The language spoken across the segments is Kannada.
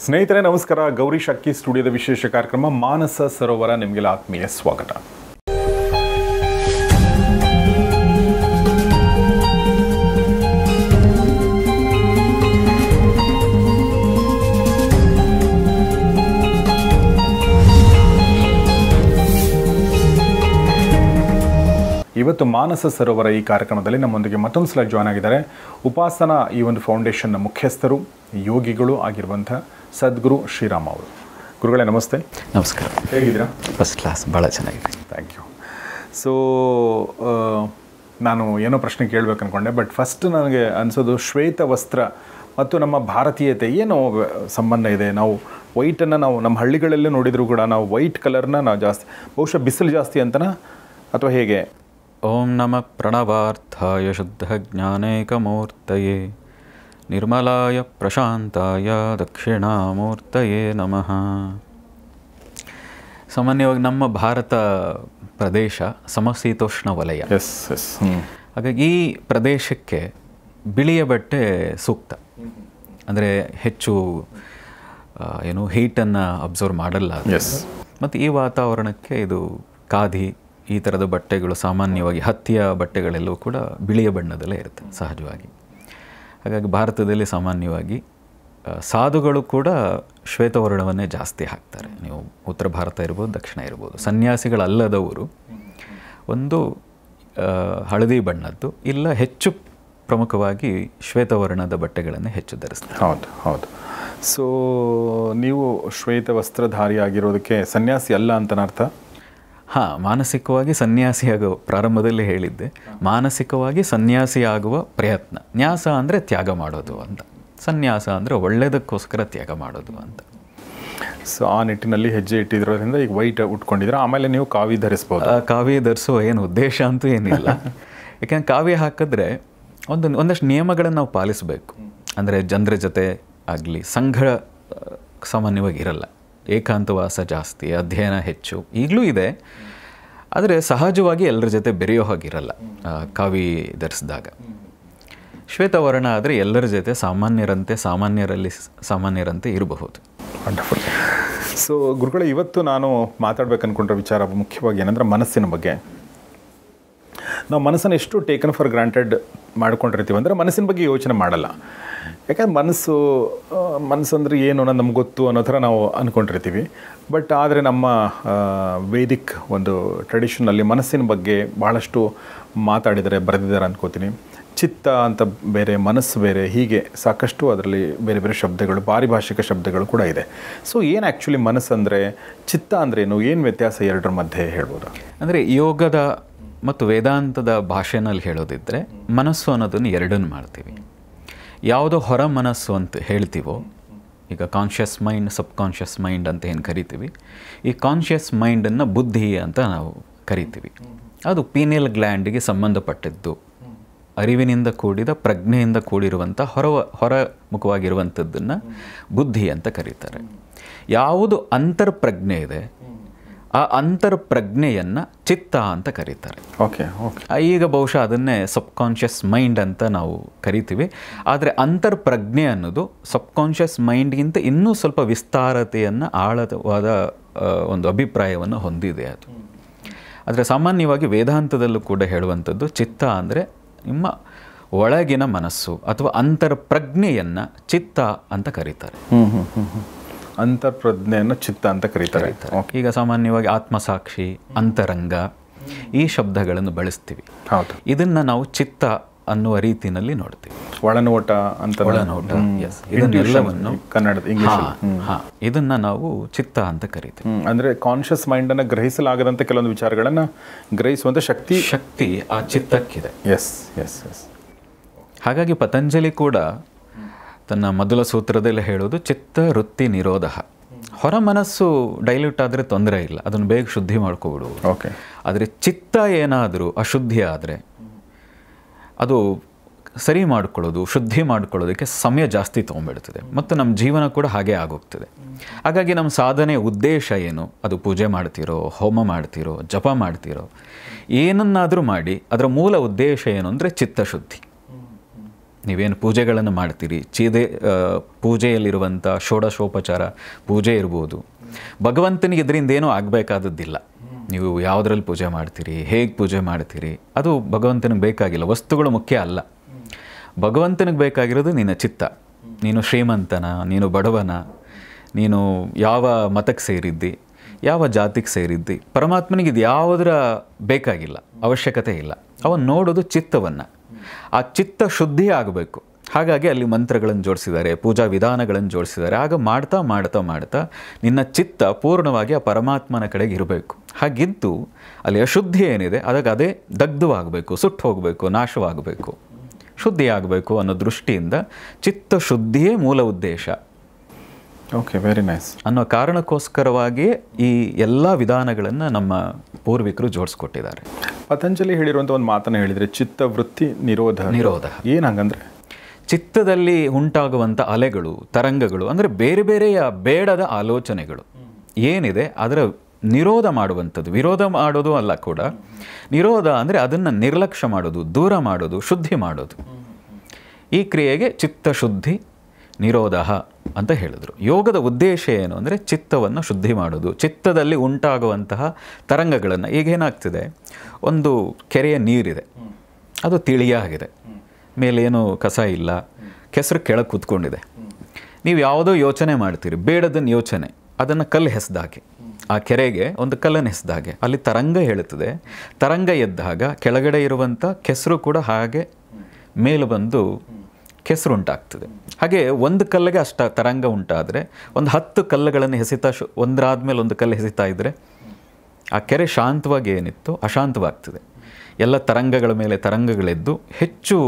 ಸ್ನೇಹಿತರೆ ನಮಸ್ಕಾರ. ಗೌರಿ ಶಕ್ಕಿ ಸ್ಟುಡಿಯೋದ ವಿಶೇಷ ಕಾರ್ಯಕ್ರಮ ಮಾನಸ ಸರೋವರ ನಿಮಗೆಲ್ಲ ಆತ್ಮೀಯ ಸ್ವಾಗತ. ಇವತ್ತು ಮಾನಸ ಸರೋವರ ಈ ಕಾರ್ಯಕ್ರಮದಲ್ಲಿ ನಮ್ಮೊಂದಿಗೆ ಮತ್ತೊಂದು ಸಲ ಜಾಯ್ನ್ ಆಗಿದ್ದಾರೆ ಉಪಾಸನಾ ಈ ಒಂದು ಫೌಂಡೇಶನ್ನ ಮುಖ್ಯಸ್ಥರು, ಯೋಗಿಗಳು ಆಗಿರುವಂಥ ಸದ್ಗುರು ಶ್ರೀರಾಮ್ ಅವರು. ಗುರುಗಳೇ ನಮಸ್ತೆ. ನಮಸ್ಕಾರ. ಹೇಗಿದ್ದೀರಾ? ಫಸ್ಟ್ ಕ್ಲಾಸ್, ಭಾಳ ಚೆನ್ನಾಗಿದೆ. Thank you. ಸೊ ನಾನು ಏನೋ ಪ್ರಶ್ನೆ ಕೇಳಬೇಕು ಅಂದ್ಕೊಂಡೆ, ಬಟ್ ಫಸ್ಟ್ ನನಗೆ ಅನಿಸೋದು ಶ್ವೇತ ವಸ್ತ್ರ ಮತ್ತು ನಮ್ಮ ಭಾರತೀಯತೆ ಏನೋ ಸಂಬಂಧ ಇದೆ. ನಾವು ವೈಟನ್ನು ನಾವು ನಮ್ಮ ಹಳ್ಳಿಗಳಲ್ಲೇ ನೋಡಿದರೂ ಕೂಡ ನಾವು ವೈಟ್ ಕಲರ್ನ ನಾವು ಜಾಸ್ತಿ, ಬಹುಶಃ ಬಿಸಿಲು ಜಾಸ್ತಿ ಅಂತನಾ ಅಥವಾ ಹೇಗೆ? ಓಂ ನಮ ಪ್ರಣವಾರ್ಥಾಯ ಶುದ್ಧ ಜ್ಞಾನೈಕಮೂರ್ತಯೇ ನಿರ್ಮಲಾಯ ಪ್ರಶಾಂತಾಯ ದಕ್ಷಿಣಾಮೂರ್ತಯೇ ನಮಃ. ಸಾಮಾನ್ಯವಾಗಿ ನಮ್ಮ ಭಾರತ ಪ್ರದೇಶ ಸಮಶೀತೋಷ್ಣ ವಲಯ. ಹಾಗಾಗಿ ಈ ಪ್ರದೇಶಕ್ಕೆ ಬಿಳಿಯ ಬಟ್ಟೆ ಸೂಕ್ತ. ಅಂದರೆ ಹೆಚ್ಚು ಹೀಟನ್ನು ಅಬ್ಸರ್ವ್ ಮಾಡಲ್ಲ. ಮತ್ತು ಈ ವಾತಾವರಣಕ್ಕೆ ಇದು ಖಾದಿ ಈ ಥರದ ಬಟ್ಟೆಗಳು, ಸಾಮಾನ್ಯವಾಗಿ ಹತ್ತಿಯ ಬಟ್ಟೆಗಳೆಲ್ಲವೂ ಕೂಡ ಬಿಳಿಯ ಬಣ್ಣದಲ್ಲೇ ಇರುತ್ತೆ ಸಹಜವಾಗಿ. ಹಾಗಾಗಿ ಭಾರತದಲ್ಲಿ ಸಾಮಾನ್ಯವಾಗಿ ಸಾಧುಗಳು ಕೂಡ ಶ್ವೇತವರ್ಣವನ್ನೇ ಜಾಸ್ತಿ ಹಾಕ್ತಾರೆ. ನೀವು ಉತ್ತರ ಭಾರತ ಇರ್ಬೋದು, ದಕ್ಷಿಣ ಇರ್ಬೋದು. ಸನ್ಯಾಸಿಗಳಲ್ಲದವರು ಒಂದು ಹಳದಿ ಬಣ್ಣದ್ದು ಇಲ್ಲ, ಹೆಚ್ಚು ಪ್ರಮುಖವಾಗಿ ಶ್ವೇತವರ್ಣದ ಬಟ್ಟೆಗಳನ್ನೇ ಹೆಚ್ಚು ಧರಿಸ್ತಾರೆ. ಹೌದು ಹೌದು. ಸೊ ನೀವು ಶ್ವೇತ ವಸ್ತ್ರಧಾರಿ ಆಗಿರೋದಕ್ಕೆ ಸನ್ಯಾಸಿ ಅಲ್ಲ ಅಂತನರ್ಥ? ಹಾಂ, ಮಾನಸಿಕವಾಗಿ ಸನ್ಯಾಸಿಯಾಗುವ, ಪ್ರಾರಂಭದಲ್ಲಿ ಹೇಳಿದ್ದೆ, ಮಾನಸಿಕವಾಗಿ ಸನ್ಯಾಸಿಯಾಗುವ ಪ್ರಯತ್ನ. ನ್ಯಾಸ ಅಂದರೆ ತ್ಯಾಗ ಮಾಡೋದು ಅಂತ, ಸನ್ಯಾಸ ಅಂದರೆ ಒಳ್ಳೆಯದಕ್ಕೋಸ್ಕರ ತ್ಯಾಗ ಮಾಡೋದು ಅಂತ. ಸೊ ಆ ನಿಟ್ಟಿನಲ್ಲಿ ಹೆಜ್ಜೆ ಇಟ್ಟಿರೋದ್ರಿಂದ ಈಗ ವೈಟ್ ಉಟ್ಕೊಂಡಿದ್ರೆ ಆಮೇಲೆ ನೀವು ಕಾವಿ ಧರಿಸ್ಬೋದು. ಕಾವಿ ಧರಿಸೋ ಏನು ಉದ್ದೇಶ ಅಂತೂ ಏನಿಲ್ಲ. ಯಾಕೆಂದ್ರೆ ಕಾವಿ ಹಾಕಿದ್ರೆ ಒಂದಷ್ಟು ನಿಯಮಗಳನ್ನು ನಾವು ಪಾಲಿಸಬೇಕು. ಅಂದರೆ ಜನರ ಜೊತೆ ಆಗಲಿ ಸಂಘ ಸಾಮಾನ್ಯವಾಗಿ ಇರಲ್ಲ, ಏಕಾಂತವಾಸ ಜಾಸ್ತಿ, ಅಧ್ಯಯನ ಹೆಚ್ಚು, ಈಗಲೂ ಇದೆ. ಆದರೆ ಸಹಜವಾಗಿ ಎಲ್ಲರ ಜೊತೆ ಬೆರೆಯೋ ಹಾಗಿರಲ್ಲ ಕಾವಿ ಧರಿಸಿದಾಗ. ಶ್ವೇತವರ್ಣ ಆದರೆ ಎಲ್ಲರ ಜೊತೆ ಸಾಮಾನ್ಯರಂತೆ ಇರಬಹುದು. ವಂಡರ್ಫುಲ್. ಸೊ ಗುರುಗಳೇ, ಇವತ್ತು ನಾನು ಮಾತಾಡ್ಬೇಕು ಅಂದ್ಕೊಂಡ್ರೆ ವಿಚಾರ ಮುಖ್ಯವಾಗಿ ಏನಂದ್ರೆ ಮನಸ್ಸಿನ ಬಗ್ಗೆ. ನಾವು ಮನಸ್ಸನ್ನು ಎಷ್ಟು ಟೇಕನ್ ಫಾರ್ ಗ್ರಾಂಟೆಡ್ ಮಾಡ್ಕೊಂಡಿರ್ತೀವಿ ಅಂದರೆ ಮನಸ್ಸಿನ ಬಗ್ಗೆ ಯೋಚನೆ ಮಾಡಲ್ಲ. ಯಾಕಂದ್ರೆ ಮನಸ್ಸಂದ್ರೆ ಏನು ಅನ್ನೋದು ನಮ್ಗೆ ಗೊತ್ತು ಅನ್ನೋ ಥರ ನಾವು ಅಂದ್ಕೊಂಡಿರ್ತೀವಿ. ಬಟ್ ಆದರೆ ನಮ್ಮ ವೇದಿಕ್ ಒಂದು ಟ್ರೆಡಿಷನಲ್ಲಿ ಮನಸ್ಸಿನ ಬಗ್ಗೆ ಭಾಳಷ್ಟು ಮಾತಾಡಿದ್ದಾರೆ, ಬರೆದಿದ್ದಾರೆ ಅಂದ್ಕೋತೀನಿ. ಚಿತ್ತ ಅಂತ ಬೇರೆ, ಮನಸ್ಸು ಬೇರೆ, ಹೀಗೆ ಸಾಕಷ್ಟು ಅದರಲ್ಲಿ ಬೇರೆ ಬೇರೆ ಶಬ್ದಗಳು, ಪಾರಿಭಾಷಿಕ ಶಬ್ದಗಳು ಕೂಡ ಇದೆ. ಸೊ ಏನು ಆ್ಯಕ್ಚುಲಿ ಮನಸ್ಸಂದರೆ, ಚಿತ್ತ ಅಂದ್ರೇನು, ಏನು ವ್ಯತ್ಯಾಸ ಎರಡರ ಮಧ್ಯೆ ಹೇಳ್ಬೋದು? ಅಂದರೆ ಯೋಗದ ಮತ್ತು ವೇದಾಂತದ ಭಾಷೆನಲ್ಲಿ ಹೇಳೋದಿದ್ದರೆ ಮನಸ್ಸು ಅನ್ನೋದನ್ನು ಎರಡನ್ನು ಮಾಡ್ತೀವಿ. ಯಾವುದೋ ಹೊರ ಮನಸ್ಸು ಅಂತ ಹೇಳ್ತೀವೋ, ಈಗ ಕಾನ್ಷಿಯಸ್ ಮೈಂಡ್, ಸಬ್ ಕಾನ್ಷಿಯಸ್ ಮೈಂಡ್ ಅಂತ ಏನು ಕರಿತೀವಿ, ಈ ಕಾನ್ಷಿಯಸ್ ಮೈಂಡನ್ನು ಬುದ್ಧಿ ಅಂತ ನಾವು ಕರಿತೀವಿ. ಅದು ಪೀನಿಯಲ್ ಗ್ಲ್ಯಾಂಡಿಗೆ ಸಂಬಂಧಪಟ್ಟಿದ್ದು, ಅರಿವಿನಿಂದ ಕೂಡಿದ ಪ್ರಜ್ಞೆಯಿಂದ ಕೂಡಿರುವಂಥ ಹೊರಮುಖವಾಗಿರುವಂಥದ್ದನ್ನು ಬುದ್ಧಿ ಅಂತ ಕರೀತಾರೆ. ಯಾವುದು ಅಂತರ್ಪ್ರಜ್ಞೆ ಇದೆ ಆ ಅಂತರ್ಪ್ರಜ್ಞೆಯನ್ನು ಚಿತ್ತ ಅಂತ ಕರೀತಾರೆ. ಓಕೆ. ಈಗ ಬಹುಶಃ ಅದನ್ನೇ ಸಬ್ ಕಾನ್ಷಿಯಸ್ ಮೈಂಡ್ ಅಂತ ನಾವು ಕರಿತೀವಿ. ಆದರೆ ಅಂತರ್ಪ್ರಜ್ಞೆ ಅನ್ನೋದು ಸಬ್ ಕಾನ್ಷಿಯಸ್ ಮೈಂಡ್ಗಿಂತ ಇನ್ನೂ ಸ್ವಲ್ಪ ವಿಸ್ತಾರತೆಯನ್ನು, ಆಳವಾದ ಒಂದು ಅಭಿಪ್ರಾಯವನ್ನು ಹೊಂದಿದೆ ಅದು. ಆದರೆ ಸಾಮಾನ್ಯವಾಗಿ ವೇದಾಂತದಲ್ಲೂ ಕೂಡ ಹೇಳುವಂಥದ್ದು ಚಿತ್ತ ಅಂದರೆ ನಿಮ್ಮ ಒಳಗಿನ ಮನಸ್ಸು ಅಥವಾ ಅಂತರ್ಪ್ರಜ್ಞೆಯನ್ನು ಚಿತ್ತ ಅಂತ ಕರೀತಾರೆ. ಅಂತರ್ಪ್ರಜ್ಞೆಯನ್ನು ಚಿತ್ತ ಅಂತ ಕರೀತಾರೆ. ಈಗ ಸಾಮಾನ್ಯವಾಗಿ ಆತ್ಮಸಾಕ್ಷಿ, ಅಂತರಂಗ ಈ ಶಬ್ದಗಳನ್ನು ಬಳಸ್ತೀವಿ. ಹೌದು. ಇದನ್ನು ನಾವು ಚಿತ್ತ ಅನ್ನುವ ರೀತಿಯಲ್ಲಿ ನೋಡ್ತೀವಿ. ಒಳನೋಟ ಅಂತ, ಒಳನೋಟ, ಇದನ್ನೆಲ್ಲವನ್ನು ಕನ್ನಡದ, ಇಂಗ್ಲಿಷ್, ಇದನ್ನು ನಾವು ಚಿತ್ತ ಅಂತ ಕರಿತೀವಿ. ಅಂದರೆ ಕಾನ್ಷಿಯಸ್ ಮೈಂಡನ್ನು ಗ್ರಹಿಸಲಾಗದಂಥ ಕೆಲವೊಂದು ವಿಚಾರಗಳನ್ನು ಗ್ರಹಿಸುವಂಥ ಶಕ್ತಿ ಆ ಚಿತ್ತಕ್ಕಿದೆ. S S S. ಹಾಗಾಗಿ ಪತಂಜಲಿ ಕೂಡ ತನ್ನ ಮೊದಲ ಸೂತ್ರದಲ್ಲಿ ಹೇಳೋದು ಚಿತ್ತ ವೃತ್ತಿ ನಿರೋಧ. ಹೊರ ಮನಸ್ಸು ಡೈಲ್ಯೂಟ್ ಆದರೆ ತೊಂದರೆ ಇಲ್ಲ, ಅದನ್ನು ಬೇಗ ಶುದ್ಧಿ ಮಾಡ್ಕೊಬಿಡುವುದು. ಓಕೆ. ಆದರೆ ಚಿತ್ತ ಏನಾದರೂ ಅಶುದ್ಧಿ ಆದರೆ ಅದು ಸರಿ ಮಾಡ್ಕೊಳ್ಳೋದು, ಶುದ್ಧಿ ಮಾಡ್ಕೊಳ್ಳೋದಕ್ಕೆ ಸಮಯ ಜಾಸ್ತಿ ತೊಗೊಂಡ್ಬಿಡ್ತದೆ ಮತ್ತು ನಮ್ಮ ಜೀವನ ಕೂಡ ಹಾಗೆ ಆಗೋಗ್ತದೆ. ಹಾಗಾಗಿ ನಮ್ಮ ಸಾಧನೆಯ ಉದ್ದೇಶ ಏನು? ಅದು ಪೂಜೆ ಮಾಡ್ತಿರೋ, ಹೋಮ ಮಾಡ್ತಿರೋ, ಜಪ ಮಾಡ್ತಿರೋ, ಏನನ್ನಾದರೂ ಮಾಡಿ ಅದರ ಮೂಲ ಉದ್ದೇಶ ಏನು ಅಂದರೆ ಚಿತ್ತಶುದ್ಧಿ. ನೀವೇನು ಪೂಜೆಗಳನ್ನು ಮಾಡ್ತೀರಿ, ಪೂಜೆಯಲ್ಲಿರುವಂಥ ಷೋಡಶೋಪಚಾರ ಪೂಜೆ ಇರ್ಬೋದು, ಭಗವಂತನಿಗೆ ಇದರಿಂದ ಏನೂ ಆಗಬೇಕಾದದ್ದಿಲ್ಲ. ನೀವು ಯಾವುದ್ರಲ್ಲಿ ಪೂಜೆ ಮಾಡ್ತೀರಿ, ಹೇಗೆ ಪೂಜೆ ಮಾಡ್ತೀರಿ, ಅದು ಭಗವಂತನಿಗೆ ಬೇಕಾಗಿಲ್ಲ. ವಸ್ತುಗಳು ಮುಖ್ಯ ಅಲ್ಲ. ಭಗವಂತನಿಗೆ ಬೇಕಾಗಿರೋದು ನಿನ್ನ ಚಿತ್ತ. ನೀನು ಶ್ರೀಮಂತನ, ನೀನು ಬಡವನ, ನೀನು ಯಾವ ಮತಕ್ಕೆ ಸೇರಿದ್ದಿ, ಯಾವ ಜಾತಿಗೆ ಸೇರಿದ್ದಿ, ಪರಮಾತ್ಮನಿಗೆ ಇದು ಯಾವುದರ ಬೇಕಾಗಿಲ್ಲ, ಅವಶ್ಯಕತೆ ಇಲ್ಲ. ಅವನು ನೋಡೋದು ಚಿತ್ತವನ್ನು. ಆ ಚಿತ್ತ ಶುದ್ಧಿ ಆಗಬೇಕು. ಹಾಗಾಗಿ ಅಲ್ಲಿ ಮಂತ್ರಗಳನ್ನು ಜೋಡಿಸಿದ್ದಾರೆ, ಪೂಜಾ ವಿಧಾನಗಳನ್ನು ಜೋಡಿಸಿದ್ದಾರೆ. ಆಗ ಮಾಡ್ತಾ ಮಾಡ್ತಾ ಮಾಡ್ತಾ ನಿನ್ನ ಚಿತ್ತ ಪೂರ್ಣವಾಗಿ ಆ ಪರಮಾತ್ಮನ ಕಡೆಗೆ ಇರಬೇಕು. ಹಾಗಿದ್ದು ಅಲ್ಲಿ ಅಶುದ್ಧಿ ಏನಿದೆ ಅದಕ್ಕೆ ಅದೇ ದಗ್ಧವಾಗಬೇಕು, ಸುಟ್ಟು ಹೋಗಬೇಕು, ನಾಶವಾಗಬೇಕು, ಶುದ್ಧಿ ಆಗಬೇಕು ಅನ್ನೋ ದೃಷ್ಟಿಯಿಂದ ಚಿತ್ತಶುದ್ಧಿಯೇ ಮೂಲ ಉದ್ದೇಶ. Okay, very nice. ಅನ್ನೋ ಕಾರಣಕ್ಕೋಸ್ಕರವಾಗಿ ಈ ಎಲ್ಲ ವಿಧಾನಗಳನ್ನು ನಮ್ಮ ಪೂರ್ವಿಕರು ಜೋಡಿಸ್ಕೊಟ್ಟಿದ್ದಾರೆ. ಪತಂಜಲಿ ಹೇಳಿರುವಂಥ ಒಂದು ಮಾತನ್ನು ಹೇಳಿದರೆ, ಚಿತ್ತವೃತ್ತಿ ನಿರೋಧ. ಏನು ಹಂಗಂದ್ರೆ? ಚಿತ್ತದಲ್ಲಿ ಉಂಟಾಗುವಂಥ ಅಲೆಗಳು, ತರಂಗಗಳು ಅಂದರೆ ಬೇರೆ ಬೇರೆಯ ಬೇಡದ ಆಲೋಚನೆಗಳು ಏನಿದೆ ಅದರ ನಿರೋಧ ಮಾಡುವಂಥದ್ದು. ವಿರೋಧ ಮಾಡೋದು ಅಲ್ಲ ಕೂಡ. ನಿರೋಧ ಅಂದರೆ ಅದನ್ನು ನಿರ್ಲಕ್ಷ್ಯ ಮಾಡೋದು, ದೂರ ಮಾಡೋದು, ಶುದ್ಧಿ ಮಾಡೋದು. ಈ ಕ್ರಿಯೆಗೆ ಚಿತ್ತಶುದ್ಧಿ ನಿರೋಧ ಅಂತ ಹೇಳಿದರು. ಯೋಗದ ಉದ್ದೇಶ ಏನು ಅಂದರೆ ಚಿತ್ತವನ್ನು ಶುದ್ಧಿ ಮಾಡೋದು. ಚಿತ್ತದಲ್ಲಿ ಉಂಟಾಗುವಂತಹ ತರಂಗಗಳನ್ನು, ಈಗೇನಾಗ್ತಿದೆ, ಒಂದು ಕೆರೆಯ ನೀರಿದೆ, ಅದು ತಿಳಿಯಾಗಿದೆ, ಮೇಲೇನು ಕಸ ಇಲ್ಲ, ಕೆಸರು ಕೆಳಗೆ ಕೂತ್ಕೊಂಡಿದೆ. ನೀವು ಯಾವುದೋ ಯೋಚನೆ ಮಾಡ್ತೀರಿ, ಬೇಡದನ್ನು ಯೋಚನೆ, ಅದನ್ನು ಕಲ್ಲು ಹೆಸ್ದಾಗೆ, ಆ ಕೆರೆಗೆ ಒಂದು ಕಲ್ಲನ್ನು ಹೆಸ್ದಾಗೆ ಅಲ್ಲಿ ತರಂಗ ಹೇಳುತ್ತದೆ. ತರಂಗ ಎದ್ದಾಗ ಕೆಳಗಡೆ ಇರುವಂಥ ಕೆಸರು ಕೂಡ ಹಾಗೆ ಮೇಲು ಬಂದು ಕೆಸರು ಉಂಟಾಗ್ತದೆ. ಹಾಗೆ ಒಂದು ಕಲ್ಲಿಗೆ ಅಷ್ಟು ತರಂಗ ಉಂಟಾದರೆ ಒಂದು 10 ಕಲ್ಲುಗಳನ್ನು ಎಸಿತಾ ಒಂದರಾದ್ಮೇಲೆ ಒಂದು ಕಲ್ಲು ಎಸಿತಾ ಇದ್ದರೆ ಆ ಕೆರೆ ಶಾಂತವಾಗಿ ಏನಿತ್ತು ಅಶಾಂತವಾಗ್ತದೆ. ಎಲ್ಲ ತರಂಗಗಳ ಮೇಲೆ ತರಂಗಗಳೆದ್ದು ಹೆಚ್ಚು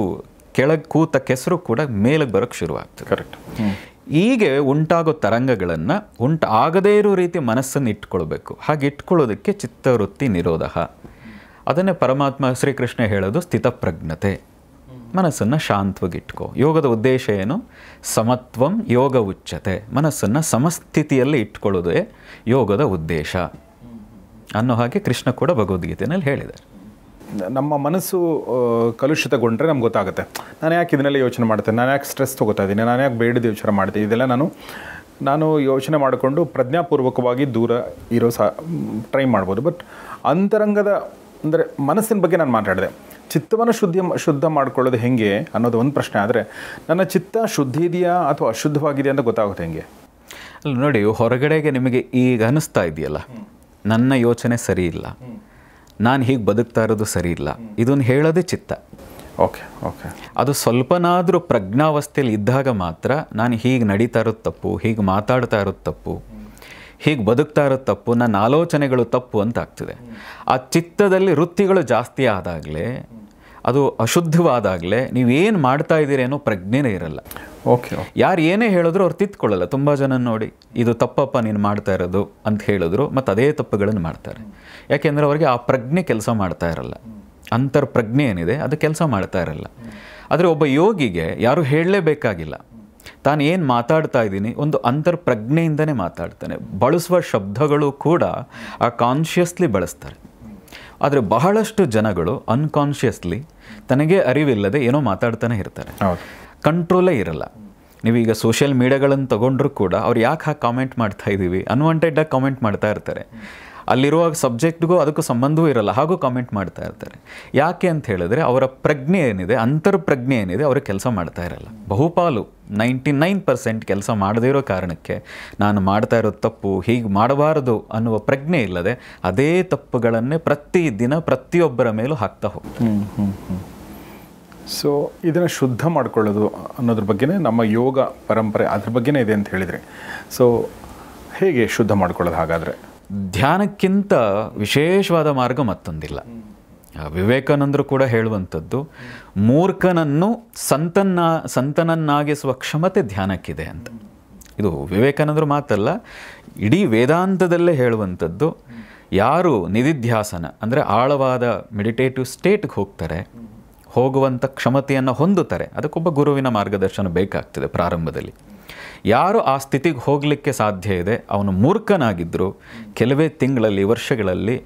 ಕೆಳಗೆ ಕೂತ ಕೆಸರು ಕೂಡ ಮೇಲಕ್ಕೆ ಬರೋಕ್ಕೆ ಶುರುವಾಗ್ತದೆ. ಕರೆಕ್ಟ್. ಹೀಗೆ ಉಂಟಾಗೋ ತರಂಗಗಳನ್ನು ಆಗದೇ ಇರೋ ರೀತಿ ಮನಸ್ಸನ್ನು ಇಟ್ಕೊಳ್ಬೇಕು. ಹಾಗೆ ಇಟ್ಕೊಳ್ಳೋದಕ್ಕೆ ಚಿತ್ತವೃತ್ತಿ ನಿರೋಧ. ಅದನ್ನೇ ಪರಮಾತ್ಮ ಶ್ರೀಕೃಷ್ಣ ಹೇಳೋದು ಸ್ಥಿತಪ್ರಜ್ಞತೆ. ಮನಸ್ಸನ್ನು ಶಾಂತವಾಗಿ ಇಟ್ಕೋ. ಯೋಗದ ಉದ್ದೇಶ ಏನು? ಸಮತ್ವಂ ಯೋಗ ಉಚ್ಯತೆ. ಮನಸ್ಸನ್ನು ಸಮಸ್ಥಿತಿಯಲ್ಲಿ ಇಟ್ಕೊಳ್ಳೋದೇ ಯೋಗದ ಉದ್ದೇಶ ಅನ್ನೋ ಹಾಗೆ ಕೃಷ್ಣ ಕೂಡ ಭಗವದ್ಗೀತೆಯಲ್ಲಿ ಹೇಳಿದ್ದಾರೆ. ನಮ್ಮ ಮನಸ್ಸು ಕಲುಷಿತಗೊಂಡ್ರೆ ನಮ್ಗೆ ಗೊತ್ತಾಗುತ್ತೆ, ನಾನು ಯಾಕೆ ಇದನ್ನೆಲ್ಲ ಯೋಚನೆ ಮಾಡ್ತೇನೆ, ನಾನು ಯಾಕೆ ಸ್ಟ್ರೆಸ್ ತೊಗೋತಾ ಇದ್ದೀನಿ, ನಾನು ಯಾಕೆ ಬೇಡದ ಯೋಚನೆ ಮಾಡ್ತೀನಿ. ಇದೆಲ್ಲ ನಾನು ಯೋಚನೆ ಮಾಡಿಕೊಂಡು ಪ್ರಜ್ಞಾಪೂರ್ವಕವಾಗಿ ದೂರ ಇರೋ ಟ್ರೈ ಮಾಡ್ಬೋದು. ಬಟ್ ಅಂತರಂಗದ ಅಂದರೆ ಮನಸ್ಸಿನ ಬಗ್ಗೆ ನಾನು ಮಾತಾಡಿದೆ. ಚಿತ್ತವನ್ನು ಶುದ್ಧ ಮಾಡ್ಕೊಳ್ಳೋದು ಹೇಗೆ ಅನ್ನೋದು ಒಂದು ಪ್ರಶ್ನೆ. ಆದರೆ ನನ್ನ ಚಿತ್ತ ಶುದ್ಧಿ ಇದೆಯಾ ಅಥವಾ ಅಶುದ್ಧವಾಗಿದೆ ಅಂತ ಗೊತ್ತಾಗುತ್ತೆ ಹೆಂಗೆ? ಅಲ್ಲಿ ನೋಡಿ, ಹೊರಗಡೆಗೆ ನಿಮಗೆ ಈಗ ಅನ್ನಿಸ್ತಾ ಇದೆಯಲ್ಲ, ನನ್ನ ಯೋಚನೆ ಸರಿ ಇಲ್ಲ, ನಾನು ಹೀಗೆ ಬದುಕ್ತಾ ಇರೋದು ಸರಿ ಇಲ್ಲ, ಇದನ್ನು ಹೇಳೋದೇ ಚಿತ್ತ. Okay okay. ಅದು ಸ್ವಲ್ಪನಾದರೂ ಪ್ರಜ್ಞಾವಸ್ಥೆಯಲ್ಲಿ ಇದ್ದಾಗ ಮಾತ್ರ ನಾನು ಹೀಗೆ ನಡೀತಾ ಇರೋದು ತಪ್ಪು, ಹೀಗೆ ಮಾತಾಡ್ತಾ ಇರೋದು ತಪ್ಪು, ಹೀಗೆ ಬದುಕ್ತಾ ಇರೋದು ತಪ್ಪು, ನನ್ನ ಆಲೋಚನೆಗಳು ತಪ್ಪು ಅಂತ ಆಗ್ತದೆ. ಆ ಚಿತ್ತದಲ್ಲಿ ವೃತ್ತಿಗಳು ಜಾಸ್ತಿ ಆದಾಗಲೇ, ಅದು ಅಶುದ್ಧವಾದಾಗಲೇ ನೀವೇನು ಮಾಡ್ತಾ ಇದ್ದೀರಿ ಅನ್ನೋ ಪ್ರಜ್ಞೆನೇ ಇರಲ್ಲ. ಓಕೆ. ಯಾರು ಏನೇ ಹೇಳಿದ್ರು ಅವ್ರು ತಿದ್ಕೊಳ್ಳಲ್ಲ. ತುಂಬ ಜನ ನೋಡಿ, ಇದು ತಪ್ಪಪ್ಪ ನೀನು ಮಾಡ್ತಾ ಇರೋದು ಅಂತ ಹೇಳಿದ್ರು, ಮತ್ತು ಅದೇ ತಪ್ಪುಗಳನ್ನು ಮಾಡ್ತಾರೆ. ಯಾಕೆಂದರೆ ಅವ್ರಿಗೆ ಆ ಪ್ರಜ್ಞೆ ಕೆಲಸ ಮಾಡ್ತಾ ಇರಲ್ಲ. ಅಂತರ್ಪ್ರಜ್ಞೆ ಏನಿದೆ ಅದು ಕೆಲಸ ಮಾಡ್ತಾ ಇರಲ್ಲ. ಆದರೆ ಒಬ್ಬ ಯೋಗಿಗೆ ಯಾರು ಹೇಳಲೇಬೇಕಾಗಿಲ್ಲ. ತಾನು ಏನು ಮಾತಾಡ್ತಾ ಇದ್ದೀನಿ ಒಂದು ಅಂತರ್ಪ್ರಜ್ಞೆಯಿಂದನೇ ಮಾತಾಡ್ತಾನೆ. ಬಳಸುವ ಶಬ್ದಗಳು ಕೂಡ ಆ ಕಾನ್ಷಿಯಸ್ಲಿ ಬಳಸ್ತಾರೆ. ಆದರೆ ಬಹಳಷ್ಟು ಜನಗಳು ಅನ್ಕಾನ್ಷಿಯಸ್ಲಿ ತನಗೆ ಅರಿವಿಲ್ಲದೆ ಏನೋ ಮಾತಾಡ್ತಾನೆ ಇರ್ತಾರೆ. ಕಂಟ್ರೋಲೇ ಇರಲ್ಲ. ನೀವೀಗ ಸೋಷಿಯಲ್ ಮೀಡಿಯಾಗಳನ್ನು ತೊಗೊಂಡ್ರೂ ಕೂಡ ಅವ್ರು ಯಾಕೆ ಹಾಗೆ ಕಾಮೆಂಟ್ ಮಾಡ್ತಾ ಇದ್ದೀವಿ, ಅನ್ವಾಂಟೆಡಾಗಿ ಕಾಮೆಂಟ್ ಮಾಡ್ತಾ ಇರ್ತಾರೆ. ಅಲ್ಲಿರುವ ಸಬ್ಜೆಕ್ಟ್ಗೂ ಅದಕ್ಕೂ ಸಂಬಂಧವೂ ಇರಲ್ಲ, ಹಾಗೂ ಕಾಮೆಂಟ್ ಮಾಡ್ತಾ ಇರ್ತಾರೆ. ಯಾಕೆ ಅಂತ ಹೇಳಿದ್ರೆ ಅವರ ಪ್ರಜ್ಞೆ ಏನಿದೆ, ಅಂತರ್ಪ್ರಜ್ಞೆ ಏನಿದೆ, ಅವರು ಕೆಲಸ ಮಾಡ್ತಾ ಇರಲ್ಲ. ಬಹುಪಾಲು 99% ಕೆಲಸ ಮಾಡದೇ ಇರೋ ಕಾರಣಕ್ಕೆ ನಾನು ಮಾಡ್ತಾ ಇರೋ ತಪ್ಪು, ಹೀಗೆ ಮಾಡಬಾರದು ಅನ್ನುವ ಪ್ರಜ್ಞೆ ಇಲ್ಲದೆ ಅದೇ ತಪ್ಪುಗಳನ್ನೇ ಪ್ರತಿದಿನ ಪ್ರತಿಯೊಬ್ಬರ ಮೇಲೂ ಹಾಕ್ತಾ ಹೋಗ್ತಾರೆ. ಸೊ ಇದನ್ನು ಶುದ್ಧ ಮಾಡ್ಕೊಳ್ಳೋದು ಅನ್ನೋದ್ರ ಬಗ್ಗೆನೇ ನಮ್ಮ ಯೋಗ ಪರಂಪರೆ ಅದ್ರ ಬಗ್ಗೆನೇ ಇದೆ ಅಂತ ಹೇಳಿದರೆ, ಸೊ ಹೇಗೆ ಶುದ್ಧ ಮಾಡ್ಕೊಳ್ಳೋದು? ಹಾಗಾದರೆ ಧ್ಯಾನಕ್ಕಿಂತ ವಿಶೇಷವಾದ ಮಾರ್ಗ ಮತ್ತೊಂದಿಲ್ಲ. ವಿವೇಕಾನಂದರು ಕೂಡ ಹೇಳುವಂಥದ್ದು, ಮೂರ್ಖನನ್ನು ಸಂತನನ್ನಾಗಿಸುವ ಕ್ಷಮತೆ ಧ್ಯಾನಕ್ಕಿದೆ ಅಂತ. ಇದು ವಿವೇಕಾನಂದರು ಮಾತಲ್ಲ, ಇಡೀ ವೇದಾಂತದಲ್ಲೇ ಹೇಳುವಂಥದ್ದು. ಯಾರು ನಿಧಿಧ್ಯಾಸನ ಅಂದರೆ ಆಳವಾದ ಮೆಡಿಟೇಟಿವ್ ಸ್ಟೇಟ್ಗೆ ಹೋಗ್ತಾರೆ, ಹೋಗುವಂಥ ಕ್ಷಮತೆಯನ್ನು ಹೊಂದುತ್ತಾರೆ. ಅದಕ್ಕೊಬ್ಬ ಗುರುವಿನ ಮಾರ್ಗದರ್ಶನ ಬೇಕಾಗ್ತದೆ ಪ್ರಾರಂಭದಲ್ಲಿ. ಯಾರು ಆ ಸ್ಥಿತಿಗೆ ಹೋಗಲಿಕ್ಕೆ ಸಾಧ್ಯ ಇದೆ, ಅವನು ಮೂರ್ಖನಾಗಿದ್ದರೂ ಕೆಲವೇ ತಿಂಗಳಲ್ಲಿ, ವರ್ಷಗಳಲ್ಲಿ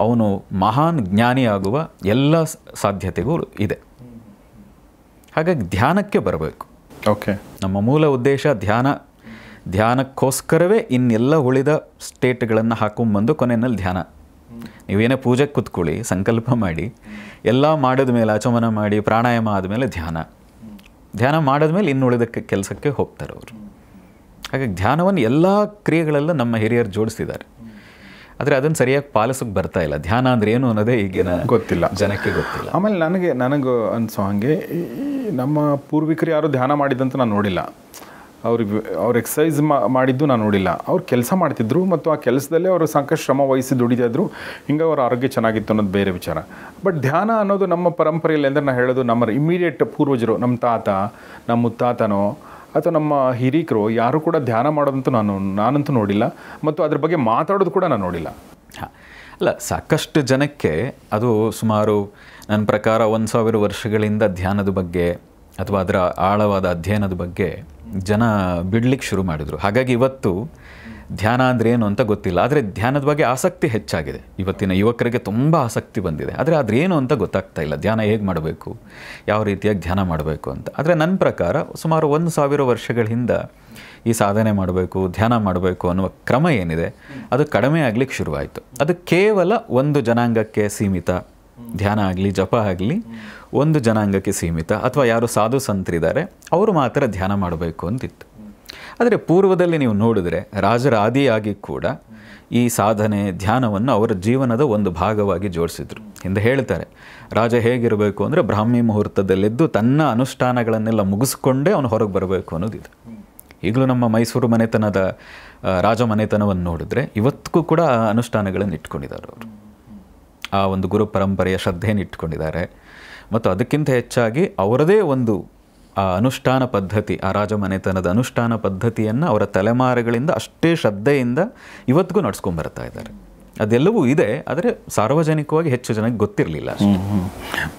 ಅವನು ಮಹಾನ್ ಜ್ಞಾನಿಯಾಗುವ ಎಲ್ಲ ಸಾಧ್ಯತೆಗಳು ಇದೆ. ಹಾಗಾಗಿ ಧ್ಯಾನಕ್ಕೆ ಬರಬೇಕು. ಓಕೆ, ನಮ್ಮ ಮೂಲ ಉದ್ದೇಶ ಧ್ಯಾನಕ್ಕೋಸ್ಕರವೇ ಇನ್ನೆಲ್ಲ ಉಳಿದ ಸ್ಟೇಟ್ಗಳನ್ನು ಹಾಕೊಂಡ್ಬಂದು ಕೊನೆಯಲ್ಲಿ ಧ್ಯಾನ. ನೀವೇನೇ ಪೂಜೆಗೆ ಕೂತ್ಕೊಳ್ಳಿ, ಸಂಕಲ್ಪ ಮಾಡಿ, ಎಲ್ಲ ಮಾಡಿದ ಮೇಲೆ ಆಚಮನ ಮಾಡಿ, ಪ್ರಾಣಾಯಾಮ ಆದಮೇಲೆ ಧ್ಯಾನ ಮಾಡಿದ್ಮೇಲೆ ಇನ್ನುಳಿದ ಕೆಲಸಕ್ಕೆ ಹೋಗ್ತಾರೆ ಅವರು. ಹಾಗಾಗಿ ಧ್ಯಾನವನ್ನು ಎಲ್ಲ ಕ್ರಿಯೆಗಳಲ್ಲೂ ನಮ್ಮ ಹಿರಿಯರು ಜೋಡಿಸಿದ್ದಾರೆ. ಆದರೆ ಅದನ್ನು ಸರಿಯಾಗಿ ಪಾಲಿಸೋಕೆ ಬರ್ತಾ ಇಲ್ಲ. ಧ್ಯಾನ ಅಂದರೆ ಏನು ಅನ್ನೋದೇ ಈಗಿನ ಗೊತ್ತಿಲ್ಲ, ಜನಕ್ಕೆ ಗೊತ್ತಿಲ್ಲ. ಆಮೇಲೆ ನನಗೆ ಅನಿಸೋ ಹಾಗೆ ನಮ್ಮ ಪೂರ್ವಿಕರು ಯಾರು ಧ್ಯಾನ ಮಾಡಿದ್ದಂತ ನಾನು ನೋಡಿಲ್ಲ. ಅವ್ರು ಎಕ್ಸಸೈಸ್ ಮಾಡಿದ್ದು ನಾನು ನೋಡಿಲ್ಲ. ಅವ್ರು ಕೆಲಸ ಮಾಡ್ತಿದ್ರು ಮತ್ತು ಆ ಕೆಲಸದಲ್ಲೇ ಅವರು ಸಾಕಷ್ಟು ಶ್ರಮ ವಹಿಸಿ ದುಡಿತಾಯಿದ್ರು. ಹಿಂಗೆ ಅವ್ರ ಆರೋಗ್ಯ ಚೆನ್ನಾಗಿತ್ತು ಅನ್ನೋದು ಬೇರೆ ವಿಚಾರ. ಬಟ್ ಧ್ಯಾನ ಅನ್ನೋದು ನಮ್ಮ ಪರಂಪರೆಯಲ್ಲಿ ಅಂದರೆ ನಾನು ಹೇಳೋದು ನಮ್ಮ ಇಮಿಡಿಯೇಟ್ ಪೂರ್ವಜರು, ನಮ್ಮ ತಾತ, ನಮ್ಮ ಮುತ್ತಾತನೋ ಅಥವಾ ನಮ್ಮ ಹಿರೀಕರು ಯಾರು ಕೂಡ ಧ್ಯಾನ ಮಾಡೋದಂತೂ ನಾನಂತೂ ನೋಡಿಲ್ಲ. ಮತ್ತು ಅದ್ರ ಬಗ್ಗೆ ಮಾತಾಡೋದು ಕೂಡ ನಾನು ನೋಡಿಲ್ಲ. ಅಲ್ಲ, ಸಾಕಷ್ಟು ಜನಕ್ಕೆ ಅದು ಸುಮಾರು ನನ್ನ ಪ್ರಕಾರ 1000 ವರ್ಷಗಳಿಂದ ಧ್ಯಾನದ ಬಗ್ಗೆ ಅಥವಾ ಅದರ ಆಳವಾದ ಅಧ್ಯಯನದ ಬಗ್ಗೆ ಜನ ಬಿಡ್ಲಿಕ್ಕೆ ಶುರು ಮಾಡಿದರು. ಹಾಗಾಗಿ ಇವತ್ತು ಧ್ಯಾನ ಅಂದರೆ ಏನು ಅಂತ ಗೊತ್ತಿಲ್ಲ. ಆದರೆ ಧ್ಯಾನದ ಬಗ್ಗೆ ಆಸಕ್ತಿ ಹೆಚ್ಚಾಗಿದೆ. ಇವತ್ತಿನ ಯುವಕರಿಗೆ ತುಂಬ ಆಸಕ್ತಿ ಬಂದಿದೆ. ಆದರೆ ಅದೇನು ಅಂತ ಗೊತ್ತಾಗ್ತಾ ಇಲ್ಲ. ಧ್ಯಾನ ಹೇಗೆ ಮಾಡಬೇಕು, ಯಾವ ರೀತಿಯಾಗಿ ಧ್ಯಾನ ಮಾಡಬೇಕು ಅಂತ. ಆದರೆ ನನ್ನ ಪ್ರಕಾರ ಸುಮಾರು 1000 ವರ್ಷಗಳ ಹಿಂದೆ ಈ ಸಾಧನೆ ಮಾಡಬೇಕು, ಧ್ಯಾನ ಮಾಡಬೇಕು ಅನ್ನುವ ಕ್ರಮ ಏನಿದೆ ಅದು ಕಡಿಮೆ ಆಗಲಿಕ್ಕೆ ಶುರುವಾಯಿತು. ಅದು ಕೇವಲ ಒಂದು ಜನಾಂಗಕ್ಕೆ ಸೀಮಿತ. ಧ್ಯಾನ ಆಗಲಿ, ಜಪ ಆಗಲಿ ಒಂದು ಜನಾಂಗಕ್ಕೆ ಸೀಮಿತ, ಅಥವಾ ಯಾರು ಸಾಧು ಸಂತರಿದ್ದಾರೆ ಅವರು ಮಾತ್ರ ಧ್ಯಾನ ಮಾಡಬೇಕು ಅಂತಿತ್ತು. ಆದರೆ ಪೂರ್ವದಲ್ಲಿ ನೀವು ನೋಡಿದ್ರೆ ರಾಜರ ಆದಿಯಾಗಿ ಕೂಡ ಈ ಸಾಧನೆ, ಧ್ಯಾನವನ್ನು ಅವರ ಜೀವನದ ಒಂದು ಭಾಗವಾಗಿ ಜೋಡಿಸಿದ್ರು. ಹಿಂದೆ ಹೇಳ್ತಾರೆ, ರಾಜ ಹೇಗಿರಬೇಕು ಅಂದರೆ ಬ್ರಾಹ್ಮಿ ಮುಹೂರ್ತದಲ್ಲೆದ್ದು ತನ್ನ ಅನುಷ್ಠಾನಗಳನ್ನೆಲ್ಲ ಮುಗಿಸ್ಕೊಂಡೇ ಅವನು ಹೊರಗೆ ಬರಬೇಕು ಅನ್ನೋದಿದೆ. ಈಗಲೂ ನಮ್ಮ ಮೈಸೂರು ಮನೆತನದ ರಾಜ ಮನೆತನವನ್ನು ನೋಡಿದ್ರೆ ಇವತ್ತಿಗೂ ಕೂಡ ಆ ಅನುಷ್ಠಾನಗಳನ್ನು ಇಟ್ಕೊಂಡಿದ್ದಾರೆ. ಅವರು ಆ ಒಂದು ಗುರು ಪರಂಪರೆಯ ಶ್ರದ್ಧೆಯನ್ನು ಇಟ್ಕೊಂಡಿದ್ದಾರೆ. ಮತ್ತು ಅದಕ್ಕಿಂತ ಹೆಚ್ಚಾಗಿ ಅವರದೇ ಒಂದು ಆ ಅನುಷ್ಠಾನ ಪದ್ಧತಿ, ಆ ರಾಜ ಮನೆತನದ ಅನುಷ್ಠಾನ ಪದ್ಧತಿಯನ್ನು ಅವರ ತಲೆಮಾರುಗಳಿಂದ ಅಷ್ಟೇ ಶ್ರದ್ಧೆಯಿಂದ ಇವತ್ತಿಗೂ ನಡ್ಸ್ಕೊಂಡ್ಬರ್ತಾ ಇದ್ದಾರೆ. ಅದೆಲ್ಲವೂ ಇದೆ, ಆದರೆ ಸಾರ್ವಜನಿಕವಾಗಿ ಹೆಚ್ಚು ಜನಕ್ಕೆ ಗೊತ್ತಿರಲಿಲ್ಲ.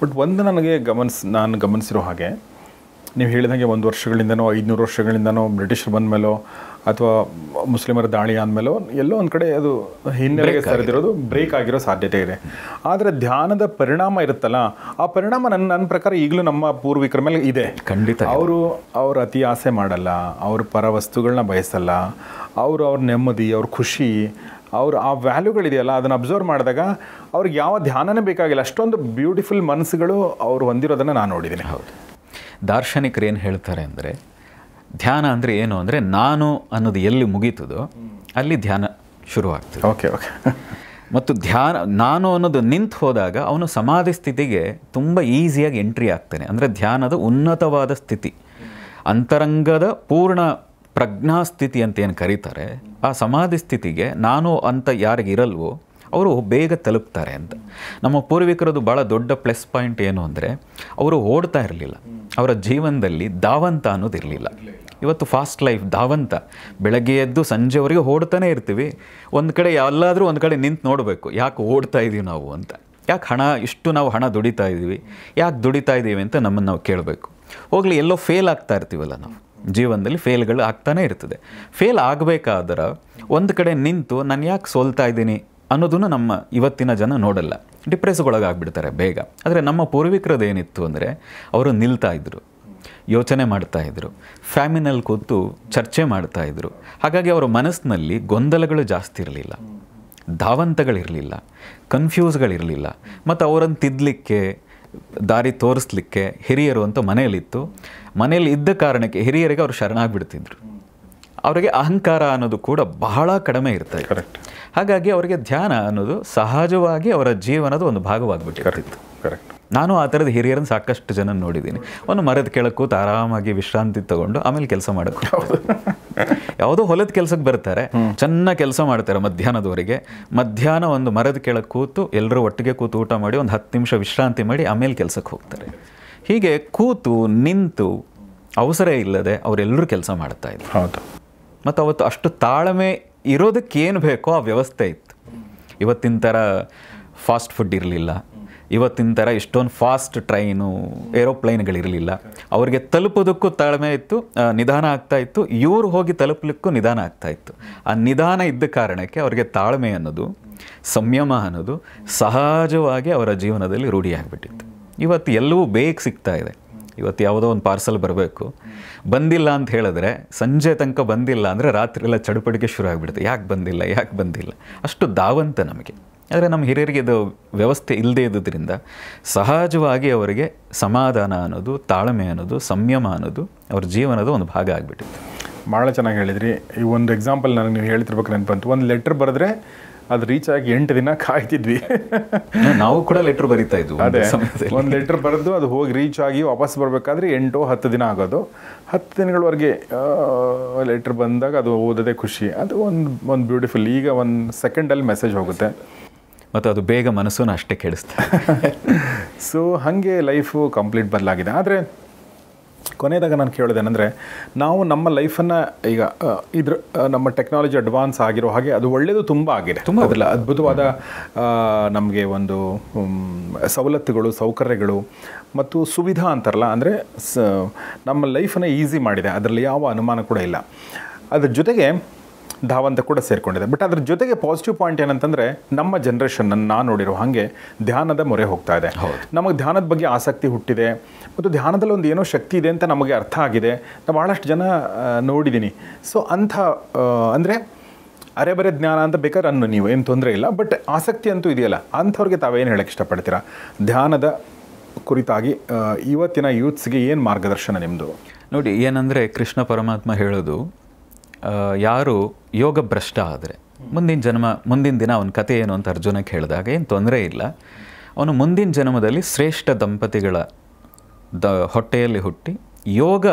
ಬಟ್ ಒಂದು ನಾನು ಗಮನಿಸಿರೋ ಹಾಗೆ, ನೀವು ಹೇಳಿದಂಗೆ 1 ವರ್ಷಗಳಿಂದನೋ 500 ವರ್ಷಗಳಿಂದನೋ ಬ್ರಿಟಿಷರು ಬಂದ ಮೇಲೋ ಅಥವಾ ಮುಸ್ಲಿಮರ ದಾಳಿ ಆದಮೇಲೋ ಎಲ್ಲೋ ಒಂದು ಕಡೆ ಅದು ಹಿನ್ನೆಲೆಗೆ ಸರಿದಿರೋದು ಬ್ರೇಕ್ ಆಗಿರೋ ಸಾಧ್ಯತೆ ಇದೆ. ಆದರೆ ಧ್ಯಾನದ ಪರಿಣಾಮ ಇರುತ್ತಲ್ಲ, ಆ ಪರಿಣಾಮ ನನ್ನ ಪ್ರಕಾರ ಈಗಲೂ ನಮ್ಮ ಪೂರ್ವಿಕರ ಮೇಲೆ ಇದೆ. ಖಂಡಿತ. ಅವರು ಅತಿ ಆಸೆ ಮಾಡಲ್ಲ, ಅವ್ರ ಪರ ವಸ್ತುಗಳನ್ನ ಬಯಸಲ್ಲ, ಅವ್ರ ನೆಮ್ಮದಿ, ಅವ್ರ ಖುಷಿ, ಆ ವ್ಯಾಲ್ಯೂಗಳಿದೆಯಲ್ಲ ಅದನ್ನು ಅಬ್ಸರ್ವ್ ಮಾಡಿದಾಗ ಅವ್ರಿಗೆ ಯಾವ ಧ್ಯಾನನೇ ಬೇಕಾಗಿಲ್ಲ. ಅಷ್ಟೊಂದು ಬ್ಯೂಟಿಫುಲ್ ಮನಸ್ಸುಗಳು ಅವರು ಹೊಂದಿರೋದನ್ನು ನಾನು ನೋಡಿದ್ದೀನಿ. ಹೌದು. ದಾರ್ಶನಿಕರು ಏನು ಹೇಳ್ತಾರೆ ಅಂದರೆ, ಧ್ಯಾನ ಅಂದರೆ ಏನು ಅಂದರೆ ನಾನು ಅನ್ನೋದು ಎಲ್ಲಿ ಮುಗೀತದೋ ಅಲ್ಲಿ ಧ್ಯಾನ ಶುರುವಾಗ್ತದೆ. ಓಕೆ. ಮತ್ತು ನಾನು ಅನ್ನೋದು ನಿಂತು ಹೋದಾಗ ಅವನು ಸಮಾಧಿ ಸ್ಥಿತಿಗೆ ತುಂಬ ಈಸಿಯಾಗಿ ಎಂಟ್ರಿ ಆಗ್ತಾನೆ. ಅಂದರೆ ಧ್ಯಾನದ ಉನ್ನತವಾದ ಸ್ಥಿತಿ, ಅಂತರಂಗದ ಪೂರ್ಣ ಪ್ರಜ್ಞಾಸ್ಥಿತಿ ಅಂತ ಏನು ಕರೀತಾರೆ, ಆ ಸಮಾಧಿ ಸ್ಥಿತಿಗೆ ನಾನು ಅಂತ ಯಾರಿಗಿರಲ್ವೋ ಅವರು ಬೇಗ ತಲುಪ್ತಾರೆ ಅಂತ. ನಮ್ಮ ಪೂರ್ವಿಕರದು ಭಾಳ ದೊಡ್ಡ ಪ್ಲಸ್ ಪಾಯಿಂಟ್ ಏನು ಅಂದರೆ, ಅವರು ಓಡ್ತಾ ಇರಲಿಲ್ಲ. ಅವರ ಜೀವನದಲ್ಲಿ ಧಾವಂತ ಅನ್ನೋದಿರಲಿಲ್ಲ. ಇವತ್ತು ಫಾಸ್ಟ್ ಲೈಫ್, ಧಾವಂತ, ಬೆಳಗ್ಗೆ ಎದ್ದು ಸಂಜೆವರೆಗೆ ಓಡ್ತಾನೆ ಇರ್ತೀವಿ. ಒಂದು ಕಡೆ ಎಲ್ಲಾದರೂ ಒಂದು ಕಡೆ ನಿಂತು ನೋಡಬೇಕು, ಯಾಕೆ ಓಡ್ತಾ ಇದ್ದೀವಿ ನಾವು ಅಂತ, ಯಾಕೆ ನಾವು ಹಣ ದುಡಿತಾ ಇದ್ದೀವಿ, ಯಾಕೆ ದುಡಿತಾ ಇದ್ದೀವಿ ಅಂತ ನಮ್ಮನ್ನು ನಾವು ಕೇಳಬೇಕು. ಹೋಗಲಿ, ಎಲ್ಲೋ ಫೇಲ್ ಆಗ್ತಾ ಇರ್ತೀವಲ್ಲ ನಾವು ಜೀವನದಲ್ಲಿ, ಫೇಲ್ಗಳು ಆಗ್ತಾನೆ ಇರ್ತದೆ. ಫೇಲ್ ಆಗಬೇಕಾದ್ರೆ ಒಂದು ಕಡೆ ನಿಂತು ನಾನು ಯಾಕೆ ಸೋಲ್ತಾ ಇದ್ದೀನಿ ಅನ್ನೋದನ್ನು ನಮ್ಮ ಇವತ್ತಿನ ಜನ ನೋಡಲ್ಲ, ಡಿಪ್ರೆಸ್ಗೊಳಗಾಗ್ಬಿಡ್ತಾರೆ ಬೇಗ. ಆದರೆ ನಮ್ಮ ಪೂರ್ವಿಕರದ್ದು ಏನಿತ್ತು ಅಂದರೆ, ಅವರು ನಿಲ್ತಾ ಇದ್ದರು, ಯೋಚನೆ ಮಾಡ್ತಾಯಿದ್ರು, ಫ್ಯಾಮಿನಲ್ಲಿ ಕೂತು ಚರ್ಚೆ ಮಾಡ್ತಾಯಿದ್ರು. ಹಾಗಾಗಿ ಅವರ ಮನಸ್ಸಿನಲ್ಲಿ ಗೊಂದಲಗಳು ಜಾಸ್ತಿ ಇರಲಿಲ್ಲ, ಧಾವಂತಗಳಿರಲಿಲ್ಲ, ಕನ್ಫ್ಯೂಸ್ಗಳಿರಲಿಲ್ಲ. ಮತ್ತು ಅವರನ್ನು ತಿದ್ದಲಿಕ್ಕೆ, ದಾರಿ ತೋರಿಸ್ಲಿಕ್ಕೆ ಹಿರಿಯರು ಅಂತ ಮನೆಯಲ್ಲಿತ್ತು. ಮನೆಯಲ್ಲಿ ಇದ್ದ ಕಾರಣಕ್ಕೆ ಹಿರಿಯರಿಗೆ ಅವರು ಶರಣಾಗ್ಬಿಡ್ತಿದ್ರು. ಅವರಿಗೆ ಅಹಂಕಾರ ಅನ್ನೋದು ಕೂಡ ಬಹಳ ಕಡಿಮೆ ಇರ್ತಾರೆ. ಕರೆಕ್ಟ್. ಹಾಗಾಗಿ ಅವರಿಗೆ ಧ್ಯಾನ ಅನ್ನೋದು ಸಹಜವಾಗಿ ಅವರ ಜೀವನದ ಒಂದು ಭಾಗವಾಗಿಬಿಟ್ಟಿರ್ತಿತ್ತು. ಕರೆಕ್ಟ್. ನಾನು ಆ ಥರದ ಹಿರಿಯರನ್ನು ಸಾಕಷ್ಟು ಜನ ನೋಡಿದ್ದೀನಿ. ಒಂದು ಮರದ ಕೆಳಗೆ ಕೂತು ಆರಾಮಾಗಿ ವಿಶ್ರಾಂತಿ ತಗೊಂಡು ಆಮೇಲೆ ಕೆಲಸ ಮಾಡೋಕ್ಕೆ, ಯಾವುದೋ ಹೊಲದ ಕೆಲಸಕ್ಕೆ ಬರ್ತಾರೆ, ಚೆನ್ನಾಗಿ ಕೆಲಸ ಮಾಡ್ತಾರೆ ಮಧ್ಯಾಹ್ನದವರೆಗೆ. ಮಧ್ಯಾಹ್ನ ಒಂದು ಮರದ ಕೆಳಗೆ ಕೂತು ಎಲ್ಲರೂ ಒಟ್ಟಿಗೆ ಕೂತು ಊಟ ಮಾಡಿ ಒಂದು 10 ನಿಮಿಷ ವಿಶ್ರಾಂತಿ ಮಾಡಿ ಆಮೇಲೆ ಕೆಲಸಕ್ಕೆ ಹೋಗ್ತಾರೆ. ಹೀಗೆ ಕೂತು ನಿಂತು ಅವಸರ ಇಲ್ಲದೆ ಅವರೆಲ್ಲರೂ ಕೆಲಸ ಮಾಡ್ತಾಯಿದ್ರು. ಹೌದು. ಮತ್ತು ಅವತ್ತು ಅಷ್ಟು ತಾಳ್ಮೆ ಇರೋದಕ್ಕೇನು ಬೇಕೋ ಆ ವ್ಯವಸ್ಥೆ ಇತ್ತು. ಇವತ್ತಿನ ಥರ ಫಾಸ್ಟ್ ಫುಡ್ ಇರಲಿಲ್ಲ, ಇವತ್ತಿನ ಥರ ಇಷ್ಟೊಂದು ಫಾಸ್ಟ್ ಟ್ರೈನು ಏರೋಪ್ಲೈನ್ಗಳಿರಲಿಲ್ಲ. ಅವ್ರಿಗೆ ತಲುಪೋದಕ್ಕೂ ತಾಳ್ಮೆ ಇತ್ತು, ನಿಧಾನ ಆಗ್ತಾ ಇತ್ತು. ಇವರು ಹೋಗಿ ತಲುಪಲಿಕ್ಕೂ ನಿಧಾನ ಆಗ್ತಾ ಇತ್ತು. ಆ ನಿಧಾನ ಇದ್ದ ಕಾರಣಕ್ಕೆ ಅವ್ರಿಗೆ ತಾಳ್ಮೆ ಅನ್ನೋದು, ಸಂಯಮ ಅನ್ನೋದು ಸಹಜವಾಗಿ ಅವರ ಜೀವನದಲ್ಲಿ ರೂಢಿಯಾಗಿಬಿಟ್ಟಿತ್ತು. ಇವತ್ತು ಎಲ್ಲವೂ ಬೇಗ ಸಿಗ್ತಾ ಇದೆ. ಇವತ್ತು ಯಾವುದೋ ಒಂದು ಪಾರ್ಸಲ್ ಬರಬೇಕು, ಬಂದಿಲ್ಲ ಅಂತ ಹೇಳಿದ್ರೆ ಸಂಜೆ ತನಕ ಬಂದಿಲ್ಲ ಅಂದರೆ ರಾತ್ರಿ ಎಲ್ಲ ಚಡುಪಡಿಕೆ ಶುರು ಆಗಿಬಿಡುತ್ತೆ. ಯಾಕೆ ಬಂದಿಲ್ಲ ಅಷ್ಟು ಧಾವಂತ ನಮಗೆ. ಆದರೆ ನಮ್ಮ ಹಿರಿಯರಿಗೆ ಇದು ವ್ಯವಸ್ಥೆ ಇಲ್ಲದೆ ಇದ್ದುದರಿಂದ ಸಹಜವಾಗಿ ಅವರಿಗೆ ಸಮಾಧಾನ ಅನ್ನೋದು, ತಾಳ್ಮೆ ಅನ್ನೋದು, ಸಂಯಮ ಅನ್ನೋದು ಅವ್ರ ಜೀವನದ ಒಂದು ಭಾಗ ಆಗಿಬಿಟ್ಟಿತ್ತು. ಭಾಳ ಚೆನ್ನಾಗಿ ಹೇಳಿದ್ರಿ. ಈ ಒಂದು ಎಕ್ಸಾಂಪಲ್ ನನಗೆ ನೀವು ಹೇಳ್ತಿರ್ಬೇಕು ನೆನಪಂತು. ಒಂದು ಲೆಟ್ರ್ ಬರೆದ್ರೆ ಅದು ರೀಚ್ ಆಗಿ 8 ದಿನ ಕಾಯ್ತಿದ್ವಿ. ನಾವು ಕೂಡ ಲೆಟ್ರ್ ಬರೀತಾ ಇದ್ವಿ. ಅದೇ ಒಂದು ಲೆಟ್ರ್ ಬರೆದು ಅದು ಹೋಗಿ ರೀಚ್ ಆಗಿ ವಾಪಸ್ ಬರಬೇಕಾದ್ರೆ 8-10 ದಿನ ಆಗೋದು. 10 ದಿನಗಳವರೆಗೆ ಲೆಟ್ರ್ ಬಂದಾಗ ಅದು ಓದೋದೇ ಖುಷಿ. ಅದು ಒಂದು ಬ್ಯೂಟಿಫುಲ್. ಈಗ 1 ಸೆಕೆಂಡಲ್ಲಿ ಮೆಸೇಜ್ ಹೋಗುತ್ತೆ ಮತ್ತು ಅದು ಬೇಗ ಮನಸ್ಸನ್ನು ಅಷ್ಟೇ ಕೆಡಿಸ್ತೆ. ಸೊ ಹಾಗೆ ಲೈಫು ಕಂಪ್ಲೀಟ್ ಬದಲಾಗಿದೆ. ಆದರೆ ಕೊನೆಯದಾಗ ನಾನು ಕೇಳೋದೇನೆಂದರೆ, ನಾವು ನಮ್ಮ ಲೈಫನ್ನು ಈಗ ನಮ್ಮ ಟೆಕ್ನಾಲಜಿ ಅಡ್ವಾನ್ಸ್ ಆಗಿರೋ ಹಾಗೆ ಅದು ಒಳ್ಳೆಯದು ತುಂಬ ಆಗಿದೆ. ಅದರಲ್ಲಿ ಅದ್ಭುತವಾದ ನಮಗೆ ಒಂದು ಸವಲತ್ತುಗಳು, ಸೌಕರ್ಯಗಳು ಮತ್ತು ಸುವಿಧಾ ಅಂತಾರಲ್ಲ, ಅಂದರೆ ನಮ್ಮ ಲೈಫನ್ನು ಈಸಿ ಮಾಡಿದೆ. ಅದರಲ್ಲಿ ಯಾವ ಅನುಮಾನ ಕೂಡ ಇಲ್ಲ. ಅದ್ರ ಜೊತೆಗೆ ಧಾವಂತ ಕೂಡ ಸೇರಿಕೊಂಡಿದೆ. ಬಟ್ ಅದ್ರ ಜೊತೆಗೆ ಪಾಸಿಟಿವ್ ಪಾಯಿಂಟ್ ಏನಂತಂದರೆ, ನಮ್ಮ ಜನ್ರೇಷನ್ ನಾನು ನೋಡಿರೋ ಹಾಗೆ ಧ್ಯಾನದ ಮೊರೆ ಹೋಗ್ತಾ ಇದೆ. ನಮಗೆ ಧ್ಯಾನದ ಬಗ್ಗೆ ಆಸಕ್ತಿ ಹುಟ್ಟಿದೆ ಮತ್ತು ಧ್ಯಾನದಲ್ಲಿ ಒಂದು ಏನೋ ಶಕ್ತಿ ಇದೆ ಅಂತ ನಮಗೆ ಅರ್ಥ ಆಗಿದೆ. ನಾನು ಭಾಳಷ್ಟು ಜನ ನೋಡಿದ್ದೀನಿ. ಸೊ ಅಂಥ ಅಂದರೆ ಅರೆಬರೆ ಜ್ಞಾನ ಅಂತ ಬೇಕಾದ್ರೆ ಅನ್ನು ನೀವು, ಏನು ತೊಂದರೆ ಇಲ್ಲ. ಬಟ್ ಆಸಕ್ತಿ ಅಂತೂ ಇದೆಯಲ್ಲ, ಅಂಥವ್ರಿಗೆ ತಾವೇನು ಹೇಳೋಕ್ಕೆ ಇಷ್ಟಪಡ್ತೀರಾ ಧ್ಯಾನದ ಕುರಿತಾಗಿ? ಇವತ್ತಿನ ಯೂತ್ಸ್ಗೆ ಏನು ಮಾರ್ಗದರ್ಶನ ನಿಮ್ಮದು? ನೋಡಿ, ಏನಂದರೆ ಕೃಷ್ಣ ಪರಮಾತ್ಮ ಹೇಳೋದು, ಯಾರು ಯೋಗ ಭ್ರಷ್ಟ ಆದರೆ ಮುಂದಿನ ದಿನ ಅವನ ಕಥೆ ಏನು ಅಂತ ಅರ್ಜುನಕ್ಕೆ ಹೇಳಿದಾಗ ಏನು ತೊಂದರೆ ಇಲ್ಲ. ಅವನು ಮುಂದಿನ ಜನ್ಮದಲ್ಲಿ ಶ್ರೇಷ್ಠ ದಂಪತಿಗಳ ಹೊಟ್ಟೆಯಲ್ಲಿ ಹುಟ್ಟಿ ಯೋಗ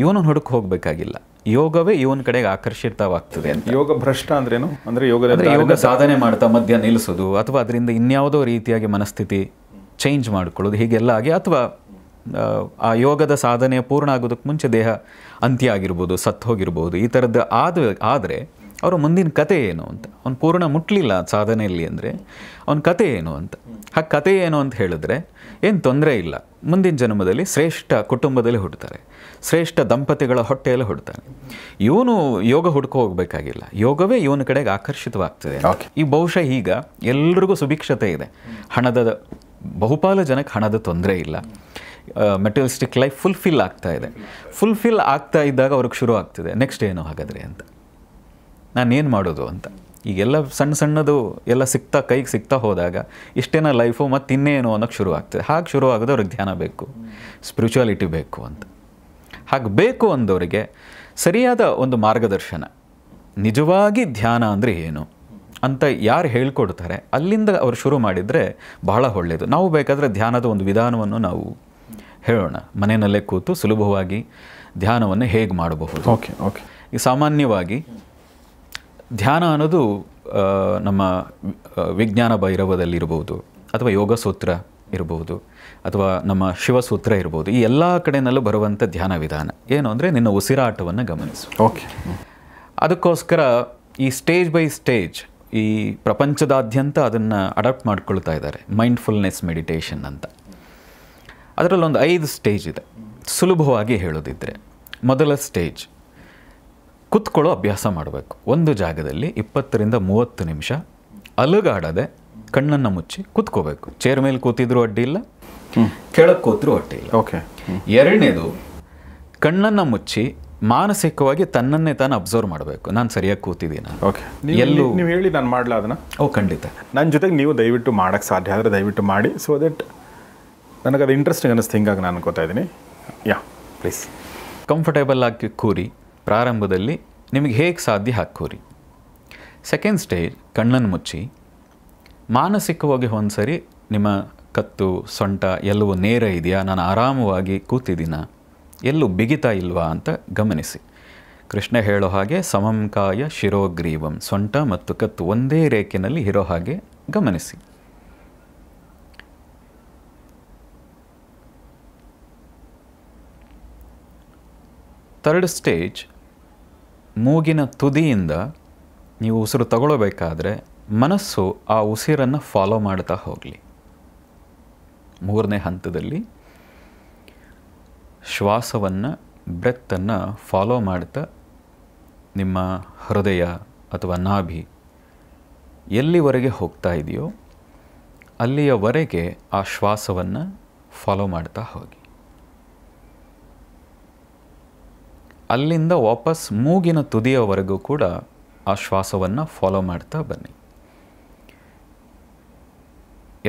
ಇವನು ಹುಡುಕಿ ಹೋಗಬೇಕಾಗಿಲ್ಲ, ಯೋಗವೇ ಇವನ ಕಡೆಗೆ ಆಕರ್ಷಿತವಾಗ್ತದೆ ಅಂತ. ಯೋಗ ಭ್ರಷ್ಟ ಅಂದ್ರೇನು? ಅಂದರೆ ಯೋಗ ಸಾಧನೆ ಮಾಡ್ತಾ ಮಧ್ಯ ನಿಲ್ಲಿಸೋದು, ಅಥವಾ ಅದರಿಂದ ಇನ್ಯಾವುದೋ ರೀತಿಯಾಗಿ ಮನಸ್ಥಿತಿ ಚೇಂಜ್ ಮಾಡ್ಕೊಳ್ಳೋದು, ಹೀಗೆಲ್ಲ ಆಗಿ, ಅಥವಾ ಆ ಯೋಗದ ಸಾಧನೆಯ ಪೂರ್ಣ ಆಗೋದಕ್ಕೆ ಮುಂಚೆ ದೇಹ ಅಂತ್ಯ ಆಗಿರ್ಬೋದು, ಸತ್ತು ಹೋಗಿರ್ಬೋದು, ಈ ಥರದ್ದು ಆದರೆ ಅವರ ಮುಂದಿನ ಕತೆ ಏನು ಅಂತ, ಅವ್ನು ಪೂರ್ಣ ಮುಟ್ಲಿಲ್ಲ ಸಾಧನೆಯಲ್ಲಿ ಅಂದರೆ ಅವನ ಕತೆ ಏನು ಅಂತ. ಆ ಕತೆ ಏನು ಅಂತ ಹೇಳಿದ್ರೆ ಏನು ತೊಂದರೆ ಇಲ್ಲ, ಮುಂದಿನ ಜನ್ಮದಲ್ಲಿ ಶ್ರೇಷ್ಠ ಕುಟುಂಬದಲ್ಲಿ ಹುಡ್ತಾರೆ, ಶ್ರೇಷ್ಠ ದಂಪತಿಗಳ ಹೊಟ್ಟೆಯಲ್ಲಿ ಹುಡ್ತಾನೆ. ಇವನು ಯೋಗ ಹುಡ್ಕೋ ಹೋಗಬೇಕಾಗಿಲ್ಲ, ಯೋಗವೇ ಇವನ ಕಡೆಗೆ ಆಕರ್ಷಿತವಾಗ್ತದೆ. ಈ ಬಹುಶಃ ಈಗ ಎಲ್ರಿಗೂ ಸುಭಿಕ್ಷತೆ ಇದೆ, ಬಹುಪಾಲು ಜನಕ್ಕೆ ಹಣದ ತೊಂದರೆ ಇಲ್ಲ, ಮೆಟೀರಿಯಲಿಸ್ಟಿಕ್ ಲೈಫ್ ಫುಲ್ಫಿಲ್ ಆಗ್ತಾ ಇದೆ. ಫುಲ್ಫಿಲ್ ಆಗ್ತಾ ಇದ್ದಾಗ ಅವ್ರಿಗೆ ಶುರು ಆಗ್ತಿದೆ ನೆಕ್ಸ್ಟ್ ಏನು ಹಾಗಾದರೆ ಅಂತ, ನಾನೇನು ಮಾಡೋದು ಅಂತ. ಈಗೆಲ್ಲ ಸಣ್ಣದು ಎಲ್ಲ ಕೈಗೆ ಸಿಗ್ತಾ ಹೋದಾಗ ಇಷ್ಟೇನ ಲೈಫು ಮತ್ತು ಇನ್ನೇನು ಅನ್ನೋಕ್ಕೆ ಶುರು ಆಗ್ತದೆ. ಹಾಗೆ ಶುರು ಆಗೋದು ಅವ್ರಿಗೆ ಧ್ಯಾನ ಬೇಕು, ಸ್ಪಿರಿಚುವಾಲಿಟಿ ಬೇಕು ಅಂತ. ಹಾಗೆ ಬೇಕು ಅಂದವರಿಗೆ ಸರಿಯಾದ ಒಂದು ಮಾರ್ಗದರ್ಶನ, ನಿಜವಾಗಿ ಧ್ಯಾನ ಅಂದರೆ ಏನು ಅಂತ ಯಾರು ಹೇಳ್ಕೊಡ್ತಾರೆ ಅಲ್ಲಿಂದ ಅವ್ರು ಶುರು ಮಾಡಿದರೆ ಬಹಳ ಒಳ್ಳೆಯದು. ನಾವು ಬೇಕಾದರೆ ಧ್ಯಾನದ ಒಂದು ವಿಧಾನವನ್ನು ನಾವು ಹೇಳೋಣ, ಮನೆಯಲ್ಲೇ ಕೂತು ಸುಲಭವಾಗಿ ಧ್ಯಾನವನ್ನು ಹೇಗೆ ಮಾಡಬಹುದು. ಓಕೆ. ಈ ಸಾಮಾನ್ಯವಾಗಿ ಧ್ಯಾನ ಅನ್ನೋದು ನಮ್ಮ ವಿಜ್ಞಾನ ಭೈರವದಲ್ಲಿರ್ಬೋದು, ಅಥವಾ ಯೋಗ ಸೂತ್ರ ಇರ್ಬೋದು, ಅಥವಾ ನಮ್ಮ ಶಿವಸೂತ್ರ ಇರ್ಬೋದು, ಈ ಎಲ್ಲ ಕಡೆಯಲ್ಲೂ ಬರುವಂಥ ಧ್ಯಾನ ವಿಧಾನ ಏನು ಅಂದರೆ ನಿನ್ನ ಉಸಿರಾಟವನ್ನು ಗಮನಿಸು. ಓಕೆ. ಅದಕ್ಕೋಸ್ಕರ ಈ ಸ್ಟೇಜ್ ಬೈ ಸ್ಟೇಜ್ ಈ ಪ್ರಪಂಚದಾದ್ಯಂತ ಅದನ್ನು ಅಡಾಪ್ಟ್ ಮಾಡ್ಕೊಳ್ತಾ ಇದ್ದಾರೆ, ಮೈಂಡ್ಫುಲ್ನೆಸ್ ಮೆಡಿಟೇಷನ್ ಅಂತ. ಅದರಲ್ಲೊಂದು 5 ಸ್ಟೇಜ್ ಇದೆ. ಸುಲಭವಾಗಿ ಹೇಳೋದಿದ್ದರೆ ಮೊದಲ ಸ್ಟೇಜ್, ಕುತ್ಕೊಳ್ಳೋ ಅಭ್ಯಾಸ ಮಾಡಬೇಕು. ಒಂದು ಜಾಗದಲ್ಲಿ 20ರಿಂದ 30 ನಿಮಿಷ ಅಲುಗಾಡದೆ ಕಣ್ಣನ್ನು ಮುಚ್ಚಿ ಕೂತ್ಕೋಬೇಕು. ಚೇರ್ ಮೇಲೆ ಕೂತಿದ್ರು ಅಡ್ಡಿ ಇಲ್ಲ, ಕೆಳಗೆ ಕೂತ್ರು ಅಡ್ಡಿ ಇಲ್ಲ. ಓಕೆ. ಎರಡನೇದು, ಕಣ್ಣನ್ನು ಮುಚ್ಚಿ ಮಾನಸಿಕವಾಗಿ ತನ್ನನ್ನೇ ತಾನು ಅಬ್ಸರ್ವ್ ಮಾಡಬೇಕು, ನಾನು ಸರಿಯಾಗಿ ಕೂತಿದ್ದೀನಿ. ಓಕೆ. ನೀವು ಹೇಳಿ ನಾನು ಮಾಡಲ ಅದನ್ನು? ಖಂಡಿತ. ನನ್ನ ಜೊತೆಗೆ ನೀವು ದಯವಿಟ್ಟು ಮಾಡೋಕ್ಕೆ ಸಾಧ್ಯ ಆದರೆ ದಯವಿಟ್ಟು ಮಾಡಿ, ಸೊ ದಟ್ ನನಗದು ಇಂಟ್ರೆಸ್ಟಿಂಗ್ ಅನ್ನಿಸ್ತು, ಹಿಂಗಾಗಿ ನಾನು ಅನ್ಕೋತಾ ಇದ್ದೀನಿ. ಪ್ಲೀಸ್. ಕಂಫರ್ಟೇಬಲ್ ಆಗಿ ಕೂರಿ. ಪ್ರಾರಂಭದಲ್ಲಿ ನಿಮಗೆ ಹೇಗೆ ಸಾಧ್ಯ ಹಾಕಿ ಕೂರಿ. ಸೆಕೆಂಡ್ ಸ್ಟೇಜ್, ಕಣ್ಣನ್ನು ಮುಚ್ಚಿ ಮಾನಸಿಕವಾಗಿ ಒಂದು ಸರಿ ನಿಮ್ಮ ಕತ್ತು ಸೊಂಟ ಎಲ್ಲವೂ ನೇರ ಇದೆಯಾ, ನಾನು ಆರಾಮವಾಗಿ ಕೂತಿದ್ದೀನ, ಎಲ್ಲೂ ಬಿಗಿತಾ ಇಲ್ವಾ ಅಂತ ಗಮನಿಸಿ. ಕೃಷ್ಣ ಹೇಳೋ ಹಾಗೆ ಸಮಂಕಾಯ ಶಿರೋಗ್ರೀವಂ, ಸೊಂಟ ಮತ್ತು ಕತ್ತು ಒಂದೇ ರೇಖೆಯಲ್ಲಿ ಇರೋ ಹಾಗೆ ಗಮನಿಸಿ. ಥರ್ಡ್ ಸ್ಟೇಜ್, ಮೂಗಿನ ತುದಿಯಿಂದ ನೀವು ಉಸಿರು ತಗೊಳ್ಬೇಕಾದ್ರೆ ಮನಸ್ಸು ಆ ಉಸಿರನ್ನು ಫಾಲೋ ಮಾಡ್ತಾ ಹೋಗಲಿ. ಮೂರನೇ ಹಂತದಲ್ಲಿ ಶ್ವಾಸವನ್ನು, ಬ್ರೆತ್ತನ್ನು ಫಾಲೋ ಮಾಡ್ತಾ ನಿಮ್ಮ ಹೃದಯ ಅಥವಾ ನಾಭಿ ಎಲ್ಲಿವರೆಗೆ ಹೋಗ್ತಾ ಇದೆಯೋ ಅಲ್ಲಿಯವರೆಗೆ ಆ ಶ್ವಾಸವನ್ನು ಫಾಲೋ ಮಾಡ್ತಾ ಹೋಗಿ. ಅಲ್ಲಿಂದ ವಾಪಸ್ ಮೂಗಿನ ತುದಿಯವರೆಗೂ ಕೂಡ ಆ ಶ್ವಾಸವನ್ನು ಫಾಲೋ ಮಾಡ್ತಾ ಬನ್ನಿ.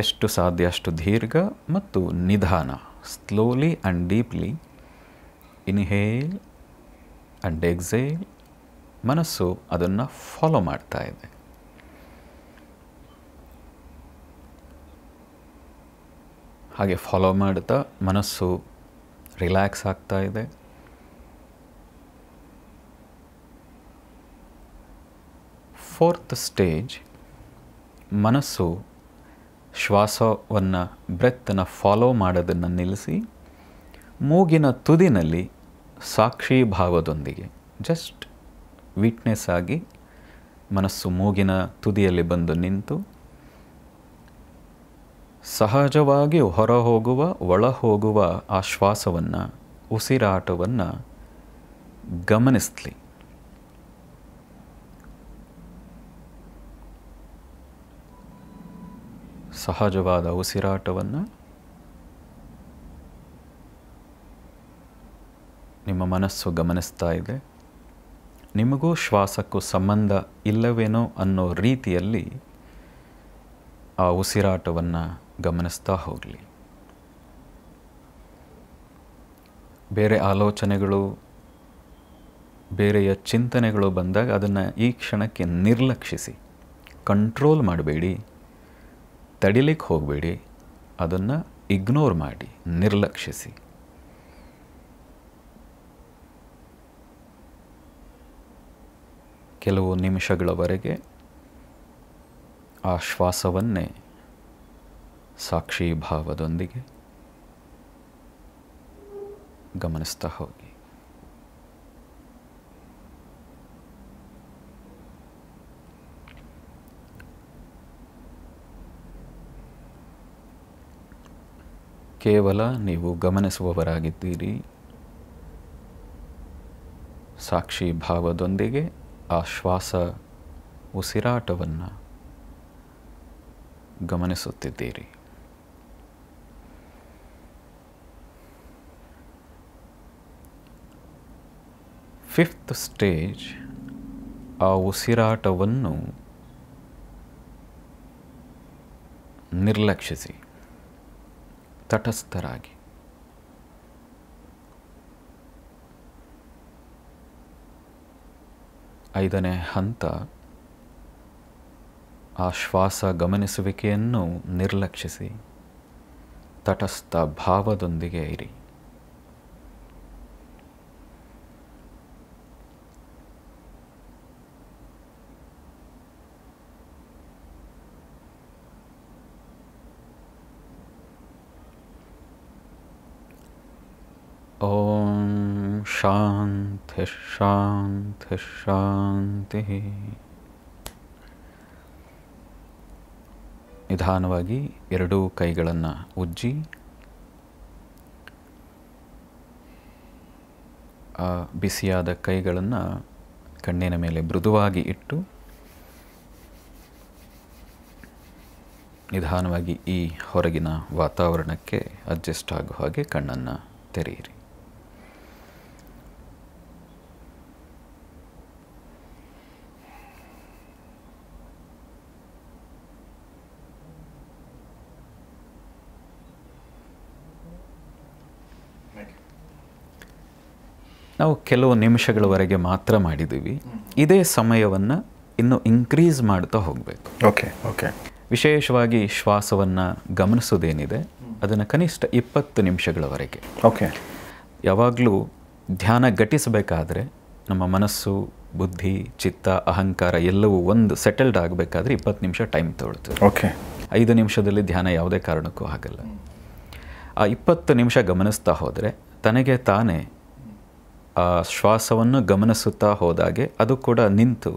ಎಷ್ಟು ಸಾಧ್ಯ ಅಷ್ಟು ದೀರ್ಘ ಮತ್ತು ನಿಧಾನ, slowly and deeply inhale and exhale. ಮನಸ್ಸು ಅದನ್ನು ಫಾಲೋ ಮಾಡ್ತಾ ಇದೆ. ಹಾಗೆ ಫಾಲೋ ಮಾಡ್ತಾ ಮನಸ್ಸು ರಿಲ್ಯಾಕ್ಸ್ ಆಗ್ತಾ ಇದೆ. ಫೋರ್ತ್ ಸ್ಟೇಜ್, ಮನಸ್ಸು ಶ್ವಾಸವನ್ನು, ಬ್ರೆತ್ತನ್ನು ಫಾಲೋ ಮಾಡೋದನ್ನು ನಿಲ್ಲಿಸಿ ಮೂಗಿನ ತುದಿನಲ್ಲಿ ಸಾಕ್ಷಿ ಭಾವದೊಂದಿಗೆ ಜಸ್ಟ್ ವಿಟ್ನೆಸ್ ಆಗಿ ಮನಸ್ಸು ಮೂಗಿನ ತುದಿಯಲ್ಲಿ ಬಂದು ನಿಂತು ಸಹಜವಾಗಿ ಹೊರ ಹೋಗುವ, ಒಳ ಹೋಗುವ ಆ ಶ್ವಾಸವನ್ನು, ಉಸಿರಾಟವನ್ನು ಗಮನಿಸಲಿ. ಸಹಜವಾದ ಉಸಿರಾಟವನ್ನು ನಿಮ್ಮ ಮನಸ್ಸು ಗಮನಿಸ್ತಾ ಇದೆ. ನಿಮಗೂ ಶ್ವಾಸಕ್ಕೂ ಸಂಬಂಧ ಇಲ್ಲವೇನೋ ಅನ್ನೋ ರೀತಿಯಲ್ಲಿ ಆ ಉಸಿರಾಟವನ್ನು ಗಮನಿಸ್ತಾ ಹೋಗಲಿ. ಬೇರೆ ಆಲೋಚನೆಗಳು, ಬೇರೆಯ ಚಿಂತನೆಗಳು ಬಂದಾಗ ಅದನ್ನು ಈ ಕ್ಷಣಕ್ಕೆ ನಿರ್ಲಕ್ಷಿಸಿ. ಕಂಟ್ರೋಲ್ ಮಾಡಬೇಡಿ, ತಡಿಲಿಕ್ಕೆ ಹೋಗಬೇಡಿ, ಅದನ್ನು ಇಗ್ನೋರ್ ಮಾಡಿ, ನಿರ್ಲಕ್ಷಿಸಿ. ಕೆಲವು ನಿಮಿಷಗಳವರೆಗೆ ಆ ಶ್ವಾಸವನ್ನೇ ಸಾಕ್ಷಿ ಭಾವದೊಂದಿಗೆ ಗಮನಿಸ್ತಾ ಹೋಗಿ. ಕೇವಲ ನೀವು ಗಮನಿಸುವವರಾಗಿದ್ದೀರಿ. ಸಾಕ್ಷಿ ಭಾವದೊಂದಿಗೆ ಆ ಶ್ವಾಸ, ಉಸಿರಾಟವನ್ನು ಗಮನಿಸುತ್ತಿದ್ದೀರಿ. ಫಿಫ್ತ್ ಸ್ಟೇಜ್, ಆ ಉಸಿರಾಟವನ್ನು ನಿರ್ಲಕ್ಷಿಸಿ, ತಟಸ್ಥರಾಗಿ. ಐದನೇ ಹಂತ, ಆ ಶ್ವಾಸ ಗಮನಿಸುವಿಕೆಯನ್ನು ನಿರ್ಲಕ್ಷಿಸಿ, ತಟಸ್ಥ ಭಾವದೊಂದಿಗೆ ಇರಿ. ಓಂ ಶಾಂತಿ ಶಾಂತಿ ಶಾಂತಿ. ನಿಧಾನವಾಗಿ ಎರಡೂ ಕೈಗಳನ್ನು ಉಜ್ಜಿ ಆ ಬಿಸಿಯಾದ ಕೈಗಳನ್ನು ಕಣ್ಣಿನ ಮೇಲೆ ಮೃದುವಾಗಿ ಇಟ್ಟು ನಿಧಾನವಾಗಿ ಈ ಹೊರಗಿನ ವಾತಾವರಣಕ್ಕೆ ಅಡ್ಜಸ್ಟ್ ಆಗೋ ಹಾಗೆ ಕಣ್ಣನ್ನು ತೆರೆಯಿರಿ. ನಾವು ಕೆಲವು ನಿಮಿಷಗಳವರೆಗೆ ಮಾತ್ರ ಮಾಡಿದ್ದೀವಿ. ಇದೇ ಸಮಯವನ್ನು ಇನ್ನೂ ಇನ್ಕ್ರೀಸ್ ಮಾಡ್ತಾ ಹೋಗಬೇಕು. ಓಕೆ. ವಿಶೇಷವಾಗಿ ಶ್ವಾಸವನ್ನು ಗಮನಿಸೋದೇನಿದೆ ಅದನ್ನು ಕನಿಷ್ಠ 20 ನಿಮಿಷಗಳವರೆಗೆ. ಯಾವಾಗಲೂ ಧ್ಯಾನ ಘಟಿಸಬೇಕಾದ್ರೆ ನಮ್ಮ ಮನಸ್ಸು, ಬುದ್ಧಿ, ಚಿತ್ತ, ಅಹಂಕಾರ ಎಲ್ಲವೂ ಒಂದು ಸೆಟಲ್ಡ್ ಆಗಬೇಕಾದ್ರೆ 20 ನಿಮಿಷ ಟೈಮ್ ತೊಗೊಳ್ತದೆ. 5 ನಿಮಿಷದಲ್ಲಿ ಧ್ಯಾನ ಯಾವುದೇ ಕಾರಣಕ್ಕೂ ಆಗಲ್ಲ. ಆ 20 ನಿಮಿಷ ಗಮನಿಸ್ತಾ ಹೋದರೆ ತನಗೆ ತಾನೇ ಆ ಶ್ವಾಸವನ್ನು ಗಮನಿಸುತ್ತಾ ಹೋದಾಗೆ ಅದು ಕೂಡ ನಿಂತು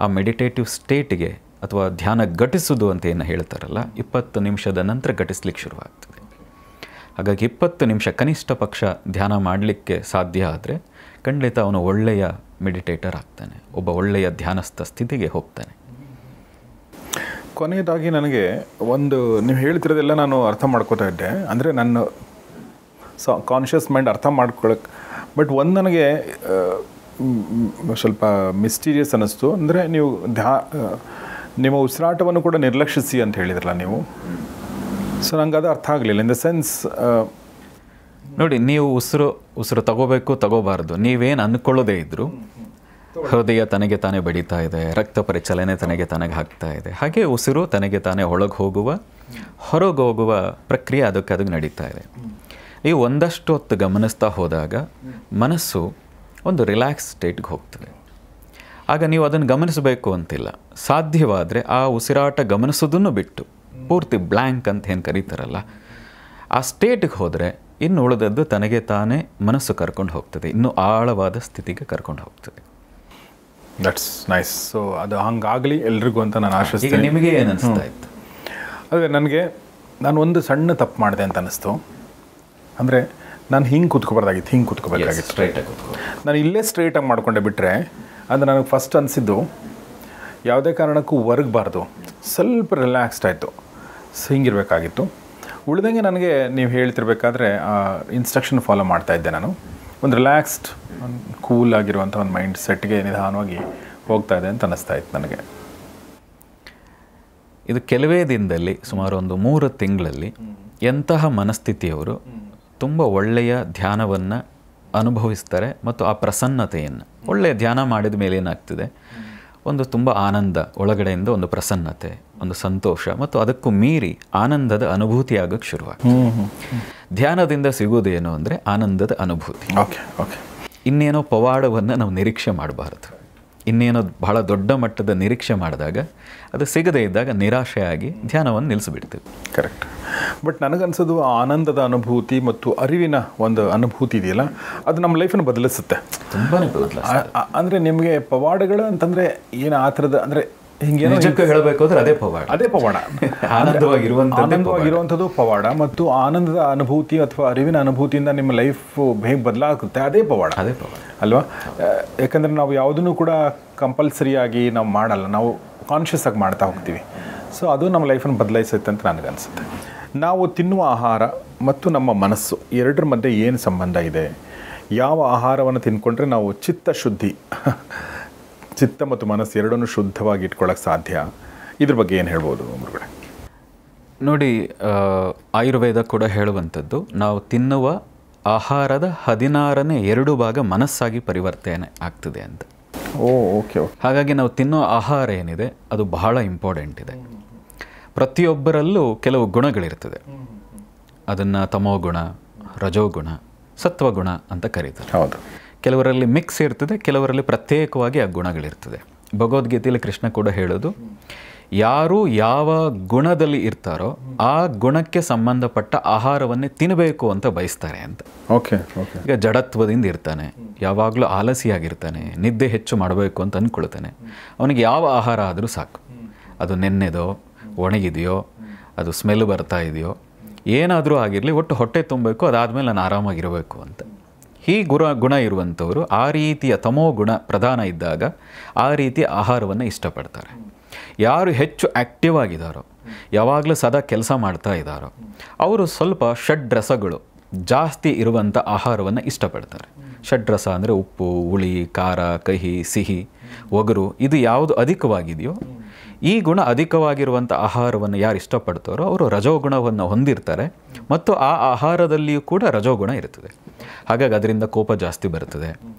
ಆ ಮೆಡಿಟೇಟಿವ್ ಸ್ಟೇಟಿಗೆ ಅಥವಾ ಧ್ಯಾನ ಘಟಿಸೋದು ಅಂತ ಏನು ಹೇಳ್ತಾರಲ್ಲ 20 ನಿಮಿಷದ ನಂತರ ಘಟಿಸ್ಲಿಕ್ಕೆ ಶುರುವಾಗ್ತದೆ. ಹಾಗಾಗಿ 20 ನಿಮಿಷ ಕನಿಷ್ಠ ಪಕ್ಷ ಧ್ಯಾನ ಮಾಡಲಿಕ್ಕೆ ಸಾಧ್ಯ ಆದರೆ ಖಂಡಿತ ಅವನು ಒಳ್ಳೆಯ ಮೆಡಿಟೇಟರ್ ಆಗ್ತಾನೆ, ಒಬ್ಬ ಒಳ್ಳೆಯ ಧ್ಯಾನಸ್ಥ ಸ್ಥಿತಿಗೆ ಹೋಗ್ತಾನೆ. ಕೊನೆಯದಾಗಿ ನನಗೆ ಒಂದು ನೀವು ಹೇಳ್ತಿರೋದೆಲ್ಲ ನಾನು ಅರ್ಥ ಮಾಡ್ಕೋತಾ ಇದ್ದೆ, ಅಂದರೆ ನನ್ನ ಕಾನ್ಷಿಯಸ್ ಮೈಂಡ್ ಅರ್ಥ ಮಾಡ್ಕೊಳಕ್ಕೆ. ಬಟ್ ಒಂದು ನನಗೆ ಸ್ವಲ್ಪ ಮಿಸ್ಟೀರಿಯಸ್ ಅನ್ನಿಸ್ತು. ಅಂದರೆ ನೀವು ನಿಮ್ಮ ಉಸಿರಾಟವನ್ನು ಕೂಡ ನಿರ್ಲಕ್ಷಿಸಿ ಅಂತ ಹೇಳಿದ್ರಲ್ಲ ನೀವು. ಸೊ ನಂಗೆ ಅದು ಅರ್ಥ ಆಗಲಿಲ್ಲ. ಇನ್ ದ ಸೆನ್ಸ್ ನೋಡಿ, ನೀವು ಉಸಿರು ತಗೋಬೇಕು ತಗೋಬಾರ್ದು ನೀವೇನು ಅಂದ್ಕೊಳ್ಳೋದೇ ಇದ್ದರೂ ಹೃದಯ ತನಗೆ ತಾನೇ ಬಡಿತಾ ಇದೆ, ರಕ್ತ ಪರಿಚಲನೆ ತನಗೆ ತಾನಾಗೆ ಆಗ್ತಾ ಇದೆ. ಹಾಗೆ ಉಸಿರು ತನಗೆ ತಾನೇ ಒಳಗೆ ಹೋಗುವ ಹೊರಗೆ ಹೋಗುವ ಪ್ರಕ್ರಿಯೆ ಅದಕ್ಕೆ ನಡೀತಾ ಇದೆ. ನೀವು ಒಂದಷ್ಟು ಹೊತ್ತು ಗಮನಿಸ್ತಾ ಹೋದಾಗ ಮನಸ್ಸು ಒಂದು ರಿಲ್ಯಾಕ್ಸ್ ಸ್ಟೇಟ್ಗೆ ಹೋಗ್ತದೆ. ಆಗ ನೀವು ಅದನ್ನು ಗಮನಿಸಬೇಕು ಅಂತಿಲ್ಲ. ಸಾಧ್ಯವಾದರೆ ಆ ಉಸಿರಾಟ ಗಮನಿಸೋದನ್ನು ಬಿಟ್ಟು ಪೂರ್ತಿ ಬ್ಲ್ಯಾಂಕ್ ಅಂತ ಏನು ಕರೀತಾರಲ್ಲ, ಆ ಸ್ಟೇಟಿಗೆ ಹೋದರೆ ಇನ್ನು ಉಳಿದದ್ದು ತನಗೆ ತಾನೇ ಮನಸ್ಸು ಕರ್ಕೊಂಡು ಹೋಗ್ತದೆ, ಇನ್ನೂ ಆಳವಾದ ಸ್ಥಿತಿಗೆ ಕರ್ಕೊಂಡು ಹೋಗ್ತದೆ. That's nice. ಸೊ ಅದು ಹಂಗಾಗಲಿ ಎಲ್ರಿಗೂ ಅಂತ ನಾನು ಆಶಿಸ್ತೀನಿ. ಈಗ ನಿಮಗೆ ಏನು ಅನಿಸ್ತಾ ಇತ್ತು? ಅದೇ ನಾನು ಒಂದು ಸಣ್ಣ ತಪ್ಪು ಮಾಡಿದೆ ಅಂತ ಅನ್ನಿಸ್ತು. ಅಂದರೆ ನಾನು ಹಿಂಗೆ ಕೂತ್ಕೋಬಾರ್ದಾಗಿತ್ತು, ಹಿಂಗೆ ಕೂತ್ಕೋಬೇಕಾಗಿತ್ತು. ಸ್ಟ್ರೈಟಾಗಿ ನಾನು ಇಲ್ಲೇ ಸ್ಟ್ರೈಟಾಗಿ ಮಾಡ್ಕೊಂಡೆ ಬಿಟ್ಟರೆ ಅದು ನನಗೆ ಫಸ್ಟ್ ಅನಿಸಿದ್ದು ಯಾವುದೇ ಕಾರಣಕ್ಕೂ ಹೊರಗಬಾರ್ದು, ಸ್ವಲ್ಪ ರಿಲ್ಯಾಕ್ಸ್ಡ್ ಆಯಿತು, ಸೊ ಹಿಂಗಿರಬೇಕಾಗಿತ್ತು. ಉಳಿದಂಗೆ ನನಗೆ ನೀವು ಹೇಳ್ತಿರ್ಬೇಕಾದ್ರೆ ಇನ್ಸ್ಟ್ರಕ್ಷನ್ ಫಾಲೋ ಮಾಡ್ತಾಯಿದ್ದೆ. ನಾನು ಒಂದು ರಿಲ್ಯಾಕ್ಸ್ಡ್ ಕೂಲ್ ಆಗಿರುವಂಥ ಒಂದು ಮೈಂಡ್ ಸೆಟ್ಗೆ ನಿಧಾನವಾಗಿ ಹೋಗ್ತಾ ಇದೆ ಅಂತ ಅನ್ನಿಸ್ತಾ ಇತ್ತು ನನಗೆ. ಇದು ಕೆಲವೇ ದಿನದಲ್ಲಿ, ಸುಮಾರು ಒಂದು 3 ತಿಂಗಳಲ್ಲಿ ಎಂತಹ ಮನಸ್ಥಿತಿಯವರು ತುಂಬ ಒಳ್ಳೆಯ ಧ್ಯಾನವನ್ನು ಅನುಭವಿಸ್ತಾರೆ ಮತ್ತು ಆ ಪ್ರಸನ್ನತೆಯನ್ನು, ಒಳ್ಳೆಯ ಧ್ಯಾನ ಮಾಡಿದ ಮೇಲೆ ಏನಾಗ್ತದೆ, ಒಂದು ತುಂಬ ಆನಂದ, ಒಳಗಡೆಯಿಂದ ಒಂದು ಪ್ರಸನ್ನತೆ, ಒಂದು ಸಂತೋಷ ಮತ್ತು ಅದಕ್ಕೂ ಮೀರಿ ಆನಂದದ ಅನುಭೂತಿ ಆಗೋಕ್ಕೆ ಶುರುವಾಗ್ತದೆ. ಧ್ಯಾನದಿಂದ ಸಿಗೋದೇನು ಅಂದರೆ ಆನಂದದ ಅನುಭೂತಿ. ಇನ್ನೇನೋ ಪವಾಡವನ್ನು ನಾವು ನಿರೀಕ್ಷೆ ಮಾಡಬಾರ್ದು. ಇನ್ನೇನೋ ಬಹಳ ದೊಡ್ಡ ಮಟ್ಟದ ನಿರೀಕ್ಷೆ ಮಾಡಿದಾಗ ಅದು ಸಿಗದೇ ಇದ್ದಾಗ ನಿರಾಶೆಯಾಗಿ ಧ್ಯಾನವನ್ನು ನಿಲ್ಲಿಸಿಬಿಡ್ತೀವಿ. ಕರೆಕ್ಟ್. ಬಟ್ ನನಗನ್ಸೋದು ಆನಂದದ ಅನುಭೂತಿ ಮತ್ತು ಅರಿವಿನ ಒಂದು ಅನುಭೂತಿ ಇದೆಯಲ್ಲ, ಅದು ನಮ್ಮ ಲೈಫನ್ನು ಬದಲಿಸುತ್ತೆ, ತುಂಬಾ ಬದಲಿಸುತ್ತೆ. ಅಂದರೆ ನಿಮಗೆ ಪವಾಡಗಳು ಅಂತಂದರೆ ಏನು ಆ ಥರದ, ಅಂದರೆ ಹಿಂಗೇನೋ ನಿಜಕ್ಕೂ ಹೇಳಬೇಕು ಅಂದರೆ ಅದೇ ಪವಾಡ ಆನಂದವಾಗಿರುವಂಥದ್ದು ಪವಾಡ. ಮತ್ತು ಆನಂದದ ಅನುಭೂತಿ ಅಥವಾ ಅರಿವಿನ ಅನುಭೂತಿಯಿಂದ ನಿಮ್ಮ ಲೈಫ್ ಹೇಗೆ ಬದಲಾಗುತ್ತೆ ಅದೇ ಪವಾಡ ಅಲ್ವಾ? ಯಾಕಂದರೆ ನಾವು ಯಾವುದನ್ನು ಕೂಡ ಕಂಪಲ್ಸರಿಯಾಗಿ ನಾವು ಮಾಡಲ್ಲ, ನಾವು ಕಾನ್ಷಿಯಸ್ ಆಗಿ ಮಾಡ್ತಾ ಹೋಗ್ತೀವಿ. ಸೊ ಅದು ನಮ್ಮ ಲೈಫನ್ನು ಬದಲಾಯಿಸುತ್ತೆ ಅಂತ ನನಗನ್ಸುತ್ತೆ. ನಾವು ತಿನ್ನುವ ಆಹಾರ ಮತ್ತು ನಮ್ಮ ಮನಸ್ಸು ಎರಡರ ಮಧ್ಯೆ ಏನು ಸಂಬಂಧ ಇದೆ? ಯಾವ ಆಹಾರವನ್ನು ತಿಂದ್ಕೊಂಡ್ರೆ ನಾವು ಚಿತ್ತ ಮತ್ತು ಮನಸ್ಸು ಎರಡನ್ನೂ ಶುದ್ಧವಾಗಿ ಇಟ್ಕೊಳ್ಳೋಕೆ ಸಾಧ್ಯ? ಇದ್ರ ಬಗ್ಗೆ ಏನು ಹೇಳ್ಬೋದು ಗುರುಗಳೇ? ನೋಡಿ, ಆಯುರ್ವೇದ ಕೂಡ ಹೇಳುವಂಥದ್ದು, ನಾವು ತಿನ್ನುವ ಆಹಾರದ 16ನೇ 2 ಭಾಗ ಮನಸ್ಸಾಗಿ ಪರಿವರ್ತನೆ ಆಗ್ತದೆ ಅಂತ. ಓಕೆ. ಹಾಗಾಗಿ ನಾವು ತಿನ್ನೋ ಆಹಾರ ಏನಿದೆ ಅದು ಬಹಳ ಇಂಪಾರ್ಟೆಂಟ್ ಇದೆ. ಪ್ರತಿಯೊಬ್ಬರಲ್ಲೂ ಕೆಲವು ಗುಣಗಳಿರ್ತದೆ. ಅದನ್ನು ತಮೋಗುಣ, ರಜೋಗುಣ, ಸತ್ವಗುಣ ಅಂತ ಕರೀತಾರೆ. ಹೌದು. ಕೆಲವರಲ್ಲಿ ಮಿಕ್ಸ್ ಇರ್ತದೆ, ಕೆಲವರಲ್ಲಿ ಪ್ರತ್ಯೇಕವಾಗಿ ಆ ಗುಣಗಳಿರ್ತದೆ. ಭಗವದ್ಗೀತೆಯಲ್ಲಿ ಕೃಷ್ಣ ಕೂಡ ಹೇಳೋದು, ಯಾರು ಯಾವ ಗುಣದಲ್ಲಿ ಇರ್ತಾರೋ ಆ ಗುಣಕ್ಕೆ ಸಂಬಂಧಪಟ್ಟ ಆಹಾರವನ್ನೇ ತಿನ್ನಬೇಕು ಅಂತ ಬಯಸ್ತಾರೆ ಅಂತ. ಈಗ ಜಡತ್ವದಿಂದ ಇರ್ತಾನೆ, ಯಾವಾಗಲೂ ಆಲಸಿಯಾಗಿರ್ತಾನೆ, ನಿದ್ದೆ ಹೆಚ್ಚು ಮಾಡಬೇಕು ಅಂತ ಅಂದ್ಕೊಳ್ತಾನೆ, ಅವನಿಗೆ ಯಾವ ಆಹಾರ ಆದರೂ ಸಾಕು. ಅದು ನೆನ್ನೆದೋ, ಒಣಗಿದೆಯೋ, ಅದು ಸ್ಮೆಲ್ ಬರ್ತಾ ಇದೆಯೋ, ಏನಾದರೂ ಆಗಿರಲಿ, ಒಟ್ಟು ಹೊಟ್ಟೆ ತುಂಬಬೇಕು, ಅದಾದಮೇಲೆ ನಾನು ಆರಾಮಾಗಿರಬೇಕು ಅಂತ. ಈ ಗುಣ ಇರುವಂಥವರು ಆ ರೀತಿಯ ತಮೋ ಗುಣ ಪ್ರಧಾನ ಇದ್ದಾಗ ಆ ರೀತಿಯ ಆಹಾರವನ್ನು ಇಷ್ಟಪಡ್ತಾರೆ. ಯಾರು ಹೆಚ್ಚು ಆ್ಯಕ್ಟಿವ್ ಆಗಿದ್ದಾರೋ, ಯಾವಾಗಲೂ ಸದಾ ಕೆಲಸ ಮಾಡ್ತಾ ಇದ್ದಾರೋ, ಅವರು ಸ್ವಲ್ಪ ಷಡ್ರಸಗಳು ಜಾಸ್ತಿ ಇರುವಂಥ ಆಹಾರವನ್ನು ಇಷ್ಟಪಡ್ತಾರೆ. ಷಡ್ರಸ ಅಂದರೆ ಉಪ್ಪು, ಹುಳಿ, ಖಾರ, ಕಹಿ, ಸಿಹಿ, ಒಗರು, ಇದು ಯಾವುದು ಅಧಿಕವಾಗಿದೆಯೋ, ಈ ಗುಣ ಅಧಿಕವಾಗಿರುವಂಥ ಆಹಾರವನ್ನು ಯಾರು ಇಷ್ಟಪಡ್ತಾರೋ ಅವರು ರಜೋಗುಣವನ್ನು ಹೊಂದಿರ್ತಾರೆ ಮತ್ತು ಆ ಆಹಾರದಲ್ಲಿಯೂ ಕೂಡ ರಜೋಗುಣ ಇರ್ತದೆ. ಹಾಗಾಗಿ ಅದರಿಂದ ಕೋಪ ಜಾಸ್ತಿ ಬರ್ತದೆ.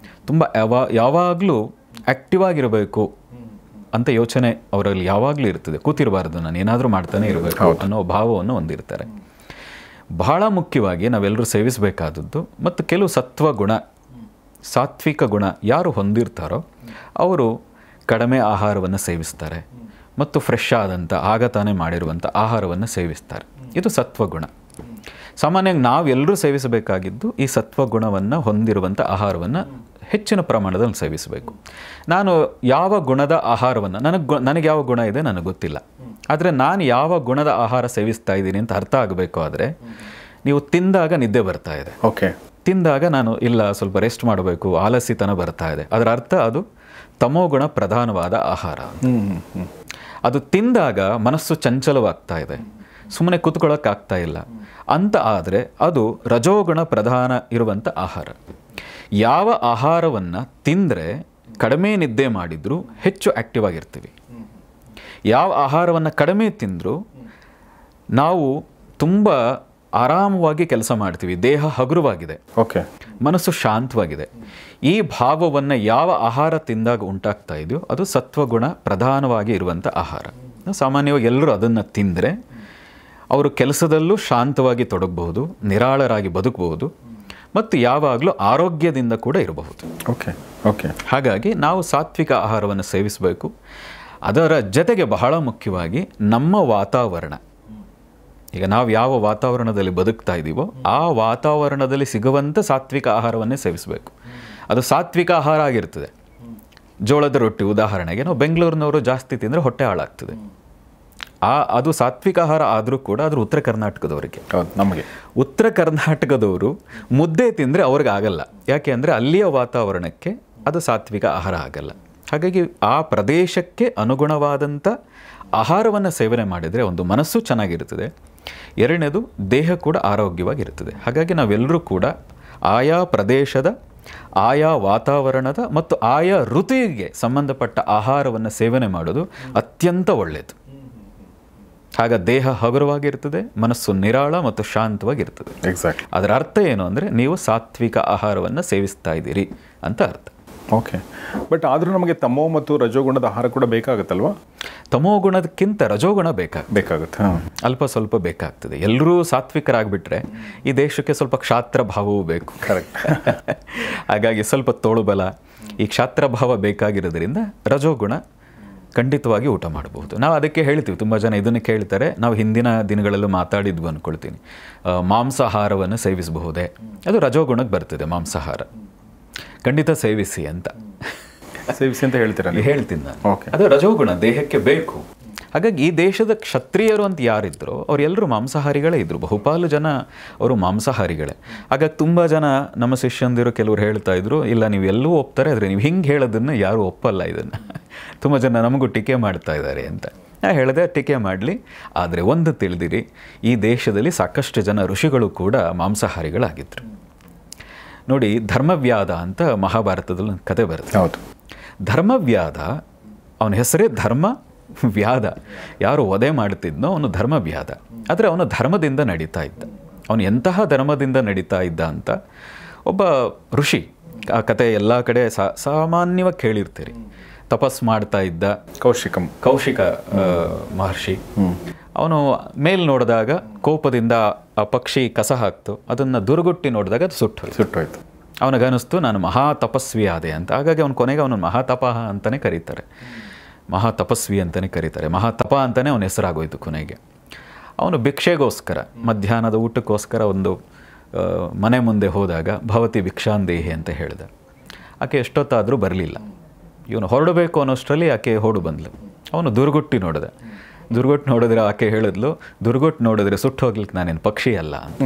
ತುಂಬ ಯಾವಾಗಲೂ ಆ್ಯಕ್ಟಿವ್ ಆಗಿರಬೇಕು ಅಂತ ಯೋಚನೆ ಅವರಲ್ಲಿ ಯಾವಾಗಲೂ ಇರ್ತದೆ. ಕೂತಿರಬಾರ್ದು, ನಾನು ಏನಾದರೂ ಮಾಡ್ತಾನೆ ಇರಬೇಕು ಅನ್ನೋ ಭಾವವನ್ನು ಹೊಂದಿರ್ತಾರೆ. ಬಹಳ ಮುಖ್ಯವಾಗಿ ನಾವೆಲ್ಲರೂ ಸೇವಿಸಬೇಕಾದದ್ದು ಮತ್ತು ಕೆಲವು ಸತ್ವಗುಣ, ಸಾತ್ವಿಕ ಗುಣ ಯಾರು ಹೊಂದಿರ್ತಾರೋ ಅವರು ಕಡಿಮೆ ಆಹಾರವನ್ನು ಸೇವಿಸ್ತಾರೆ ಮತ್ತು ಫ್ರೆಶ್ ಆದಂಥ ಆಗ ತಾನೇ ಮಾಡಿರುವಂಥ ಆಹಾರವನ್ನು ಸೇವಿಸ್ತಾರೆ. ಇದು ಸತ್ವಗುಣ. ಸಾಮಾನ್ಯವಾಗಿ ನಾವೆಲ್ಲರೂ ಸೇವಿಸಬೇಕಾಗಿದ್ದು ಈ ಸತ್ವಗುಣವನ್ನು ಹೊಂದಿರುವಂಥ ಆಹಾರವನ್ನು ಹೆಚ್ಚಿನ ಪ್ರಮಾಣದಲ್ಲಿ ಸೇವಿಸಬೇಕು. ನಾನು ಯಾವ ಗುಣದ ಆಹಾರವನ್ನು, ನನಗೆ ಯಾವ ಗುಣ ಇದೆ ನನಗೆ ಗೊತ್ತಿಲ್ಲ, ಆದರೆ ನಾನು ಯಾವ ಗುಣದ ಆಹಾರ ಸೇವಿಸ್ತಾ ಇದ್ದೀನಿ ಅಂತ ಅರ್ಥ ಆಗಬೇಕು. ಆದರೆ ನೀವು ತಿಂದಾಗ ನಿದ್ದೆ ಬರ್ತಾ ಇದೆ, ಓಕೆ, ತಿಂದಾಗ ನಾನು ಇಲ್ಲ ಸ್ವಲ್ಪ ರೆಸ್ಟ್ ಮಾಡಬೇಕು, ಆಲಸ್ಯತನ ಬರ್ತಾ ಇದೆ, ಅದರ ಅರ್ಥ ಅದು ತಮೋಗುಣ ಪ್ರಧಾನವಾದ ಆಹಾರ. ಅದು ತಿಂದಾಗ ಮನಸ್ಸು ಚಂಚಲವಾಗ್ತಾ ಇದೆ, ಸುಮ್ಮನೆ ಕೂತ್ಕೊಳ್ಳೋಕ್ಕಾಗ್ತಾ ಇಲ್ಲ ಅಂತ ಆದರೆ ಅದು ರಜೋಗುಣ ಪ್ರಧಾನ ಇರುವಂಥ ಆಹಾರ. ಯಾವ ಆಹಾರವನ್ನು ತಿಂದರೆ ಕಡಿಮೆ ನಿದ್ದೆ ಮಾಡಿದರೂ ಹೆಚ್ಚು ಆ್ಯಕ್ಟಿವ್ ಆಗಿರ್ತೀವಿ, ಯಾವ ಆಹಾರವನ್ನು ಕಡಿಮೆ ತಿಂದರೂ ನಾವು ತುಂಬ ಆರಾಮವಾಗಿ ಕೆಲಸ ಮಾಡ್ತೀವಿ, ದೇಹ ಹಗುರವಾಗಿದೆ, ಓಕೆ, ಮನಸ್ಸು ಶಾಂತವಾಗಿದೆ. ಈ ಭಾವವನ್ನು ಯಾವ ಆಹಾರ ತಿಂದಾಗ ಉಂಟಾಗ್ತಾ ಇದೆಯೋ ಅದು ಸತ್ವಗುಣ ಪ್ರಧಾನವಾಗಿ ಇರುವಂಥ ಆಹಾರ. ಸಾಮಾನ್ಯವಾಗಿ ಎಲ್ಲರೂ ಅದನ್ನು ತಿಂದರೆ ಅವರು ಕೆಲಸದಲ್ಲೂ ಶಾಂತವಾಗಿ ತೊಡಗಬಹುದು, ನಿರಾಳರಾಗಿ ಬದುಕಬಹುದು ಮತ್ತು ಯಾವಾಗಲೂ ಆರೋಗ್ಯದಿಂದ ಕೂಡ ಇರಬಹುದು. Okay okay. ಹಾಗಾಗಿ ನಾವು ಸಾತ್ವಿಕ ಆಹಾರವನ್ನು ಸೇವಿಸಬೇಕು. ಅದರ ಜೊತೆಗೆ ಬಹಳ ಮುಖ್ಯವಾಗಿ ನಮ್ಮ ವಾತಾವರಣ, ಈಗ ನಾವು ಯಾವ ವಾತಾವರಣದಲ್ಲಿ ಬದುಕ್ತಾ ಇದ್ದೀವೋ ಆ ವಾತಾವರಣದಲ್ಲಿ ಸಿಗುವಂಥ ಸಾತ್ವಿಕ ಆಹಾರವನ್ನೇ ಸೇವಿಸಬೇಕು. ಅದು ಸಾತ್ವಿಕ ಆಹಾರ ಆಗಿರ್ತದೆ. ಜೋಳದ ರೊಟ್ಟಿ ಉದಾಹರಣೆಗೆ ನಾವು ಬೆಂಗಳೂರಿನವರು ಜಾಸ್ತಿ ತಿಂದರೆ ಹೊಟ್ಟೆ ಹಾಳಾಗ್ತದೆ. ಅದು ಸಾತ್ವಿಕ ಆಹಾರ ಆದರೂ ಕೂಡ ಅದ್ರ ಉತ್ತರ ಕರ್ನಾಟಕದವರಿಗೆ, ನಮಗೆ ಉತ್ತರ ಕರ್ನಾಟಕದವರು ಮುದ್ದೆ ತಿಂದರೆ ಅವ್ರಿಗೆ ಆಗಲ್ಲ. ಯಾಕೆ ಅಂದರೆ ಅಲ್ಲಿಯ ವಾತಾವರಣಕ್ಕೆ ಅದು ಸಾತ್ವಿಕ ಆಹಾರ ಆಗಲ್ಲ. ಹಾಗಾಗಿ ಆ ಪ್ರದೇಶಕ್ಕೆ ಅನುಗುಣವಾದಂಥ ಆಹಾರವನ್ನು ಸೇವನೆ ಮಾಡಿದರೆ ಒಂದು ಮನಸ್ಸು ಚೆನ್ನಾಗಿರ್ತದೆ, ಎರಡನೇದು ದೇಹ ಕೂಡ ಆರೋಗ್ಯವಾಗಿರ್ತದೆ. ಹಾಗಾಗಿ ನಾವೆಲ್ಲರೂ ಕೂಡ ಆಯಾ ಪ್ರದೇಶದ, ಆಯಾ ವಾತಾವರಣದ ಮತ್ತು ಆಯಾ ಋತುವಿಗೆ ಸಂಬಂಧಪಟ್ಟ ಆಹಾರವನ್ನು ಸೇವನೆ ಮಾಡೋದು ಅತ್ಯಂತ ಒಳ್ಳೆಯದು. ಆಗ ದೇಹ ಹಗುರವಾಗಿರ್ತದೆ, ಮನಸ್ಸು ನಿರಾಳ ಮತ್ತು ಶಾಂತವಾಗಿರ್ತದೆ. ಎಕ್ಸಾಕ್ಟ್. ಅದರ ಅರ್ಥ ಏನು ಅಂದರೆ ನೀವು ಸಾತ್ವಿಕ ಆಹಾರವನ್ನು ಸೇವಿಸ್ತಾ ಇದ್ದೀರಿ ಅಂತ ಅರ್ಥ. ಓಕೆ. ಬಟ್ ಆದರೂ ನಮಗೆ ತಮೋ ಮತ್ತು ರಜೋಗುಣದ ಆಹಾರ ಕೂಡ ಬೇಕಾಗುತ್ತಲ್ವಾ? ತಮೋ ಗುಣದಕ್ಕಿಂತ ರಜೋಗುಣ ಬೇಕಾಗುತ್ತೆ. ಅಲ್ಪ ಸ್ವಲ್ಪ ಬೇಕಾಗ್ತದೆ. ಎಲ್ಲರೂ ಸಾತ್ವಿಕರಾಗ್ಬಿಟ್ರೆ ಈ ದೇಶಕ್ಕೆ ಸ್ವಲ್ಪ ಕ್ಷಾತ್ರ ಭಾವವೂ ಬೇಕು. ಕರೆಕ್ಟ್. ಹಾಗಾಗಿ ಸ್ವಲ್ಪ ತೋಳುಬಲ, ಈ ಕ್ಷಾತ್ರ ಭಾವ ಬೇಕಾಗಿರೋದ್ರಿಂದ ರಜೋಗುಣ ಖಂಡಿತವಾಗಿ ಊಟ ಮಾಡಬಹುದು. ನಾವು ಅದಕ್ಕೆ ಹೇಳ್ತೀವಿ, ತುಂಬ ಜನ ಇದನ್ನು ಕೇಳ್ತಾರೆ, ನಾವು ಹಿಂದಿನ ದಿನಗಳಲ್ಲೂ ಮಾತಾಡಿದ್ವು ಅಂದ್ಕೊಳ್ತೀನಿ, ಮಾಂಸಾಹಾರವನ್ನು ಸೇವಿಸಬಹುದೇ? ಅದು ರಜೋಗುಣಕ್ಕೆ ಬರ್ತದೆ ಮಾಂಸಾಹಾರ. ಖಂಡಿತ ಸೇವಿಸಿ ಅಂತ ಹೇಳ್ತೀರಾ? ಹೇಳ್ತೀನಿ ನಾನು. ಓಕೆ. ಅದು ರಜೋಗುಣ ದೇಹಕ್ಕೆ ಬೇಕು. ಹಾಗಾಗಿ ಈ ದೇಶದ ಕ್ಷತ್ರಿಯರು ಅಂತ ಯಾರಿದ್ರು ಅವರೆಲ್ಲರೂ ಮಾಂಸಾಹಾರಿಗಳೇ ಇದ್ದರು. ಬಹುಪಾಲು ಜನ ಅವರು ಮಾಂಸಾಹಾರಿಗಳೇ. ಹಾಗಾಗಿ ತುಂಬ ಜನ ನಮ್ಮ ಶಿಷ್ಯಂದಿರು ಕೆಲವರು ಹೇಳ್ತಾ ಇದ್ರು, ಇಲ್ಲ ನೀವು ಎಲ್ಲೂ ಒಪ್ತಾರೆ, ಆದರೆ ನೀವು ಹಿಂಗೆ ಹೇಳೋದನ್ನು ಯಾರೂ ಒಪ್ಪಲ್ಲ, ಇದನ್ನು ತುಂಬ ಜನ ನಮಗೂ ಟೀಕೆ ಮಾಡ್ತಾ ಇದ್ದಾರೆ ಅಂತ. ನಾನು ಹೇಳಿದೆ ಟೀಕೆ ಮಾಡಲಿ, ಆದರೆ ಒಂದು ತಿಳಿದಿರಿ, ಈ ದೇಶದಲ್ಲಿ ಸಾಕಷ್ಟು ಜನ ಋಷಿಗಳು ಕೂಡ ಮಾಂಸಾಹಾರಿಗಳಾಗಿದ್ದರು. ನೋಡಿ, ಧರ್ಮವ್ಯಾಧ ಅಂತ ಮಹಾಭಾರತದಲ್ಲಿ ಒಂದು ಕತೆ ಬರುತ್ತೆ. ಹೌದು. ಧರ್ಮವ್ಯಾಧ, ಅವನ ಹೆಸರೇ ಧರ್ಮ ವ್ಯಾಧ. ಯಾರು ವಧೆ ಮಾಡ್ತಿದ್ನೋ ಅವನು ಧರ್ಮವ್ಯಾಧ. ಆದರೆ ಅವನು ಧರ್ಮದಿಂದ ನಡೀತಾ ಇದ್ದ. ಅವನು ಎಂತಹ ಧರ್ಮದಿಂದ ನಡೀತಾ ಇದ್ದ ಅಂತ ಒಬ್ಬ ಋಷಿ, ಆ ಕತೆ ಎಲ್ಲ ಕಡೆ ಸಾಮಾನ್ಯವಾಗಿ ಕೇಳಿರ್ತೀರಿ. ತಪಸ್ ಮಾಡ್ತಾ ಇದ್ದ ಕೌಶಿಕ ಮಹರ್ಷಿ. ಅವನು ಮೇಲ್ ನೋಡಿದಾಗ ಕೋಪದಿಂದ ಆ ಪಕ್ಷಿ ಕಸ ಹಾಕ್ತು, ಅದನ್ನು ದುರ್ಗುಟ್ಟಿ ನೋಡಿದಾಗ ಅದು ಸುಟ್ಟೋಯ್ತು. ಅವನಿಗನ್ನಿಸ್ತು ನಾನು ಮಹಾ ತಪಸ್ವಿ ಆದೆ ಅಂತ. ಹಾಗಾಗಿ ಅವನ ಕೊನೆಗೆ ಅವನು ಮಹಾತಪಃ ಅಂತಲೇ ಕರೀತಾರೆ, ಮಹಾತಪಸ್ವಿ ಅಂತಲೇ ಕರೀತಾರೆ, ಮಹಾತಪ ಅಂತಲೇ ಅವನ ಹೆಸರಾಗೋಯ್ತು ಕೊನೆಗೆ. ಅವನು ಭಿಕ್ಷೆಗೋಸ್ಕರ, ಮಧ್ಯಾಹ್ನದ ಊಟಕ್ಕೋಸ್ಕರ ಒಂದು ಮನೆ ಮುಂದೆ ಹೋದಾಗ ಭವತಿ ಭಿಕ್ಷಾಂದೇಹಿ ಅಂತ ಹೇಳಿದ. ಆಕೆ ಎಷ್ಟೊತ್ತಾದರೂ ಬರಲಿಲ್ಲ. ಇವನು ಹೊರಡಬೇಕು ಅನ್ನೋಷ್ಟರಲ್ಲಿ ಆಕೆ ಹೊರಡು ಬಂದ್ಲು. ಅವನು ದುರ್ಗುಟ್ಟಿ ನೋಡಿದ್ರೆ ಆಕೆ ಹೇಳಿದ್ಲು, ದುರ್ಗುಟ್ಟು ನೋಡಿದ್ರೆ ಸುಟ್ಟು ಹೋಗ್ಲಿಕ್ಕೆ ನಾನೇನು ಪಕ್ಷಿ ಅಲ್ಲ ಅಂತ.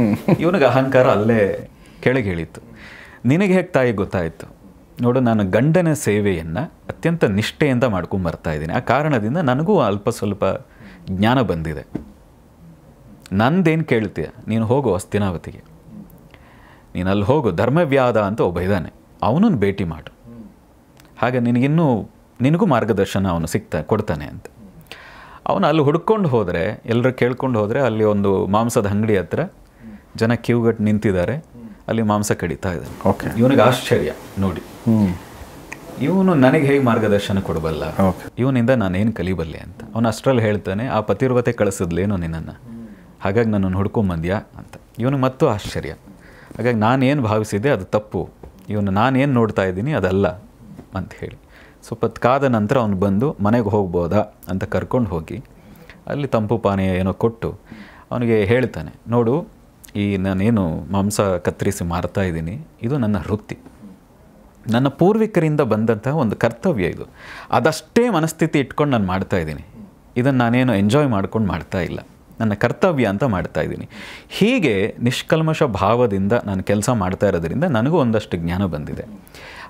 ಇವನಿಗೆ ಅಹಂಕಾರ ಅಲ್ಲೇ ಕೆಳಗೆ ಹೇಳಿತ್ತು. ನಿನಗೆ ಹೇಗೆ ತಾಯಿ ಗೊತ್ತಾಯಿತು? ನೋಡು, ನಾನು ಗಂಡನ ಸೇವೆಯನ್ನು ಅತ್ಯಂತ ನಿಷ್ಠೆಯಿಂದ ಮಾಡ್ಕೊಂಬರ್ತಾ ಇದ್ದೀನಿ. ಆ ಕಾರಣದಿಂದ ನನಗೂ ಅಲ್ಪ ಸ್ವಲ್ಪ ಜ್ಞಾನ ಬಂದಿದೆ. ನಂದೇನು ಕೇಳ್ತೀಯ? ನೀನು ಹೋಗು ಹಸ್ತಿನಾವತಿಗೆ, ನೀನು ಅಲ್ಲಿ ಹೋಗು, ಧರ್ಮವ್ಯಾಧ ಅಂತ ಒಬ್ಬ ಇದ್ದಾನೆ, ಅವನನ್ನು ಭೇಟಿ ಮಾಡು. ಹಾಗೆ ನಿನಗೂ ಮಾರ್ಗದರ್ಶನ ಅವನು ಕೊಡ್ತಾನೆ ಅಂತ. ಅವನು ಅಲ್ಲಿ ಹುಡ್ಕೊಂಡು ಹೋದರೆ, ಎಲ್ಲರೂ ಕೇಳ್ಕೊಂಡು ಹೋದರೆ, ಅಲ್ಲಿ ಒಂದು ಮಾಂಸದ ಅಂಗಡಿ ಹತ್ರ ಜನ ಕ್ಯೂಗಟ್ಟು ನಿಂತಿದ್ದಾರೆ, ಅಲ್ಲಿ ಮಾಂಸ ಕಡಿತಾ ಇದ್ದಾನೆ. ಓಕೆ. ಇವನಿಗೆ ಆಶ್ಚರ್ಯ ನೋಡಿ, ಇವನು ನನಗೆ ಹೇಗೆ ಮಾರ್ಗದರ್ಶನ ಕೊಡಬಲ್ಲ, ಇವನಿಂದ ನಾನೇನು ಕಲಿಬಲ್ಲೆ ಅಂತ. ಅವನು ಅಷ್ಟರಲ್ಲಿ ಹೇಳ್ತಾನೆ, ಆ ಪತಿರ್ವತೆ ಕಳಿಸಿದ್ಲೇನೋ ನಿನ್ನನ್ನು, ಹಾಗಾಗಿ ನನ್ನನ್ನು ಹುಡ್ಕೊಂಬಂದ್ಯಾ ಅಂತ. ಇವನು ಮತ್ತೂ ಆಶ್ಚರ್ಯ. ಹಾಗಾಗಿ ನಾನೇನು ಭಾವಿಸಿದೆ ಅದು ತಪ್ಪು, ಇವನು ನಾನೇನು ನೋಡ್ತಾ ಇದ್ದೀನಿ ಅದಲ್ಲ ಅಂತ ಹೇಳಿ ಸ್ವಲ್ಪ ಕಾದ ನಂತರ ಅವನು ಬಂದು ಮನೆಗೆ ಹೋಗ್ಬೋದಾ ಅಂತ ಕರ್ಕೊಂಡು ಹೋಗಿ ಅಲ್ಲಿ ತಂಪು ಪಾನೀಯ ಏನೋ ಕೊಟ್ಟು ಅವನಿಗೆ ಹೇಳ್ತಾನೆ, ನೋಡು, ಈ ನಾನೇನು ಮಾಂಸ ಕತ್ತರಿಸಿ ಮಾರ್ತಾ ಇದ್ದೀನಿ, ಇದು ನನ್ನ ವೃತ್ತಿ, ನನ್ನ ಪೂರ್ವಿಕರಿಂದ ಬಂದಂತಹ ಒಂದು ಕರ್ತವ್ಯ ಇದು. ಅದಷ್ಟೇ ಮನಸ್ಥಿತಿ ಇಟ್ಕೊಂಡು ನಾನು ಮಾಡ್ತಾ ಇದ್ದೀನಿ, ಇದನ್ನು ನಾನೇನು ಎಂಜಾಯ್ ಮಾಡ್ಕೊಂಡು ಮಾಡ್ತಾ ಇಲ್ಲ. ನನ್ನ ಕರ್ತವ್ಯ ಅಂತ ಮಾಡ್ತಾ ಇದ್ದೀನಿ. ಹೀಗೆ ನಿಷ್ಕಲ್ಮಶ ಭಾವದಿಂದ ನಾನು ಕೆಲಸ ಮಾಡ್ತಾ ಇರೋದ್ರಿಂದ ನನಗೂ ಒಂದಷ್ಟು ಜ್ಞಾನ ಬಂದಿದೆ.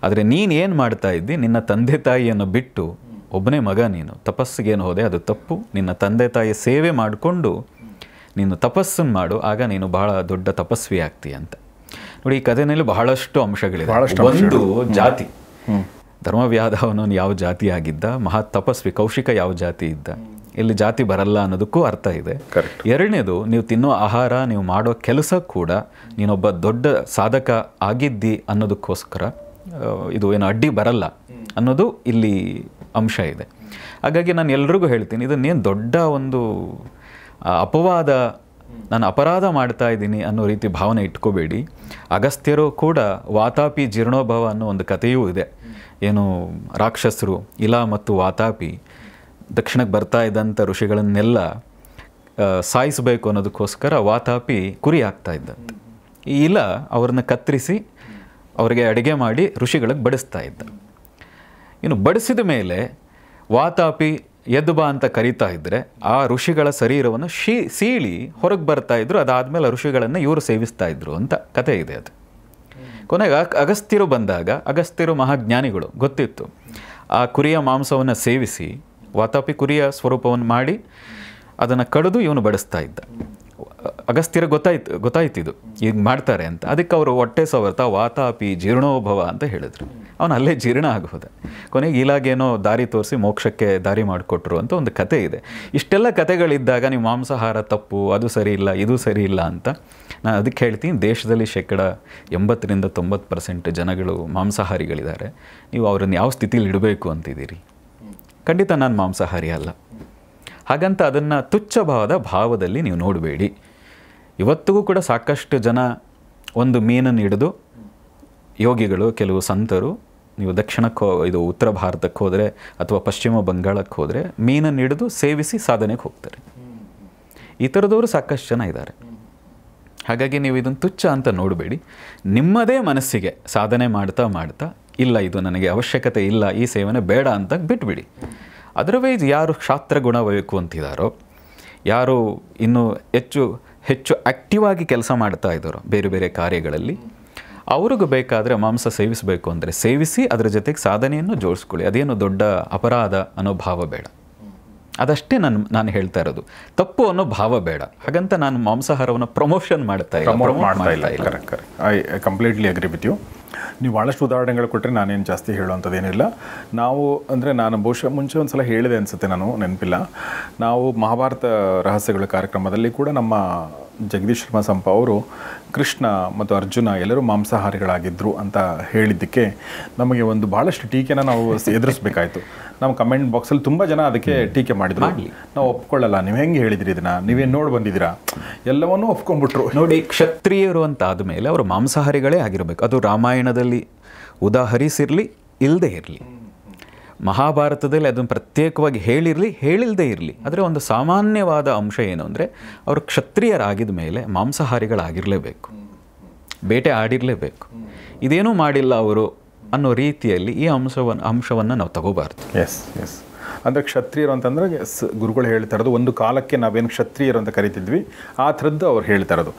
ಆದರೆ ನೀನೇನು ಮಾಡ್ತಾ ಇದ್ದಿ, ನಿನ್ನ ತಂದೆ ತಾಯಿಯನ್ನು ಬಿಟ್ಟು ಒಬ್ಬನೇ ಮಗ ನೀನು ತಪಸ್ಸಿಗೇನು ಹೋದೆ, ಅದು ತಪ್ಪು. ನಿನ್ನ ತಂದೆ ತಾಯಿಯ ಸೇವೆ ಮಾಡಿಕೊಂಡು ನೀನು ತಪಸ್ಸನ್ನು ಮಾಡು, ಆಗ ನೀನು ಬಹಳ ದೊಡ್ಡ ತಪಸ್ವಿ ಆಗ್ತೀಯ ಅಂತ. ನೋಡಿ, ಈ ಕಥೆಯಲ್ಲಿ ಬಹಳಷ್ಟು ಅಂಶಗಳಿವೆ. ಒಂದು ಜಾತಿ, ಧರ್ಮವ್ಯಾಧವನು ಯಾವ ಜಾತಿ ಆಗಿದ್ದ, ಮಹಾ ತಪಸ್ವಿ ಕೌಶಿಕ ಯಾವ ಜಾತಿ ಇದ್ದ, ಇಲ್ಲಿ ಜಾತಿ ಬರಲ್ಲ ಅನ್ನೋದಕ್ಕೂ ಅರ್ಥ ಇದೆ. ಎರಡನೇದು, ನೀವು ತಿನ್ನೋ ಆಹಾರ, ನೀವು ಮಾಡೋ ಕೆಲಸ ಕೂಡ ನೀನೊಬ್ಬ ದೊಡ್ಡ ಸಾಧಕ ಆಗಿದ್ದಿ ಅನ್ನೋದಕ್ಕೋಸ್ಕರ ಇದು ಏನು ಅಡ್ಡಿ ಬರಲ್ಲ ಅನ್ನೋದು ಇಲ್ಲಿ ಅಂಶ ಇದೆ. ಹಾಗಾಗಿ ನಾನು ಎಲ್ರಿಗೂ ಹೇಳ್ತೀನಿ, ಇದನ್ನೇನು ದೊಡ್ಡ ಒಂದು ಅಪವಾದ, ನಾನು ಅಪರಾಧ ಮಾಡ್ತಾ ಇದ್ದೀನಿ ಅನ್ನೋ ರೀತಿ ಭಾವನೆ ಇಟ್ಕೋಬೇಡಿ. ಅಗಸ್ತ್ಯರು ಕೂಡ ವಾತಾಪಿ ಜೀರ್ಣೋಭವ ಅನ್ನೋ ಒಂದು ಕಥೆಯೂ ಇದೆ. ಏನು ರಾಕ್ಷಸರು ಇಲ ಮತ್ತು ವಾತಾಪಿ ದಕ್ಷಿಣಕ್ಕೆ ಬರ್ತಾ ಇದ್ದಂಥ ಋಷಿಗಳನ್ನೆಲ್ಲ ಸಾಯಿಸಬೇಕು ಅನ್ನೋದಕ್ಕೋಸ್ಕರ ವಾತಾಪಿ ಕುರಿ ಆಗ್ತಾ ಇದ್ದಂತೆ. ಈ ಇಲ ಅವ್ರನ್ನ ಕತ್ತರಿಸಿ ಅವರಿಗೆ ಅಡುಗೆ ಮಾಡಿ ಋಷಿಗಳಿಗೆ ಬಡಿಸ್ತಾ ಇದ್ದ. ಇನ್ನು ಬಡಿಸಿದ ಮೇಲೆ ವಾತಾಪಿ ಎದ್ದು ಬಾ ಅಂತ ಕರೀತಾ ಇದ್ದರೆ ಆ ಋಷಿಗಳ ಶರೀರವನ್ನು ಸೀಳಿ ಹೊರಗೆ ಬರ್ತಾ ಇದ್ರು. ಅದಾದಮೇಲೆ ಋಷಿಗಳನ್ನು ಇವರು ಸೇವಿಸ್ತಾ ಇದ್ರು ಅಂತ ಕಥೆ ಇದೆ. ಅದು ಕೊನೆಗೆ ಅಗಸ್ತ್ಯರು ಬಂದಾಗ, ಅಗಸ್ತ್ಯರು ಮಹಾಜ್ಞಾನಿಗಳು, ಗೊತ್ತಿತ್ತು. ಆ ಕುರಿಯ ಮಾಂಸವನ್ನು ಸೇವಿಸಿ ವಾತಾಪಿ ಕುರಿಯ ಸ್ವರೂಪವನ್ನು ಮಾಡಿ ಅದನ್ನು ಕಡಿದು ಇವನು ಬಡಿಸ್ತಾ ಇದ್ದ. ಅಗಸ್ತ್ಯರಿಗೆ ಗೊತ್ತಾಯ್ತಿದ್ದು ಈಗ ಮಾಡ್ತಾರೆ ಅಂತ. ಅದಕ್ಕೆ ಅವರು ಹೊಟ್ಟೆ ಸವರ್ತಾ ವಾತಾಪಿ ಜೀರ್ಣೋಭವ ಅಂತ ಹೇಳಿದ್ರು. ಅವನು ಅಲ್ಲೇ ಜೀರ್ಣ ಆಗೋದ. ಕೊನೆಗೆ ಇಲಾಗೇನೋ ದಾರಿ ತೋರಿಸಿ ಮೋಕ್ಷಕ್ಕೆ ದಾರಿ ಮಾಡಿಕೊಟ್ರು ಅಂತ ಒಂದು ಕತೆ ಇದೆ. ಇಷ್ಟೆಲ್ಲ ಕತೆಗಳಿದ್ದಾಗ ನೀವು ಮಾಂಸಾಹಾರ ತಪ್ಪು, ಅದು ಸರಿ ಇಲ್ಲ, ಇದು ಸರಿ ಇಲ್ಲ ಅಂತ ನಾನು ಅದಕ್ಕೆ ಹೇಳ್ತೀನಿ, ದೇಶದಲ್ಲಿ 80-90% ಜನಗಳು ಮಾಂಸಾಹಾರಿಗಳಿದ್ದಾರೆ. ನೀವು ಅವರನ್ನು ಯಾವ ಸ್ಥಿತಿಲಿ ಇಡಬೇಕು ಅಂತಿದ್ದೀರಿ? ಖಂಡಿತ ನಾನು ಮಾಂಸಾಹಾರಿ ಅಲ್ಲ. ಹಾಗಂತ ಅದನ್ನು ತುಚ್ಛಭಾವದ ಭಾವದಲ್ಲಿ ನೀವು ನೋಡಬೇಡಿ. ಇವತ್ತಿಗೂ ಕೂಡ ಸಾಕಷ್ಟು ಜನ ಒಂದು ಮೀನನ್ನು ಹಿಡಿದು, ಯೋಗಿಗಳು, ಕೆಲವು ಸಂತರು, ನೀವು ದಕ್ಷಿಣಕ್ಕೆ ಇದು ಉತ್ತರ ಭಾರತಕ್ಕೆ ಹೋದರೆ ಅಥವಾ ಪಶ್ಚಿಮ ಬಂಗಾಳಕ್ಕೆ ಹೋದರೆ ಮೀನನ್ನು ಹಿಡಿದು ಸೇವಿಸಿ ಸಾಧನೆಗೆ ಹೋಗ್ತಾರೆ. ಈ ಥರದವರು ಸಾಕಷ್ಟು ಜನ ಇದ್ದಾರೆ. ಹಾಗಾಗಿ ನೀವು ಇದನ್ನು ತುಚ್ಛ ಅಂತ ನೋಡಬೇಡಿ. ನಿಮ್ಮದೇ ಮನಸ್ಸಿಗೆ ಸಾಧನೆ ಮಾಡ್ತಾ ಮಾಡ್ತಾ, ಇಲ್ಲ ಇದು ನನಗೆ ಅವಶ್ಯಕತೆ ಇಲ್ಲ, ಈ ಸೇವನೆ ಬೇಡ ಅಂತ ಬಿಟ್ಬಿಡಿ. ಅದರ್ವೈಸ್ ಯಾರು ಶಾಸ್ತ್ರ ಗುಣ ಬೇಕು ಅಂತಿದ್ದಾರೋ, ಯಾರು ಇನ್ನೂ ಹೆಚ್ಚು ಆ್ಯಕ್ಟಿವ್ ಆಗಿ ಕೆಲಸ ಮಾಡ್ತಾ ಇದ್ದಾರೋ ಬೇರೆ ಬೇರೆ ಕಾರ್ಯಗಳಲ್ಲಿ, ಅವ್ರಿಗೂ ಬೇಕಾದರೆ ಮಾಂಸ ಸೇವಿಸಬೇಕು ಅಂದರೆ ಸೇವಿಸಿ, ಅದರ ಜೊತೆಗೆ ಸಾಧನೆಯನ್ನು ಜೋಡಿಸ್ಕೊಳ್ಳಿ. ಅದೇನು ದೊಡ್ಡ ಅಪರಾಧ ಅನ್ನೋ ಭಾವ ಬೇಡ. ಅದಷ್ಟೇ ನಾನು ಹೇಳ್ತಾ ಇರೋದು. ತಪ್ಪು ಅನ್ನೋ ಭಾವ ಬೇಡ. ಹಾಗಂತ ನಾನು ಮಾಂಸಾಹಾರವನ್ನು ಪ್ರಮೋಷನ್ ಮಾಡ್ತಾ ಇಲ್ಲ. I completely agree with you. ನೀವು ಭಾಳಷ್ಟು ಉದಾಹರಣೆಗಳು ಕೊಟ್ಟರೆ ನಾನೇನು ಜಾಸ್ತಿ ಹೇಳುವಂಥದ್ದೇನಿಲ್ಲ. ನಾವು ಅಂದರೆ ನಾನು ಬಹುಶಃ ಮುಂಚೆ ಒಂದು ಸಲ ಹೇಳಿದೆ ಅನಿಸುತ್ತೆ, ನಾನು ನೆನಪಿಲ್ಲ. ನಾವು ಮಹಾಭಾರತ ರಹಸ್ಯಗಳ ಕಾರ್ಯಕ್ರಮದಲ್ಲಿ ಕೂಡ ನಮ್ಮ ಜಗದೀಶ್ ಶರ್ಮಾ ಸಂಪ ಅವರು ಕೃಷ್ಣ ಮತ್ತು ಅರ್ಜುನ ಎಲ್ಲರೂ ಮಾಂಸಾಹಾರಿಗಳಾಗಿದ್ದರು ಅಂತ ಹೇಳಿದ್ದಕ್ಕೆ ನಮಗೆ ಒಂದು ಭಾಳಷ್ಟು ಟೀಕೆನ ನಾವು ಎದುರಿಸಬೇಕಾಯಿತು. ನಮ್ಮ ಕಮೆಂಟ್ ಬಾಕ್ಸಲ್ಲಿ ತುಂಬ ಜನ ಅದಕ್ಕೆ ಟೀಕೆ ಮಾಡಿದ್ರು. ನಾವು ಒಪ್ಕೊಳ್ಳಲ್ಲ, ನೀವು ಹೆಂಗೆ ಹೇಳಿದಿರಿ, ಇದನ್ನು ನೀವೇನು ನೋಡಿ ಬಂದಿದ್ದೀರಾ, ಎಲ್ಲವನ್ನೂ ಒಪ್ಕೊಂಡ್ಬಿಟ್ರು. ನೋಡಿ, ಕ್ಷತ್ರಿಯರು ಅಂತ ಆದಮೇಲೆ ಅವರು ಮಾಂಸಾಹಾರಿಗಳೇ ಆಗಿರಬೇಕು. ಅದು ರಾಮಾಯಣದಲ್ಲಿ ಉದಾಹರಿಸಿರಲಿ, ಇಲ್ಲದೇ ಇರಲಿ, ಮಹಾಭಾರತದಲ್ಲಿ ಅದನ್ನು ಪ್ರತ್ಯೇಕವಾಗಿ ಹೇಳಿಲ್ಲದೆ ಇರಲಿ. ಆದರೆ ಒಂದು ಸಾಮಾನ್ಯವಾದ ಅಂಶ ಏನು ಅಂದರೆ, ಅವರು ಕ್ಷತ್ರಿಯರಾಗಿದ ಮೇಲೆ ಮಾಂಸಾಹಾರಿಗಳಾಗಿರಲೇಬೇಕು, ಬೇಟೆ ಆಡಿರಲೇಬೇಕು. ಇದೇನೂ ಮಾಡಿಲ್ಲ ಅವರು ಅನ್ನೋ ರೀತಿಯಲ್ಲಿ ಈ ಅಂಶವನ್ನು ನಾವು ತಗೋಬಾರ್ದು. ಎಸ್ ಅಂದರೆ ಕ್ಷತ್ರಿಯರು ಅಂತಂದರೆ ಗುರುಗಳು ಹೇಳ್ತಾ ಇರೋದು, ಒಂದು ಕಾಲಕ್ಕೆ ನಾವೇನು ಕ್ಷತ್ರಿಯರು ಅಂತ ಕರಿತಿದ್ವಿ ಆ ಥರದ್ದು ಅವ್ರು ಹೇಳ್ತಾ ಇರೋದು.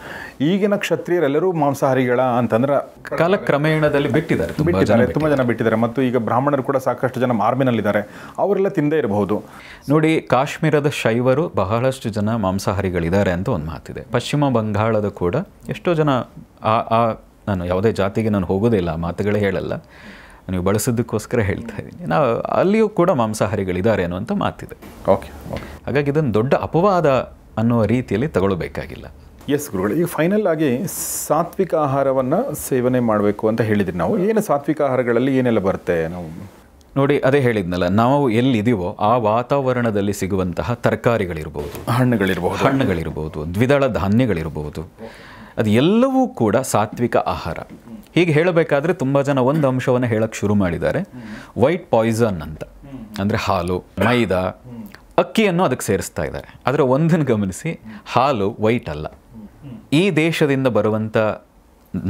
ಈಗಿನ ಕ್ಷತ್ರಿಯರೆಲ್ಲರೂ ಮಾಂಸಾಹಾರಿಗಳ ಅಂತಂದ್ರೆ ಕಾಲಕ್ರಮೇಣದಲ್ಲಿ ಬಿಟ್ಟಿದ್ದಾರೆ, ತುಂಬ ಜನ ಬಿಟ್ಟಿದ್ದಾರೆ. ಮತ್ತು ಈಗ ಬ್ರಾಹ್ಮಣರು ಕೂಡ ಸಾಕಷ್ಟು ಜನ ಆರ್ಮಿನಲ್ಲಿದ್ದಾರೆ, ಅವರೆಲ್ಲ ತಿಂದೇ ಇರಬಹುದು. ನೋಡಿ, ಕಾಶ್ಮೀರದ ಶೈವರು ಬಹಳಷ್ಟು ಜನ ಮಾಂಸಾಹಾರಿಗಳಿದ್ದಾರೆ ಅಂತ ಒಂದು ಮಾತಿದೆ. ಪಶ್ಚಿಮ ಬಂಗಾಳದ ಕೂಡ ಎಷ್ಟೋ ಜನ ನಾನು ಯಾವುದೇ ಜಾತಿಗೆ ನಾನು ಹೋಗೋದಿಲ್ಲ, ಮಾತುಗಳೇ ಹೇಳಲ್ಲ, ನೀವು ಬಳಸೋದಕ್ಕೋಸ್ಕರ ಹೇಳ್ತಾ ಇದ್ದೀನಿ. ನಾವು ಅಲ್ಲಿಯೂ ಕೂಡ ಮಾಂಸಾಹಾರಿಗಳಿದ್ದಾರೆ ಅನ್ನುವಂಥ ಮಾತಿದೆ. ಓಕೆ. ಹಾಗಾಗಿ ಇದನ್ನು ದೊಡ್ಡ ಅಪವಾದ ಅನ್ನುವ ರೀತಿಯಲ್ಲಿ ತಗೊಳ್ಬೇಕಾಗಿಲ್ಲ. ಎಸ್ ಗುರುಗಳು, ಈಗ ಫೈನಲ್ ಆಗಿ ಸಾತ್ವಿಕ ಆಹಾರವನ್ನು ಸೇವನೆ ಮಾಡಬೇಕು ಅಂತ ಹೇಳಿದ್ರಿ. ನಾವು ಏನು ಸಾತ್ವಿಕ ಆಹಾರಗಳಲ್ಲಿ ಏನೆಲ್ಲ ಬರುತ್ತೆ? ನಾವು ನೋಡಿ, ಅದೇ ಹೇಳಿದ್ನಲ್ಲ, ನಾವು ಎಲ್ಲಿದ್ದೀವೋ ಆ ವಾತಾವರಣದಲ್ಲಿ ಸಿಗುವಂತಹ ತರಕಾರಿಗಳಿರ್ಬೋದು, ಹಣ್ಣುಗಳಿರ್ಬೋದು, ದ್ವಿದಳ ಧಾನ್ಯಗಳಿರ್ಬೋದು, ಅದು ಎಲ್ಲವೂ ಕೂಡ ಸಾತ್ವಿಕ ಆಹಾರ. ಹೀಗೆ ಹೇಳಬೇಕಾದ್ರೆ ತುಂಬ ಜನ ಒಂದು ಅಂಶವನ್ನು ಹೇಳಕ್ಕೆ ಶುರು ಮಾಡಿದ್ದಾರೆ, ವೈಟ್ ಪಾಯ್ಸನ್ ಅಂತ. ಅಂದರೆ ಹಾಲು, ಮೈದಾ, ಅಕ್ಕಿಯನ್ನು ಅದಕ್ಕೆ ಸೇರಿಸ್ತಾ ಇದ್ದಾರೆ. ಆದರೆ ಒಂದನ್ನು ಗಮನಿಸಿ, ಹಾಲು ವೈಟ್ ಅಲ್ಲ. ಈ ದೇಶದಿಂದ ಬರುವಂಥ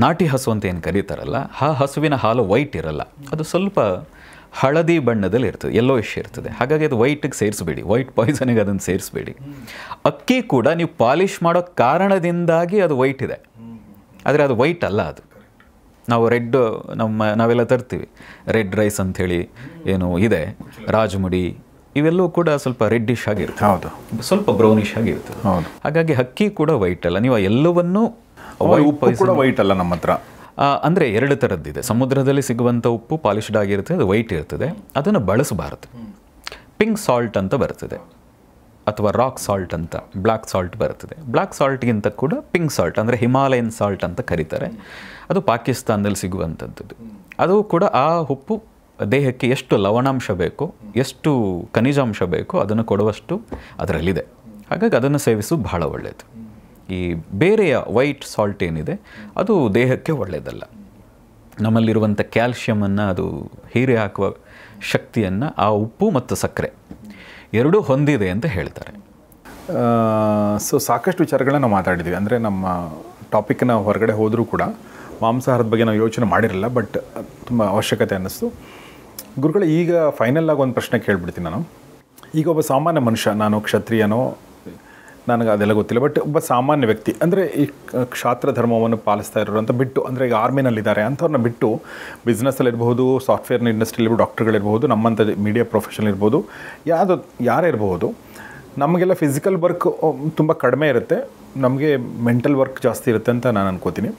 ನಾಟಿ ಹಸು ಅಂತ ಏನು ಕರೀತಾರಲ್ಲ, ಆ ಹಸುವಿನ ಹಾಲು ವೈಟ್ ಇರಲ್ಲ, ಅದು ಸ್ವಲ್ಪ ಹಳದಿ ಬಣ್ಣದಲ್ಲಿ ಇರ್ತದೆ, ಯೆಲ್ಲೋಯಿಶ್ ಇರ್ತದೆ. ಹಾಗಾಗಿ ಅದು ವೈಟಿಗೆ ಸೇರಿಸಬೇಡಿ, ವೈಟ್ ಪಾಯ್ಸನಿಗೆ ಅದನ್ನು ಸೇರಿಸಬೇಡಿ. ಅಕ್ಕಿ ಕೂಡ ನೀವು ಪಾಲಿಷ್ ಮಾಡೋ ಕಾರಣದಿಂದಾಗಿ ಅದು ವೈಟ್ ಇದೆ, ಆದರೆ ಅದು ವೈಟ್ ಅಲ್ಲ. ಅದು ನಾವು ರೆಡ್ ನಾವೆಲ್ಲ ತರ್ತೀವಿ, ರೆಡ್ ರೈಸ್ ಅಂಥೇಳಿ ಏನು ಇದೆ, ರಾಜಮುಡಿ, ಇವೆಲ್ಲವೂ ಕೂಡ ಸ್ವಲ್ಪ ರೆಡ್ಡಿಶ್ ಆಗಿರುತ್ತೆ, ಹೌದು, ಸ್ವಲ್ಪ ಬ್ರೌನಿಶ್ ಆಗಿರ್ತದೆ. ಹಾಗಾಗಿ ಅಕ್ಕಿ ಕೂಡ ವೈಟ್ ಅಲ್ಲ. ನೀವು ಎಲ್ಲವನ್ನೂ ಕೂಡ ವೈಟ್ ಅಲ್ಲ ನಮ್ಮ ಹತ್ರ. ಅಂದರೆ 2 ಥರದ್ದಿದೆ. ಸಮುದ್ರದಲ್ಲಿ ಸಿಗುವಂಥ ಉಪ್ಪು ಪಾಲಿಷ್ಡ್ ಆಗಿರ್ತದೆ, ಅದು ವೈಟ್ ಇರ್ತದೆ, ಅದನ್ನು ಬಳಸಬಾರದು. ಪಿಂಕ್ ಸಾಲ್ಟ್ ಅಂತ ಬರ್ತದೆ, ಅಥವಾ ರಾಕ್ ಸಾಲ್ಟ್ ಅಂತ, ಬ್ಲ್ಯಾಕ್ ಸಾಲ್ಟ್ ಬರ್ತದೆ. ಬ್ಲ್ಯಾಕ್ ಸಾಲ್ಟ್ಗಿಂತ ಕೂಡ ಪಿಂಕ್ ಸಾಲ್ಟ್ ಅಂದರೆ ಹಿಮಾಲಯನ್ ಸಾಲ್ಟ್ ಅಂತ ಕರೀತಾರೆ, ಅದು ಪಾಕಿಸ್ತಾನದಲ್ಲಿ ಸಿಗುವಂಥದ್ದು. ಅದು ಕೂಡ ಆ ಉಪ್ಪು ದೇಹಕ್ಕೆ ಎಷ್ಟು ಲವಣಾಂಶ ಬೇಕೋ, ಎಷ್ಟು ಖನಿಜಾಂಶ ಬೇಕೋ ಅದನ್ನು ಕೊಡುವಷ್ಟು ಅದರಲ್ಲಿದೆ. ಹಾಗಾಗಿ ಅದನ್ನು ಸೇವಿಸೋದು ಬಹಳ ಒಳ್ಳೆಯದು. ಈ ಬೇರೆಯ ವೈಟ್ ಸಾಲ್ಟ್ ಏನಿದೆ ಅದು ದೇಹಕ್ಕೆ ಒಳ್ಳೆಯದಲ್ಲ. ನಮ್ಮಲ್ಲಿರುವಂಥ ಕ್ಯಾಲ್ಶಿಯಮನ್ನು ಅದು ಹೀರೆ ಹಾಕುವ ಶಕ್ತಿಯನ್ನು ಆ ಉಪ್ಪು ಮತ್ತು ಸಕ್ಕರೆ ಎರಡೂ ಹೊಂದಿದೆ ಅಂತ ಹೇಳ್ತಾರೆ. ಸೊ ಸಾಕಷ್ಟು ವಿಚಾರಗಳನ್ನ ನಾವು ಮಾತಾಡಿದ್ವಿ. ಅಂದರೆ ನಮ್ಮ ಟಾಪಿಕ್ನ ಹೊರಗಡೆ ಹೋದರೂ ಕೂಡ ಮಾಂಸಾಹಾರದ ಬಗ್ಗೆ ನಾವು ಯೋಚನೆ ಮಾಡಿರಲಿಲ್ಲ, ಬಟ್ ತುಂಬ ಅವಶ್ಯಕತೆ ಅನ್ನಿಸ್ತು. ಗುರುಗಳೇ, ಈಗ ಫೈನಲ್ ಆಗಿ ಒಂದು ಪ್ರಶ್ನೆ ಕೇಳಿಬಿಡ್ತೀನಿ ನಾನು. ಈಗ ಒಬ್ಬ ಸಾಮಾನ್ಯ ಮನುಷ್ಯ, ನಾನು ಕ್ಷತ್ರಿಯನೋ ನನಗೆ ಅದೆಲ್ಲ ಗೊತ್ತಿಲ್ಲ, ಬಟ್ ಒಬ್ಬ ಸಾಮಾನ್ಯ ವ್ಯಕ್ತಿ ಅಂದರೆ ಈ ಕ್ಷಾತ್ರ ಧರ್ಮವನ್ನು ಪಾಲಿಸ್ತಾ ಇರೋರಂತ ಬಿಟ್ಟು, ಅಂದರೆ ಈಗ ಆರ್ಮಿನಲ್ಲಿದ್ದಾರೆ ಅಂಥವ್ರನ್ನ ಬಿಟ್ಟು ಬಿಸ್ನೆಸ್ಸಲ್ಲಿರ್ಬೋದು, ಸಾಫ್ಟ್ವೇರ್ನ ಇಂಡಸ್ಟ್ರಿಯಲ್ಲಿರ್ಬೋದು, ಡಾಕ್ಟರ್ಗಳಿರ್ಬೋದು, ನಮ್ಮಂಥ ಮೀಡಿಯಾ ಪ್ರೊಫೆಷನಲ್ ಇರ್ಬೋದು, ಯಾರೇ ಇರ್ಬೋದು, ನಮಗೆಲ್ಲ ಫಿಸಿಕಲ್ ವರ್ಕ್ ತುಂಬ ಕಡಿಮೆ ಇರುತ್ತೆ, ನಮಗೆ ಮೆಂಟಲ್ ವರ್ಕ್ ಜಾಸ್ತಿ ಇರುತ್ತೆ ಅಂತ ನಾನು ಅನ್ಕೋತೀನಿ.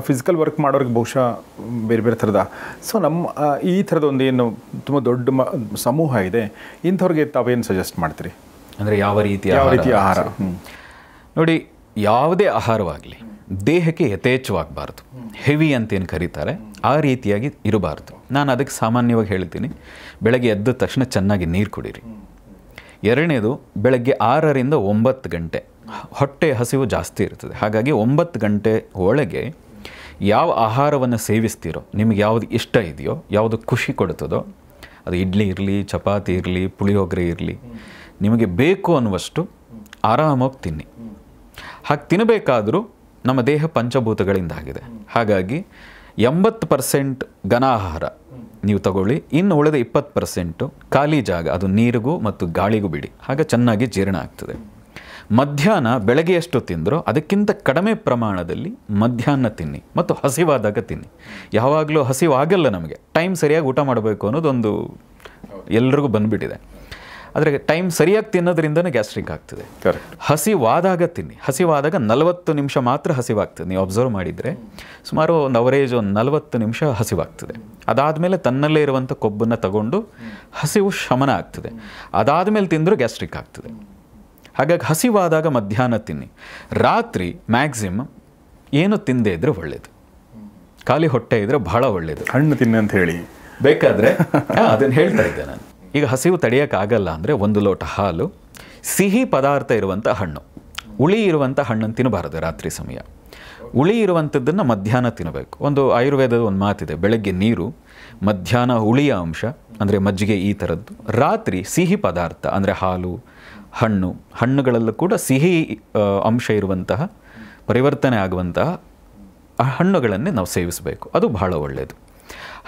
ಫಿಸಿಕಲ್ ವರ್ಕ್ ಮಾಡೋರಿಗೆ ಬಹುಶಃ ಬೇರೆ ಬೇರೆ ಥರದ, ಸೊ ನಮ್ಮ ಈ ಥರದೊಂದು ಏನು ತುಂಬ ದೊಡ್ಡ ಸಮೂಹ ಇದೆ, ಇಂಥವ್ರಿಗೆ ತಾವೇನು ಸಜೆಸ್ಟ್ ಮಾಡ್ತೀರಿ? ಅಂದರೆ ಯಾವ ರೀತಿಯ ಆಹಾರ? ನೋಡಿ, ಯಾವುದೇ ಆಹಾರವಾಗಲಿ ದೇಹಕ್ಕೆ ಯಥೇಚ್ಛವಾಗಬಾರ್ದು, ಹೆವಿ ಅಂತೇನು ಕರೀತಾರೆ ಆ ರೀತಿಯಾಗಿ ಇರಬಾರ್ದು. ನಾನು ಅದಕ್ಕೆ ಸಾಮಾನ್ಯವಾಗಿ ಹೇಳ್ತೀನಿ, ಬೆಳಗ್ಗೆ ಎದ್ದ ತಕ್ಷಣ ಚೆನ್ನಾಗಿ ನೀರು ಕುಡೀರಿ. ಎರಡನೇದು, ಬೆಳಗ್ಗೆ 6ರಿಂದ 9 ಗಂಟೆ ಹೊಟ್ಟೆ ಹಸಿವು ಜಾಸ್ತಿ ಇರ್ತದೆ. ಹಾಗಾಗಿ 9 ಗಂಟೆ ಒಳಗೆ ಯಾವ ಆಹಾರವನ್ನು ಸೇವಿಸ್ತೀರೋ, ನಿಮಗೆ ಯಾವುದು ಇಷ್ಟ ಇದೆಯೋ, ಯಾವುದು ಖುಷಿ ಕೊಡ್ತದೋ, ಅದು ಇಡ್ಲಿ ಇರಲಿ, ಚಪಾತಿ ಇರಲಿ, ಪುಳಿಯೋಗರೆ ಇರಲಿ, ನಿಮಗೆ ಬೇಕು ಅನ್ನುವಷ್ಟು ಆರಾಮಾಗಿ ತಿನ್ನಿ. ಹಾಗೆ ತಿನ್ನಬೇಕಾದರೂ ನಮ್ಮ ದೇಹ ಪಂಚಭೂತಗಳಿಂದ ಆಗಿದೆ. ಹಾಗಾಗಿ 80% ಘನ ಆಹಾರ ನೀವು ತಗೊಳ್ಳಿ, ಇನ್ನು ಉಳಿದ 20% ಖಾಲಿ ಜಾಗ, ಅದು ನೀರಿಗೂ ಮತ್ತು ಗಾಳಿಗೂ ಬಿಡಿ, ಹಾಗೆ ಚೆನ್ನಾಗಿ ಜೀರ್ಣ ಆಗ್ತದೆ. ಮಧ್ಯಾಹ್ನ ಬೆಳಗ್ಗೆ ಎಷ್ಟು ತಿಂದರೋ ಅದಕ್ಕಿಂತ ಕಡಿಮೆ ಪ್ರಮಾಣದಲ್ಲಿ ಮಧ್ಯಾಹ್ನ ತಿನ್ನಿ, ಮತ್ತು ಹಸಿವಾದಾಗ ತಿನ್ನಿ. ಯಾವಾಗಲೂ ಹಸಿವಾಗಲ್ಲ ನಮಗೆ, ಟೈಮ್ ಸರಿಯಾಗಿ ಊಟ ಮಾಡಬೇಕು ಅನ್ನೋದೊಂದು ಎಲ್ರಿಗೂ ಬಂದುಬಿಟ್ಟಿದೆ. ಆದರೆ ಟೈಮ್ ಸರಿಯಾಗಿ ತಿನ್ನೋದ್ರಿಂದನೇ ಗ್ಯಾಸ್ಟ್ರಿಕ್ ಆಗ್ತದೆ. ಹಸಿವಾದಾಗ ತಿನ್ನಿ. ಹಸಿವಾದಾಗ 40 ನಿಮಿಷ ಮಾತ್ರ ಹಸಿವಾಗ್ತದೆ. ನೀವು ಅಬ್ಸರ್ವ್ ಮಾಡಿದರೆ ಸುಮಾರು ಒಂದು ಅವರೇಜ್ ಒಂದು 40 ನಿಮಿಷ ಹಸಿವಾಗ್ತದೆ. ಅದಾದಮೇಲೆ ತನ್ನಲ್ಲೇ ಇರುವಂಥ ಕೊಬ್ಬನ್ನು ತಗೊಂಡು ಹಸಿವು ಶಮನ ಆಗ್ತದೆ. ಅದಾದಮೇಲೆ ತಿಂದರೂ ಗ್ಯಾಸ್ಟ್ರಿಕ್ ಆಗ್ತದೆ. ಹಾಗಾಗಿ ಹಸಿವಾದಾಗ ಮಧ್ಯಾಹ್ನ ತಿನ್ನಿ. ರಾತ್ರಿ ಮ್ಯಾಕ್ಸಿಮಮ್ ಏನು ತಿಂದೇ ಇದ್ದರೆ ಒಳ್ಳೆಯದು, ಖಾಲಿ ಹೊಟ್ಟೆ ಇದ್ದರೆ ಬಹಳ ಒಳ್ಳೆಯದು. ಹಣ್ಣು ತಿನ್ನಿ ಅಂತ ಹೇಳಿ ಬೇಕಾದರೆ ಅದನ್ನು ಹೇಳ್ತಾ ಇದ್ದೆ ನಾನು. ಈಗ ಹಸಿವು ತಡೆಯೋಕ್ಕಾಗಲ್ಲ ಅಂದರೆ 1 ಲೋಟ ಹಾಲು, ಸಿಹಿ ಪದಾರ್ಥ ಇರುವಂಥ ಹಣ್ಣು, ಹುಳಿ ಇರುವಂಥ ಹಣ್ಣನ್ನು ತಿನ್ನಬಾರದು ರಾತ್ರಿ ಸಮಯ. ಹುಳಿ ಇರುವಂಥದ್ದನ್ನು ಮಧ್ಯಾಹ್ನ ತಿನ್ನಬೇಕು. ಒಂದು ಆಯುರ್ವೇದದ ಒಂದು ಮಾತಿದೆ, ಬೆಳಗ್ಗೆ ನೀರು, ಮಧ್ಯಾಹ್ನ ಹುಳಿಯ ಅಂಶ ಅಂದರೆ ಮಜ್ಜಿಗೆ, ಈ ಥರದ್ದು. ರಾತ್ರಿ ಸಿಹಿ ಪದಾರ್ಥ ಅಂದರೆ ಹಾಲು, ಹಣ್ಣುಗಳಲ್ಲೂ ಕೂಡ ಸಿಹಿ ಅಂಶ ಇರುವಂತಹ, ಪರಿವರ್ತನೆ ಆಗುವಂತಹ ಹಣ್ಣುಗಳನ್ನೇ ನಾವು ಸೇವಿಸಬೇಕು. ಅದು ಬಹಳ ಒಳ್ಳೆಯದು.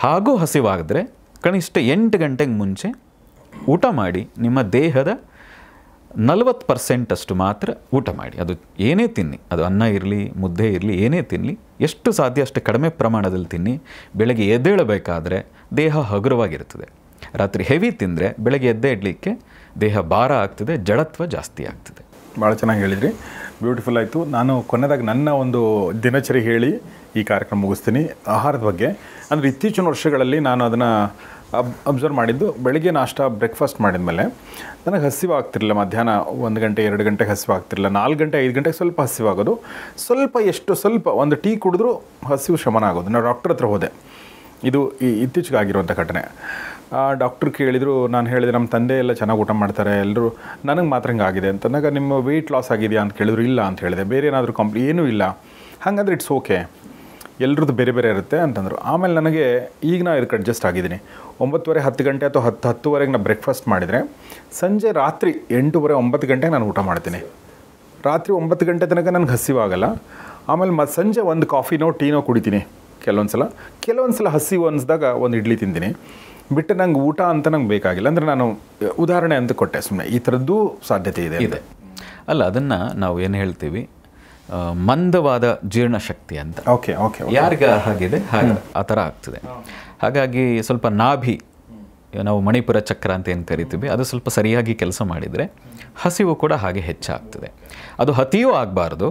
ಹಾಗೂ ಹಸಿವಾದರೆ ಕನಿಷ್ಠ 8 ಗಂಟೆಗೆ ಮುಂಚೆ ಊಟ ಮಾಡಿ. ನಿಮ್ಮ ದೇಹದ 40% ಅಷ್ಟು ಮಾತ್ರ ಊಟ ಮಾಡಿ. ಅದು ಏನೇ ತಿನ್ನಿ, ಅದು ಅನ್ನ ಇರಲಿ, ಮುದ್ದೆ ಇರಲಿ, ಏನೇ ತಿನ್ನಲಿ, ಎಷ್ಟು ಸಾಧ್ಯ ಅಷ್ಟು ಕಡಿಮೆ ಪ್ರಮಾಣದಲ್ಲಿ ತಿನ್ನಿ. ಬೆಳಗ್ಗೆ ಎದ್ದೇಳಬೇಕಾದ್ರೆ ದೇಹ ಹಗುರವಾಗಿರ್ತದೆ. ರಾತ್ರಿ ಹೆವಿ ತಿಂದರೆ ಬೆಳಗ್ಗೆ ಎದ್ದೇ ಇಡಲಿಕ್ಕೆ ದೇಹ ಭಾರ ಆಗ್ತದೆ, ಜಡತ್ವ ಜಾಸ್ತಿ ಆಗ್ತದೆ. ಭಾಳ ಚೆನ್ನಾಗಿ ಹೇಳಿದ್ರಿ, ಬ್ಯೂಟಿಫುಲ್ ಆಯಿತು. ನಾನು ಕೊನೆಯದಾಗಿ ನನ್ನ ಒಂದು ದಿನಚರಿ ಹೇಳಿ ಈ ಕಾರ್ಯಕ್ರಮ ಮುಗಿಸ್ತೀನಿ. ಆಹಾರದ ಬಗ್ಗೆ ಅಂದರೆ ಇತ್ತೀಚಿನ ವರ್ಷಗಳಲ್ಲಿ ನಾನು ಅದನ್ನು ಅಬ್ಸರ್ವ್ ಮಾಡಿದ್ದು, ಬೆಳಗ್ಗೆ ನಾಷ್ಟ ಬ್ರೇಕ್ಫಾಸ್ಟ್ ಮಾಡಿದ ಮೇಲೆ ನನಗೆ ಹಸಿವಾಗ್ತಿರಲಿಲ್ಲ. ಮಧ್ಯಾಹ್ನ 1 ಗಂಟೆ 2 ಗಂಟೆಗೆ ಹಸಿವಾಗ್ತಿರಲಿಲ್ಲ. 4 ಗಂಟೆ 5 ಗಂಟೆಗೆ ಸ್ವಲ್ಪ ಹಸಿವಾಗೋದು, ಸ್ವಲ್ಪ ಒಂದು ಟೀ ಕುಡಿದ್ರೂ ಹಸಿವು ಶಮನ ಆಗೋದು. ನಾನು ಡಾಕ್ಟರ್ ಹತ್ರ ಹೋದೆ, ಇದು ಇತ್ತೀಚೆಗೆ ಆಗಿರುವಂಥ ಘಟನೆ. ಡಾಕ್ಟ್ರು ಕೇಳಿದರು, ನಾನು ಹೇಳಿದೆ ನಮ್ಮ ತಂದೆ ಎಲ್ಲ ಚೆನ್ನಾಗಿ ಊಟ ಮಾಡ್ತಾರೆ, ಎಲ್ಲರೂ, ನನಗೆ ಮಾತ್ರ ಹಿಂಗಾಗಿದೆ ಅಂತಂದಾಗ ನಿಮ್ಮ ವೆಯ್ಟ್ ಲಾಸ್ ಆಗಿದೆಯಾ ಅಂತ ಕೇಳಿದ್ರು. ಇಲ್ಲ ಅಂತ ಹೇಳಿದೆ. ಬೇರೆ ಏನಾದರೂ ಏನೂ ಇಲ್ಲ, ಹಾಗಾದರೆ ಇಟ್ಸ್ ಓಕೆ, ಎಲ್ಲರದ್ದು ಬೇರೆ ಬೇರೆ ಇರುತ್ತೆ ಅಂತಂದರು. ಆಮೇಲೆ ನನಗೆ ಈಗ ನಾನು ಇದಕ್ಕೆ ಅಡ್ಜಸ್ಟ್ ಆಗಿದ್ದೀನಿ. 9:30 10 ಗಂಟೆ ಅಥವಾ 10-10:30ಗೆ ನಾನು ಬ್ರೇಕ್ಫಾಸ್ಟ್ ಮಾಡಿದರೆ ಸಂಜೆ ರಾತ್ರಿ 8:30-9 ಗಂಟೆಗೆ ನಾನು ಊಟ ಮಾಡ್ತೀನಿ. ರಾತ್ರಿ 9 ಗಂಟೆ ತನಕ ನನಗೆ ಹಸಿವಾಗಲ್ಲ. ಆಮೇಲೆ ಸಂಜೆ ಒಂದು ಕಾಫಿನೋ ಟೀನೋ ಕುಡಿತೀನಿ. ಕೆಲವೊಂದು ಸಲ ಹಸಿವು ಅನಿಸಿದಾಗ ಒಂದು ಇಡ್ಲಿ ತಿಂತೀನಿ. ಬಿಟ್ಟು ನಂಗೆ ಊಟ ಅಂತ ನಂಗೆ ಬೇಕಾಗಿಲ್ಲ. ಅಂದರೆ ನಾನು ಉದಾಹರಣೆ ಅಂತ ಕೊಟ್ಟೆ ಸುಮ್ಮನೆ, ಈ ಥರದ್ದು ಸಾಧ್ಯತೆ ಇದೆ. ಅಲ್ಲ, ಅದನ್ನು ನಾವು ಏನು ಹೇಳ್ತೀವಿ, ಮಂದವಾದ ಜೀರ್ಣಶಕ್ತಿ ಅಂತ. Okay okay. ಯಾರಿಗೆ ಹಾಗಿದೆ ಆ ಥರ ಆಗ್ತದೆ. ಹಾಗಾಗಿ ಸ್ವಲ್ಪ ನಾಭಿ, ನಾವು ಮಣಿಪುರ ಚಕ್ರ ಅಂತ ಏನು ಕರಿತೀವಿ, ಅದು ಸ್ವಲ್ಪ ಸರಿಯಾಗಿ ಕೆಲಸ ಮಾಡಿದರೆ ಹಸಿವು ಕೂಡ ಹಾಗೆ ಹೆಚ್ಚಾಗ್ತದೆ. ಅದು ಅತಿಯೂ ಆಗಬಾರ್ದು,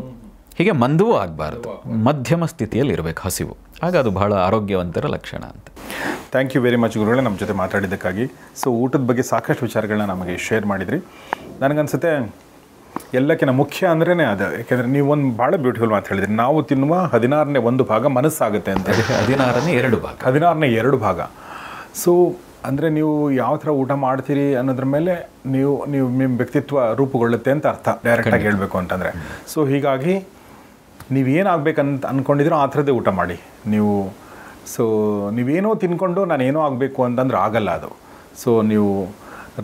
ಹೀಗೆ ಮಂದವೂ ಆಗಬಾರ್ದು, ಮಧ್ಯಮ ಸ್ಥಿತಿಯಲ್ಲಿ ಇರಬೇಕು ಹಸಿವು. ಆಗ ಅದು ಬಹಳ ಆರೋಗ್ಯವಂತರ ಲಕ್ಷಣ ಅಂತ. ಥ್ಯಾಂಕ್ ಯು ವೆರಿ ಮಚ್ ಗುರುಗಳೇ, ನಮ್ಮ ಜೊತೆ ಮಾತಾಡಿದ್ದಕ್ಕಾಗಿ. ಸೊ ಊಟದ ಬಗ್ಗೆ ಸಾಕಷ್ಟು ವಿಚಾರಗಳನ್ನ ನಮಗೆ ಶೇರ್ ಮಾಡಿದ್ರಿ. ನನಗನ್ಸುತ್ತೆ ಎಲ್ಲಕ್ಕಿಂತ ಮುಖ್ಯ ಅಂದ್ರೇ ಅದು. ಯಾಕೆಂದರೆ ನೀವು ಒಂದು ಭಾಳ ಬ್ಯೂಟಿಫುಲ್ ಮಾತು ಹೇಳಿದ್ರಿ, ನಾವು ತಿನ್ನುವ 16ನೇ 1 ಭಾಗ ಮನಸ್ಸಾಗುತ್ತೆ ಅಂತ. 16ನೇ 2 ಭಾಗ. 16ನೇ 2 ಭಾಗ. ಸೊ ಅಂದರೆ ನೀವು ಯಾವ ಥರ ಊಟ ಮಾಡ್ತೀರಿ ಅನ್ನೋದ್ರ ಮೇಲೆ ನಿಮ್ಮ ವ್ಯಕ್ತಿತ್ವ ರೂಪುಗೊಳ್ಳುತ್ತೆ ಅಂತ ಅರ್ಥ, ಡೈರೆಕ್ಟಾಗಿ ಹೇಳಬೇಕು ಅಂತಂದರೆ. ಸೊ ಹೀಗಾಗಿ ನೀವೇನಾಗಬೇಕಂತ ಅಂದ್ಕೊಂಡಿದ್ರೋ ಆ ಥರದ್ದೇ ಊಟ ಮಾಡಿ ನೀವು. ಸೊ ನೀವೇನೋ ತಿನ್ಕೊಂಡು ನಾನೇನೋ ಆಗಬೇಕು ಅಂತಂದ್ರೆ ಆಗಲ್ಲ ಅದು. ಸೊ ನೀವು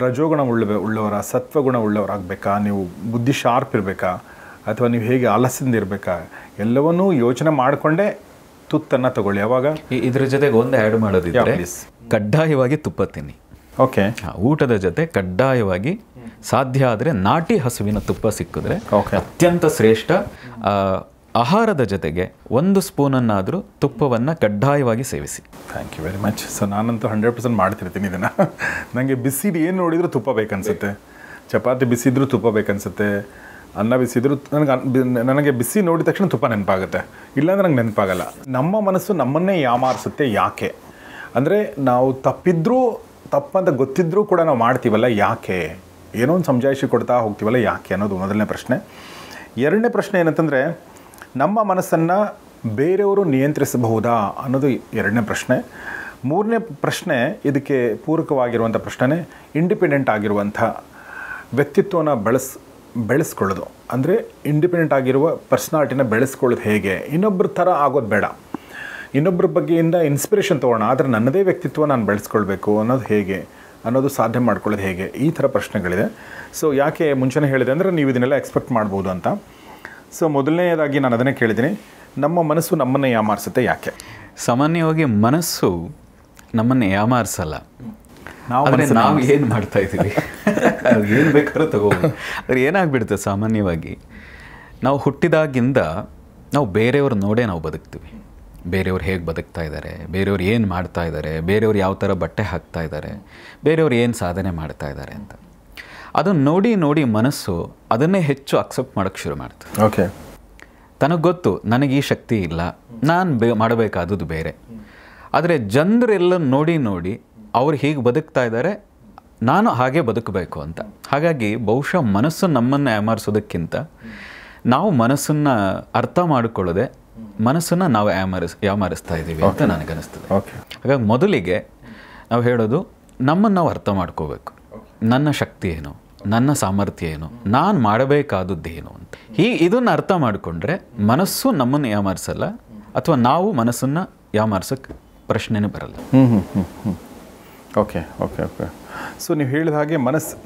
ರಜೋಗುಣ ಉಳ್ಳವರ, ಸತ್ವಗುಣ ಉಳ್ಳವರಾಗಬೇಕಾ, ನೀವು ಬುದ್ಧಿ ಶಾರ್ಪ್ ಇರಬೇಕಾ, ಅಥವಾ ನೀವು ಹೇಗೆ ಆಲಸ್ಯದಿಂದ ಇರಬೇಕಾ, ಎಲ್ಲವನ್ನೂ ಯೋಚನೆ ಮಾಡಿಕೊಂಡೇ ತುತ್ತನ್ನು ತಗೊಳ್ಳಿ. ಯಾವಾಗ ಇದ್ರ ಜೊತೆಗೆ ಒಂದು ಆ್ಯಡ್ ಮಾಡೋದಿದ್ರೆ, ಕಡ್ಡಾಯವಾಗಿ ತುಪ್ಪ ತಿನ್ನಿ. ಓಕೆ. ಊಟದ ಜೊತೆ ಕಡ್ಡಾಯವಾಗಿ ಸಾಧ್ಯ ಆದರೆ ನಾಟಿ ಹಸುವಿನ ತುಪ್ಪ ಸಿಕ್ಕಿದ್ರೆ ಅತ್ಯಂತ ಶ್ರೇಷ್ಠ. ಆಹಾರದ ಜೊತೆಗೆ 1 ಸ್ಪೂನನ್ನಾದರೂ ತುಪ್ಪವನ್ನು ಕಡ್ಡಾಯವಾಗಿ ಸೇವಿಸಿ. Thank you very much. So ನಾನಂತೂ 100% ಮಾಡ್ತಿರ್ತೀನಿ ಇದನ್ನು. ನನಗೆ ಬಿಸಿದು ಏನು ನೋಡಿದರೂ ತುಪ್ಪ ಬೇಕನ್ಸುತ್ತೆ. ಚಪಾತಿ ಬಿಸಿದ್ರೂ ತುಪ್ಪ ಬೇಕನ್ಸುತ್ತೆ, ಅನ್ನ ಬಿಸಿದ್ರು ನನಗೆ ಬಿಸಿ ನೋಡಿದ ತಕ್ಷಣ ತುಪ್ಪ ನೆನಪಾಗುತ್ತೆ, ಇಲ್ಲಾಂದ್ರೆ ನಂಗೆ ನೆನಪಾಗಲ್ಲ. ನಮ್ಮ ಮನಸ್ಸು ನಮ್ಮನ್ನೇ ಯಾಮಾರಿಸುತ್ತೆ. ಯಾಕೆ ಅಂದರೆ ನಾವು ತಪ್ಪಂತ ಗೊತ್ತಿದ್ರೂ ಕೂಡ ನಾವು ಮಾಡ್ತೀವಲ್ಲ, ಯಾಕೆ? ಏನೋ ಒಂದು ಸಮಜಾಯಿಷಿ ಕೊಡ್ತಾ ಹೋಗ್ತೀವಲ್ಲ, ಯಾಕೆ ಅನ್ನೋದು ಮೊದಲನೇ ಪ್ರಶ್ನೆ. ಎರಡನೇ ಪ್ರಶ್ನೆ ಏನಂತಂದರೆ, ನಮ್ಮ ಮನಸ್ಸನ್ನು ಬೇರೆಯವರು ನಿಯಂತ್ರಿಸಬಹುದಾ ಅನ್ನೋದು ಎರಡನೇ ಪ್ರಶ್ನೆ. ಮೂರನೇ ಪ್ರಶ್ನೆ, ಇದಕ್ಕೆ ಪೂರಕವಾಗಿರುವಂಥ ಪ್ರಶ್ನೆ, ಇಂಡಿಪೆಂಡೆಂಟ್ ಆಗಿರುವಂಥ ವ್ಯಕ್ತಿತ್ವನ ಬೆಳೆಸ್ಕೊಳ್ಳೋದು. ಅಂದರೆ ಇಂಡಿಪೆಂಡೆಂಟ್ ಆಗಿರುವ ಪರ್ಸ್ನಾಲಿಟಿನ ಬೆಳೆಸ್ಕೊಳ್ಳೋದು ಹೇಗೆ? ಇನ್ನೊಬ್ಬರ ಥರ ಆಗೋದು ಬೇಡ, ಇನ್ನೊಬ್ಬರ ಬಗ್ಗೆಯಿಂದ ಇನ್ಸ್ಪಿರೇಷನ್ ತೊಗೋಣ, ಆದರೆ ನನ್ನದೇ ವ್ಯಕ್ತಿತ್ವ ನಾನು ಬೆಳೆಸ್ಕೊಳ್ಬೇಕು ಅನ್ನೋದು ಹೇಗೆ, ಅನ್ನೋದು ಸಾಧ್ಯ ಮಾಡ್ಕೊಳ್ಳೋದು ಹೇಗೆ? ಈ ಥರ ಪ್ರಶ್ನೆಗಳಿದೆ. ಸೊ ಯಾಕೆ ಮುಂಚೆನೇ ಹೇಳಿದೆ ಅಂದರೆ, ನೀವು ಇದನ್ನೆಲ್ಲ ಎಕ್ಸ್ಪೆಕ್ಟ್ ಮಾಡ್ಬೋದು ಅಂತ. ಸೊ ಮೊದಲನೇದಾಗಿ ನಾನು ಅದನ್ನೇ ಕೇಳಿದ್ದೀನಿ, ನಮ್ಮ ಮನಸ್ಸು ನಮ್ಮನ್ನು ಯಾಮಾರಿಸುತ್ತೆ ಯಾಕೆ? ಸಾಮಾನ್ಯವಾಗಿ ಮನಸ್ಸು ನಮ್ಮನ್ನು ಯಾಮಾರಿಸಲ್ಲ, ನಾವು ಏನು ಮಾಡ್ತಾ ಇದ್ದೀವಿ ಅದು ಏನು ಬೇಕಾದ್ರೂ ತಗೋಬೋದು. ಆದರೆ ಏನಾಗ್ಬಿಡುತ್ತೆ, ಸಾಮಾನ್ಯವಾಗಿ ನಾವು ಹುಟ್ಟಿದಾಗಿಂದ ನಾವು ಬೇರೆಯವ್ರು ನೋಡೇ ನಾವು ಬದುಕ್ತೀವಿ. ಬೇರೆಯವ್ರು ಹೇಗೆ ಬದುಕ್ತಾ ಇದ್ದಾರೆ, ಬೇರೆಯವ್ರು ಏನು ಮಾಡ್ತಾ ಇದ್ದಾರೆ, ಬೇರೆಯವ್ರು ಯಾವ ಥರ ಬಟ್ಟೆ ಹಾಕ್ತಾ ಇದ್ದಾರೆ, ಬೇರೆಯವ್ರು ಏನು ಸಾಧನೆ ಮಾಡ್ತಾ ಇದ್ದಾರೆ ಅಂತ ಅದನ್ನು ನೋಡಿ ನೋಡಿ ಮನಸ್ಸು ಅದನ್ನೇ ಹೆಚ್ಚು ಅಕ್ಸೆಪ್ಟ್ ಮಾಡೋಕ್ಕೆ ಶುರು ಮಾಡ್ತದೆ. ಓಕೆ. ತನಗೆ ಗೊತ್ತು ನನಗೆ ಈ ಶಕ್ತಿ ಇಲ್ಲ, ನಾನು ಮಾಡಬೇಕಾದದ್ದು ಬೇರೆ. ಆದರೆ ಜನರೆಲ್ಲ ನೋಡಿ ನೋಡಿ ಅವ್ರು ಹೀಗೆ ಬದುಕ್ತಾ ಇದ್ದಾರೆ, ನಾನು ಹಾಗೆ ಬದುಕಬೇಕು ಅಂತ. ಹಾಗಾಗಿ ಬಹುಶಃ ಮನಸ್ಸು ನಮ್ಮನ್ನು ಯಾಮಾರಿಸೋದಕ್ಕಿಂತ ನಾವು ಮನಸ್ಸನ್ನು ಅರ್ಥ ಮಾಡಿಕೊಳ್ಳದೆ ಮನಸ್ಸನ್ನು ನಾವು ಯಾಮಾರಿಸ್ತಾ ಇದ್ದೀವಿ ಅಂತ ನನಗನ್ನಿಸ್ತದೆ. ಹಾಗಾಗಿ ಮೊದಲಿಗೆ ನಾವು ಹೇಳೋದು, ನಮ್ಮನ್ನು ನಾವು ಅರ್ಥ ಮಾಡ್ಕೋಬೇಕು. ನನ್ನ ಶಕ್ತಿ ಏನು, ನನ್ನ ಸಾಮರ್ಥ್ಯ ಏನು, ನಾನು ಮಾಡಬೇಕಾದದ್ದೇನು ಅಂತ. ಇದನ್ನು ಅರ್ಥ ಮಾಡಿಕೊಂಡ್ರೆ ಮನಸ್ಸು ನಮ್ಮನ್ನು ಯಾಮಾರಿಸಲ್ಲ, ಅಥವಾ ನಾವು ಮನಸ್ಸನ್ನು ಯಾಮಾರಿಸೋಕ್ಕೆ ಪ್ರಶ್ನೆನೇ ಬರಲ್ಲ. Okay okay okay. ಸೊ ನೀವು ಹೇಳಿದ ಹಾಗೆ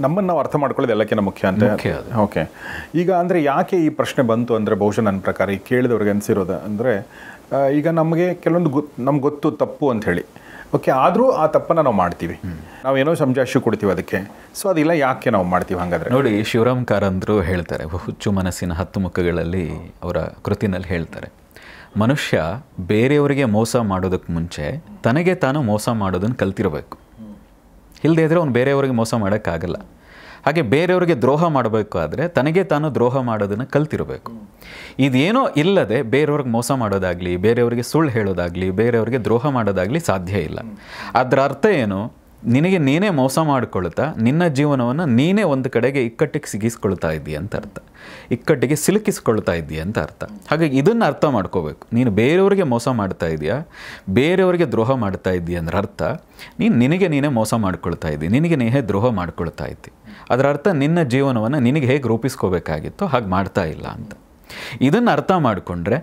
ನಮ್ಮನ್ನು ನಾವು ಅರ್ಥ ಮಾಡ್ಕೊಳ್ಳೋದು ಎಲ್ಲಕ್ಕಿಂತ ಮುಖ್ಯ ಅಂತ. ಓಕೆ. ಈಗ ಅಂದರೆ ಯಾಕೆ ಈ ಪ್ರಶ್ನೆ ಬಂತು ಅಂದರೆ, ಬಹುಶಃ ನನ್ನ ಪ್ರಕಾರ ಈ ಕೇಳಿದವ್ರಿಗೆ ಅನಿಸಿರೋದು ಅಂದರೆ, ಈಗ ನಮಗೆ ಕೆಲವೊಂದು ನಮ್ಗೆ ಗೊತ್ತು ತಪ್ಪು ಅಂತ ಹೇಳಿ, ಓಕೆ, ಆದರೂ ಆ ತಪ್ಪನ್ನು ನಾವು ಮಾಡ್ತೀವಿ, ನಾವೇನೋ ಸಮಜಾಯಿಷಿ ಕೊಡ್ತೀವಿ ಅದಕ್ಕೆ. ಸೊ ಅದಿಲ್ಲ, ಯಾಕೆ ನಾವು ಮಾಡ್ತೀವಿ ಹಾಗಾದರೆ? ನೋಡಿ, ಶಿವರಾಮ್ ಕಾರಂತರು ಹೇಳ್ತಾರೆ, ಹುಚ್ಚು ಮನಸ್ಸಿನ 10 ಮುಖಗಳಲ್ಲಿ ಅವರ ಕೃತಿನಲ್ಲಿ ಹೇಳ್ತಾರೆ, ಮನುಷ್ಯ ಬೇರೆಯವರಿಗೆ ಮೋಸ ಮಾಡೋದಕ್ಕೆ ಮುಂಚೆ ತನಗೆ ತಾನು ಮೋಸ ಮಾಡೋದನ್ನು ಕಲ್ತಿರಬೇಕು. ಇಲ್ಲದೇ ಇದ್ದರೆ ಅವ್ನು ಬೇರೆಯವರಿಗೆ ಮೋಸ ಮಾಡೋಕ್ಕಾಗಲ್ಲ. ಹಾಗೆ ಬೇರೆಯವರಿಗೆ ದ್ರೋಹ ಮಾಡಬೇಕಾದ್ರೆ ತನಗೆ ತಾನು ದ್ರೋಹ ಮಾಡೋದನ್ನು ಕಲ್ತಿರಬೇಕು. ಇದೇನೋ ಇಲ್ಲದೆ ಬೇರೆಯವ್ರಿಗೆ ಮೋಸ ಮಾಡೋದಾಗಲಿ, ಬೇರೆಯವರಿಗೆ ಸುಳ್ಳು ಹೇಳೋದಾಗಲಿ, ಬೇರೆಯವರಿಗೆ ದ್ರೋಹ ಮಾಡೋದಾಗಲಿ ಸಾಧ್ಯ ಇಲ್ಲ. ಅದರ ಅರ್ಥ ಏನು? ನಿನಗೆ ನೀನೇ ಮೋಸ ಮಾಡಿಕೊಳ್ತಾ ನಿನ್ನ ಜೀವನವನ್ನು ನೀನೇ ಒಂದು ಕಡೆಗೆ ಇಕ್ಕಟ್ಟಿಗೆ ಸಿಗಿಸ್ಕೊಳ್ತಾ ಇದ್ದೀಯ ಅಂತ ಅರ್ಥ, ಇಕ್ಕಟ್ಟಿಗೆ ಸಿಲುಕಿಸ್ಕೊಳ್ತಾ ಇದ್ದೀಯ ಅಂತ ಅರ್ಥ. ಹಾಗಾಗಿ ಇದನ್ನು ಅರ್ಥ ಮಾಡ್ಕೋಬೇಕು. ನೀನು ಬೇರೆಯವರಿಗೆ ಮೋಸ ಮಾಡ್ತಾ ಇದೆಯಾ, ಬೇರೆಯವರಿಗೆ ದ್ರೋಹ ಮಾಡ್ತಾ ಇದ್ದೀಯ ಅಂದ್ರೆ ಅರ್ಥ ನಿನಗೆ ನೀನೇ ಮೋಸ ಮಾಡ್ಕೊಳ್ತಾ ಇದ್ದಿ, ನಿನಗೆ ನೀನೇ ದ್ರೋಹ ಮಾಡ್ಕೊಳ್ತಾ ಇದ್ದಿ. ಅದರ ಅರ್ಥ ನಿನ್ನ ಜೀವನವನ್ನು ನಿನಗೆ ಹೇಗೆ ರೂಪಿಸ್ಕೋಬೇಕಾಗಿತ್ತೋ ಹಾಗೆ ಮಾಡ್ತಾ ಇಲ್ಲ ಅಂತ. ಇದನ್ನು ಅರ್ಥ ಮಾಡಿಕೊಂಡ್ರೆ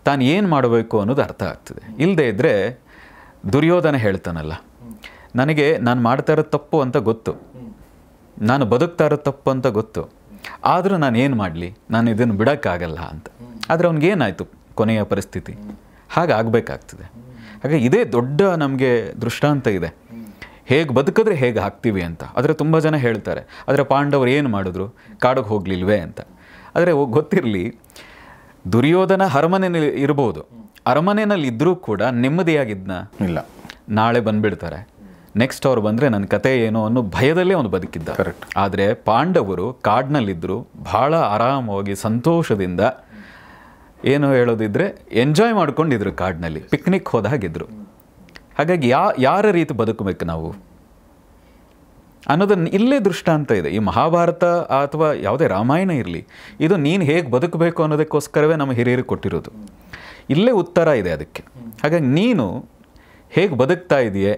ತಾನು ಏನು ಮಾಡಬೇಕು ಅನ್ನೋದು ಅರ್ಥ ಆಗ್ತದೆ. ಇಲ್ಲದೇ ಇದ್ದರೆ ದುರ್ಯೋಧನ ಹೇಳ್ತಾನಲ್ಲ, ನನಗೆ ನಾನು ಮಾಡ್ತಾ ಇರೋ ತಪ್ಪು ಅಂತ ಗೊತ್ತು, ನಾನು ಬದುಕ್ತಾ ಇರೋ ತಪ್ಪು ಅಂತ ಗೊತ್ತು, ಆದರೂ ನಾನು ಏನು ಮಾಡಲಿ, ನಾನು ಇದನ್ನು ಬಿಡೋಕ್ಕಾಗಲ್ಲ ಅಂತ. ಆದರೆ ಅವ್ನಿಗೇನಾಯಿತು ಕೊನೆಯ ಪರಿಸ್ಥಿತಿ? ಹಾಗೆ ಆಗಬೇಕಾಗ್ತದೆ. ಹಾಗೆ ಇದೇ ದೊಡ್ಡ ನಮಗೆ ದೃಷ್ಟಾಂತ ಇದೆ, ಹೇಗೆ ಬದುಕಿದ್ರೆ ಹೇಗೆ ಆಗ್ತೀವಿ ಅಂತ. ಆದರೆ ತುಂಬ ಜನ ಹೇಳ್ತಾರೆ, ಆದರೆ ಪಾಂಡವರು ಏನು ಮಾಡಿದ್ರು, ಕಾಡಿಗೆ ಹೋಗಲಿಲ್ವೇ ಅಂತ. ಆದರೆ ಗೊತ್ತಿರಲಿ, ದುರ್ಯೋಧನ ಅರಮನೆಯಲ್ಲಿ ಇರ್ಬೋದು, ಅರಮನೆಯಲ್ಲಿ ಇದ್ದರೂ ಕೂಡ ನೆಮ್ಮದಿಯಾಗಿದ್ನ ಇಲ್ಲ. ನಾಳೆ ಬಂದುಬಿಡ್ತಾರೆ, ನೆಕ್ಸ್ಟ್ ಅವ್ರು ಬಂದರೆ ನನ್ನ ಕತೆ ಏನೋ ಅನ್ನೋ ಭಯದಲ್ಲೇ ಅವನು ಬದುಕಿದ್ದ. ಕರೆಕ್ಟ್. ಆದರೆ ಪಾಂಡವರು ಕಾಡಿನಲ್ಲಿದ್ದರು, ಭಾಳ ಆರಾಮವಾಗಿ ಸಂತೋಷದಿಂದ, ಏನು ಹೇಳೋದಿದ್ರೆ ಎಂಜಾಯ್ ಮಾಡ್ಕೊಂಡಿದ್ರು, ಕಾಡಿನಲ್ಲಿ ಪಿಕ್ನಿಕ್ ಹೋದ ಹಾಗಿದ್ರು. ಹಾಗಾಗಿ ಯಾರ ರೀತಿ ಬದುಕಬೇಕು ನಾವು ಅನ್ನೋದನ್ನು ಇಲ್ಲೇ ದೃಷ್ಟಾಂತ ಇದೆ. ಈ ಮಹಾಭಾರತ ಅಥವಾ ಯಾವುದೇ ರಾಮಾಯಣ ಇರಲಿ, ಇದು ನೀನು ಹೇಗೆ ಬದುಕಬೇಕು ಅನ್ನೋದಕ್ಕೋಸ್ಕರವೇ ನಮ್ಮ ಹಿರಿಯರು ಕೊಟ್ಟಿರೋದು. ಇಲ್ಲೇ ಉತ್ತರ ಇದೆ ಅದಕ್ಕೆ. ಹಾಗಾಗಿ ನೀನು ಹೇಗೆ ಬದುಕ್ತಾ ಇದೆಯೇ,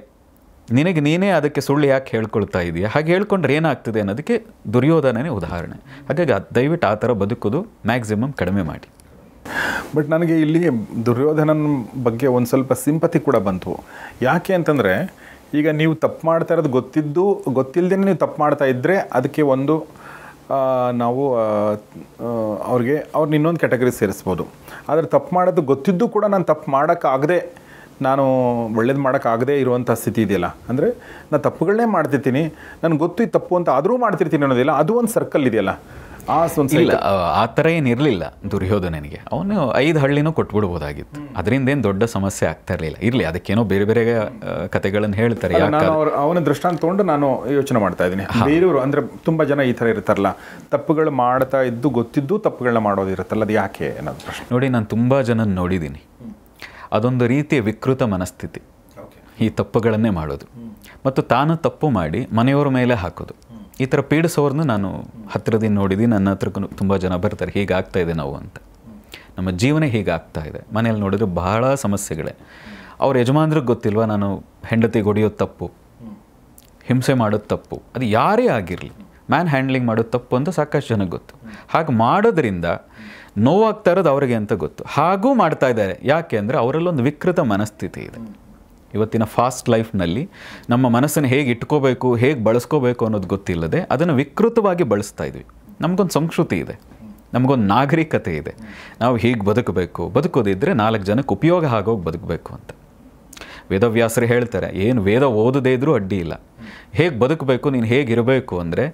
ನಿನಗೆ ನೀನೇ ಅದಕ್ಕೆ ಸುಳ್ಳು ಯಾಕೆ ಹೇಳ್ಕೊಳ್ತಾ ಇದೆಯಾ, ಹಾಗೆ ಹೇಳ್ಕೊಂಡ್ರೆ ಏನಾಗ್ತದೆ ಅನ್ನೋದಕ್ಕೆ ದುರ್ಯೋಧನನೇ ಉದಾಹರಣೆ. ಹಾಗಾಗಿ ದಯವಿಟ್ಟು ಆ ಥರ ಬದುಕೋದು ಮ್ಯಾಕ್ಸಿಮಮ್ ಕಡಿಮೆ ಮಾಡಿ. ಬಟ್ ನನಗೆ ಇಲ್ಲಿ ದುರ್ಯೋಧನನ ಬಗ್ಗೆ ಒಂದು ಸ್ವಲ್ಪ ಸಿಂಪತಿ ಕೂಡ ಬಂತು. ಯಾಕೆ ಅಂತಂದರೆ, ಈಗ ನೀವು ತಪ್ಪು ಮಾಡ್ತಾ ಇರೋದು ಗೊತ್ತಿಲ್ಲದೇ ನೀವು ತಪ್ಪು ಮಾಡ್ತಾ ಇದ್ದರೆ ಅದಕ್ಕೆ ಒಂದು ನಾವು ಅವ್ರನ್ನ ಇನ್ನೊಂದು ಕ್ಯಾಟಗರಿ ಸೇರಿಸ್ಬೋದು. ಆದರೆ ತಪ್ಪು ಮಾಡೋದು ಗೊತ್ತಿದ್ದು ಕೂಡ ನಾನು ತಪ್ಪು ಮಾಡೋಕ್ಕಾಗದೆ, ನಾನು ಒಳ್ಳೇದು ಮಾಡೋಕ್ಕಾಗದೇ ಇರುವಂಥ ಸ್ಥಿತಿ ಇದೆಯಲ್ಲ, ಅಂದರೆ ನಾನು ತಪ್ಪುಗಳನ್ನೇ ಮಾಡ್ತಿರ್ತೀನಿ, ನನಗೆ ಗೊತ್ತು ಇದು ತಪ್ಪು ಅಂತ ಆದರೂ ಮಾಡ್ತಿರ್ತೀನಿ ಅನ್ನೋದಿಲ್ಲ, ಅದು ಒಂದು ಸರ್ಕಲ್ ಇದೆಯಲ್ಲ. ಇಲ್ಲ, ಆ ಥರ ಏನಿರಲಿಲ್ಲ ದುರ್ಯೋಧನನಿಗೆ. ಅವನು 5 ಹಳ್ಳಿನೂ ಕೊಟ್ಬಿಡ್ಬೋದಾಗಿತ್ತು, ಅದರಿಂದ ಏನು ದೊಡ್ಡ ಸಮಸ್ಯೆ ಆಗ್ತಾ ಇರಲಿಲ್ಲ. ಇರಲಿ, ಅದಕ್ಕೇನೋ ಬೇರೆ ಬೇರೆ ಕತೆಗಳನ್ನು ಹೇಳ್ತಾರೆ. ಅವನ ದೃಷ್ಟಾಂತ ತೊಗೊಂಡು ನಾನು ಯೋಚನೆ ಮಾಡ್ತಾ ಇದ್ದೀನಿ. ಬೇರೆಯವರು ಅಂದರೆ ತುಂಬ ಜನ ಈ ಥರ ಇರ್ತಾರಲ್ಲ, ತಪ್ಪುಗಳು ಮಾಡ್ತಾ ಇದ್ದು ಗೊತ್ತಿದ್ದು ತಪ್ಪುಗಳನ್ನ ಮಾಡೋದಿರುತ್ತಲ್ಲ, ಅದು ಯಾಕೆ ಅನ್ನೋದು ಪ್ರಶ್ನೆ. ನೋಡಿ, ನಾನು ತುಂಬ ಜನ ನೋಡಿದ್ದೀನಿ, ಅದೊಂದು ರೀತಿಯ ವಿಕೃತ ಮನಸ್ಥಿತಿ, ಈ ತಪ್ಪುಗಳನ್ನೇ ಮಾಡೋದು ಮತ್ತು ತಾನು ತಪ್ಪು ಮಾಡಿ ಮನೆಯವರ ಮೇಲೆ ಹಾಕೋದು. ಈ ಥರ ಪೀಡಿಸೋರ್ನ ನಾನು ಹತ್ತಿರದಿಂದ ನೋಡಿದ್ದೀನಿ. ನನ್ನ ಹತ್ರ ತುಂಬ ಜನ ಬರ್ತಾರೆ, ಹೀಗಾಗ್ತಾ ಇದೆ ನಾವು ಅಂತ, ನಮ್ಮ ಜೀವನ ಹೀಗಾಗ್ತಾ ಇದೆ. ಮನೇಲಿ ನೋಡಿದ್ರೆ ಬಹಳ ಸಮಸ್ಯೆಗಳೇ. ಅವ್ರ ಯಜಮಾನ್ರಿಗೆ ಗೊತ್ತಿಲ್ವಾ ನಾನು ಹೆಂಡತಿಗೆ ಹೊಡೆಯೋದು ತಪ್ಪು, ಹಿಂಸೆ ಮಾಡೋದು ತಪ್ಪು, ಅದು ಯಾರೇ ಆಗಿರಲಿ ಮ್ಯಾನ್ ಹ್ಯಾಂಡ್ಲಿಂಗ್ ಮಾಡೋದು ತಪ್ಪು ಅಂತ ಸಾಕಷ್ಟು ಜನಕ್ಕೆ ಗೊತ್ತು. ಹಾಗೆ ಮಾಡೋದ್ರಿಂದ ನೋವಾಗ್ತಾ ಇರೋದು ಅವ್ರಿಗೆ ಅಂತ ಗೊತ್ತು, ಹಾಗೂ ಮಾಡ್ತಾ ಇದ್ದಾರೆ. ಯಾಕೆ ಅಂದರೆ ಅವರಲ್ಲೊಂದು ವಿಕೃತ ಮನಸ್ಥಿತಿ ಇದೆ. ಇವತ್ತಿನ ಫಾಸ್ಟ್ ಲೈಫ್ನಲ್ಲಿ ನಮ್ಮ ಮನಸ್ಸನ್ನು ಹೇಗೆ ಇಟ್ಕೋಬೇಕು, ಹೇಗೆ ಬಳಸ್ಕೋಬೇಕು ಅನ್ನೋದು ಗೊತ್ತಿಲ್ಲದೆ ಅದನ್ನು ವಿಕೃತವಾಗಿ ಬಳಸ್ತಾ ಇದ್ವಿ. ನಮಗೊಂದು ಸಂಸ್ಕೃತಿ ಇದೆ, ನಮಗೊಂದು ನಾಗರಿಕತೆ ಇದೆ, ನಾವು ಹೀಗೆ ಬದುಕಬೇಕು, ಬದುಕೋದಿದ್ದರೆ 4 ಜನಕ್ಕೆ ಉಪಯೋಗ ಆಗೋಗಿ ಬದುಕಬೇಕು ಅಂತ. ವೇದವ್ಯಾಸರು ಹೇಳ್ತಾರೆ, ಏನು ವೇದ ಓದದೇ ಇದ್ರೂ ಅಡ್ಡಿ ಇಲ್ಲ, ಹೇಗೆ ಬದುಕಬೇಕು, ನೀನು ಹೇಗಿರಬೇಕು ಅಂದರೆ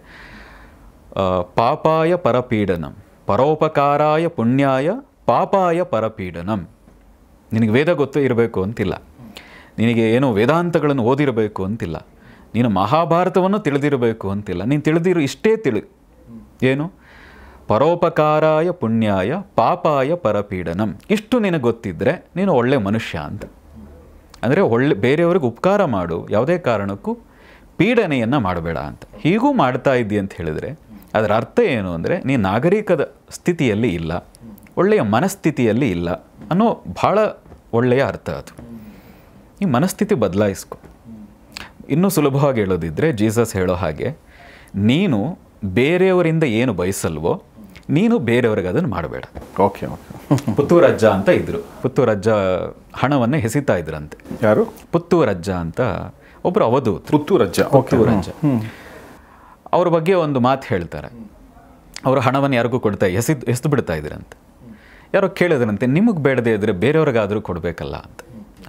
ಪಾಪಾಯ ಪರಪೀಡನಂ ಪರೋಪಕಾರಾಯ ಪುಣ್ಯಾಯ ಪಾಪಾಯ ಪರಪೀಡನಂ. ನಿನಗೆ ವೇದ ಗೊತ್ತೇ ಇರಬೇಕು ಅಂತಿಲ್ಲ, ನಿನಗೆ ಏನೋ ವೇದಾಂತಗಳನ್ನು ಓದಿರಬೇಕು ಅಂತಿಲ್ಲ, ನೀನು ಮಹಾಭಾರತವನ್ನು ತಿಳಿದಿರಬೇಕು ಅಂತಿಲ್ಲ. ನೀನು ತಿಳಿದಿರೋ ಇಷ್ಟೇ ಏನು, ಪರೋಪಕಾರಾಯ ಪುಣ್ಯಾಯ ಪಾಪಾಯ ಪರಪೀಡನಂ. ಇಷ್ಟು ನಿನಗೆ ಗೊತ್ತಿದ್ದರೆ ನೀನು ಒಳ್ಳೆ ಮನುಷ್ಯ ಅಂತ. ಅಂದರೆ ಬೇರೆಯವ್ರಿಗೆ ಉಪಕಾರ ಮಾಡು, ಯಾವುದೇ ಕಾರಣಕ್ಕೂ ಪೀಡನೆಯನ್ನು ಮಾಡಬೇಡ ಅಂತ. ಹೀಗೂ ಮಾಡ್ತಾ ಇದ್ದಿ ಅಂತ ಹೇಳಿದರೆ ಅದರ ಅರ್ಥ ಏನು ಅಂದರೆ ನೀನು ನಾಗರಿಕದ ಸ್ಥಿತಿಯಲ್ಲಿ ಇಲ್ಲ, ಒಳ್ಳೆಯ ಮನಸ್ಥಿತಿಯಲ್ಲಿ ಇಲ್ಲ ಅನ್ನೋ ಭಾಳ ಒಳ್ಳೆಯ ಅರ್ಥ ಅದು. ಈ ಮನಸ್ಥಿತಿ ಬದಲಾಯಿಸ್ಕೊ. ಇನ್ನೂ ಸುಲಭವಾಗಿ ಹೇಳೋದಿದ್ದರೆ ಜೀಸಸ್ ಹೇಳೋ ಹಾಗೆ, ನೀನು ಬೇರೆಯವರಿಂದ ಏನು ಬಯಸಲ್ವೋ ನೀನು ಬೇರೆಯವ್ರಿಗೆ ಅದನ್ನು ಮಾಡಬೇಡ. Okay okay. ಪುತ್ತೂರಜ್ಜ ಅಂತ ಇದ್ದರು, ಪುತ್ತೂರಜ್ಜ ಹಣವನ್ನು ಎಸಿತಾ ಇದ್ರಂತೆ. ಯಾರು? ಪುತ್ತೂರಜ್ಜ ಅಂತ ಒಬ್ಬರು ಅವಧೂತ. ಪುತ್ತೂರಜ್ಜ. ಅವ್ರ ಬಗ್ಗೆ ಒಂದು ಮಾತು ಹೇಳ್ತಾರೆ, ಅವರು ಹಣವನ್ನು ಯಾರಿಗೂ ಕೊಡ್ತಾ ಎಸ್ದು ಬಿಡ್ತಾ ಇದ್ರಂತೆ. ಯಾರೋ ಕೇಳಿದ್ರಂತೆ, ನಿಮಗೆ ಬೇಡದೇ ಇದ್ದರೆ ಬೇರೆಯವ್ರಿಗಾದರೂ ಕೊಡಬೇಕಲ್ಲ ಅಂತ.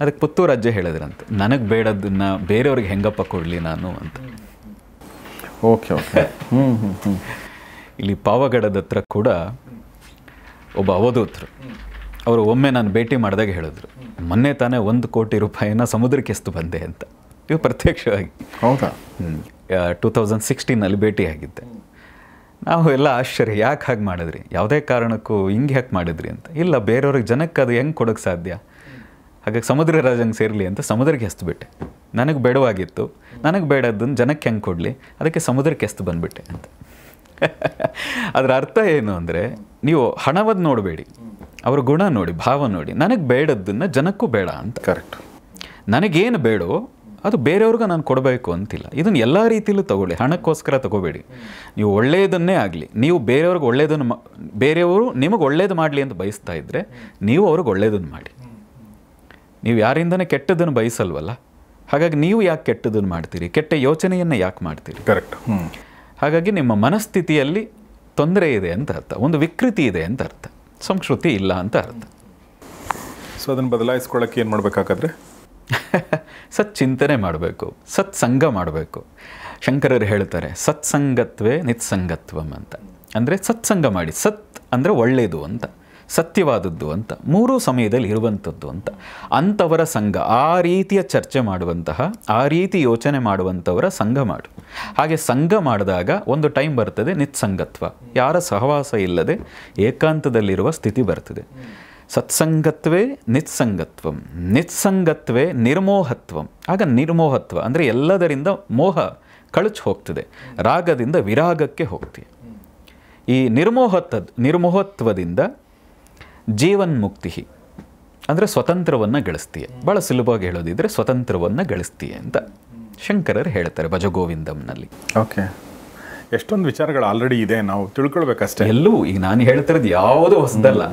ಅದಕ್ಕೆ ಪುತ್ತೂರಜ್ಜ ಹೇಳಿದ್ರಂತೆ, ನನಗೆ ಬೇಡದನ್ನ ಬೇರೆಯವ್ರಿಗೆ ಹೆಂಗಪ್ಪ ಕೊಡಲಿ ನಾನು ಅಂತ. Okay okay. ಇಲ್ಲಿ ಪಾವಗಡದ ಹತ್ರ ಕೂಡ ಒಬ್ಬ ಅವಧೂತರು, ಅವರು ಒಮ್ಮೆ ನಾನು ಭೇಟಿ ಮಾಡಿದಾಗ ಹೇಳಿದ್ರು, ಮೊನ್ನೆ ತಾನೇ 1 ಕೋಟಿ ರೂಪಾಯಿನ ಸಮುದ್ರಕ್ಕೆ ಎಸ್ದು ಬಂದೆ ಅಂತ. ಇವು ಪ್ರತ್ಯಕ್ಷವಾಗಿ. ಹೌದಾ? 2016ನಲ್ಲಿ ಭೇಟಿಯಾಗಿದ್ದೆ. ನಾವು ಎಲ್ಲ ಆಶ್ಚರ್ಯ, ಯಾಕೆ ಹಾಗೆ ಮಾಡಿದ್ರಿ, ಯಾವುದೇ ಕಾರಣಕ್ಕೂ ಹಿಂಗೆ ಯಾಕೆ ಮಾಡಿದ್ರಿ ಅಂತ. ಇಲ್ಲ, ಬೇರೆಯವ್ರಿಗೆ ಜನಕ್ಕೆ ಅದು ಹೆಂಗೆ ಕೊಡೋಕ್ಕೆ ಸಾಧ್ಯ, ಹಾಗಾಗಿ ಸಮುದ್ರ ರಾಜಂಗೆ ಸೇರಲಿ ಅಂತ ಸಮುದ್ರಕ್ಕೆ ಎಸ್ದು ಬಿಟ್ಟೆ. ನನಗೆ ಬೇಡವಾಗಿತ್ತು, ನನಗೆ ಬೇಡದನ್ನು ಜನಕ್ಕೆ ಹೆಂಗೆ ಕೊಡಲಿ, ಅದಕ್ಕೆ ಸಮುದ್ರಕ್ಕೆ ಎಸ್ದು ಬಂದುಬಿಟ್ಟೆ ಅಂತ. ಅದರ ಅರ್ಥ ಏನು ಅಂದರೆ, ನೀವು ಹಣವನ್ನು ನೋಡಬೇಡಿ, ಅವ್ರ ಗುಣ ನೋಡಿ, ಭಾವ ನೋಡಿ. ನನಗೆ ಬೇಡದ್ದನ್ನು ಜನಕ್ಕೂ ಬೇಡ ಅಂತ. ಕರೆಕ್ಟ್. ನನಗೇನು ಬೇಡೋ ಅದು ಬೇರೆಯವ್ರಿಗೆ ನಾನು ಕೊಡಬೇಕು ಅಂತಿಲ್ಲ. ಇದನ್ನು ಎಲ್ಲ ರೀತಿಯಲ್ಲೂ ತಗೊಳ್ಳಿ, ಹಣಕ್ಕೋಸ್ಕರ ತಗೋಬೇಡಿ. ನೀವು ಒಳ್ಳೆಯದನ್ನೇ ಆಗಲಿ, ನೀವು ಬೇರೆಯವ್ರಿಗೆ ಒಳ್ಳೆಯದನ್ನು ಬೇರೆಯವರು ನಿಮಗೆ ಒಳ್ಳೇದು ಮಾಡಲಿ ಅಂತ ಬಯಸ್ತಾ ಇದ್ದರೆ ನೀವು ಅವ್ರಿಗೆ ಒಳ್ಳೆಯದನ್ನು ಮಾಡಿ. ನೀವು ಯಾರಿಂದನೇ ಕೆಟ್ಟದನ್ನು ಬಯಸಲ್ವಲ್ಲ, ಹಾಗಾಗಿ ನೀವು ಯಾಕೆ ಕೆಟ್ಟದನ್ನು ಮಾಡ್ತೀರಿ, ಕೆಟ್ಟ ಯೋಚನೆಯನ್ನು ಯಾಕೆ ಮಾಡ್ತೀರಿ? ಕರೆಕ್ಟ್. ಹಾಗಾಗಿ ನಿಮ್ಮ ಮನಸ್ಥಿತಿಯಲ್ಲಿ ತೊಂದರೆ ಇದೆ ಅಂತ ಅರ್ಥ, ಒಂದು ವಿಕೃತಿ ಇದೆ ಅಂತ ಅರ್ಥ, ಸಂಸ್ಕೃತಿ ಇಲ್ಲ ಅಂತ ಅರ್ಥ. ಸೊ ಅದನ್ನು ಬದಲಾಯಿಸ್ಕೊಳ್ಳೋಕ್ಕೆ ಏನು ಮಾಡಬೇಕಾದ್ರೆ? ಸಚ್ಚಿಂತನೆ ಮಾಡಬೇಕು, ಸತ್ಸಂಗ ಮಾಡಬೇಕು. ಶಂಕರರು ಹೇಳ್ತಾರೆ ಸತ್ಸಂಗತ್ವೇ ನಿತ್ಸಂಗತ್ವಂ ಅಂತ. ಅಂದರೆ ಸತ್ಸಂಗ ಮಾಡಿ, ಸತ್ ಅಂದರೆ ಒಳ್ಳೆಯದು ಅಂತ, ಸತ್ಯವಾದದ್ದು ಅಂತ, ಮೂರೂ ಸಮಯದಲ್ಲಿ ಇರುವಂಥದ್ದು ಅಂತ. ಅಂಥವರ ಸಂಘ, ಆ ರೀತಿಯ ಚರ್ಚೆ ಮಾಡುವಂತಹ, ಆ ರೀತಿ ಯೋಚನೆ ಮಾಡುವಂಥವರ ಸಂಘ ಮಾಡು. ಹಾಗೆ ಸಂಘ ಮಾಡಿದಾಗ ಒಂದು ಟೈಮ್ ಬರ್ತದೆ ನಿತ್ಸಂಗತ್ವ, ಯಾರ ಸಹವಾಸ ಇಲ್ಲದೆ ಏಕಾಂತದಲ್ಲಿರುವ ಸ್ಥಿತಿ ಬರ್ತದೆ. ಸತ್ಸಂಗತ್ವೇ ನಿತ್ಸಂಗತ್ವಂ, ನಿತ್ಸಂಗತ್ವೇ ನಿರ್ಮೋಹತ್ವಂ. ಆಗ ನಿರ್ಮೋಹತ್ವ ಅಂದರೆ ಎಲ್ಲದರಿಂದ ಮೋಹ ಕಳಚಿ ಹೋಗ್ತದೆ, ರಾಗದಿಂದ ವಿರಾಗಕ್ಕೆ ಹೋಗ್ತೀವಿ. ಈ ನಿರ್ಮೋಹತ್ವದಿಂದ ಜೀವನ್ಮುಕ್ತಿ ಅಂದರೆ ಸ್ವತಂತ್ರವನ್ನು ಗಳಿಸ್ತೀಯ. ಭಾಳ ಸುಲಭವಾಗಿ ಹೇಳೋದಿದ್ರೆ ಸ್ವತಂತ್ರವನ್ನು ಗಳಿಸ್ತೀಯ ಅಂತ ಶಂಕರರು ಹೇಳ್ತಾರೆ ಭಜಗೋವಿಂದಂನಲ್ಲಿ. ಓಕೆ, ಎಷ್ಟೊಂದು ವಿಚಾರಗಳು ಆಲ್ರೆಡಿ ಇದೆ, ನಾವು ತಿಳ್ಕೊಳ್ಬೇಕಷ್ಟೇ. ಎಲ್ಲೂ ಈಗ ನಾನು ಹೇಳ್ತಿರೋದು ಯಾವುದೂ ಹೊಸದಲ್ಲ,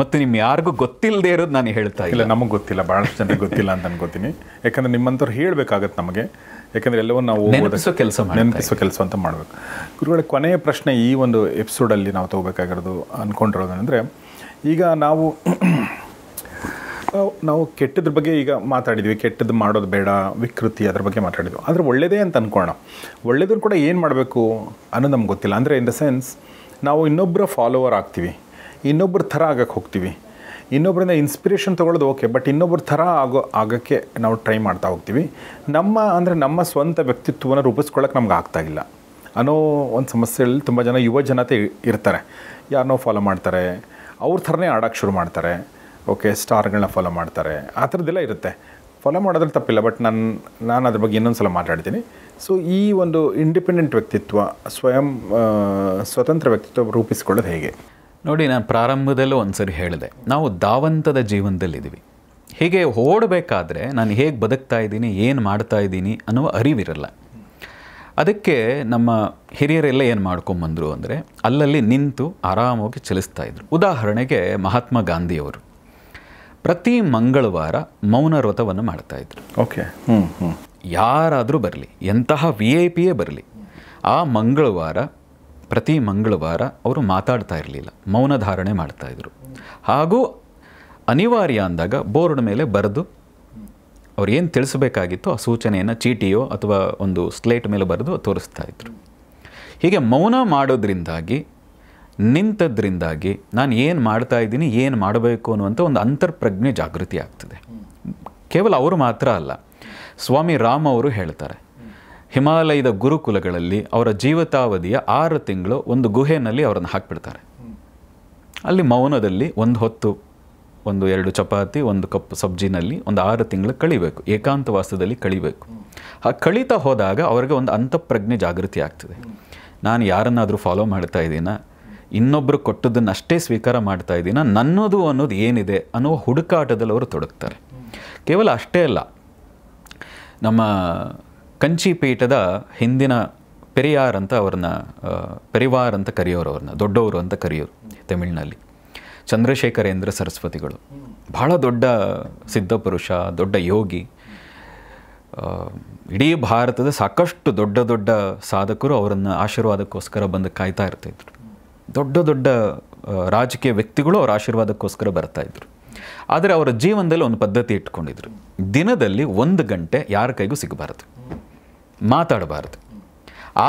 ಮತ್ತು ನಿಮ್ಗೆ ಯಾರಿಗೂ ಗೊತ್ತಿಲ್ಲದೆ ಇರೋದು ನಾನು ಹೇಳ್ತಾ ಇಲ್ಲ. ನಮಗೆ ಗೊತ್ತಿಲ್ಲ, ಭಾಳಷ್ಟು ಜನರಿಗೆ ಗೊತ್ತಿಲ್ಲ ಅಂತ ಅನ್ಕೋತೀನಿ. ಯಾಕಂದರೆ ನಿಮ್ಮಂಥವ್ರು ಹೇಳಬೇಕಾಗತ್ತೆ ನಮಗೆ, ಯಾಕಂದರೆ ಎಲ್ಲವೂ ನಾವು ನೆನಪಿಸೋ ಕೆಲಸ ಅಂತ ಮಾಡಬೇಕು. ಗುರುಗಳ ಕೊನೆಯ ಪ್ರಶ್ನೆ ಈ ಒಂದು ಎಪಿಸೋಡಲ್ಲಿ ನಾವು ತಗೋಬೇಕಾಗಿರೋದು ಅಂದ್ಕೊಂಡಿರೋದಂದರೆ, ಈಗ ನಾವು ಕೆಟ್ಟದ್ರ ಬಗ್ಗೆ ಈಗ ಮಾತಾಡಿದ್ವಿ, ಕೆಟ್ಟದ್ದು ಮಾಡೋದು ಬೇಡ, ವಿಕೃತಿ ಅದ್ರ ಬಗ್ಗೆ ಮಾತಾಡಿದ್ವಿ. ಆದರೆ ಒಳ್ಳೆಯದೇ ಅಂತ ಅಂದ್ಕೊಳ್ಳೋಣ, ಒಳ್ಳೆಯದನ್ನು ಕೂಡ ಏನು ಮಾಡಬೇಕು ಅನ್ನೋದು ನಮ್ಗೆ ಗೊತ್ತಿಲ್ಲ. ಅಂದರೆ ಇನ್ ದ ಸೆನ್ಸ್ ನಾವು ಇನ್ನೊಬ್ಬರ ಫಾಲೋವರ್ ಆಗ್ತೀವಿ, ಇನ್ನೊಬ್ಬರ ಥರ ಆಗಕ್ಕೆ ಹೋಗ್ತೀವಿ, ಇನ್ನೊಬ್ಬರಿಂದ ಇನ್ಸ್ಪಿರೇಷನ್ ತೊಗೊಳ್ಳೋದು ಓಕೆ, ಬಟ್ ಇನ್ನೊಬ್ಬರ ಥರ ಆಗೋಕ್ಕೆ ನಾವು ಟ್ರೈ ಮಾಡ್ತಾ ಹೋಗ್ತೀವಿ. ನಮ್ಮ ಸ್ವಂತ ವ್ಯಕ್ತಿತ್ವವನ್ನು ರೂಪಿಸ್ಕೊಳ್ಳೋಕೆ ನಮ್ಗೆ ಆಗ್ತಾಯಿಲ್ಲ ಅನ್ನೋ ಒಂದು ಸಮಸ್ಯೆಯಲ್ಲಿ ತುಂಬ ಜನ ಯುವ ಜನತೆ ಇರ್ತಾರೆ. ಯಾರನ್ನೋ ಫಾಲೋ ಮಾಡ್ತಾರೆ, ಅವ್ರ ಥರನೇ ಆಡೋಕ್ಕೆ ಶುರು ಮಾಡ್ತಾರೆ. ಓಕೆ, ಸ್ಟಾರ್ಗಳನ್ನ ಫಾಲೋ ಮಾಡ್ತಾರೆ, ಆ ಥರದ್ದೆಲ್ಲ ಇರುತ್ತೆ. ಫಾಲೋ ಮಾಡೋದ್ರಲ್ಲಿ ತಪ್ಪಿಲ್ಲ, ಬಟ್ ನಾನು ಅದ್ರ ಬಗ್ಗೆ ಇನ್ನೊಂದು ಸಲ ಮಾತಾಡ್ತೀನಿ. ಸೊ ಈ ಒಂದು ಇಂಡಿಪೆಂಡೆಂಟ್ ವ್ಯಕ್ತಿತ್ವ, ಸ್ವತಂತ್ರ ವ್ಯಕ್ತಿತ್ವ ರೂಪಿಸ್ಕೊಳ್ಳೋದು ಹೇಗೆ? ನೋಡಿ, ನಾನು ಪ್ರಾರಂಭದಲ್ಲೂ ಒಂದು ಸರಿ ಹೇಳಿದೆ, ನಾವು ಧಾವಂತದ ಜೀವನದಲ್ಲಿದ್ದೀವಿ. ಹೀಗೆ ಓಡಬೇಕಾದ್ರೆ ನಾನು ಹೇಗೆ ಬದುಕ್ತಾ ಇದ್ದೀನಿ, ಏನು ಮಾಡ್ತಾ ಇದ್ದೀನಿ ಅನ್ನೋ ಅರಿವಿರಲ್ಲ. ಅದಕ್ಕೆ ನಮ್ಮ ಹಿರಿಯರೆಲ್ಲ ಏನು ಮಾಡ್ಕೊಂಬಂದರು ಅಂದರೆ, ಅಲ್ಲಲ್ಲಿ ನಿಂತು ಆರಾಮಾಗಿ ಚಲಿಸ್ತಾ ಇದ್ರು. ಉದಾಹರಣೆಗೆ ಮಹಾತ್ಮ ಗಾಂಧಿಯವರು ಪ್ರತಿ ಮಂಗಳವಾರ ಮೌನ ವ್ರತವನ್ನು ಮಾಡ್ತಾಯಿದ್ರು. ಓಕೆ, ಯಾರಾದರೂ ಬರಲಿ, ಎಂತಹ VIP ಬರಲಿ, ಆ ಪ್ರತಿ ಮಂಗಳವಾರ ಅವರು ಮಾತಾಡ್ತಾ ಇರಲಿಲ್ಲ, ಮೌನ ಧಾರಣೆ ಮಾಡ್ತಾಯಿದ್ರು. ಹಾಗೂ ಅನಿವಾರ್ಯ ಅಂದಾಗ ಬೋರ್ಡ್ ಮೇಲೆ ಬರೆದು ಅವ್ರು ಏನು ತಿಳಿಸ್ಬೇಕಾಗಿತ್ತು ಆ ಸೂಚನೆಯನ್ನು ಚೀಟಿಯೋ ಅಥವಾ ಒಂದು ಸ್ಲೇಟ್ ಮೇಲೆ ಬರೆದು ತೋರಿಸ್ತಾ ಇದ್ರು. ಹೀಗೆ ಮೌನ ಮಾಡೋದ್ರಿಂದಾಗಿ, ನಿಂತದ್ರಿಂದಾಗಿ ನಾನು ಏನು ಮಾಡ್ತಾ ಇದ್ದೀನಿ, ಏನು ಮಾಡಬೇಕು ಅನ್ನುವಂಥ ಒಂದು ಅಂತರ್ಪ್ರಜ್ಞೆ ಜಾಗೃತಿ ಆಗ್ತದೆ. ಕೇವಲ ಅವರು ಮಾತ್ರ ಅಲ್ಲ, ಸ್ವಾಮಿ ರಾಮ್ ಅವರು ಹೇಳ್ತಾರೆ, ಹಿಮಾಲಯದ ಗುರುಕುಲಗಳಲ್ಲಿ ಅವರ ಜೀವಿತಾವಧಿಯ 6 ತಿಂಗಳು ಒಂದು ಗುಹೆಯಲ್ಲಿ ಅವರನ್ನು ಹಾಕಿಬಿಡ್ತಾರೆ. ಅಲ್ಲಿ ಮೌನದಲ್ಲಿ ಒಂದು ಹೊತ್ತು 1-2 ಚಪಾತಿ, 1 ಕಪ್ ಸಬ್ಜಿನಲ್ಲಿ ಒಂದು 6 ತಿಂಗಳು ಕಳಿಬೇಕು, ಏಕಾಂತವಾಸದಲ್ಲಿ ಕಳಿಬೇಕು. ಆ ಕಳೀತಾ ಹೋದಾಗ ಅವರಿಗೆ ಒಂದು ಅಂತಃಪ್ರಜ್ಞೆ ಜಾಗೃತಿ ಆಗ್ತದೆ. ನಾನು ಯಾರನ್ನಾದರೂ ಫಾಲೋ ಮಾಡ್ತಾ ಇದ್ದೀನ, ಇನ್ನೊಬ್ಬರು ಕೊಟ್ಟದ್ದನ್ನು ಅಷ್ಟೇ ಸ್ವೀಕಾರ ಮಾಡ್ತಾ ಇದ್ದೀನ, ನನ್ನದು ಅನ್ನೋದು ಏನಿದೆ ಅನ್ನುವ ಹುಡುಕಾಟದಲ್ಲಿ ಅವರು ತೊಡಗ್ತಾರೆ. ಕೇವಲ ಅಷ್ಟೇ ಅಲ್ಲ, ನಮ್ಮ ಕಂಚಿಪೀಠದ ಹಿಂದಿನ ಪೆರಿಯಾರ್ ಅಂತ ಪೆರಿವಾರ್ ಅಂತ ಕರೆಯೋರು, ಅವ್ರನ್ನ ದೊಡ್ಡವರು ಅಂತ ಕರೆಯೋರು ತಮಿಳಿನಲ್ಲಿ. ಚಂದ್ರಶೇಖರೇಂದ್ರ ಸರಸ್ವತಿಗಳು ಬಹಳ ದೊಡ್ಡ ಸಿದ್ಧಪುರುಷ, ದೊಡ್ಡ ಯೋಗಿ. ಇಡೀ ಭಾರತದ ಸಾಕಷ್ಟು ದೊಡ್ಡ ದೊಡ್ಡ ಸಾಧಕರು ಅವರನ್ನು ಆಶೀರ್ವಾದಕ್ಕೋಸ್ಕರ ಬಂದು ಕಾಯ್ತಾ ಇರ್ತಾಯಿದ್ರು. ದೊಡ್ಡ ದೊಡ್ಡ ರಾಜಕೀಯ ವ್ಯಕ್ತಿಗಳು ಅವರ ಆಶೀರ್ವಾದಕ್ಕೋಸ್ಕರ ಬರ್ತಾಯಿದ್ರು. ಆದರೆ ಅವರ ಜೀವನದಲ್ಲಿ ಒಂದು ಪದ್ಧತಿ ಇಟ್ಕೊಂಡಿದ್ರು, ದಿನದಲ್ಲಿ 1 ಗಂಟೆ ಯಾರ ಕೈಗೂ ಸಿಗಬಾರದು, ಮಾತಾಡಬಾರದು.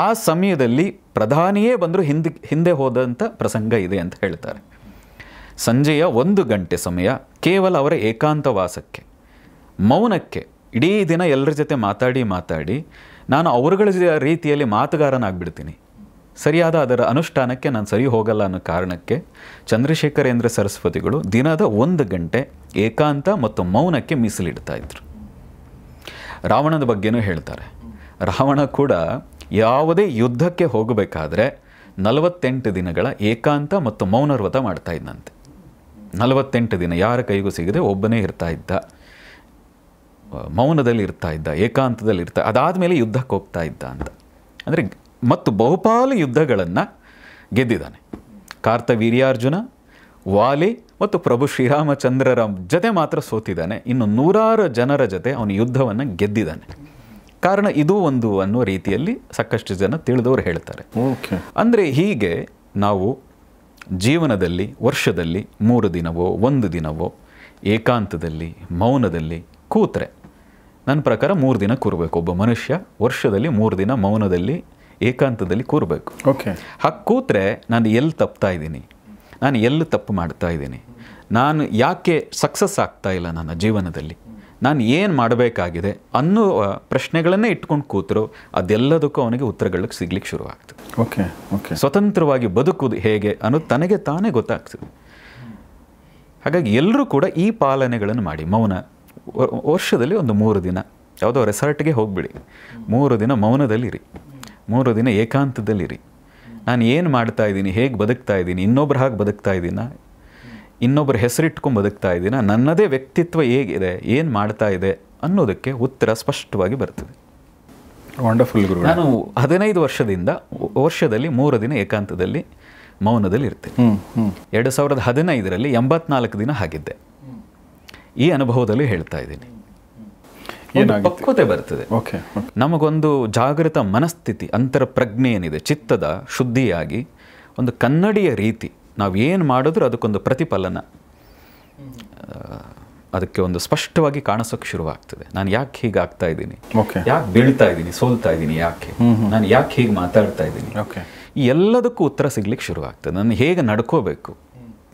ಆ ಸಮಯದಲ್ಲಿ ಪ್ರಧಾನಿಯೇ ಬಂದರೂ ಹಿಂದೆ ಹೋದಂಥ ಪ್ರಸಂಗ ಇದೆ ಅಂತ ಹೇಳ್ತಾರೆ. ಸಂಜೆಯ 1 ಗಂಟೆ ಸಮಯ ಕೇವಲ ಅವರ ಏಕಾಂತವಾಸಕ್ಕೆ, ಮೌನಕ್ಕೆ. ಇಡೀ ದಿನ ಎಲ್ಲರ ಜೊತೆ ಮಾತಾಡಿ ನಾನು ಅವರುಗಳ ರೀತಿಯಲ್ಲಿ ಮಾತುಗಾರನಾಗ್ಬಿಡ್ತೀನಿ, ಸರಿಯಾದ ಅದರ ಅನುಷ್ಠಾನಕ್ಕೆ ನಾನು ಸರಿ ಹೋಗಲ್ಲ ಅನ್ನೋ ಕಾರಣಕ್ಕೆ ಚಂದ್ರಶೇಖರೇಂದ್ರ ಸರಸ್ವತಿಗಳು ದಿನದ 1 ಗಂಟೆ ಏಕಾಂತ ಮತ್ತು ಮೌನಕ್ಕೆ ಮೀಸಲಿಡ್ತಾ ಇದ್ರು. ರಾವಣನ ಬಗ್ಗೆನೂ ಹೇಳ್ತಾರೆ. ರಾವಣ ಕೂಡ ಯಾವುದೇ ಯುದ್ಧಕ್ಕೆ ಹೋಗಬೇಕಾದ್ರೆ 48 ದಿನಗಳ ಏಕಾಂತ ಮತ್ತು ಮೌನ ವ್ರತ ಮಾಡ್ತಾ ಇದ್ದಂತೆ. 48 ದಿನ ಯಾರ ಕೈಗೂ ಸಿಗದೆ ಒಬ್ಬನೇ ಇರ್ತಾ ಇದ್ದ, ಮೌನದಲ್ಲಿ ಇರ್ತಾ ಇದ್ದ, ಏಕಾಂತದಲ್ಲಿ ಅದಾದಮೇಲೆ ಯುದ್ಧಕ್ಕೆ ಹೋಗ್ತಾ ಇದ್ದ ಅಂತ. ಅಂದರೆ ಮತ್ತು ಬಹುಪಾಲು ಯುದ್ಧಗಳನ್ನು ಗೆದ್ದಿದ್ದಾನೆ. ಕಾರ್ತವೀರ್ಯಾರ್ಜುನ, ವಾಲಿ ಮತ್ತು ಪ್ರಭು ಶ್ರೀರಾಮಚಂದ್ರರ ಜೊತೆ ಮಾತ್ರ ಸೋತಿದ್ದಾನೆ. ಇನ್ನು 100 ಜನರ ಜೊತೆ ಅವನು ಯುದ್ಧವನ್ನು ಗೆದ್ದಿದ್ದಾನೆ. ಕಾರಣ ಇದು ಒಂದು ಅನ್ನೋ ರೀತಿಯಲ್ಲಿ ಸಾಕಷ್ಟು ಜನ ತಿಳಿದವರು ಹೇಳ್ತಾರೆ. ಅಂದರೆ ಹೀಗೆ ನಾವು ಜೀವನದಲ್ಲಿ ವರ್ಷದಲ್ಲಿ 3 ದಿನವೋ 1 ದಿನವೋ ಏಕಾಂತದಲ್ಲಿ ಮೌನದಲ್ಲಿ ಕೂತ್ರೆ ನನ್ನ ಪ್ರಕಾರ 3 ದಿನ ಕೂರಬೇಕು. ಒಬ್ಬ ಮನುಷ್ಯ ವರ್ಷದಲ್ಲಿ 3 ದಿನ ಮೌನದಲ್ಲಿ ಏಕಾಂತದಲ್ಲಿ ಕೂರಬೇಕು. ಓಕೆ. ಹಾಗೆ ಕೂತ್ರೆ ನಾನು ಎಲ್ಲಿ ತಪ್ತಾ ಇದ್ದೀನಿ, ನಾನು ಎಲ್ಲಿ ತಪ್ಪು ಮಾಡ್ತಾ ಇದ್ದೀನಿ, ನಾನು ಯಾಕೆ ಸಕ್ಸಸ್ ಆಗ್ತಾ ಇಲ್ಲ ನನ್ನ ಜೀವನದಲ್ಲಿ, ನಾನು ಏನು ಮಾಡಬೇಕಾಗಿದೆ ಅನ್ನುವ ಪ್ರಶ್ನೆಗಳನ್ನೇ ಇಟ್ಕೊಂಡು ಕೂತರು ಅದೆಲ್ಲದಕ್ಕೂ ಅವನಿಗೆ ಉತ್ತರಗಳಿಗೆ ಸಿಗ್ಲಿಕ್ಕೆ ಶುರುವಾಗ್ತದೆ. Okay okay. ಸ್ವತಂತ್ರವಾಗಿ ಬದುಕುವುದು ಹೇಗೆ ಅನ್ನೋದು ತನಗೆ ತಾನೇ ಗೊತ್ತಾಗ್ತದೆ. ಹಾಗಾಗಿ ಎಲ್ಲರೂ ಕೂಡ ಈ ಪಾಲನೆಗಳನ್ನು ಮಾಡಿ. ಮೌನ ವರ್ಷದಲ್ಲಿ ಒಂದು 3 ದಿನ ಯಾವುದೋ ರೆಸಾರ್ಟ್ಗೆ ಹೋಗಿಬಿಡಿ, 3 ದಿನ ಮೌನದಲ್ಲಿರಿ, 3 ದಿನ ಏಕಾಂತದಲ್ಲಿರಿ. ನಾನು ಏನು ಮಾಡ್ತಾ ಇದ್ದೀನಿ, ಹೇಗೆ ಬದುಕ್ತಾ ಇದ್ದೀನಿ, ಇನ್ನೊಬ್ರು ಹಾಗೆ ಬದುಕ್ತಾ ಇದ್ದೀನ, ಇನ್ನೊಬ್ಬರ ಹೆಸರಿಟ್ಕೊಂಡು ಬದುಕ್ತಾ ಇದ್ದೀನ, ನನ್ನದೇ ವ್ಯಕ್ತಿತ್ವ ಹೇಗಿದೆ, ಏನು ಮಾಡ್ತಾ ಇದೆ ಅನ್ನೋದಕ್ಕೆ ಉತ್ತರ ಸ್ಪಷ್ಟವಾಗಿ ಬರ್ತದೆ. ವಂಡರ್ಫುಲ್ ಗುರು. ನಾನು 15 ವರ್ಷದಲ್ಲಿ 3 ದಿನ ಏಕಾಂತದಲ್ಲಿ ಮೌನದಲ್ಲಿ ಇರ್ತೇನೆ. 2015ರಲ್ಲಿ 84 ದಿನ ಆಗಿದ್ದೆ. ಈ ಅನುಭವದಲ್ಲಿ ಹೇಳ್ತಾ ಇದ್ದೀನಿ. ಪಕ್ವತೆ ಬರ್ತದೆ. ನಮಗೊಂದು ಜಾಗೃತ ಮನಸ್ಥಿತಿ, ಅಂತರ ಪ್ರಜ್ಞೆ ಏನಿದೆ, ಚಿತ್ತದ ಶುದ್ಧಿಯಾಗಿ ಒಂದು ಕನ್ನಡಿಯ ರೀತಿ ನಾವು ಏನು ಮಾಡಿದ್ರೂ ಅದಕ್ಕೊಂದು ಪ್ರತಿಫಲನ, ಅದಕ್ಕೆ ಒಂದು ಸ್ಪಷ್ಟವಾಗಿ ಕಾಣಿಸೋಕೆ ಶುರುವಾಗ್ತದೆ. ನಾನು ಯಾಕೆ ಹೀಗೆ ಆಗ್ತಾ ಇದ್ದೀನಿ, ಯಾಕೆ ಬೀಳ್ತಾ ಇದ್ದೀನಿ, ಸೋಲ್ತಾ ಇದ್ದೀನಿ, ಯಾಕೆ ನಾನು ಯಾಕೆ ಹೀಗೆ ಮಾತಾಡ್ತಾ ಇದ್ದೀನಿ, ಈ ಎಲ್ಲದಕ್ಕೂ ಉತ್ತರ ಸಿಗ್ಲಿಕ್ಕೆ ಶುರುವಾಗ್ತದೆ. ನಾನು ಹೇಗೆ ನಡ್ಕೋಬೇಕು,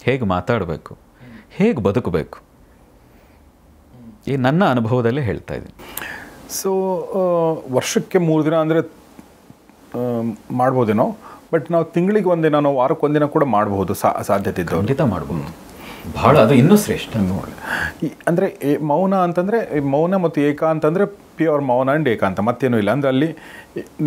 ಹೇಗೆ ಮಾತಾಡಬೇಕು, ಹೇಗೆ ಬದುಕಬೇಕು, ಈ ನನ್ನ ಅನುಭವದಲ್ಲೇ ಹೇಳ್ತಾ ಇದ್ದೀನಿ. ಸೊ ವರ್ಷಕ್ಕೆ 3 ದಿನ ಅಂದರೆ ಮಾಡ್ಬೋದೇನೋ, ಬಟ್ ನಾವು ತಿಂಗಳಿಗೆ ಒಂದಿನ, ನಾವು ವಾರಕ್ಕೆ ಒಂದಿನ ಕೂಡ ಮಾಡಬಹುದು, ಸಾಧ್ಯತೆ ಇದ್ದವು. ಖಂಡಿತ ಮಾಡ್ಬೋದು, ಭಾಳ, ಅದು ಇನ್ನೂ ಶ್ರೇಷ್ಠ. ನೋಡಿ, ಅಂದರೆ ಮೌನ ಅಂತಂದರೆ ಮೌನ ಮತ್ತು ಏಕಾಂತ ಅಂದರೆ ಪ್ಯೂರ್ ಮೌನ ಆ್ಯಂಡ್ ಏಕಾಂತ, ಮತ್ತೇನೂ ಇಲ್ಲ. ಅಂದರೆ ಅಲ್ಲಿ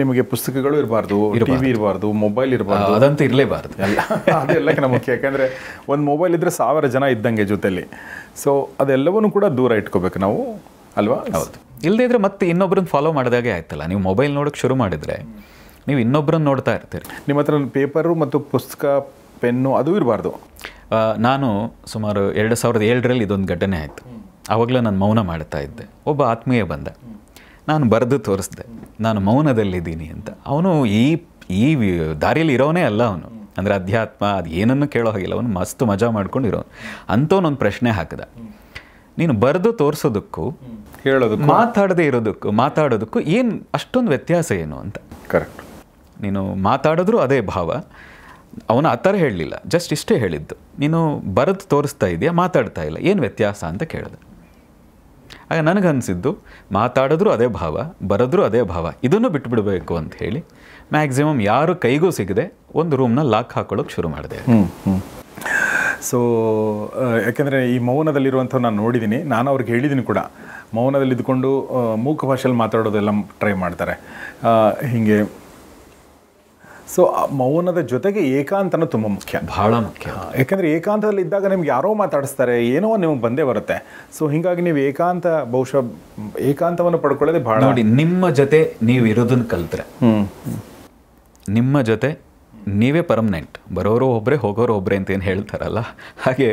ನಿಮಗೆ ಪುಸ್ತಕಗಳು ಇರಬಾರ್ದು, ಟಿವಿ ಇರಬಾರ್ದು, ಮೊಬೈಲ್ ಇರಬಾರ್ದು, ಅದಂತೂ ಇರಲೇಬಾರ್ದು. ಎಲ್ಲ ಅದೆಲ್ಲಕ್ಕಿಂತ ಮುಖ್ಯ. ಯಾಕೆಂದರೆ ಒಂದು ಮೊಬೈಲ್ ಇದ್ದರೆ 1000 ಜನ ಇದ್ದಂಗೆ ಜೊತೆಲಿ. ಸೊ ಅದೆಲ್ಲವನ್ನೂ ಕೂಡ ದೂರ ಇಟ್ಕೋಬೇಕು ನಾವು, ಅಲ್ವಾ? ಹೌದು. ಇಲ್ಲದೇ ಇದ್ರೆ ಮತ್ತೆ ಇನ್ನೊಬ್ಬರನ್ನ ಫಾಲೋ ಮಾಡಿದಾಗೆ ಆಯ್ತಲ್ಲ. ನೀವು ಮೊಬೈಲ್ ನೋಡೋಕ್ಕೆ ಶುರು ಮಾಡಿದರೆ ನೀವು ಇನ್ನೊಬ್ಬರನ್ನ ನೋಡ್ತಾ ಇರ್ತೀರಿ. ನಿಮ್ಮ ಹತ್ರ ಪೇಪರು ಮತ್ತು ಪುಸ್ತಕ, ಪೆನ್ನು ಅದು ಇರಬಾರ್ದು. ನಾನು ಸುಮಾರು 2007ರಲ್ಲಿ ಇದೊಂದು ಘಟನೆ ಆಯಿತು. ಆವಾಗಲೇ ನಾನು ಮೌನ ಮಾಡ್ತಾ ಇದ್ದೆ. ಒಬ್ಬ ಆತ್ಮೀಯ ಬಂದ, ನಾನು ಬರೆದು ತೋರಿಸ್ದೆ ನಾನು ಮೌನದಲ್ಲಿದ್ದೀನಿ ಅಂತ. ಅವನು ಈ ದಾರಿಯಲ್ಲಿ ಇರೋನೇ ಅಲ್ಲ. ಅವನು ಅಂದರೆ ಅಧ್ಯಾತ್ಮ ಅದು ಏನನ್ನು ಕೇಳೋ ಹಾಗಿಲ್ಲ, ಅವನು ಮಸ್ತು ಮಜಾ ಮಾಡ್ಕೊಂಡು ಇರೋನು. ಅಂಥವನೊಂದು ಪ್ರಶ್ನೆ ಹಾಕಿದ, ನೀನು ಬರೆದು ತೋರಿಸೋದಕ್ಕೂ ಹೇಳೋದಕ್ಕೂ ಮಾತಾಡದೇ ಇರೋದಕ್ಕೂ ಮಾತಾಡೋದಕ್ಕೂ ಏನು ಅಷ್ಟೊಂದು ವ್ಯತ್ಯಾಸ ಏನು ಅಂತ. ಕರೆಕ್ಟ್. ನೀನು ಮಾತಾಡಿದ್ರೂ ಅದೇ ಭಾವ. ಅವನು ಆ ಥರ ಹೇಳಲಿಲ್ಲ, ಜಸ್ಟ್ ಇಷ್ಟೇ ಹೇಳಿದ್ದು, ನೀನು ಬರೆದು ತೋರಿಸ್ತಾ ಇದೆಯಾ, ಮಾತಾಡ್ತಾ ಇಲ್ಲ, ಏನು ವ್ಯತ್ಯಾಸ ಅಂತ ಕೇಳಿದೆ. ಆಗ ನನಗನ್ನಿಸಿದ್ದು, ಮಾತಾಡಿದ್ರೂ ಅದೇ ಭಾವ, ಬರೆದ್ರೂ ಅದೇ ಭಾವ, ಇದನ್ನು ಬಿಟ್ಬಿಡಬೇಕು ಅಂತ ಹೇಳಿ ಮ್ಯಾಕ್ಸಿಮಮ್ ಯಾರು ಕೈಗೂ ಸಿಗದೆ ಒಂದು ರೂಮ್ನ ಲಾಕ್ ಹಾಕೊಳ್ಳೋಕೆ ಶುರು ಮಾಡಿದೆ. ಸೊ ಯಾಕೆಂದರೆ ಈ ಮೌನದಲ್ಲಿರುವಂಥ ನಾನು ನೋಡಿದ್ದೀನಿ, ನಾನು ಅವ್ರಿಗೆ ಹೇಳಿದ್ದೀನಿ ಕೂಡ. ಮೌನದಲ್ಲಿ ಇದ್ಕೊಂಡು ಮೂಕ ಭಾಷೆಯಲ್ಲಿ ಮಾತಾಡೋದೆಲ್ಲ ಟ್ರೈ ಮಾಡ್ತಾರೆ ಹೀಗೆ. ಸೊ ಮೌನದ ಜೊತೆಗೆ ಏಕಾಂತನೂ ತುಂಬ ಮುಖ್ಯ, ಭಾಳ ಮುಖ್ಯ. ಯಾಕೆಂದರೆ ಏಕಾಂತದಲ್ಲಿ ಇದ್ದಾಗ ನಿಮ್ಗೆ ಯಾರೋ ಮಾತಾಡಿಸ್ತಾರೆ, ಏನೋ ನಿಮಗೆ ಬಂದೇ ಬರುತ್ತೆ. ಸೊ ಹೀಗಾಗಿ ನೀವು ಬಹುಶಃ ಏಕಾಂತವನ್ನು ಪಡ್ಕೊಳ್ಳೋದೇ ಭಾಳ. ನೋಡಿ, ನಿಮ್ಮ ಜೊತೆ ನೀವು ಇರೋದನ್ನು ಕಲ್ತ್ರೆ, ನಿಮ್ಮ ಜೊತೆ ನೀವೇ ಪರ್ಮನೆಂಟ್. ಬರೋರು ಒಬ್ಬರೇ, ಹೋಗೋರು ಒಬ್ಬರೇ ಅಂತ ಏನು ಹೇಳ್ತಾರಲ್ಲ, ಹಾಗೆ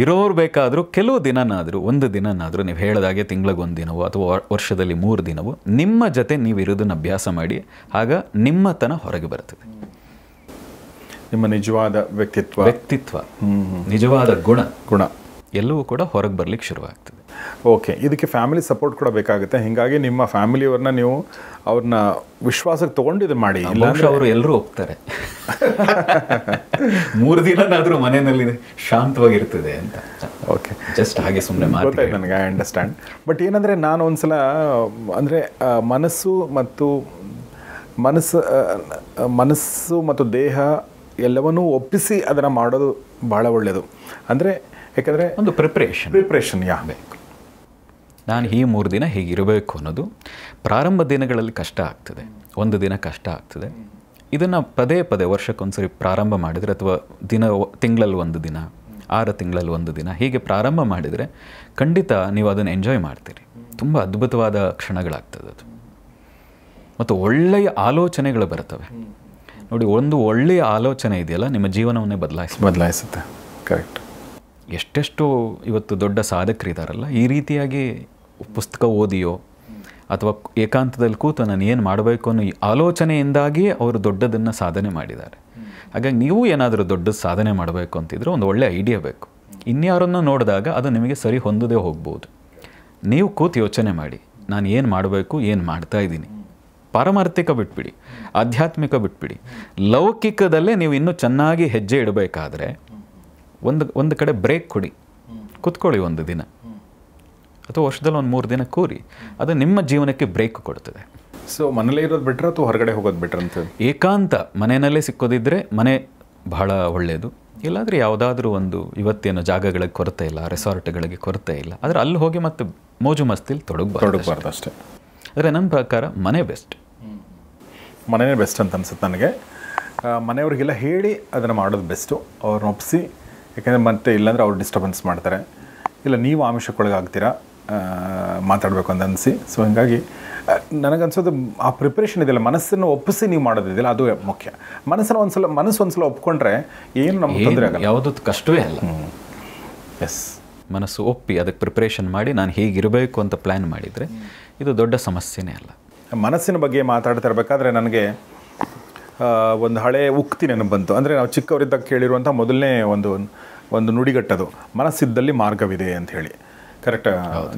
ಇರೋರು ಬೇಕಾದರೂ ಕೆಲವು ದಿನನಾದರೂ, ಒಂದು ದಿನನಾದರೂ ನೀವು ಹೇಳಿದಾಗೆ ತಿಂಗಳಿಗೆ 1 ದಿನವೋ ಅಥವಾ ವರ್ಷದಲ್ಲಿ 3 ದಿನವೋ ನಿಮ್ಮ ಜೊತೆ ನೀವು ಇರೋದನ್ನು ಅಭ್ಯಾಸ ಮಾಡಿ. ಆಗ ನಿಮ್ಮತನ ಹೊರಗೆ ಬರ್ತದೆ. ನಿಮ್ಮ ನಿಜವಾದ ವ್ಯಕ್ತಿತ್ವ, ನಿಜವಾದ ಗುಣ ಎಲ್ಲವೂ ಕೂಡ ಹೊರಗೆ ಬರ್ಲಿಕ್ಕೆ ಶುರುವಾಗ್ತದೆ. ಓಕೆ. ಇದಕ್ಕೆ ಫ್ಯಾಮಿಲಿ ಸಪೋರ್ಟ್ ಕೂಡ ಬೇಕಾಗುತ್ತೆ. ಹೀಗಾಗಿ ನಿಮ್ಮ ಫ್ಯಾಮಿಲಿಯವ್ರನ್ನ ನೀವು ಅವ್ರನ್ನ ವಿಶ್ವಾಸಕ್ಕೆ ತೊಗೊಂಡಿದ್ದು ಮಾಡಿ. ಇಲ್ಲಾಂದ್ರೆ ಅವರು ಎಲ್ಲರೂ ಹೋಗ್ತಾರೆ. 3 ದಿನನಾದರೂ ಮನೆಯಲ್ಲಿ ಶಾಂತವಾಗಿರ್ತದೆ ಅಂತ. ಓಕೆ, ಜಸ್ಟ್ ಹಾಗೆ ಸುಮ್ಮನೆ ಮಾತಾಡ್ತಾರೆ ನನಗೆ, ಐ ಅಂಡರ್ಸ್ಟ್ಯಾಂಡ್. ಬಟ್ ಏನಂದರೆ ನಾನು ಒಂದ್ಸಲ ಅಂದರೆ ಮನಸ್ಸು ಮತ್ತು ದೇಹ ಎಲ್ಲವನ್ನೂ ಒಪ್ಪಿಸಿ ಅದನ್ನು ಮಾಡೋದು ಭಾಳ ಒಳ್ಳೆಯದು. ಅಂದರೆ ಯಾಕಂದರೆ ಒಂದು ಪ್ರಿಪ್ರೇಷನ್ ಬೇಕು. ನಾನು ಈ 3 ದಿನ ಹೀಗಿರಬೇಕು ಅನ್ನೋದು ಪ್ರಾರಂಭ ದಿನಗಳಲ್ಲಿ ಕಷ್ಟ ಆಗ್ತದೆ, 1 ದಿನ ಕಷ್ಟ ಆಗ್ತದೆ. ಇದನ್ನು ಪದೇ ವರ್ಷಕ್ಕೊಂದ್ಸರಿ ಪ್ರಾರಂಭ ಮಾಡಿದರೆ, ಅಥವಾ ತಿಂಗಳಲ್ಲಿ 1 ದಿನ, 6 ತಿಂಗಳಲ್ಲಿ 1 ದಿನ ಹೀಗೆ ಪ್ರಾರಂಭ ಮಾಡಿದರೆ ಖಂಡಿತ ನೀವು ಅದನ್ನು ಎಂಜಾಯ್ ಮಾಡ್ತೀರಿ. ತುಂಬ ಅದ್ಭುತವಾದ ಕ್ಷಣಗಳಾಗ್ತದೆ ಅದು. ಮತ್ತು ಒಳ್ಳೆಯ ಆಲೋಚನೆಗಳು ಬರ್ತವೆ. ನೋಡಿ, ಒಂದು ಒಳ್ಳೆಯ ಆಲೋಚನೆ ಇದೆಯಲ್ಲ, ನಿಮ್ಮ ಜೀವನವನ್ನೇ ಬದಲಾಯಿಸುತ್ತೆ. ಕರೆಕ್ಟ್. ಎಷ್ಟೆಷ್ಟು ಇವತ್ತು ದೊಡ್ಡ ಸಾಧಕರಿದ್ದಾರಲ್ಲ, ಈ ರೀತಿಯಾಗಿ ಪುಸ್ತಕ ಓದಿಯೋ ಅಥವಾ ಏಕಾಂತದಲ್ಲಿ ಕೂತು ನಾನು ಏನು ಮಾಡಬೇಕು ಅನ್ನೋ ಈ ಆಲೋಚನೆಯಿಂದಾಗಿ ಅವರು ದೊಡ್ಡದನ್ನು ಸಾಧನೆ ಮಾಡಿದ್ದಾರೆ. ಹಾಗಾಗಿ ನೀವು ಏನಾದರೂ ದೊಡ್ಡ ಸಾಧನೆ ಮಾಡಬೇಕು ಅಂತಿದ್ರೆ ಒಂದು ಒಳ್ಳೆಯ ಐಡಿಯಾ ಬೇಕು. ಇನ್ಯಾರನ್ನು ನೋಡಿದಾಗ ಅದು ನಿಮಗೆ ಸರಿ ಹೊಂದದೇ ಹೋಗ್ಬೋದು. ನೀವು ಕೂತು ಯೋಚನೆ ಮಾಡಿ, ನಾನು ಏನು ಮಾಡಬೇಕು, ಏನು ಮಾಡ್ತಾ ಇದ್ದೀನಿ. ಪಾರಮಾರ್ಥಿಕ ಬಿಟ್ಬಿಡಿ, ಆಧ್ಯಾತ್ಮಿಕ ಬಿಟ್ಬಿಡಿ, ಲೌಕಿಕದಲ್ಲೇ ನೀವು ಇನ್ನೂ ಚೆನ್ನಾಗಿ ಹೆಜ್ಜೆ ಇಡಬೇಕಾದ್ರೆ ಒಂದು ಕಡೆ ಬ್ರೇಕ್ ಕೊಡಿ, ಕುತ್ಕೊಳ್ಳಿ ಒಂದು ದಿನ ಅಥವಾ ವರ್ಷದಲ್ಲಿ ಒಂದು 3 ದಿನ ಕೂರಿ. ಅದು ನಿಮ್ಮ ಜೀವನಕ್ಕೆ ಬ್ರೇಕ್ ಕೊಡ್ತದೆ. ಸೊ ಮನೇಲೇ ಇರೋದು ಬೆಟ್ರ್ ಅಥವಾ ಹೊರಗಡೆ ಹೋಗೋದು ಬೆಟ್ರ್ ಅಂತ? ಏಕಾಂತ ಮನೆಯಲ್ಲೇ ಸಿಕ್ಕೋದಿದ್ರೆ ಮನೆ ಬಹಳ ಒಳ್ಳೆಯದು. ಇಲ್ಲಾಂದರೆ ಯಾವುದಾದ್ರೂ ಒಂದು, ಇವತ್ತೇನು ಜಾಗಗಳಿಗೆ ಕೊರತೆ ಇಲ್ಲ, ರೆಸಾರ್ಟ್ಗಳಿಗೆ ಕೊರತೆ ಇಲ್ಲ, ಆದರೆ ಅಲ್ಲಿ ಹೋಗಿ ಮತ್ತೆ ಮೋಜು ಮಸ್ತಿಲಿ ತೊಡಗಬಾರ್ದು ಅಷ್ಟೇ. ಆದರೆ ನನ್ನ ಪ್ರಕಾರ ಮನೆ ಬೆಸ್ಟ್. ಮನೆಯೇ ಬೆಸ್ಟ್ ಅಂತ ಅನ್ಸುತ್ತೆ ನನಗೆ. ಮನೆಯವ್ರಿಗೆಲ್ಲ ಹೇಳಿ ಅದನ್ನು ಮಾಡೋದು ಬೆಸ್ಟು, ಅವ್ರನ್ನ ಒಪ್ಪಿಸಿ. ಯಾಕೆಂದರೆ ಮತ್ತೆ ಇಲ್ಲಾಂದರೆ ಅವ್ರು ಡಿಸ್ಟರ್ಬೆನ್ಸ್ ಮಾಡ್ತಾರೆ, ಇಲ್ಲ ನೀವು ಆಮಿಷಕ್ಕೊಳಗಾಗ್ತೀರಾ ಮಾತಾಡಬೇಕು ಅಂತ ಅನಿಸಿ. ಸೊ ಹೀಗಾಗಿ ನನಗನ್ಸೋದು ಆ ಪ್ರಿಪ್ರೇಷನ್ ಇದೆಯಲ್ಲ, ಮನಸ್ಸನ್ನು ಒಪ್ಪಿಸಿ ನೀವು ಮಾಡೋದಿದೆಯಲ್ಲ, ಅದು ಮುಖ್ಯ. ಮನಸ್ಸು ಒಂದ್ಸಲ ಒಪ್ಕೊಂಡ್ರೆ ಏನು ನಮ್ಗೆ ತೊಂದರೆ ಆಗಲ್ಲ, ಯಾವುದೂ ಕಷ್ಟವೇ ಅಲ್ಲ. ಎಸ್, ಮನಸ್ಸು ಒಪ್ಪಿ ಅದಕ್ಕೆ ಪ್ರಿಪ್ರೇಷನ್ ಮಾಡಿ ನಾನು ಹೀಗಿರಬೇಕು ಅಂತ ಪ್ಲ್ಯಾನ್ ಮಾಡಿದರೆ ಇದು ದೊಡ್ಡ ಸಮಸ್ಯೆನೇ ಅಲ್ಲ. ಮನಸ್ಸಿನ ಬಗ್ಗೆ ಮಾತಾಡ್ತಾ ಇರಬೇಕಾದ್ರೆ ನನಗೆ ಒಂದು ಹಳೆ ಉಕ್ತಿ ನೆನಪು ಬಂತು. ಅಂದರೆ ನಾವು ಚಿಕ್ಕವರಿದ್ದಾಗ ಕೇಳಿರುವಂಥ ಮೊದಲನೇ ಒಂದು ನುಡಿಗಟ್ಟದು, ಮನಸ್ಸಿದ್ದಲ್ಲಿ ಮಾರ್ಗವಿದೆ ಅಂತ ಹೇಳಿ. ಕರೆಕ್ಟ್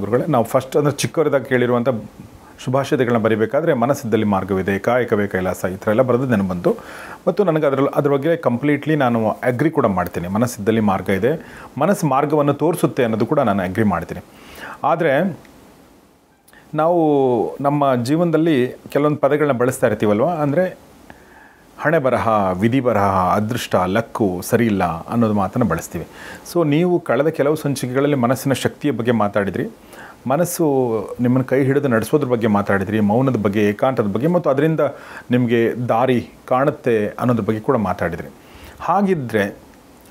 ಗುರುಗಳೇ? ನಾವು ಫಸ್ಟ್ ಅಂದರೆ ಚಿಕ್ಕವರಿದ್ದಾಗ ಕೇಳಿರುವಂಥ ಶುಭಾಶಯಗಳನ್ನ ಬರೀಬೇಕಾದ್ರೆ ಮನಸ್ಸಿದ್ದಲ್ಲಿ ಮಾರ್ಗವಿದೆ, ಕಾಯಕವೇ ಕೈಲಾಸ, ಈ ಥರ ಎಲ್ಲ ಬರೆದು ನೆನಪು ಬಂತು. ಮತ್ತು ನನಗೆ ಅದ್ರ ಬಗ್ಗೆ ಕಂಪ್ಲೀಟ್ಲಿ ನಾನು ಅಗ್ರಿ ಕೂಡ ಮಾಡ್ತೀನಿ. ಮನಸ್ಸಿದ್ದಲ್ಲಿ ಮಾರ್ಗ ಇದೆ, ಮನಸ್ಸು ಮಾರ್ಗವನ್ನು ತೋರಿಸುತ್ತೆ ಅನ್ನೋದು ಕೂಡ ನಾನು ಅಗ್ರಿ ಮಾಡ್ತೀನಿ. ಆದರೆ ನಾವು ನಮ್ಮ ಜೀವನದಲ್ಲಿ ಕೆಲವೊಂದು ಪದಗಳನ್ನ ಬಳಸ್ತಾ ಇರ್ತೀವಲ್ವ, ಅಂದರೆ ಹಣೆ ಬರಹ, ವಿಧಿ ಬರಹ, ಅದೃಷ್ಟ, ಲಕ್ಕು ಸರಿ ಇಲ್ಲ ಅನ್ನೋದು ಮಾತನ್ನು ಬಳಸ್ತೀವಿ. ಸೊ ನೀವು ಕಳೆದ ಕೆಲವು ಸಂಚಿಕೆಗಳಲ್ಲಿ ಮನಸ್ಸಿನ ಶಕ್ತಿಯ ಬಗ್ಗೆ ಮಾತಾಡಿದ್ರಿ, ಮನಸ್ಸು ನಿಮ್ಮನ್ನು ಕೈ ಹಿಡಿದು ನಡೆಸೋದ್ರ ಬಗ್ಗೆ ಮಾತಾಡಿದ್ರಿ, ಮೌನದ ಬಗ್ಗೆ, ಏಕಾಂತದ ಬಗ್ಗೆ, ಮತ್ತು ಅದರಿಂದ ನಿಮಗೆ ದಾರಿ ಕಾಣುತ್ತೆ ಅನ್ನೋದ್ರ ಬಗ್ಗೆ ಕೂಡ ಮಾತಾಡಿದ್ರಿ. ಹಾಗಿದ್ದರೆ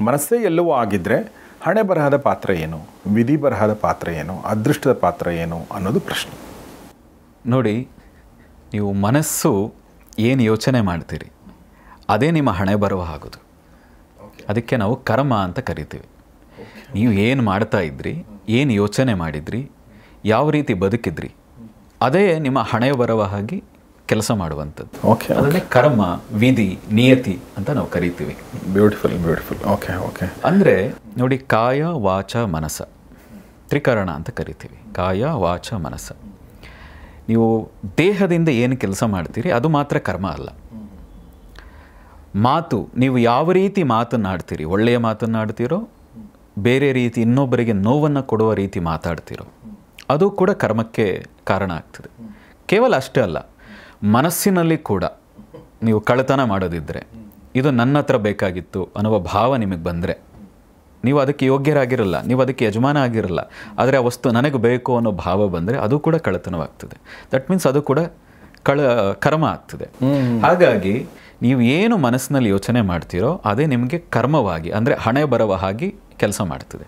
ಮನಸ್ಸೇ ಎಲ್ಲವೂ ಆಗಿದ್ದರೆ ಹಣೆ ಬರಹದ ಪಾತ್ರ ಏನು, ವಿಧಿ ಬರಹದ ಪಾತ್ರ ಏನು, ಅದೃಷ್ಟದ ಪಾತ್ರ ಏನು ಅನ್ನೋದು ಪ್ರಶ್ನೆ. ನೋಡಿ, ನೀವು ಮನಸ್ಸು ಏನು ಯೋಚನೆ ಮಾಡ್ತೀರಿ ಅದೇ ನಿಮ್ಮ ಹಣೆ ಬರುವ ಆಗೋದು. ಅದಕ್ಕೆ ನಾವು ಕರ್ಮ ಅಂತ ಕರಿತೀವಿ. ನೀವು ಏನು ಮಾಡ್ತಾ ಇದ್ರಿ, ಏನು ಯೋಚನೆ ಮಾಡಿದ್ರಿ, ಯಾವ ರೀತಿ ಬದುಕಿದ್ರಿ, ಅದೇ ನಿಮ್ಮ ಹಣೆ ಬರುವ ಹಾಗೆ ಕೆಲಸ ಮಾಡುವಂಥದ್ದು. ಅದನ್ನೇ ಕರ್ಮ, ವಿಧಿ, ನಿಯತಿ ಅಂತ ನಾವು ಕರಿತೀವಿ. ಬ್ಯೂಟಿಫುಲ್. ಓಕೆ. ಅಂದರೆ ನೋಡಿ, ಕಾಯ ವಾಚ ಮನಸ ತ್ರಿಕರಣ ಅಂತ ಕರಿತೀವಿ. ಕಾಯ ವಾಚ ಮನಸ. ನೀವು ದೇಹದಿಂದ ಏನು ಕೆಲಸ ಮಾಡ್ತೀರಿ ಅದು ಮಾತ್ರ ಕರ್ಮ ಅಲ್ಲ. ಮಾತು, ನೀವು ಯಾವ ರೀತಿ ಮಾತನ್ನಾಡ್ತೀರಿ, ಒಳ್ಳೆಯ ಮಾತನ್ನಾಡ್ತೀರೋ, ಬೇರೆ ರೀತಿ ಇನ್ನೊಬ್ಬರಿಗೆ ನೋವನ್ನು ಕೊಡುವ ರೀತಿ ಮಾತಾಡ್ತೀರೋ, ಅದು ಕೂಡ ಕರ್ಮಕ್ಕೆ ಕಾರಣ ಆಗ್ತದೆ. ಕೇವಲ ಅಷ್ಟೇ ಅಲ್ಲ, ಮನಸ್ಸಿನಲ್ಲಿ ಕೂಡ ನೀವು ಕಳ್ಳತನ ಮಾಡೋದಿದ್ದರೆ, ಇದು ನನ್ನ ಹತ್ರ ಬೇಕಾಗಿತ್ತು ಅನ್ನುವ ಭಾವ ನಿಮಗೆ ಬಂದರೆ, ನೀವು ಅದಕ್ಕೆ ಯೋಗ್ಯರಾಗಿರಲ್ಲ, ನೀವು ಅದಕ್ಕೆ ಯಜಮಾನ ಆಗಿರಲ್ಲ, ಆದರೆ ಆ ವಸ್ತು ನನಗೆ ಬೇಕು ಅನ್ನೋ ಭಾವ ಬಂದರೆ ಅದು ಕೂಡ ಕಳ್ಳತನವಾಗ್ತದೆ. ದಟ್ ಮೀನ್ಸ್ ಅದು ಕೂಡ ಕರ್ಮ ಆಗ್ತದೆ. ಹಾಗಾಗಿ ನೀವು ಏನು ಮನಸ್ಸಿನಲ್ಲಿ ಯೋಚನೆ ಮಾಡ್ತೀರೋ ಅದೇ ನಿಮಗೆ ಕರ್ಮವಾಗಿ, ಅಂದರೆ ಹಣೆ ಬರುವ ಹಾಗೆ ಕೆಲಸ ಮಾಡ್ತದೆ.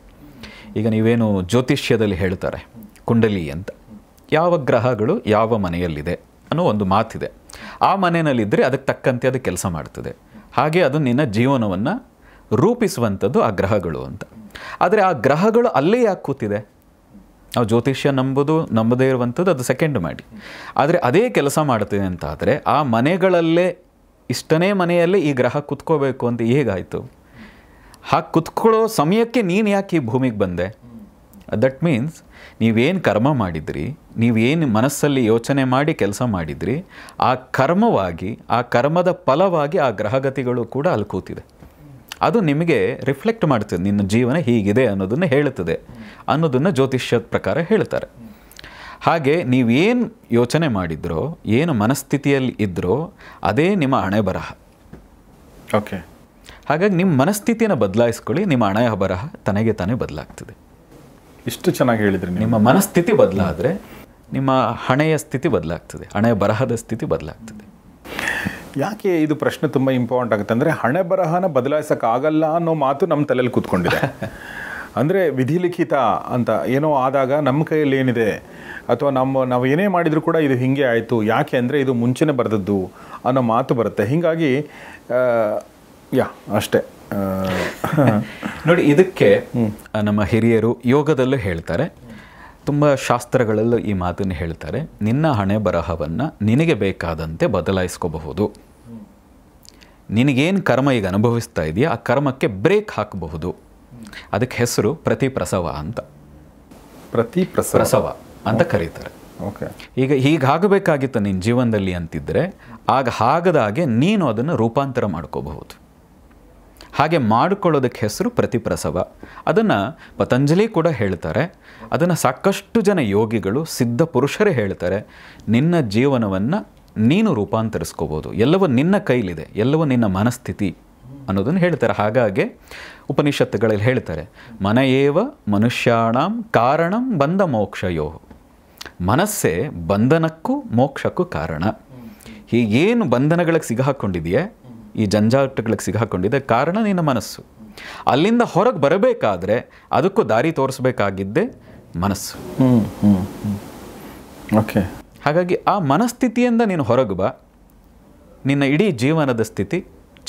ಈಗ ನೀವೇನು ಜ್ಯೋತಿಷ್ಯದಲ್ಲಿ ಹೇಳ್ತಾರೆ ಕುಂಡಲಿ ಅಂತ, ಯಾವ ಗ್ರಹಗಳು ಯಾವ ಮನೆಯಲ್ಲಿದೆ ಅನ್ನೋ ಒಂದು ಮಾತಿದೆ. ಆ ಮನೆಯಲ್ಲಿದ್ದರೆ ಅದಕ್ಕೆ ತಕ್ಕಂತೆ ಅದು ಕೆಲಸ ಮಾಡ್ತದೆ. ಹಾಗೆ ಅದು ನಿನ್ನ ಜೀವನವನ್ನು ರೂಪಿಸುವಂಥದ್ದು ಆ ಗ್ರಹಗಳು ಅಂತ. ಆದರೆ ಆ ಗ್ರಹಗಳು ಅಲ್ಲೇ ಯಾಕೆ ಕೂತಿದೆ? ನಾವು ಜ್ಯೋತಿಷ್ಯ ನಂಬದೇ ಇರುವಂಥದ್ದು ಅದು ಸೆಕೆಂಡ್ ಮಾಡಿ. ಆದರೆ ಅದೇ ಕೆಲಸ ಮಾಡ್ತದೆ ಅಂತಾದರೆ ಆ ಮನೆಗಳಲ್ಲೇ, ಇಷ್ಟನೇ ಮನೆಯಲ್ಲೇ ಈ ಗ್ರಹ ಕುತ್ಕೋಬೇಕು ಅಂತ ಹೇಗಾಯಿತು? ಹಾಗೆ ಕುತ್ಕೊಳ್ಳೋ ಸಮಯಕ್ಕೆ ನೀನು ಯಾಕೆ ಈ ಭೂಮಿಗೆ ಬಂದೆ? ದಟ್ ಮೀನ್ಸ್ ನೀವೇನು ಕರ್ಮ ಮಾಡಿದ್ರಿ, ನೀವೇನು ಮನಸ್ಸಲ್ಲಿ ಯೋಚನೆ ಮಾಡಿ ಕೆಲಸ ಮಾಡಿದ್ರಿ, ಆ ಕರ್ಮವಾಗಿ, ಆ ಕರ್ಮದ ಫಲವಾಗಿ ಆ ಗ್ರಹಗತಿಗಳು ಕೂಡ ಅಲ್ಲಿ ಕೂತಿದೆ. ಅದು ನಿಮಗೆ ರಿಫ್ಲೆಕ್ಟ್ ಮಾಡ್ತದೆ, ನಿನ್ನ ಜೀವನ ಹೀಗಿದೆ ಅನ್ನೋದನ್ನು ಹೇಳುತ್ತದೆ ಅನ್ನೋದನ್ನು ಜ್ಯೋತಿಷ್ಯದ ಪ್ರಕಾರ ಹೇಳ್ತಾರೆ. ಹಾಗೆ ನೀವೇನು ಯೋಚನೆ ಮಾಡಿದ್ರೋ, ಏನು ಮನಸ್ಥಿತಿಯಲ್ಲಿ ಇದ್ರೋ ಅದೇ ನಿಮ್ಮ ಹಣೆ ಬರಹ. ಓಕೆ. ಹಾಗಾಗಿ ನಿಮ್ಮ ಮನಸ್ಥಿತಿಯನ್ನು ಬದಲಾಯಿಸ್ಕೊಳ್ಳಿ, ನಿಮ್ಮ ಹಣೆ ಬರಹ ತನಗೆ ತಾನೇ ಬದಲಾಗ್ತದೆ. ಇಷ್ಟು ಚೆನ್ನಾಗಿ ಹೇಳಿದ್ರಿ. ನಿಮ್ಮ ಮನಸ್ಥಿತಿ ಬದಲಾದರೆ ನಿಮ್ಮ ಹಣೆಯ ಸ್ಥಿತಿ ಬದಲಾಗ್ತದೆ, ಹಣೆಯ ಬರಹದ ಸ್ಥಿತಿ ಬದಲಾಗ್ತದೆ. ಯಾಕೆ ಇದು ಪ್ರಶ್ನೆ ತುಂಬ ಇಂಪಾರ್ಟೆಂಟ್ ಆಗುತ್ತೆ ಅಂದರೆ, ಹಣೆ ಬರಹನ ಬದಲಾಯಿಸೋಕ್ಕಾಗಲ್ಲ ಅನ್ನೋ ಮಾತು ನಮ್ಮ ತಲೆಯಲ್ಲಿ ಕೂತ್ಕೊಂಡಿದೆ. ಅಂದರೆ ವಿಧಿಲಿಖಿತ ಅಂತ ಏನೋ ಆದಾಗ ನಮ್ಮ ಕೈಯಲ್ಲಿ ಏನಿದೆ, ಅಥವಾ ನಾವು ಏನೇ ಮಾಡಿದರೂ ಕೂಡ ಇದು ಹೀಗೆ ಆಯಿತು, ಯಾಕೆ ಅಂದರೆ ಇದು ಮುಂಚೆನೇ ಬರೆದದ್ದು ಅನ್ನೋ ಮಾತು ಬರುತ್ತೆ. ಹೀಗಾಗಿ ಅಷ್ಟೇ. ನೋಡಿ, ಇದಕ್ಕೆ ನಮ್ಮ ಹಿರಿಯರು ಯೋಗದಲ್ಲೂ ಹೇಳ್ತಾರೆ, ತುಂಬ ಶಾಸ್ತ್ರಗಳಲ್ಲೂ ಈ ಮಾತನ್ನು ಹೇಳ್ತಾರೆ. ನಿನ್ನ ಹಣೆ ಬರಹವನ್ನು ನಿನಗೆ ಬೇಕಾದಂತೆ ಬದಲಾಯಿಸ್ಕೋಬಹುದು. ನಿನಗೇನು ಕರ್ಮ ಈಗ ಅನುಭವಿಸ್ತಾ ಇದೆಯಾ ಆ ಕರ್ಮಕ್ಕೆ ಬ್ರೇಕ್ ಹಾಕಬಹುದು. ಅದಕ್ಕೆ ಹೆಸರು ಪ್ರತಿಪ್ರಸವ ಅಂತ. ಪ್ರತಿಪ್ರಸವ ಅಂತ ಕರೀತಾರೆ. ಓಕೆ. ಈಗ ಹೀಗಾಗಬೇಕಾಗಿತ್ತು ನಿನ್ನ ಜೀವನದಲ್ಲಿ ಅಂತಿದ್ದರೆ ಆಗ ಆಗದ ಹಾಗೆ ನೀನು ಅದನ್ನು ರೂಪಾಂತರ ಮಾಡ್ಕೋಬಹುದು. ಹಾಗೆ ಮಾಡಿಕೊಳ್ಳೋದಕ್ಕೆ ಹೆಸರು ಪ್ರತಿಪ್ರಸವ. ಅದನ್ನು ಪತಂಜಲಿ ಕೂಡ ಹೇಳ್ತಾರೆ. ಅದನ್ನು ಸಾಕಷ್ಟು ಜನ ಯೋಗಿಗಳು, ಸಿದ್ಧ ಪುರುಷರೇ ಹೇಳ್ತಾರೆ. ನಿನ್ನ ಜೀವನವನ್ನು ನೀನು ರೂಪಾಂತರಿಸ್ಕೋಬೋದು. ಎಲ್ಲವೂ ನಿನ್ನ ಕೈಲಿದೆ, ಎಲ್ಲವೂ ನಿನ್ನ ಮನಸ್ಥಿತಿ ಅನ್ನೋದನ್ನು ಹೇಳ್ತಾರೆ. ಹಾಗಾಗಿ ಉಪನಿಷತ್ತುಗಳಲ್ಲಿ ಹೇಳ್ತಾರೆ, ಮನಯೇವ ಮನುಷ್ಯಾಣಂ ಕಾರಣಂ ಬಂಧ ಮೋಕ್ಷಯೋ. ಮನಸ್ಸೇ ಬಂಧನಕ್ಕೂ ಮೋಕ್ಷಕ್ಕೂ ಕಾರಣ. ಹೀಗೇನು ಬಂಧನಗಳಿಗೆ ಸಿಗಹಾಕ್ಕೊಂಡಿದೆಯೇ, ಈ ಜಂಜಾಟಗಳಿಗೆ ಸಿಗಹಾಕ್ಕೊಂಡಿದೆ, ಕಾರಣ ನಿನ್ನ ಮನಸ್ಸು. ಅಲ್ಲಿಂದ ಹೊರಗೆ ಬರಬೇಕಾದ್ರೆ ಅದಕ್ಕೂ ದಾರಿ ತೋರಿಸ್ಬೇಕಾಗಿದ್ದೇ ಮನಸ್ಸು. ಓಕೆ. ಹಾಗಾಗಿ ಆ ಮನಸ್ಥಿತಿಯಿಂದ ನೀನು ಹೊರಗೆ ಬಾ, ನಿನ್ನ ಇಡೀ ಜೀವನದ ಸ್ಥಿತಿ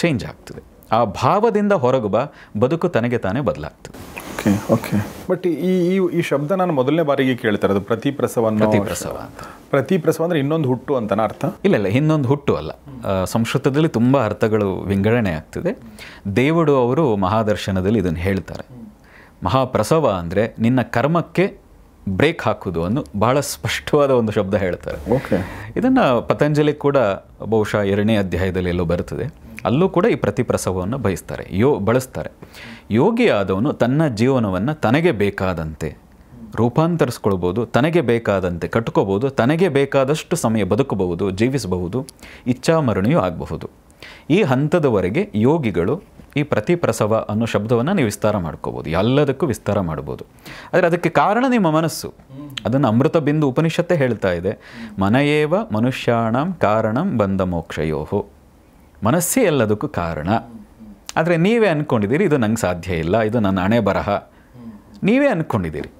ಚೇಂಜ್ ಆಗ್ತದೆ. ಆ ಭಾವದಿಂದ ಹೊರಗೆ ಬಾ, ಬದುಕು ತನಗೆ ತಾನೇ ಬದಲಾಗ್ತದೆ. Okay okay. ಬಟ್ ಈ ಈ ಶಬ್ದ ನಾನು ಮೊದಲನೇ ಬಾರಿಗೆ ಕೇಳ್ತಾರೆ, ಅದು ಪ್ರತಿಪ್ರಸವ ಅಂತ. ಪ್ರತಿಪ್ರಸವ ಅಂದರೆ ಇನ್ನೊಂದು ಹುಟ್ಟು ಅಂತನ ಅರ್ಥ? ಇಲ್ಲ, ಇನ್ನೊಂದು ಹುಟ್ಟು ಅಲ್ಲ. ಸಂಸ್ಕೃತದಲ್ಲಿ ತುಂಬ ಅರ್ಥಗಳು ವಿಂಗಡಣೆ ಆಗ್ತದೆ. ದೇವರು ಅವರು ಮಹಾದರ್ಶನದಲ್ಲಿ ಇದನ್ನು ಹೇಳ್ತಾರೆ. ಮಹಾಪ್ರಸವ ಅಂದರೆ ನಿನ್ನ ಕರ್ಮಕ್ಕೆ ಬ್ರೇಕ್ ಹಾಕೋದು ಅನ್ನೋ ಬಹಳ ಸ್ಪಷ್ಟವಾದ ಒಂದು ಶಬ್ದ ಹೇಳ್ತಾರೆ. ಓಕೆ. ಇದನ್ನು ಪತಂಜಲಿ ಕೂಡ ಬಹುಶಃ 2ನೇ ಅಧ್ಯಾಯದಲ್ಲಿ ಎಲ್ಲೋ ಬರ್ತದೆ. ಅಲ್ಲೂ ಕೂಡ ಈ ಪ್ರತಿಪ್ರಸವವನ್ನು ಬಳಸ್ತಾರೆ. ಯೋಗಿ ಆದವನು ತನ್ನ ಜೀವನವನ್ನು ತನಗೆ ಬೇಕಾದಂತೆ ರೂಪಾಂತರಿಸ್ಕೊಳ್ಬೋದು, ತನಗೆ ಬೇಕಾದಂತೆ ಕಟ್ಕೋಬೋದು, ತನಗೆ ಬೇಕಾದಷ್ಟು ಸಮಯ ಬದುಕಬಹುದು, ಜೀವಿಸಬಹುದು, ಇಚ್ಛಾಮರಣಿಯೂ ಆಗಬಹುದು. ಈ ಹಂತದವರೆಗೆ ಯೋಗಿಗಳು ಈ ಪ್ರತಿಪ್ರಸವ ಅನ್ನೋ ಶಬ್ದವನ್ನು ನೀವು ವಿಸ್ತಾರ ಮಾಡ್ಕೋಬೋದು, ಎಲ್ಲದಕ್ಕೂ ವಿಸ್ತಾರ ಮಾಡ್ಬೋದು. ಆದರೆ ಅದಕ್ಕೆ ಕಾರಣ ನಿಮ್ಮ ಮನಸ್ಸು. ಅದನ್ನು ಅಮೃತ ಬಿಂದು ಉಪನಿಷತ್ತೇ ಹೇಳ್ತಾ ಇದೆ, ಮನಯೇವ ಮನುಷ್ಯಾಣಂ ಕಾರಣಂ ಬಂಧ ಮೋಕ್ಷಯೋಹೋ. ಮನಸ್ಸೇ ಎಲ್ಲದಕ್ಕೂ ಕಾರಣ. ಆದರೆ ನೀವೇ ಅಂದ್ಕೊಂಡಿದ್ದೀರಿ ಇದು ನಂಗೆ ಸಾಧ್ಯ ಇಲ್ಲ, ಇದು ನನ್ನ ಹಣೆ ಬರಹ, ನೀವೇ ಅಂದ್ಕೊಂಡಿದ್ದೀರಿ.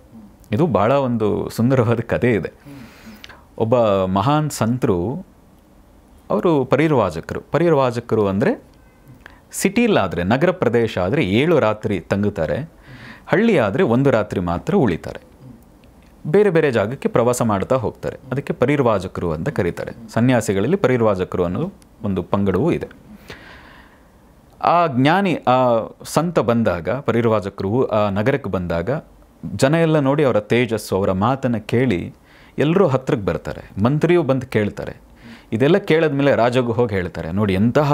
ಇದು ಭಾಳ ಒಂದು ಸುಂದರವಾದ ಕಥೆ ಇದೆ. ಒಬ್ಬ ಮಹಾನ್ ಸಂತರು, ಅವರು ಪರಿವ್ರಾಜಕರು ಅಂದರೆ ಸಿಟಿಲಾದರೆ, ನಗರ ಪ್ರದೇಶ ಆದರೆ 7 ರಾತ್ರಿ ತಂಗುತ್ತಾರೆ, ಹಳ್ಳಿ ಆದರೆ 1 ರಾತ್ರಿ ಮಾತ್ರ ಉಳಿತಾರೆ. ಬೇರೆ ಬೇರೆ ಜಾಗಕ್ಕೆ ಪ್ರವಾಸ ಮಾಡ್ತಾ ಹೋಗ್ತಾರೆ. ಅದಕ್ಕೆ ಪರಿವ್ರಾಜಕರು ಅಂತ ಕರೀತಾರೆ. ಸನ್ಯಾಸಿಗಳಲ್ಲಿ ಪರಿವ್ರಾಜಕರು ಅನ್ನೋದು ಒಂದು ಪಂಗಡವೂ ಇದೆ. ಆ ಜ್ಞಾನಿ, ಆ ಸಂತ ಬಂದಾಗ, ಪರಿವ್ರಾಜಕರು ಆ ನಗರಕ್ಕೆ ಬಂದಾಗ ಜನ ಎಲ್ಲ ನೋಡಿ ಅವರ ತೇಜಸ್ಸು, ಅವರ ಮಾತನ್ನು ಕೇಳಿ ಎಲ್ಲರೂ ಹತ್ರಕ್ಕೆ ಬರ್ತಾರೆ. ಮಂತ್ರಿಯೂ ಬಂದು ಕೇಳ್ತಾರೆ. ಇದೆಲ್ಲ ಕೇಳಿದ್ಮೇಲೆ ರಾಜಗೂ ಹೋಗಿ ಹೇಳ್ತಾರೆ, ನೋಡಿ ಎಂತಹ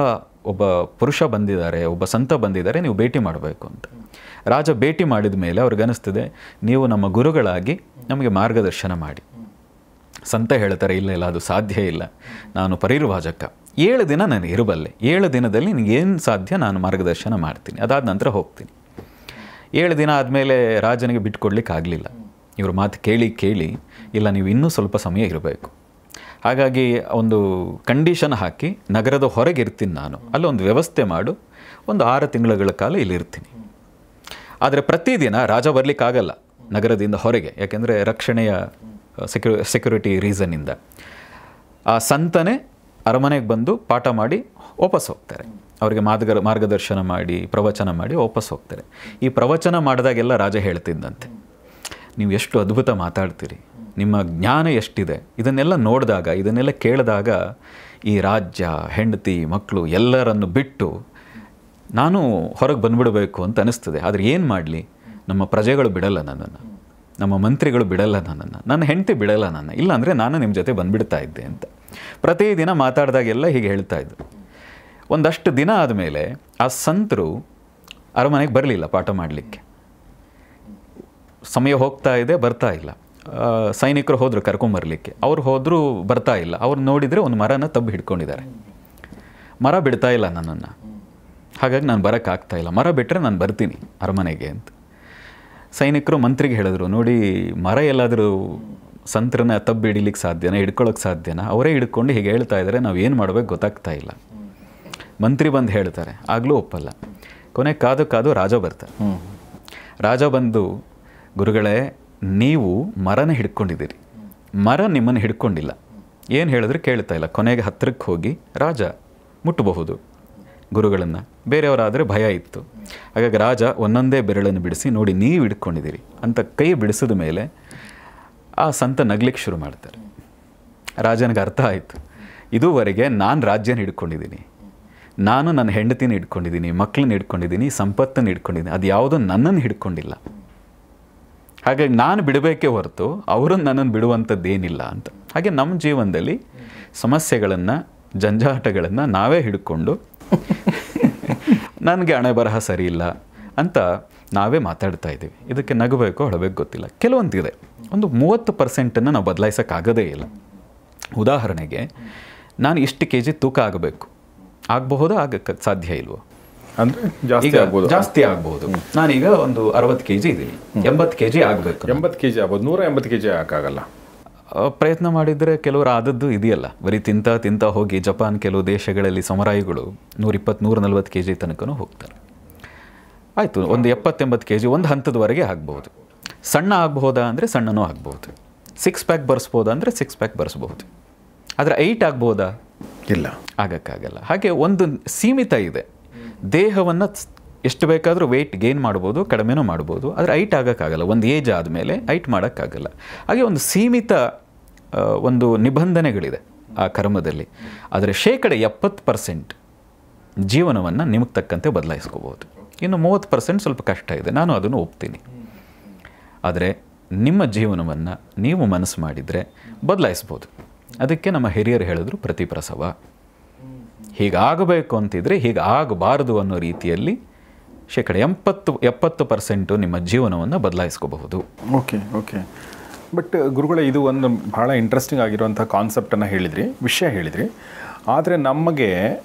ಒಬ್ಬ ಪುರುಷ ಬಂದಿದ್ದಾರೆ, ಒಬ್ಬ ಸಂತ ಬಂದಿದ್ದಾರೆ, ನೀವು ಭೇಟಿ ಮಾಡಬೇಕು ಅಂತ. ರಾಜ ಭೇಟಿ ಮಾಡಿದ ಮೇಲೆ ಅವ್ರಿಗನ್ನಿಸ್ತದೆ, ನೀವು ನಮ್ಮ ಗುರುಗಳಾಗಿ ನಮಗೆ ಮಾರ್ಗದರ್ಶನ ಮಾಡಿ. ಸಂತ ಹೇಳ್ತಾರೆ, ಇಲ್ಲ ಅದು ಸಾಧ್ಯ ಇಲ್ಲ, ನಾನು ಪರಿವ್ರಾಜಕ, 7 ದಿನ ನಾನು ಇರಬಲ್ಲೆ, 7 ದಿನದಲ್ಲಿ ನಿನಗೇನು ಸಾಧ್ಯ ನಾನು ಮಾರ್ಗದರ್ಶನ ಮಾಡ್ತೀನಿ, ಅದಾದ ನಂತರ ಹೋಗ್ತೀನಿ. 7 ದಿನ ಆದಮೇಲೆ ರಾಜನಿಗೆ ಬಿಟ್ಕೊಡ್ಲಿಕ್ಕೆ ಆಗಲಿಲ್ಲ. ಇವ್ರ ಮಾತು ಕೇಳಿ ಇಲ್ಲ, ನೀವು ಇನ್ನೂ ಸ್ವಲ್ಪ ಸಮಯ ಇರಬೇಕು. ಹಾಗಾಗಿ ಒಂದು ಕಂಡೀಷನ್ ಹಾಕಿ, ನಗರದ ಹೊರಗೆ ಇರ್ತೀನಿ ನಾನು, ಅಲ್ಲೊಂದು ವ್ಯವಸ್ಥೆ ಮಾಡು, ಒಂದು 6 ತಿಂಗಳ ಕಾಲ ಇಲ್ಲಿರ್ತೀನಿ. ಆದರೆ ಪ್ರತಿದಿನ ರಾಜ ಬರಲಿಕ್ಕಾಗಲ್ಲ ನಗರದಿಂದ ಹೊರಗೆ, ಯಾಕೆಂದರೆ ರಕ್ಷಣೆಯ ಸೆಕ್ಯೂರಿಟಿ ರೀಸನ್ನಿಂದ. ಆ ಸಂತನೇ ಅರಮನೆಗೆ ಬಂದು ಪಾಠ ಮಾಡಿ ವಾಪಸ್ ಹೋಗ್ತಾರೆ. ಅವರಿಗೆ ಮಾರ್ಗದರ್ಶನ ಮಾಡಿ, ಪ್ರವಚನ ಮಾಡಿ ವಾಪಸ್ ಹೋಗ್ತಾರೆ. ಈ ಪ್ರವಚನ ಮಾಡಿದಾಗೆಲ್ಲ ರಾಜ ಹೇಳ್ತಿದ್ದಂತೆ, ನೀವು ಎಷ್ಟು ಅದ್ಭುತ ಮಾತಾಡ್ತೀರಿ, ನಿಮ್ಮ ಜ್ಞಾನ ಎಷ್ಟಿದೆ, ಇದನ್ನೆಲ್ಲ ನೋಡಿದಾಗ, ಇದನ್ನೆಲ್ಲ ಕೇಳಿದಾಗ ಈ ರಾಜ್ಯ, ಹೆಂಡತಿ, ಮಕ್ಕಳು ಎಲ್ಲರನ್ನು ಬಿಟ್ಟು ನಾನು ಹೊರಗೆ ಬಂದುಬಿಡಬೇಕು ಅಂತ ಅನಿಸ್ತದೆ. ಆದರೆ ಏನು ಮಾಡಲಿ, ನಮ್ಮ ಪ್ರಜೆಗಳು ಬಿಡಲ್ಲ ನನ್ನನ್ನು, ನಮ್ಮ ಮಂತ್ರಿಗಳು ಬಿಡಲ್ಲ ನನ್ನನ್ನು, ನನ್ನ ಹೆಂಡತಿ ಬಿಡಲ್ಲ ನನ್ನ, ಇಲ್ಲಾಂದರೆ ನಾನು ನಿಮ್ಮ ಜೊತೆ ಬಂದುಬಿಡ್ತಾ ಇದ್ದೆ ಅಂತ ಪ್ರತಿದಿನ ಮಾತಾಡಿದಾಗೆಲ್ಲ ಹೀಗೆ ಹೇಳ್ತಾ ಇದ್ದರು. ಒಂದಷ್ಟು ದಿನ ಆದಮೇಲೆ ಆ ಸಂತರು ಅರಮನೆಗೆ ಬರಲಿಲ್ಲ ಪಾಠ ಮಾಡಲಿಕ್ಕೆ. ಸಮಯ ಹೋಗ್ತಾ ಇದೆ, ಬರ್ತಾ ಇಲ್ಲ. ಸೈನಿಕರು ಹೋದರು ಕರ್ಕೊಂಬರ್ಲಿಕ್ಕೆ, ಅವ್ರು ಹೋದರೂ ಬರ್ತಾ ಇಲ್ಲ. ಅವ್ರು ನೋಡಿದರೆ ಒಂದು ಮರನ ತಬ್ಬು ಹಿಡ್ಕೊಂಡಿದ್ದಾರೆ. ಮರ ಬಿಡ್ತಾ ಇಲ್ಲ ನನ್ನನ್ನು, ಹಾಗಾಗಿ ನಾನು ಬರೋಕ್ಕಾಗ್ತಾ ಇಲ್ಲ, ಮರ ಬಿಟ್ಟರೆ ನಾನು ಬರ್ತೀನಿ ಅರಮನೆಗೆ ಅಂತ. ಸೈನಿಕರು ಮಂತ್ರಿಗೆ ಹೇಳಿದ್ರು, ನೋಡಿ ಮರ ಎಲ್ಲಾದರೂ ಸಂತ್ರನ ತಬ್ಬು ಹಿಡಿಲಿಕ್ಕೆ ಸಾಧ್ಯನಾ, ಹಿಡ್ಕೊಳ್ಳೋಕೆ ಸಾಧ್ಯನಾ? ಅವರೇ ಹಿಡ್ಕೊಂಡು ಹೀಗೆ ಹೇಳ್ತಾ ಇದ್ದಾರೆ, ನಾವು ಏನು ಮಾಡಬೇಕು ಗೊತ್ತಾಗ್ತಾ ಇಲ್ಲ. ಮಂತ್ರಿ ಬಂದು ಹೇಳ್ತಾರೆ, ಆಗಲೂ ಒಪ್ಪಲ್ಲ. ಕೊನೆ ಕಾದು ರಾಜ ಬರ್ತಾರೆ. ರಾಜ ಬಂದು, ಗುರುಗಳೇ, ನೀವು ಮರನ ಹಿಡ್ಕೊಂಡಿದ್ದೀರಿ, ಮರ ನಿಮ್ಮನ್ನು ಹಿಡ್ಕೊಂಡಿಲ್ಲ, ಏನು ಹೇಳಿದ್ರೆ ಕೇಳ್ತಾ ಇಲ್ಲ. ಕೊನೆಗೆ ಹತ್ತಿರಕ್ಕೆ ಹೋಗಿ ರಾಜ ಮುಟ್ಟಬಹುದು ಗುರುಗಳನ್ನು, ಬೇರೆಯವರಾದರೆ ಭಯ ಇತ್ತು. ಹಾಗಾಗಿ ರಾಜ ಒಂದೊಂದೇ ಬೆರಳನ್ನು ಬಿಡಿಸಿ, ನೋಡಿ ನೀವು ಹಿಡ್ಕೊಂಡಿದ್ದೀರಿ ಅಂತ ಕೈ ಬಿಡಿಸಿದ ಮೇಲೆ ಆ ಸಂತ ನಗ್ಲಿಕ್ಕೆ ಶುರು ಮಾಡ್ತಾರೆ. ರಾಜನಿಗೆ ಅರ್ಥ ಆಯಿತು, ಇದುವರೆಗೆ ನಾನು ರಾಜ್ಯನ ಹಿಡ್ಕೊಂಡಿದ್ದೀನಿ, ನಾನು ನನ್ನ ಹೆಂಡತಿನ ಹಿಡ್ಕೊಂಡಿದ್ದೀನಿ, ಮಕ್ಕಳನ್ನ ಹಿಡ್ಕೊಂಡಿದ್ದೀನಿ, ಸಂಪತ್ತನ್ನು ಹಿಡ್ಕೊಂಡಿದ್ದೀನಿ, ಅದು ಯಾವುದೋ ನನ್ನನ್ನು ಹಿಡ್ಕೊಂಡಿಲ್ಲ. ಹಾಗಾಗಿ ನಾನು ಬಿಡಬೇಕೇ ಹೊರತು ಅವರು ನನ್ನನ್ನು ಬಿಡುವಂಥದ್ದೇನಿಲ್ಲ ಅಂತ. ಹಾಗೆ ನಮ್ಮ ಜೀವನದಲ್ಲಿ ಸಮಸ್ಯೆಗಳನ್ನು, ಜಂಜಾಟಗಳನ್ನು ನಾವೇ ಹಿಡ್ಕೊಂಡು ನನಗೆ ಹಣೆ ಬರಹ ಸರಿ ಇಲ್ಲ ಅಂತ ನಾವೇ ಮಾತಾಡ್ತಾ ಇದ್ದೀವಿ. ಇದಕ್ಕೆ ನಗಬೇಕು ಅಳಬೇಕು ಗೊತ್ತಿಲ್ಲ. ಕೆಲವೊಂದಿದೆ, ಒಂದು 30% ನಾವು ಬದಲಾಯಿಸೋಕ್ಕಾಗೋದೇ ಇಲ್ಲ. ಉದಾಹರಣೆಗೆ, ನಾನು ಇಷ್ಟು kg ತೂಕ ಆಗಬೇಕು, ಆಗಬಹುದಾ, ಆಗಕ್ಕೆ ಸಾಧ್ಯ ಇಲ್ವೋ? ಅಂದರೆ ಜಾಸ್ತಿ ಆಗ್ಬೋದು. ನಾನೀಗ ಒಂದು 60 kg ಇದ್ದೀನಿ, 80 kg ಆಗಬೇಕು. 80 kg ಆಗ್ಬೋದು, 180 kg ಆಗೋಕ್ಕಾಗಲ್ಲ. ಪ್ರಯತ್ನ ಮಾಡಿದರೆ ಕೆಲವರು ಆದದ್ದು ಇದೆಯಲ್ಲ, ಬರೀ ತಿಂತ ಹೋಗಿ ಜಪಾನ್ ಕೆಲವು ದೇಶಗಳಲ್ಲಿ ಸಮರಾಯಿಗಳು 120-140 kg ತನಕನೂ ಹೋಗ್ತಾರೆ. ಆಯಿತು, ಒಂದು 70-80 kg ಒಂದು ಹಂತದವರೆಗೆ ಆಗ್ಬೋದು. ಸಣ್ಣ ಆಗಬಹುದಾ ಅಂದರೆ ಸಣ್ಣನೂ ಆಗ್ಬೋದು. 6 ಪ್ಯಾಕ್ ಬರ್ಸ್ಬೋದಾ ಅಂದರೆ 6 ಪ್ಯಾಕ್ ಬರ್ಸ್ಬೋದು. ಆದರೆ 8 ಆಗ್ಬೋದಾ? ಇಲ್ಲ, ಆಗೋಕ್ಕಾಗಲ್ಲ. ಹಾಗೆ ಒಂದು ಸೀಮಿತ ಇದೆ. ದೇಹವನ್ನು ಎಷ್ಟು ಬೇಕಾದರೂ ವೆಯ್ಟ್ ಗೇನ್ ಮಾಡ್ಬೋದು, ಕಡಿಮೆನೂ ಮಾಡ್ಬೋದು, ಆದರೆ 8 ಆಗೋಕ್ಕಾಗಲ್ಲ. ಒಂದು ಏಜ್ ಆದಮೇಲೆ 8 ಮಾಡೋಕ್ಕಾಗಲ್ಲ. ಹಾಗೆ ಒಂದು ಸೀಮಿತ ಒಂದು ನಿಬಂಧನೆಗಳಿದೆ ಆ ಕರ್ಮದಲ್ಲಿ. ಆದರೆ 70% ಜೀವನವನ್ನು ನಿಮಗೆ ತಕ್ಕಂತೆ ಬದಲಾಯಿಸ್ಕೋಬೋದು. ಇನ್ನು 30% ಸ್ವಲ್ಪ ಕಷ್ಟ ಇದೆ, ನಾನು ಅದನ್ನು ಒಪ್ತೀನಿ. ಆದರೆ ನಿಮ್ಮ ಜೀವನವನ್ನು ನೀವು ಮನಸ್ಸು ಮಾಡಿದರೆ ಬದಲಾಯಿಸ್ಬೋದು. ಅದಕ್ಕೆ ನಮ್ಮ ಹಿರಿಯರು ಹೇಳಿದ್ರು, ಪ್ರತಿಪ್ರಸವ. ಹೀಗಾಗಬೇಕು ಅಂತಿದ್ರೆ ಹೀಗೆ ಆಗಬಾರದು ಅನ್ನೋ ರೀತಿಯಲ್ಲಿ 70% ನಿಮ್ಮ ಜೀವನವನ್ನು ಬದಲಾಯಿಸ್ಕೋಬಹುದು. ಓಕೆ. ಬಟ್ ಗುರುಗಳೇ, ಇದು ಒಂದು ಭಾಳ ಇಂಟ್ರೆಸ್ಟಿಂಗ್ ಆಗಿರುವಂಥ ಕಾನ್ಸೆಪ್ಟನ್ನು ಹೇಳಿದ್ರಿ, ವಿಷಯ ಹೇಳಿದ್ರಿ. ಆದರೆ ನಮಗೆ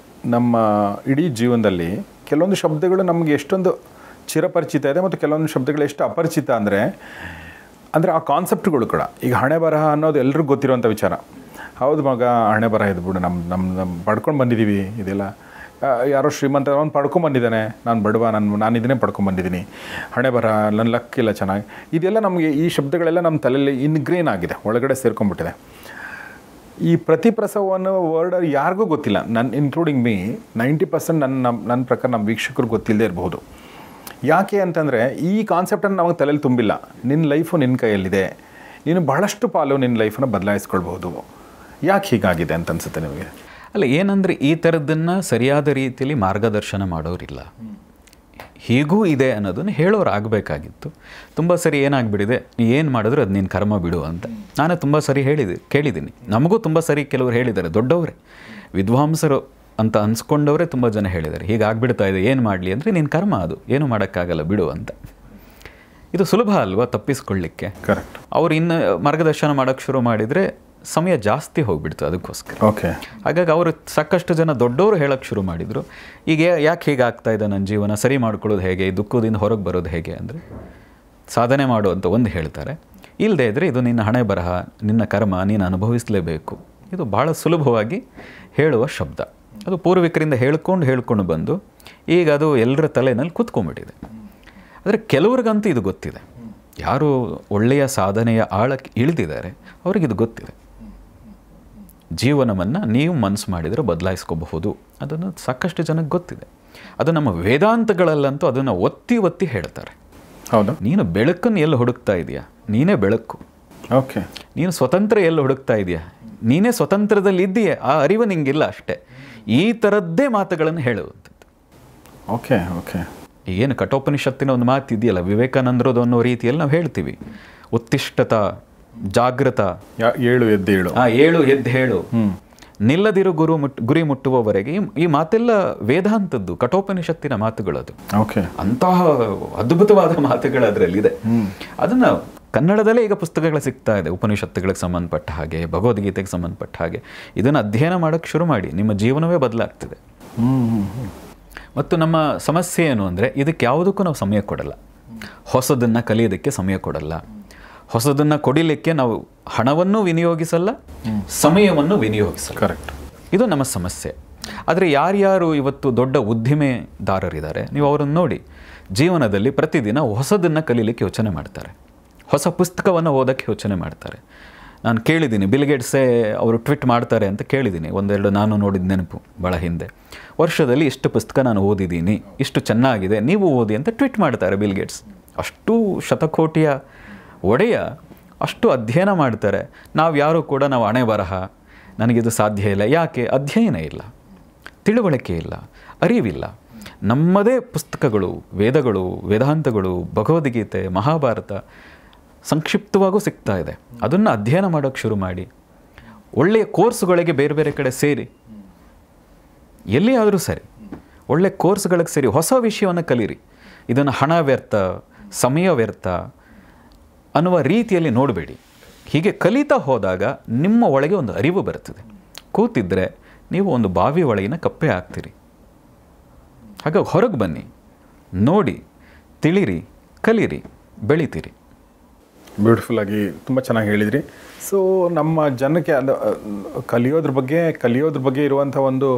ನಮ್ಮ ಇಡೀ ಜೀವನದಲ್ಲಿ ಕೆಲವೊಂದು ಶಬ್ದಗಳು ನಮಗೆ ಎಷ್ಟೊಂದು ಚಿರಪರಿಚಿತ ಇದೆ ಮತ್ತು ಕೆಲವೊಂದು ಶಬ್ದಗಳು ಎಷ್ಟು ಅಪರಿಚಿತ ಅಂದರೆ ಆ ಕಾನ್ಸೆಪ್ಟ್ಗಳು ಕೂಡ. ಈಗ ಹಣೆ ಬರಹ ಅನ್ನೋದು ಎಲ್ರಿಗೂ ಗೊತ್ತಿರುವಂಥ ವಿಚಾರ. ಹೌದು ಮಗ, ಹಣೆ ಬರಹ ಇದು ಬಿಡು, ನಮ್ಮ ಪಡ್ಕೊಂಡು ಬಂದಿದ್ದೀವಿ. ಇದೆಲ್ಲ ಯಾರೋ ಶ್ರೀಮಂತ ಅವ್ನು ಪಡ್ಕೊಂಬಂದಿದ್ದಾನೆ, ನಾನು ಬಡವ, ನಾನು ಇದನ್ನೇ ಪಡ್ಕೊಂಬಂದಿದ್ದೀನಿ, ಹಣೆ ಬರಹ, ನನ್ನ ಲಕ್ ಇಲ್ಲ ಚೆನ್ನಾಗಿ. ಇದೆಲ್ಲ ನಮಗೆ, ಈ ಶಬ್ದಗಳೆಲ್ಲ ನಮ್ಮ ತಲೆಯಲ್ಲಿ ಇನ್ಗ್ರೇನ್ ಆಗಿದೆ, ಒಳಗಡೆ ಸೇರ್ಕೊಂಡ್ಬಿಟ್ಟಿದೆ. ಈ ಪ್ರತಿಪ್ರಸವ ಅನ್ನೋ ವರ್ಡ್ ಯಾರಿಗೂ ಗೊತ್ತಿಲ್ಲ, ಇನ್ಕ್ಲೂಡಿಂಗ್ ಮೀ. 90% ನನ್ನ ಪ್ರಕಾರ ನಮ್ಮ ವೀಕ್ಷಕರು ಗೊತ್ತಿಲ್ಲದೆ ಇರಬಹುದು. ಯಾಕೆ ಅಂತಂದರೆ ಈ ಕಾನ್ಸೆಪ್ಟನ್ನು ನಮಗೆ ತಲೆಯಲ್ಲಿ ತುಂಬಿಲ್ಲ. ನಿನ್ನ ಲೈಫು ನಿನ್ನ ಕೈಯಲ್ಲಿದೆ, ನೀನು ಬಹಳಷ್ಟು ಪಾಲು ನಿನ್ನ ಲೈಫನ್ನು ಬದಲಾಯಿಸ್ಕೊಳ್ಬಹುದು. ಯಾಕೆ ಹೀಗಾಗಿದೆ ಅಂತ ಅನಿಸುತ್ತೆ ನಿಮಗೆ? ಅಲ್ಲ, ಏನಂದರೆ ಈ ಥರದ್ದನ್ನು ಸರಿಯಾದ ರೀತಿಯಲ್ಲಿ ಮಾರ್ಗದರ್ಶನ ಮಾಡೋರಿಲ್ಲ. ಹೀಗೂ ಇದೆ ಅನ್ನೋದನ್ನು ಹೇಳೋರು ಆಗಬೇಕಾಗಿತ್ತು. ತುಂಬ ಸರಿ ಏನಾಗ್ಬಿಟ್ಟಿದೆ, ಏನು ಮಾಡಿದ್ರು ಅದು ನೀನು ಕರ್ಮ ಬಿಡು ಅಂತ. ನಾನು ತುಂಬ ಸರಿ ಕೇಳಿದ್ದೀನಿ. ನಮಗೂ ತುಂಬ ಸರಿ ಕೆಲವರು ಹೇಳಿದ್ದಾರೆ, ದೊಡ್ಡವರೇ, ವಿದ್ವಾಂಸರು ಅಂತ ಅನ್ಸ್ಕೊಂಡವರೇ ತುಂಬ ಜನ ಹೇಳಿದ್ದಾರೆ, ಹೀಗಾಗ್ಬಿಡ್ತಾ ಇದೆ, ಏನು ಮಾಡಲಿ ಅಂದರೆ ನೀನು ಕರ್ಮ, ಅದು ಏನು ಮಾಡೋಕ್ಕಾಗಲ್ಲ ಬಿಡು ಅಂತ. ಇದು ಸುಲಭ ಅಲ್ವಾ ತಪ್ಪಿಸ್ಕೊಳ್ಳಿಕ್ಕೆ? ಕರೆಕ್ಟ್. ಅವ್ರು ಇನ್ನು ಮಾರ್ಗದರ್ಶನ ಮಾಡೋಕ್ಕೆ ಶುರು ಮಾಡಿದರೆ ಸಮಯ ಜಾಸ್ತಿ ಹೋಗ್ಬಿಡ್ತು ಅದಕ್ಕೋಸ್ಕರ. ಓಕೆ. ಹಾಗಾಗಿ ಅವರು ಸಾಕಷ್ಟು ಜನ ದೊಡ್ಡವರು ಹೇಳೋಕ್ಕೆ ಶುರು ಮಾಡಿದರು, ಈಗ ಯಾಕೆ ಹೀಗಾಗ್ತಾ ಇದೆ ನನ್ನ ಜೀವನ, ಸರಿ ಮಾಡ್ಕೊಳ್ಳೋದು ಹೇಗೆ, ಈ ದುಃಖದಿಂದ ಹೊರಗೆ ಬರೋದು ಹೇಗೆ ಅಂದರೆ ಸಾಧನೆ ಮಾಡು ಅಂತ ಒಂದು ಹೇಳ್ತಾರೆ. ಇಲ್ಲದೇ ಇದ್ದರೆ ಇದು ನಿನ್ನ ಹಣೆ ಬರಹ, ನಿನ್ನ ಕರ್ಮ, ನೀನು ಅನುಭವಿಸಲೇಬೇಕು. ಇದು ಭಾಳ ಸುಲಭವಾಗಿ ಹೇಳುವ ಶಬ್ದ. ಅದು ಪೂರ್ವಿಕರಿಂದ ಹೇಳ್ಕೊಂಡು ಬಂದು ಈಗ ಅದು ಎಲ್ಲರ ತಲೆಯಲ್ಲಿ ಕೂತ್ಕೊಂಡ್ಬಿಟ್ಟಿದೆ. ಆದರೆ ಕೆಲವ್ರಿಗಂತೂ ಇದು ಗೊತ್ತಿದೆ. ಯಾರು ಒಳ್ಳೆಯ ಸಾಧನೆಯ ಆಳಕ್ಕೆ ಇಳಿದಿದ್ದಾರೆ ಅವ್ರಿಗಿದು ಗೊತ್ತಿದೆ. ಜೀವನವನ್ನು ನೀವು ಮನಸ್ಸು ಮಾಡಿದರೆ ಬದಲಾಯಿಸ್ಕೋಬಹುದು, ಅದನ್ನು ಸಾಕಷ್ಟು ಜನಕ್ಕೆ ಗೊತ್ತಿದೆ. ಅದು ನಮ್ಮ ವೇದಾಂತಗಳಲ್ಲಂತೂ ಅದನ್ನು ಒತ್ತಿ ಹೇಳ್ತಾರೆ. ಹೌದು. ನೀನು ಬೆಳಕನ್ನು ಎಲ್ಲಿ ಹುಡುಕ್ತಾ ಇದೆಯಾ, ನೀನೇ ಬೆಳಕು. ಓಕೆ. ನೀನು ಸ್ವತಂತ್ರ ಎಲ್ಲಿ ಹುಡುಕ್ತಾ ಇದೆಯಾ, ನೀನೇ ಸ್ವತಂತ್ರದಲ್ಲಿ ಇದ್ದೀಯೇ, ಆ ಅರಿವು ನಿಂಗಿಲ್ಲ ಅಷ್ಟೇ. ಈ ಥರದ್ದೇ ಮಾತುಗಳನ್ನು ಹೇಳುವಂಥದ್ದು. ಓಕೆ. ಏನು ಕಠೋಪನಿಷತ್ತಿನ ಒಂದು ಮಾತು ಇದೆಯಲ್ಲ, ವಿವೇಕಾನಂದರದು ಅನ್ನೋ ರೀತಿಯಲ್ಲಿ ನಾವು ಹೇಳ್ತೀವಿ, ಉತ್ತಿಷ್ಠತ ಜಾಗೃತ, ಏಳು ಎದ್ದೇಳು, ಏಳು ಎದ್ದು ಹೇಳು, ನಿಲ್ಲದಿರು ಗುರಿ ಮುಟ್ಟುವವರೆಗೆ. ಈ ಮಾತೆಲ್ಲ ವೇದಾಂತದ್ದು, ಕಠೋಪನಿಷತ್ತಿನ ಮಾತುಗಳದು. ಓಕೆ. ಅಂತಹ ಅದ್ಭುತವಾದ ಮಾತುಗಳು ಅದರಲ್ಲಿದೆ. ಅದನ್ನು ಕನ್ನಡದಲ್ಲೇ ಈಗ ಪುಸ್ತಕಗಳು ಸಿಗ್ತಾ ಇದೆ, ಉಪನಿಷತ್ತುಗಳಿಗೆ ಸಂಬಂಧಪಟ್ಟ ಹಾಗೆ, ಭಗವದ್ಗೀತೆಗೆ ಸಂಬಂಧಪಟ್ಟ ಹಾಗೆ. ಇದನ್ನು ಅಧ್ಯಯನ ಮಾಡೋಕ್ಕೆ ಶುರು ಮಾಡಿ, ನಿಮ್ಮ ಜೀವನವೇ ಬದಲಾಗ್ತದೆ. ಮತ್ತು ನಮ್ಮ ಸಮಸ್ಯೆ ಏನು ಅಂದರೆ ಇದಕ್ಕೆ ಯಾವುದಕ್ಕೂ ನಾವು ಸಮಯ ಕೊಡಲ್ಲ. ಹೊಸದನ್ನು ಕಲಿಯೋದಕ್ಕೆ ಸಮಯ ಕೊಡಲ್ಲ. ಹೊಸದನ್ನು ಕೊಡಲಿಕ್ಕೆ ನಾವು ಹಣವನ್ನು ವಿನಿಯೋಗಿಸಲ್ಲ, ಸಮಯವನ್ನು ವಿನಿಯೋಗಿಸಲ್ಲ. ಕರೆಕ್ಟ್. ಇದು ನಮ್ಮ ಸಮಸ್ಯೆ. ಆದರೆ ಯಾರ್ಯಾರು ಇವತ್ತು ದೊಡ್ಡ ಉದ್ದಿಮೆದಾರರಿದ್ದಾರೆ, ನೀವು ಅವರನ್ನು ನೋಡಿ, ಜೀವನದಲ್ಲಿ ಪ್ರತಿದಿನ ಹೊಸದನ್ನು ಕಲೀಲಿಕ್ಕೆ ಯೋಚನೆ ಮಾಡ್ತಾರೆ, ಹೊಸ ಪುಸ್ತಕವನ್ನು ಓದೋಕ್ಕೆ ಯೋಚನೆ ಮಾಡ್ತಾರೆ. ನಾನು ಕೇಳಿದ್ದೀನಿ, ಬಿಲ್ ಗೇಟ್ಸೇ ಅವರು ಟ್ವೀಟ್ ಮಾಡ್ತಾರೆ ಅಂತ ಕೇಳಿದ್ದೀನಿ. ಒಂದೆರಡು ನಾನು ನೋಡಿದ ನೆನಪು ಭಾಳ ಹಿಂದೆ. ವರ್ಷದಲ್ಲಿ ಇಷ್ಟು ಪುಸ್ತಕ ನಾನು ಓದಿದ್ದೀನಿ, ಇಷ್ಟು ಚೆನ್ನಾಗಿದೆ, ನೀವು ಓದಿ ಅಂತ ಟ್ವೀಟ್ ಮಾಡ್ತಾರೆ ಬಿಲ್ ಗೇಟ್ಸ್. ಅಷ್ಟು ಶತಕೋಟಿಯ ಒಡೆಯ ಅಷ್ಟು ಅಧ್ಯಯನ ಮಾಡ್ತಾರೆ. ನಾವು ಯಾರೂ ಕೂಡ ನಾವು ಹಣೆ ಬರಹ, ನನಗಿದು ಸಾಧ್ಯ ಇಲ್ಲ. ಯಾಕೆ? ಅಧ್ಯಯನ ಇಲ್ಲ, ತಿಳುವಳಿಕೆ ಇಲ್ಲ, ಅರಿವಿಲ್ಲ. ನಮ್ಮದೇ ಪುಸ್ತಕಗಳು, ವೇದಗಳು, ವೇದಾಂತಗಳು, ಭಗವದ್ಗೀತೆ, ಮಹಾಭಾರತ, ಸಂಕ್ಷಿಪ್ತವಾಗೂ ಸಿಗ್ತಾ ಇದೆ. ಅದನ್ನು ಅಧ್ಯಯನ ಮಾಡೋಕ್ಕೆ ಶುರು ಮಾಡಿ, ಒಳ್ಳೆಯ ಕೋರ್ಸ್ಗಳಿಗೆ ಬೇರೆ ಬೇರೆ ಕಡೆ ಸೇರಿ, ಎಲ್ಲಿಯಾದರೂ ಸರಿ ಒಳ್ಳೆಯ ಕೋರ್ಸ್ಗಳಿಗೆ ಸೇರಿ ಹೊಸ ವಿಷಯವನ್ನು ಕಲೀರಿ. ಇದನ್ನು ಹಣ ವ್ಯರ್ಥ, ಸಮಯ ವ್ಯರ್ಥ ಅನ್ನುವ ರೀತಿಯಲ್ಲಿ ನೋಡಬೇಡಿ. ಹೀಗೆ ಕಲಿತಾ ಹೋದಾಗ ನಿಮ್ಮ ಒಳಗೆ ಒಂದು ಅರಿವು ಬರ್ತದೆ. ಕೂತಿದ್ದರೆ ನೀವು ಒಂದು ಬಾವಿ ಒಳಗಿನ ಕಪ್ಪೆ ಆಗ್ತೀರಿ. ಹಾಗಾಗಿ ಹೊರಗೆ ಬನ್ನಿ, ನೋಡಿ, ತಿಳಿರಿ, ಕಲೀರಿ, ಬೆಳಿತೀರಿ. ಬ್ಯೂಟಿಫುಲ್ ಆಗಿ ತುಂಬ ಚೆನ್ನಾಗಿ ಹೇಳಿದ್ರಿ. ಸೊ ನಮ್ಮ ಜನಕ್ಕೆ ಕಲಿಯೋದ್ರ ಬಗ್ಗೆ ಇರುವಂಥ ಒಂದು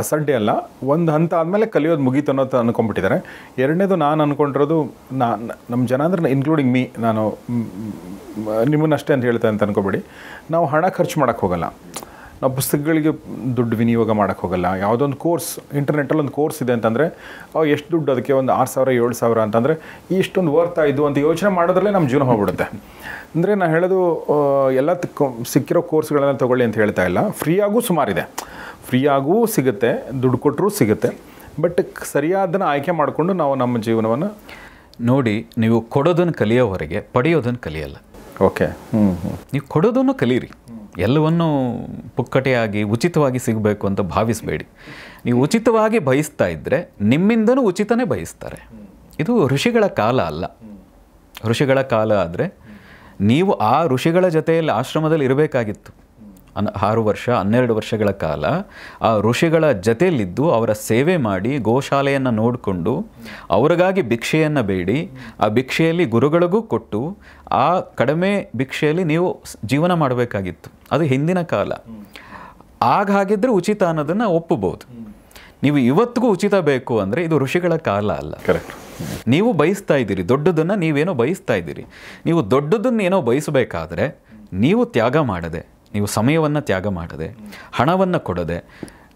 ಅಸಡ್ಡೆ ಅಲ್ಲ, ಒಂದು ಹಂತ ಆದಮೇಲೆ ಕಲಿಯೋದು ಮುಗೀತು ಅನ್ನೋದು ಅಂದ್ಕೊಂಡ್ಬಿಟ್ಟಿದ್ದಾರೆ. ಎರಡನೇದು ನಾನು ಅಂದ್ಕೊಂಡಿರೋದು, ನಮ್ಮ ಜನ ಅಂದರೆ ಇನ್ಕ್ಲೂಡಿಂಗ್ ಮೀ, ನಾನು ನಿಮ್ಮನ್ನಷ್ಟೇ ಅಂತ ಹೇಳ್ತೇನೆ ಅಂತ ಅಂದ್ಕೊಬೇಡಿ. ನಾವು ಹಣ ಖರ್ಚು ಮಾಡೋಕ್ಕೆ ಹೋಗಲ್ಲ, ನಾವು ಪುಸ್ತಕಗಳಿಗೆ ದುಡ್ಡು ವಿನಿಯೋಗ ಮಾಡೋಕ್ಕೆ ಹೋಗಲ್ಲ. ಯಾವುದೊಂದು ಕೋರ್ಸ್, ಇಂಟರ್ನೆಟ್ಟಲ್ಲಿ ಒಂದು ಕೋರ್ಸ್ ಇದೆ ಅಂತಂದರೆ ಎಷ್ಟು ದುಡ್ಡು ಅದಕ್ಕೆ, ಒಂದು 6,000 7,000 ಅಂತಂದರೆ ಇಷ್ಟೊಂದು ವರ್ತಾ ಇದು ಅಂತ ಯೋಚನೆ ಮಾಡೋದ್ರಲ್ಲೇ ನಮ್ಮ ಜೀವನ ಹೋಗ್ಬಿಡುತ್ತೆ. ಅಂದರೆ ನಾನು ಹೇಳೋದು ಎಲ್ಲ ಸಿಕ್ಕಿರೋ ಕೋರ್ಸ್ಗಳನ್ನ ತೊಗೊಳ್ಳಿ ಅಂತ ಹೇಳ್ತಾ ಇಲ್ಲ. ಫ್ರೀಯಾಗೂ ಸುಮಾರಿದೆ, ಫ್ರೀಯಾಗೂ ಸಿಗುತ್ತೆ, ದುಡ್ಡು ಕೊಟ್ಟರೂ ಸಿಗುತ್ತೆ. ಬಟ್ ಸರಿಯಾದನ್ನು ಆಯ್ಕೆ ಮಾಡಿಕೊಂಡು ನಾವು ನಮ್ಮ ಜೀವನವನ್ನು ನೋಡಿ. ನೀವು ಕೊಡೋದನ್ನು ಕಲಿಯೋವರೆಗೆ ಪಡೆಯೋದನ್ನು ಕಲಿಯಲ್ಲ. ಓಕೆ, ನೀವು ಕೊಡೋದನ್ನು ಕಲೀರಿ. ಎಲ್ಲವನ್ನೂ ಪುಕ್ಕಟೆಯಾಗಿ ಉಚಿತವಾಗಿ ಸಿಗಬೇಕು ಅಂತ ಭಾವಿಸಬೇಡಿ. ನೀವು ಉಚಿತವಾಗಿ ಬಯಸ್ತಾ ಇದ್ದರೆ ನಿಮ್ಮಿಂದನೂ ಉಚಿತನೇ ಬಯಸ್ತಾರೆ. ಇದು ಋಷಿಗಳ ಕಾಲ ಅಲ್ಲ. ಋಷಿಗಳ ಕಾಲ ಆದರೆ ನೀವು ಆ ಋಷಿಗಳ ಜೊತೆಯಲ್ಲಿ ಆಶ್ರಮದಲ್ಲಿ ಇರಬೇಕಾಗಿತ್ತು. 6 ವರ್ಷ 12 ವರ್ಷಗಳ ಕಾಲ ಆ ಋಷಿಗಳ ಜೊತೆಯಲ್ಲಿದ್ದು ಅವರ ಸೇವೆ ಮಾಡಿ, ಗೋಶಾಲೆಯನ್ನು ನೋಡಿಕೊಂಡು, ಅವರಿಗಾಗಿ ಭಿಕ್ಷೆಯನ್ನು ಬೇಡಿ, ಆ ಭಿಕ್ಷೆಯಲ್ಲಿ ಗುರುಗಳಿಗೂ ಕೊಟ್ಟು, ಆ ಕಡಿಮೆ ಭಿಕ್ಷೆಯಲ್ಲಿ ನೀವು ಜೀವನ ಮಾಡಬೇಕಾಗಿತ್ತು. ಅದು ಹಿಂದಿನ ಕಾಲ. ಹಾಗಿದ್ರೆ ಉಚಿತ ಅನ್ನೋದನ್ನು ಒಪ್ಪಬಹುದು. ನೀವು ಇವತ್ತಿಗೂ ಉಚಿತ ಬೇಕು ಅಂದರೆ ಇದು ಋಷಿಗಳ ಕಾಲ ಅಲ್ಲ. ಕರೆಕ್ಟ್. ನೀವು ಬಯಸ್ತಾ ಇದ್ದೀರಿ ದೊಡ್ಡದನ್ನು, ನೀವೇನೋ ಬಯಸ್ತಾ ಇದ್ದೀರಿ. ನೀವು ದೊಡ್ಡದನ್ನು ಏನೋ ಬಯಸಬೇಕಾದ್ರೆ ನೀವು ತ್ಯಾಗ ಮಾಡದೆ, ನೀವು ಸಮಯವನ್ನು ತ್ಯಾಗ ಮಾಡದೆ, ಹಣವನ್ನು ಕೊಡದೆ,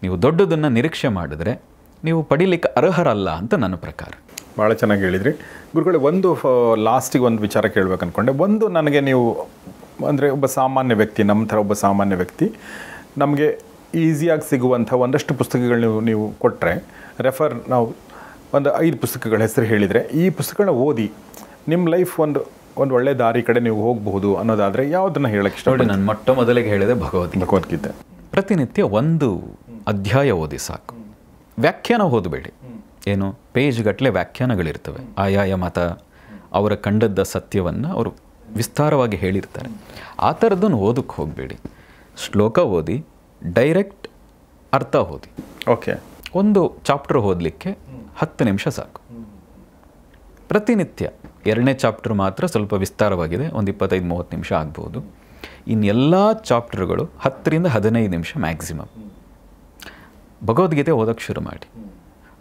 ನೀವು ದೊಡ್ಡದನ್ನು ನಿರೀಕ್ಷೆ ಮಾಡಿದ್ರೆ ನೀವು ಪಡೀಲಿಕ್ಕೆ ಅರ್ಹರಲ್ಲ ಅಂತ ನನ್ನ ಪ್ರಕಾರ. ಭಾಳ ಚೆನ್ನಾಗಿ ಹೇಳಿದ್ರಿ ಗುರುಗಳೇ. ಒಂದು ಲಾಸ್ಟಿಗೆ ಒಂದು ವಿಚಾರ ಕೇಳಬೇಕು ಅಂದ್ಕೊಂಡೆ. ಒಂದು, ನನಗೆ ನೀವು ಅಂದರೆ ಒಬ್ಬ ಸಾಮಾನ್ಯ ವ್ಯಕ್ತಿ, ನಮ್ಮ ಥರ ಒಬ್ಬ ಸಾಮಾನ್ಯ ವ್ಯಕ್ತಿ, ನಮಗೆ ಈಸಿಯಾಗಿ ಸಿಗುವಂಥ ಒಂದಷ್ಟು ಪುಸ್ತಕಗಳು ನೀವು ಕೊಟ್ಟರೆ, ನಾವು ಒಂದು 5 ಪುಸ್ತಕಗಳ ಹೆಸರು ಹೇಳಿದರೆ, ಈ ಪುಸ್ತಕಗಳನ್ನ ಓದಿ ನಿಮ್ಮ ಲೈಫ್ ಒಂದು ಒಳ್ಳೆ ದಾರಿ ಕಡೆ ನೀವು ಹೋಗಬಹುದು ಅನ್ನೋದಾದರೆ ಯಾವುದನ್ನು ಹೇಳಕ್ಕೆ ಇಷ್ಟ? ನೋಡಿ, ನಾನು ಮೊಟ್ಟ ಮೊದಲಿಗೆ ಹೇಳಿದೆ ಭಗವದ್ಗೀತೆ. ಪ್ರತಿನಿತ್ಯ ಒಂದು ಅಧ್ಯಾಯ ಓದಿ ಸಾಕು. ವ್ಯಾಖ್ಯಾನ ಓದಬೇಡಿ. ಏನು ಪೇಜ್ಗಟ್ಟಲೆ ವ್ಯಾಖ್ಯಾನಗಳಿರ್ತವೆ. ಆಯಾಯ ಮತ ಅವರ ಕಂಡದ್ದ ಸತ್ಯವನ್ನು ಅವರು ವಿಸ್ತಾರವಾಗಿ ಹೇಳಿರ್ತಾರೆ. ಆ ಥರದ್ದನ್ನು ಓದಕ್ಕೆ ಹೋಗಬೇಡಿ. ಶ್ಲೋಕ ಓದಿ, ಡೈರೆಕ್ಟ್ ಅರ್ಥ ಓದಿ. ಓಕೆ, ಒಂದು ಚಾಪ್ಟರ್ ಓದಲಿಕ್ಕೆ 10 ನಿಮಿಷ ಸಾಕು. ಪ್ರತಿನಿತ್ಯ 2ನೇ ಚಾಪ್ಟರ್ ಮಾತ್ರ ಸ್ವಲ್ಪ ವಿಸ್ತಾರವಾಗಿದೆ, ಒಂದು 25-30 ನಿಮಿಷ ಆಗ್ಬೋದು. ಇನ್ನೆಲ್ಲ ಚಾಪ್ಟರ್ಗಳು 10ರಿಂದ 15 ನಿಮಿಷ ಮ್ಯಾಕ್ಸಿಮಮ್. ಭಗವದ್ಗೀತೆ ಓದೋಕ್ಕೆ ಶುರು ಮಾಡಿ.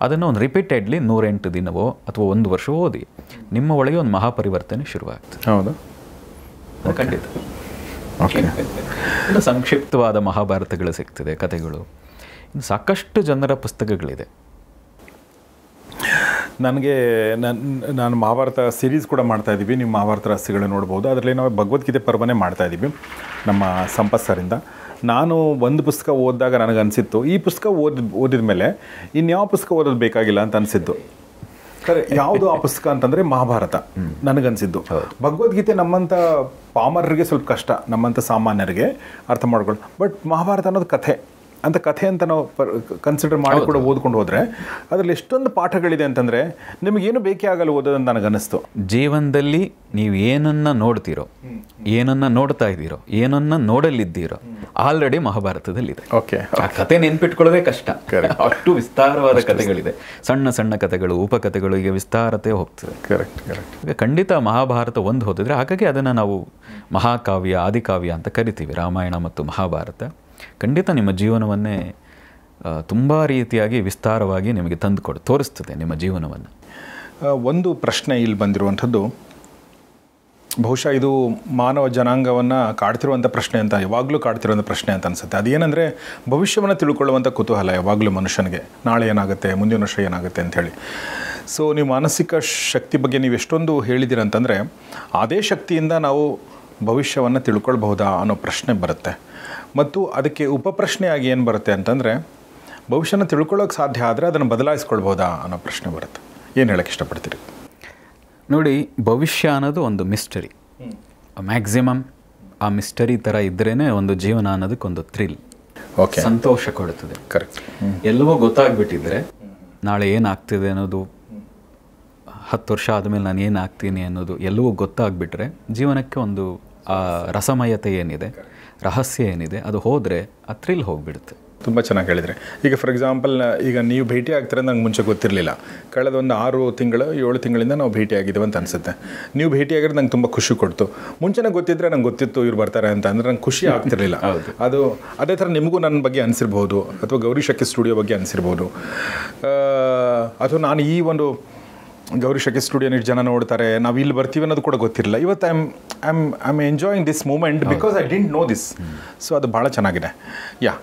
ಅದನ್ನು ಒಂದು ರಿಪೀಟೆಡ್ಲಿ 108 ದಿನವೋ ಅಥವಾ 1 ವರ್ಷವೋ ಓದಿ. ನಿಮ್ಮ ಒಳಗೆ ಒಂದು ಮಹಾಪರಿವರ್ತನೆ ಶುರುವಾಗ್ತದೆ. ಹೌದು, ಖಂಡಿತ. ಓಕೆ. ಇನ್ನು ಸಂಕ್ಷಿಪ್ತವಾದ ಮಹಾಭಾರತಗಳು ಸಿಗ್ತದೆ, ಕಥೆಗಳು. ಇನ್ನು ಸಾಕಷ್ಟು ಜನರ ಪುಸ್ತಕಗಳಿದೆ. ನನಗೆ ನಾನು ಮಹಾಭಾರತ ಸೀರೀಸ್ ಕೂಡ ಮಾಡ್ತಾಯಿದ್ದೀವಿ. ನೀವು ಮಹಾಭಾರತ ರಹಸ್ಯಗಳನ್ನ ನೋಡ್ಬೋದು. ಅದರಲ್ಲಿ ನಾವು ಭಗವದ್ಗೀತೆ ಪರ್ವನೇ ಮಾಡ್ತಾಯಿದ್ದೀವಿ ನಮ್ಮ ಸಂಪತ್ ಸರಿಂದ. ನಾನು ಒಂದು ಪುಸ್ತಕ ಓದಿದಾಗ ನನಗನ್ಸಿತ್ತು, ಈ ಪುಸ್ತಕ ಓದಿದ ಮೇಲೆ ಇನ್ಯಾವ ಪುಸ್ತಕ ಓದೋದು ಬೇಕಾಗಿಲ್ಲ ಅಂತ ಅನಿಸಿದ್ದು. ಸರಿ, ಯಾವುದು ಆ ಪುಸ್ತಕ ಅಂತಂದರೆ ಮಹಾಭಾರತ ನನಗನ್ಸಿದ್ದು. ಭಗವದ್ಗೀತೆ ನಮ್ಮಂಥ ಪಾಮರರಿಗೆ ಸ್ವಲ್ಪ ಕಷ್ಟ, ನಮ್ಮಂಥ ಸಾಮಾನ್ಯರಿಗೆ ಅರ್ಥ ಮಾಡ್ಕೊಳ್ಳಿ. ಬಟ್ ಮಹಾಭಾರತ ಅನ್ನೋದು ಕಥೆ ಅಂತ ನಾವು ಕನ್ಸಿಡರ್ ಮಾಡಿ ಕೂಡ ಓದ್ಕೊಂಡು ಹೋದರೆ ಅದರಲ್ಲಿ ಎಷ್ಟೊಂದು ಪಾಠಗಳಿದೆ ಅಂತಂದರೆ ನಿಮಗೇನು ಬೇಕೇ ಆಗಲ್ಲ ಓದೋದಂತ ನನಗನ್ನಿಸ್ತು. ಜೀವನದಲ್ಲಿ ನೀವು ಏನನ್ನು ನೋಡ್ತೀರೋ, ಏನನ್ನು ನೋಡ್ತಾ ಇದ್ದೀರೋ, ಏನನ್ನು ನೋಡಲಿದ್ದೀರೋ ಆಲ್ರೆಡಿ ಮಹಾಭಾರತದಲ್ಲಿದೆ. ಓಕೆ, ಆ ಕತೆ ನೆನ್ಪಿಟ್ಕೊಳ್ಳೋದೇ ಕಷ್ಟ. ಅಷ್ಟು ವಿಸ್ತಾರವಾದ ಕಥೆಗಳಿದೆ. ಸಣ್ಣ ಸಣ್ಣ ಕಥೆಗಳು, ಉಪಕಥೆಗಳು, ಈಗ ವಿಸ್ತಾರತೆ ಹೋಗ್ತದೆ. ಕರೆಕ್ಟ್. ಈಗ ಖಂಡಿತ ಮಹಾಭಾರತ ಒಂದು ಓದಿದ್ರೆ, ಹಾಗಾಗಿ ಅದನ್ನು ನಾವು ಮಹಾಕಾವ್ಯ, ಆದಿಕಾವ್ಯ ಅಂತ ಕರಿತೀವಿ. ರಾಮಾಯಣ ಮತ್ತು ಮಹಾಭಾರತ ಖಂಡಿತ ನಿಮ್ಮ ಜೀವನವನ್ನೇ ತುಂಬ ರೀತಿಯಾಗಿ ವಿಸ್ತಾರವಾಗಿ ನಿಮಗೆ ತೋರಿಸ್ತದೆ ನಿಮ್ಮ ಜೀವನವನ್ನು. ಒಂದು ಪ್ರಶ್ನೆ ಇಲ್ಲಿ ಬಂದಿರುವಂಥದ್ದು, ಬಹುಶಃ ಇದು ಮಾನವ ಜನಾಂಗವನ್ನು ಕಾಡ್ತಿರುವಂಥ ಪ್ರಶ್ನೆ ಅಂತ, ಯಾವಾಗಲೂ ಕಾಡ್ತಿರುವಂಥ ಪ್ರಶ್ನೆ ಅಂತ ಅನಿಸುತ್ತೆ. ಅದೇನೆಂದರೆ, ಭವಿಷ್ಯವನ್ನು ತಿಳ್ಕೊಳ್ಳುವಂಥ ಕುತೂಹಲ ಯಾವಾಗಲೂ ಮನುಷ್ಯನಿಗೆ. ನಾಳೆ ಏನಾಗುತ್ತೆ, ಮುಂದಿನ ವರ್ಷ ಏನಾಗುತ್ತೆ ಅಂಥೇಳಿ. ಸೊ ನೀವು ಮಾನಸಿಕ ಶಕ್ತಿ ಬಗ್ಗೆ ನೀವು ಎಷ್ಟೊಂದು ಹೇಳಿದ್ದೀರಂತಂದರೆ, ಅದೇ ಶಕ್ತಿಯಿಂದ ನಾವು ಭವಿಷ್ಯವನ್ನು ತಿಳ್ಕೊಳ್ಬಹುದಾ ಅನ್ನೋ ಪ್ರಶ್ನೆ ಬರುತ್ತೆ. ಮತ್ತು ಅದಕ್ಕೆ ಉಪಪ್ರಶ್ನೆಯಾಗಿ ಏನು ಬರುತ್ತೆ ಅಂತಂದರೆ, ಭವಿಷ್ಯನ ತಿಳ್ಕೊಳ್ಳೋಕೆ ಸಾಧ್ಯ ಆದರೆ ಅದನ್ನು ಬದಲಾಯಿಸ್ಕೊಳ್ಬೋದಾ ಅನ್ನೋ ಪ್ರಶ್ನೆ ಬರುತ್ತೆ. ಏನು ಹೇಳೋಕ್ಕೆ ಇಷ್ಟಪಡ್ತೀರಿ? ನೋಡಿ, ಭವಿಷ್ಯ ಅನ್ನೋದು ಒಂದು ಮಿಸ್ಟರಿ. ಮ್ಯಾಕ್ಸಿಮಮ್ ಆ ಮಿಸ್ಟರಿ ಥರ ಇದ್ರೇ ಒಂದು ಜೀವನ ಅನ್ನೋದಕ್ಕೊಂದು ಥ್ರಿಲ್, ಓಕೆ, ಸಂತೋಷ ಕೊಡುತ್ತದೆ. ಕರೆಕ್ಟ್. ಎಲ್ಲವೋ ಗೊತ್ತಾಗ್ಬಿಟ್ಟಿದ್ರೆ ನಾಳೆ ಏನಾಗ್ತಿದೆ ಅನ್ನೋದು, 10 ವರ್ಷ ಆದಮೇಲೆ ನಾನು ಏನಾಗ್ತೀನಿ ಅನ್ನೋದು ಎಲ್ಲವೂ ಗೊತ್ತಾಗ್ಬಿಟ್ರೆ ಜೀವನಕ್ಕೆ ಒಂದು ಆ ರಸಮಯತೆ ಏನಿದೆ, ರಹಸ್ಯ ಏನಿದೆ ಅದು ಹೋದರೆ ಆ ಥ್ರಿಲ್ ಹೋಗಿಬಿಡುತ್ತೆ. ತುಂಬ ಚೆನ್ನಾಗಿ ಹೇಳಿದರೆ. ಈಗ ಫಾರ್ ಎಕ್ಸಾಂಪಲ್, ಈಗ ನೀವು ಭೇಟಿ ಆಗ್ತಾರೆ ನಂಗೆ ಮುಂಚೆ ಗೊತ್ತಿರಲಿಲ್ಲ. ಕಳೆದ ಒಂದು 6 ತಿಂಗಳು 7 ತಿಂಗಳಿಂದ ನಾವು ಭೇಟಿ ಆಗಿದ್ದೀವಿ ಅಂತ ಅನಿಸುತ್ತೆ. ನೀವು ಭೇಟಿ ಆಗಿರೋದು ನಂಗೆ ತುಂಬ ಖುಷಿ ಕೊಡ್ತು. ಮುಂಚೆನೇ ಗೊತ್ತಿದ್ದರೆ ನಂಗೆ ಗೊತ್ತಿತ್ತು ಇವ್ರು ಬರ್ತಾರೆ ಅಂತ, ಅಂದರೆ ನಂಗೆ ಖುಷಿ ಆಗ್ತಿರಲಿಲ್ಲ. ಅದು ಅದೇ ಥರ ನಿಮಗೂ ನನ್ನ ಬಗ್ಗೆ ಅನಿಸಿರ್ಬೋದು, ಅಥವಾ ಗೌರಿ ಶಕ್ಕಿ ಸ್ಟುಡಿಯೋ ಬಗ್ಗೆ ಅನಿಸಿರ್ಬೋದು, ಅಥವಾ ನಾನು ಈ ಒಂದು ಗೌರಿ ಶಕ್ಕಿ ಸ್ಟುಡಿಯೋನ ಜನ ನೋಡ್ತಾರೆ, ನಾವು ಇಲ್ಲಿ ಬರ್ತೀವಿ ಅನ್ನೋದು ಕೂಡ ಗೊತ್ತಿರಲಿಲ್ಲ. ಇವತ್ತು I am enjoying this moment because I didn't know this. So ಅದು ಭಾಳ ಚೆನ್ನಾಗಿದೆ. ಯಾ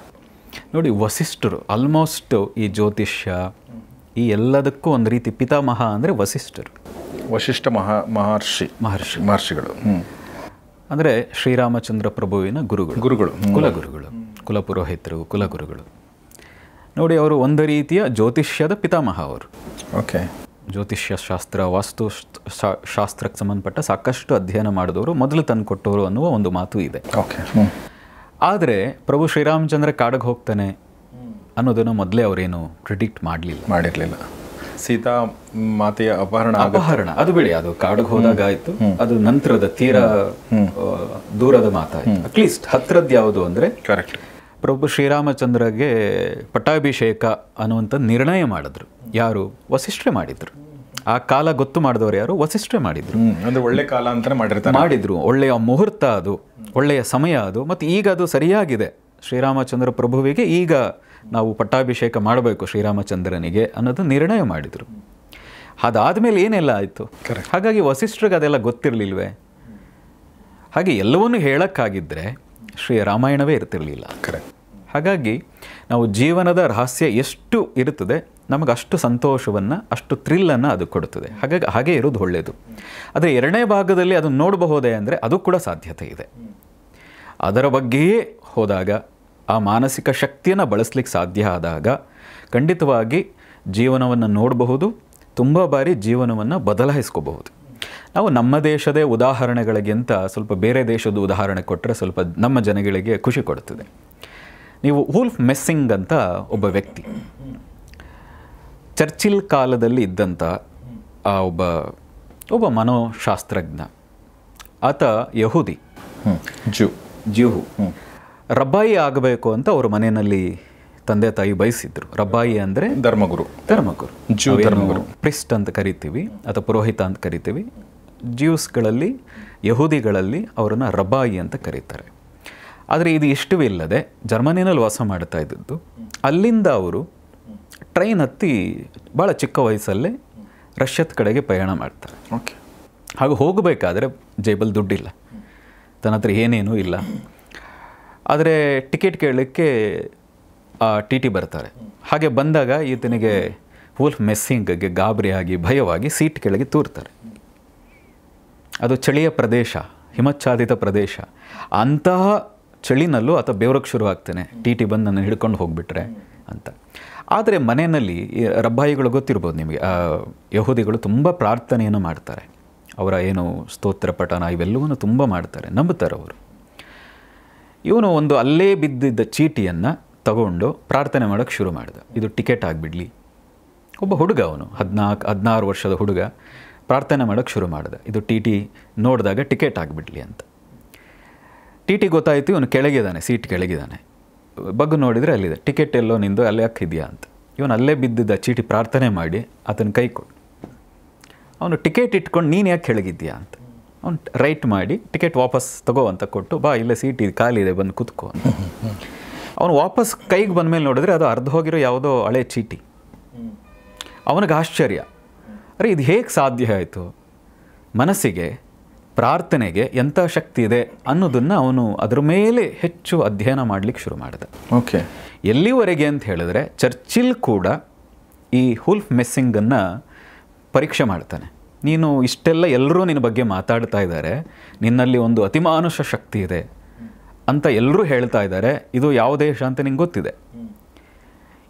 ನೋಡಿ, ವಸಿಷ್ಠರು ಆಲ್ಮೋಸ್ಟ್ ಈ ಜ್ಯೋತಿಷ್ಯ ಈ ಎಲ್ಲದಕ್ಕೂ ಒಂದು ರೀತಿ ಪಿತಾಮಹ ಅಂದರೆ ವಸಿಷ್ಠರು. ವಶಿಷ್ಠ ಮಹರ್ಷಿಗಳು ಅಂದರೆ ಶ್ರೀರಾಮಚಂದ್ರ ಪ್ರಭುವಿನ ಗುರುಗಳು, ಕುಲಗುರುಗಳು, ಕುಲಪುರೋಹಿತರು, ಕುಲಗುರುಗಳು. ನೋಡಿ, ಅವರು ಒಂದು ರೀತಿಯ ಜ್ಯೋತಿಷ್ಯದ ಪಿತಾಮಹ ಅವರು. ಓಕೆ. ಜ್ಯೋತಿಷ್ಯ ಶಾಸ್ತ್ರ, ವಾಸ್ತು ಶಾಸ್ತ್ರಕ್ಕೆ ಸಂಬಂಧಪಟ್ಟ ಸಾಕಷ್ಟು ಅಧ್ಯಯನ ಮಾಡಿದವರು, ಮೊದಲು ತಂದು ಕೊಟ್ಟವರು ಅನ್ನುವ ಒಂದು ಮಾತು ಇದೆ. ಓಕೆ. ಆದರೆ ಪ್ರಭು ಶ್ರೀರಾಮಚಂದ್ರ ಕಾಡಿಗೆ ಹೋಗ್ತಾನೆ ಅನ್ನೋದನ್ನು ಮೊದಲೇ ಅವರೇನು ಪ್ರಿಡಿಕ್ಟ್ ಮಾಡಿರಲಿಲ್ಲ. ಸೀತಾ ಮಾತೆಯ ಅಪಹರಣ ಅದು ಬಿಡಿ, ಅದು ಕಾಡಿಗೆ ಹೋದಾಗ ಆಯಿತು, ಅದು ನಂತರದ ತೀರಾ ದೂರದ ಮಾತಾಯಿತು. ಅಟ್ಲೀಸ್ಟ್ ಹತ್ರದ್ದು ಯಾವುದು ಅಂದರೆ ಕರೆಕ್ಟ್, ಪ್ರಭು ಶ್ರೀರಾಮಚಂದ್ರಗೆ ಪಟ್ಟಾಭಿಷೇಕ ಅನ್ನುವಂಥ ನಿರ್ಣಯ ಮಾಡಿದ್ರು. ಯಾರು? ವಸಿಷ್ಠರೇ ಮಾಡಿದ್ರು. ಆ ಕಾಲ ಗೊತ್ತು ಮಾಡಿದವರು ಯಾರು? ವಸಿಷ್ಠರೇ ಮಾಡಿದ್ರು. ಅದು ಒಳ್ಳೆ ಕಾಲ ಅಂತಲೇ ಮಾಡಿದ್ರು. ಒಳ್ಳೆಯ ಮುಹೂರ್ತ ಅದು, ಒಳ್ಳೆಯ ಸಮಯ ಅದು. ಮತ್ತು ಈಗ ಅದು ಸರಿಯಾಗಿದೆ. ಶ್ರೀರಾಮಚಂದ್ರ ಪ್ರಭುವಿಗೆ ಈಗ ನಾವು ಪಟ್ಟಾಭಿಷೇಕ ಮಾಡಬೇಕು ಶ್ರೀರಾಮಚಂದ್ರನಿಗೆ ಅನ್ನೋದು ನಿರ್ಣಯ ಮಾಡಿದರು. ಅದಾದಮೇಲೆ ಏನೆಲ್ಲ ಆಯಿತು. ಹಾಗಾಗಿ ವಸಿಷ್ಠರಿಗೆ ಅದೆಲ್ಲ ಗೊತ್ತಿರಲಿಲ್ವೇ? ಹಾಗೆ ಎಲ್ಲವನ್ನೂ ಹೇಳೋಕ್ಕಾಗಿದ್ದರೆ ರಾಮಾಯಣವೇ ಇರ್ತಿರಲಿಲ್ಲ. ಹಾಗಾಗಿ ನಾವು ಜೀವನದ ರಹಸ್ಯ ಎಷ್ಟು ಇರುತ್ತದೆ, ನಮಗೆ ಅಷ್ಟು ಸಂತೋಷವನ್ನು, ಅಷ್ಟು ಥ್ರಿಲ್ಲನ್ನು ಅದು ಕೊಡುತ್ತದೆ. ಹಾಗೆ ಇರೋದು ಒಳ್ಳೆಯದು. ಆದರೆ ಎರಡನೇ ಭಾಗದಲ್ಲಿ ಅದನ್ನು ನೋಡಬಹುದೇ ಅಂದರೆ ಅದು ಕೂಡ ಸಾಧ್ಯತೆ ಇದೆ. ಅದರ ಬಗ್ಗೆಯೇ ಹೋದಾಗ, ಆ ಮಾನಸಿಕ ಶಕ್ತಿಯನ್ನು ಬಳಸಲಿಕ್ಕೆ ಸಾಧ್ಯ ಆದಾಗ ಖಂಡಿತವಾಗಿ ಜೀವನವನ್ನು ನೋಡಬಹುದು, ತುಂಬ ಬಾರಿ ಜೀವನವನ್ನು ಬದಲಾಯಿಸ್ಕೋಬಹುದು. ನಾವು ನಮ್ಮ ದೇಶದ ಉದಾಹರಣೆಗಳಿಗಿಂತ ಸ್ವಲ್ಪ ಬೇರೆ ದೇಶದ ಉದಾಹರಣೆ ಕೊಟ್ಟರೆ ಸ್ವಲ್ಪ ನಮ್ಮ ಜನಗಳಿಗೆ ಖುಷಿ ಕೊಡ್ತದೆ. ನೀವು ವೂಲ್ಫ್ ಮೆಸ್ಸಿಂಗ್ ಅಂತ ಒಬ್ಬ ವ್ಯಕ್ತಿ, ಚರ್ಚಿಲ್ ಕಾಲದಲ್ಲಿ ಇದ್ದಂಥ ಆ ಒಬ್ಬ ಮನೋಶಾಸ್ತ್ರಜ್ಞ. ಆತ ಯಹೂದಿ, ಜ್ಯೂ. ರಬ್ಬಾಯಿ ಆಗಬೇಕು ಅಂತ ಅವ್ರ ಮನೆಯಲ್ಲಿ ತಂದೆ ತಾಯಿ ಬಯಸಿದ್ರು. ರಬ್ಬಾಯಿ ಅಂದರೆ ಧರ್ಮಗುರು, ಪ್ರಿಸ್ಟ್ ಅಂತ ಕರಿತೀವಿ ಅಥವಾ ಪುರೋಹಿತ ಅಂತ ಕರಿತೀವಿ. ಜ್ಯೂಸ್ಗಳಲ್ಲಿ, ಯಹೂದಿಗಳಲ್ಲಿ ಅವರನ್ನು ರಬ್ಬಾಯಿ ಅಂತ ಕರೀತಾರೆ. ಆದರೆ ಇದು ಇಷ್ಟವಿಲ್ಲದೆ ಜರ್ಮನಿನಲ್ಲಿ ವಾಸ ಮಾಡ್ತಾ ಇದ್ದದ್ದು. ಅಲ್ಲಿಂದ ಅವರು ಟ್ರೈನ್ ಹತ್ತಿ ಭಾಳ ಚಿಕ್ಕ ವಯಸ್ಸಲ್ಲೇ ರಷ್ಯಾದ ಕಡೆಗೆ ಪ್ರಯಾಣ ಮಾಡ್ತಾರೆ. ಓಕೆ. ಹಾಗೂ ಹೋಗಬೇಕಾದ್ರೆ ಜೇಬಲ್ಲಿ ದುಡ್ಡಿಲ್ಲ, ತನ್ನ ಹತ್ರ ಏನೇನೂ ಇಲ್ಲ. ಆದರೆ ಟಿಕೆಟ್ ಕೇಳಲಿಕ್ಕೆ ಟಿ ಬರ್ತಾರೆ. ಹಾಗೆ ಬಂದಾಗ ಈತನಿಗೆ ವೂಲ್ಫ್ ಮೆಸ್ಸಿಂಗ್ಗೆ ಗಾಬರಿಯಾಗಿ ಭಯವಾಗಿ ಸೀಟ್ ಕೆಳಗೆ ತೂರ್ತಾರೆ. ಅದು ಚಳಿಯ ಪ್ರದೇಶ, ಹಿಮಚ್ಛಾದಿತ ಪ್ರದೇಶ. ಅಂತಹ ಚಳಿನಲ್ಲೂ ಆತ ಬೆವರಕ್ಕೆ ಶುರು ಆಗ್ತಾನೆ, ಟಿ ಬಂದು ನನ್ನ ಹಿಡ್ಕೊಂಡು ಹೋಗಿಬಿಟ್ರೆ ಅಂತ. ಆದರೆ ಮನೆಯಲ್ಲಿ ರಬ್ಬಾಯಿಗಳು ಗೊತ್ತಿರ್ಬೋದು ನಿಮಗೆ, ಯಹೂದಿಗಳು ತುಂಬ ಪ್ರಾರ್ಥನೆಯನ್ನು ಮಾಡ್ತಾರೆ. ಅವರ ಏನು ಸ್ತೋತ್ರ ಪಠಣ ಇವೆಲ್ಲವೂ ತುಂಬ ಮಾಡ್ತಾರೆ, ನಂಬುತ್ತಾರೆ ಅವರು. ಇವನು ಒಂದು ಅಲ್ಲೇ ಬಿದ್ದಿದ್ದ ಚೀಟಿಯನ್ನು ತಗೊಂಡು ಪ್ರಾರ್ಥನೆ ಮಾಡೋಕ್ಕೆ ಶುರು ಮಾಡಿದ, ಇದು ಟಿಕೆಟ್ ಆಗಿಬಿಡಲಿ. ಒಬ್ಬ ಹುಡುಗ, ಅವನು 14-16 ವರ್ಷದ ಹುಡುಗ ಪ್ರಾರ್ಥನೆ ಮಾಡೋಕ್ಕೆ ಶುರು ಮಾಡಿದ, ಇದು ಟಿ ನೋಡಿದಾಗ ಟಿಕೆಟ್ ಆಗಿಬಿಡಲಿ ಅಂತ. ಟಿ ಗೊತ್ತಾಯಿತು, ಇವನು ಕೆಳಗಿದ್ದಾನೆ, ಸೀಟ್ ಕೆಳಗಿದ್ದಾನೆ. ಬಗ್ಗು ನೋಡಿದರೆ ಅಲ್ಲಿದೆ, ಟಿಕೆಟ್ ಎಲ್ಲೋ ನಿಂದು ಅಲ್ಲೇ ಹಾಕಿದೆಯಾ ಅಂತ. ಇವನು ಅಲ್ಲೇ ಬಿದ್ದಿದ್ದ ಚೀಟಿ ಪ್ರಾರ್ಥನೆ ಮಾಡಿ ಆತನ ಕೈ ಕೊಡು. ಅವನು ಟಿಕೆಟ್ ಇಟ್ಕೊಂಡು ನೀನು ಯಾಕೆ ಕೆಳಗಿದ್ದೀಯಾ ಅಂತ. ಅವ್ನು ರೈಟ್ ಮಾಡಿ ಟಿಕೆಟ್ ವಾಪಸ್ ತಗೋ ಅಂತ ಕೊಟ್ಟು, ಬಾ ಇಲ್ಲೇ ಸೀಟ್ ಖಾಲಿ ಇದೆ ಬಂದು ಕೂತ್ಕೋ ಅಂತ. ಅವನು ವಾಪಸ್ ಕೈಗೆ ಬಂದಮೇಲೆ ನೋಡಿದ್ರೆ ಅದು ಅರ್ಧ ಹೋಗಿರೋ ಯಾವುದೋ ಹಳೆ ಚೀಟಿ. ಅವನಿಗೆ ಆಶ್ಚರ್ಯ, ಅರೆ ಇದು ಹೇಗೆ ಸಾಧ್ಯ ಆಯಿತು? ಮನಸ್ಸಿಗೆ, ಪ್ರಾರ್ಥನೆಗೆ ಎಂಥ ಶಕ್ತಿ ಇದೆ ಅನ್ನೋದನ್ನು ಅವನು ಅದರ ಮೇಲೆ ಹೆಚ್ಚು ಅಧ್ಯಯನ ಮಾಡಲಿಕ್ಕೆ ಶುರು ಮಾಡಿದ. ಓಕೆ. ಎಲ್ಲಿವರೆಗೆ ಅಂತ ಹೇಳಿದ್ರೆ ಚರ್ಚಿಲ್ ಕೂಡ ಈ ವೂಲ್ಫ್ ಮೆಸ್ಸಿಂಗನ್ನು ಪರೀಕ್ಷೆ ಮಾಡ್ತಾನೆ. ನೀನು ಇಷ್ಟೆಲ್ಲ ಎಲ್ಲರೂ ನಿನ್ನ ಬಗ್ಗೆ ಮಾತಾಡ್ತಾ ಇದ್ದಾರೆ, ನಿನ್ನಲ್ಲಿ ಒಂದು ಅತಿಮಾನುಷ ಶಕ್ತಿ ಇದೆ ಅಂತ ಎಲ್ಲರೂ ಹೇಳ್ತಾ ಇದ್ದಾರೆ. ಇದು ಯಾವ ದೇಶ ಅಂತ ನಿಂಗೆ ಗೊತ್ತಿದೆ.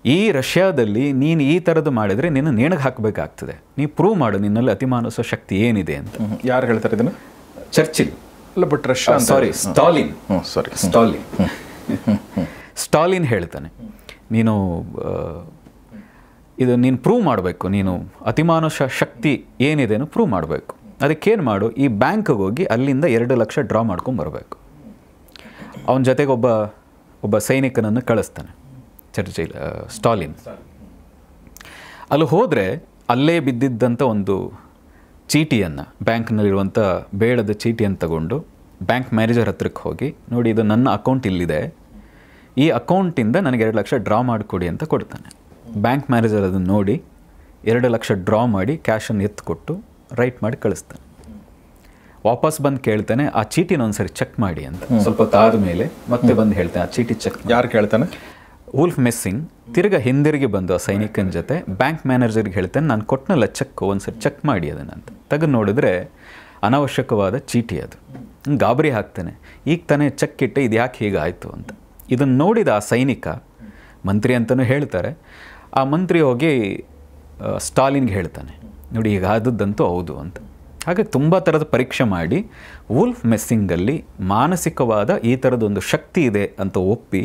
ಈ ರಷ್ಯಾದಲ್ಲಿ ನೀನು ಈ ಥರದ್ದು ಮಾಡಿದರೆ ನಿನ್ನ ನೇಣಿಗೆ ಹಾಕಬೇಕಾಗ್ತದೆ. ನೀ ಪ್ರೂವ್ ಮಾಡು ನಿನ್ನಲ್ಲಿ ಅತಿಮಾನುಷ ಶಕ್ತಿ ಏನಿದೆ ಅಂತ. ಯಾರು ಹೇಳ್ತಾರೆ ಇದನ್ನು? ಚರ್ಚಿಲ್ ಅಲ್ಲ, ಬಟ್ ರಷ್ಯಾ ಸಾರಿ ಸ್ಟಾಲಿನ್ ಸಾರಿ ಸ್ಟಾಲಿನ್ ಸ್ಟಾಲಿನ್ ಹೇಳ್ತಾನೆ, ನೀನು ಇದು ನೀನು ಪ್ರೂವ್ ಮಾಡಬೇಕು, ನೀನು ಅತಿಮಾನುಷ ಶಕ್ತಿ ಏನಿದೆನೋ ಪ್ರೂವ್ ಮಾಡಬೇಕು. ಅದಕ್ಕೇನು ಮಾಡು, ಈ ಬ್ಯಾಂಕ್ಗೆ ಹೋಗಿ ಅಲ್ಲಿಂದ 2 ಲಕ್ಷ ಡ್ರಾ ಮಾಡ್ಕೊಂಬರ್ಬೇಕು. ಅವನ ಜೊತೆಗೆ ಒಬ್ಬ ಸೈನಿಕನನ್ನು ಕಳಿಸ್ತಾನೆ ಸ್ಟಾಲಿನ್. ಅಲ್ಲಿ ಹೋದರೆ ಅಲ್ಲೇ ಬಿದ್ದಿದ್ದಂಥ ಒಂದು ಚೀಟಿಯನ್ನು, ಬ್ಯಾಂಕ್ನಲ್ಲಿರುವಂಥ ಬೇಡದ ಚೀಟಿಯನ್ನು ತಗೊಂಡು ಬ್ಯಾಂಕ್ ಮ್ಯಾನೇಜರ್ ಹತ್ರಕ್ಕೆ ಹೋಗಿ, ನೋಡಿ ಇದು ನನ್ನ ಅಕೌಂಟ್ ಇಲ್ಲಿದೆ, ಈ ಅಕೌಂಟಿಂದ ನನಗೆ 2 ಲಕ್ಷ ಡ್ರಾ ಮಾಡಿಕೊಡಿ ಅಂತ ಕೊಡ್ತಾನೆ. ಬ್ಯಾಂಕ್ ಮ್ಯಾನೇಜರ್ ಅದನ್ನು ನೋಡಿ 2 ಲಕ್ಷ ಡ್ರಾ ಮಾಡಿ ಕ್ಯಾಶನ್ನು ಎತ್ತಿಕೊಟ್ಟು ರೈಟ್ ಮಾಡಿ ಕಳಿಸ್ತಾನೆ. ವಾಪಸ್ ಬಂದು ಕೇಳ್ತಾನೆ, ಆ ಚೀಟಿನ ಒಂದ್ಸರಿ ಚೆಕ್ ಮಾಡಿ ಅಂತ. ಸ್ವಲ್ಪ ತಾದ ಮೇಲೆ ಮತ್ತೆ ಬಂದು ಹೇಳ್ತಾನೆ, ಆ ಚೀಟಿ ಚೆಕ್. ಯಾರು ಕೇಳ್ತಾನೆ? ವುಲ್ಫ್ ಮೆಸ್ಸಿಂಗ್ ತಿರ್ಗಾ ಹಿಂದಿರುಗಿ ಬಂದು ಆ ಸೈನಿಕನ ಜೊತೆ ಬ್ಯಾಂಕ್ ಮ್ಯಾನೇಜರ್ಗೆ ಹೇಳ್ತಾನೆ, ನಾನು ಕೊಟ್ಟನಲ್ಲ ಚೆಕ್, ಒಂದ್ಸರಿ ಚೆಕ್ ಮಾಡಿ ಅದನ್ನಂತ. ತೆಗೆದು ನೋಡಿದ್ರೆ ಅನಾವಶ್ಯಕವಾದ ಚೀಟಿ ಅದು. ಗಾಬರಿ ಹಾಕ್ತಾನೆ, ಈಗ ತಾನೇ ಚೆಕ್ ಇಟ್ಟೆ, ಇದು ಯಾಕೆ ಹೀಗಾಯಿತು ಅಂತ. ಇದನ್ನು ನೋಡಿದ ಆ ಸೈನಿಕ, ಮಂತ್ರಿ ಅಂತಲೂ ಹೇಳ್ತಾರೆ, ಆ ಮಂತ್ರಿ ಹೋಗಿ ಸ್ಟಾಲಿನ್ಗೆ ಹೇಳ್ತಾನೆ, ನೋಡಿ ಈಗ ಆದದ್ದಂತೂ ಹೌದು ಅಂತ. ಹಾಗೆ ತುಂಬ ಥರದ ಪರೀಕ್ಷೆ ಮಾಡಿ ವುಲ್ಫ್ ಮೆಸ್ಸಿಂಗಲ್ಲಿ ಮಾನಸಿಕವಾದ ಈ ಥರದೊಂದು ಶಕ್ತಿ ಇದೆ ಅಂತ ಒಪ್ಪಿ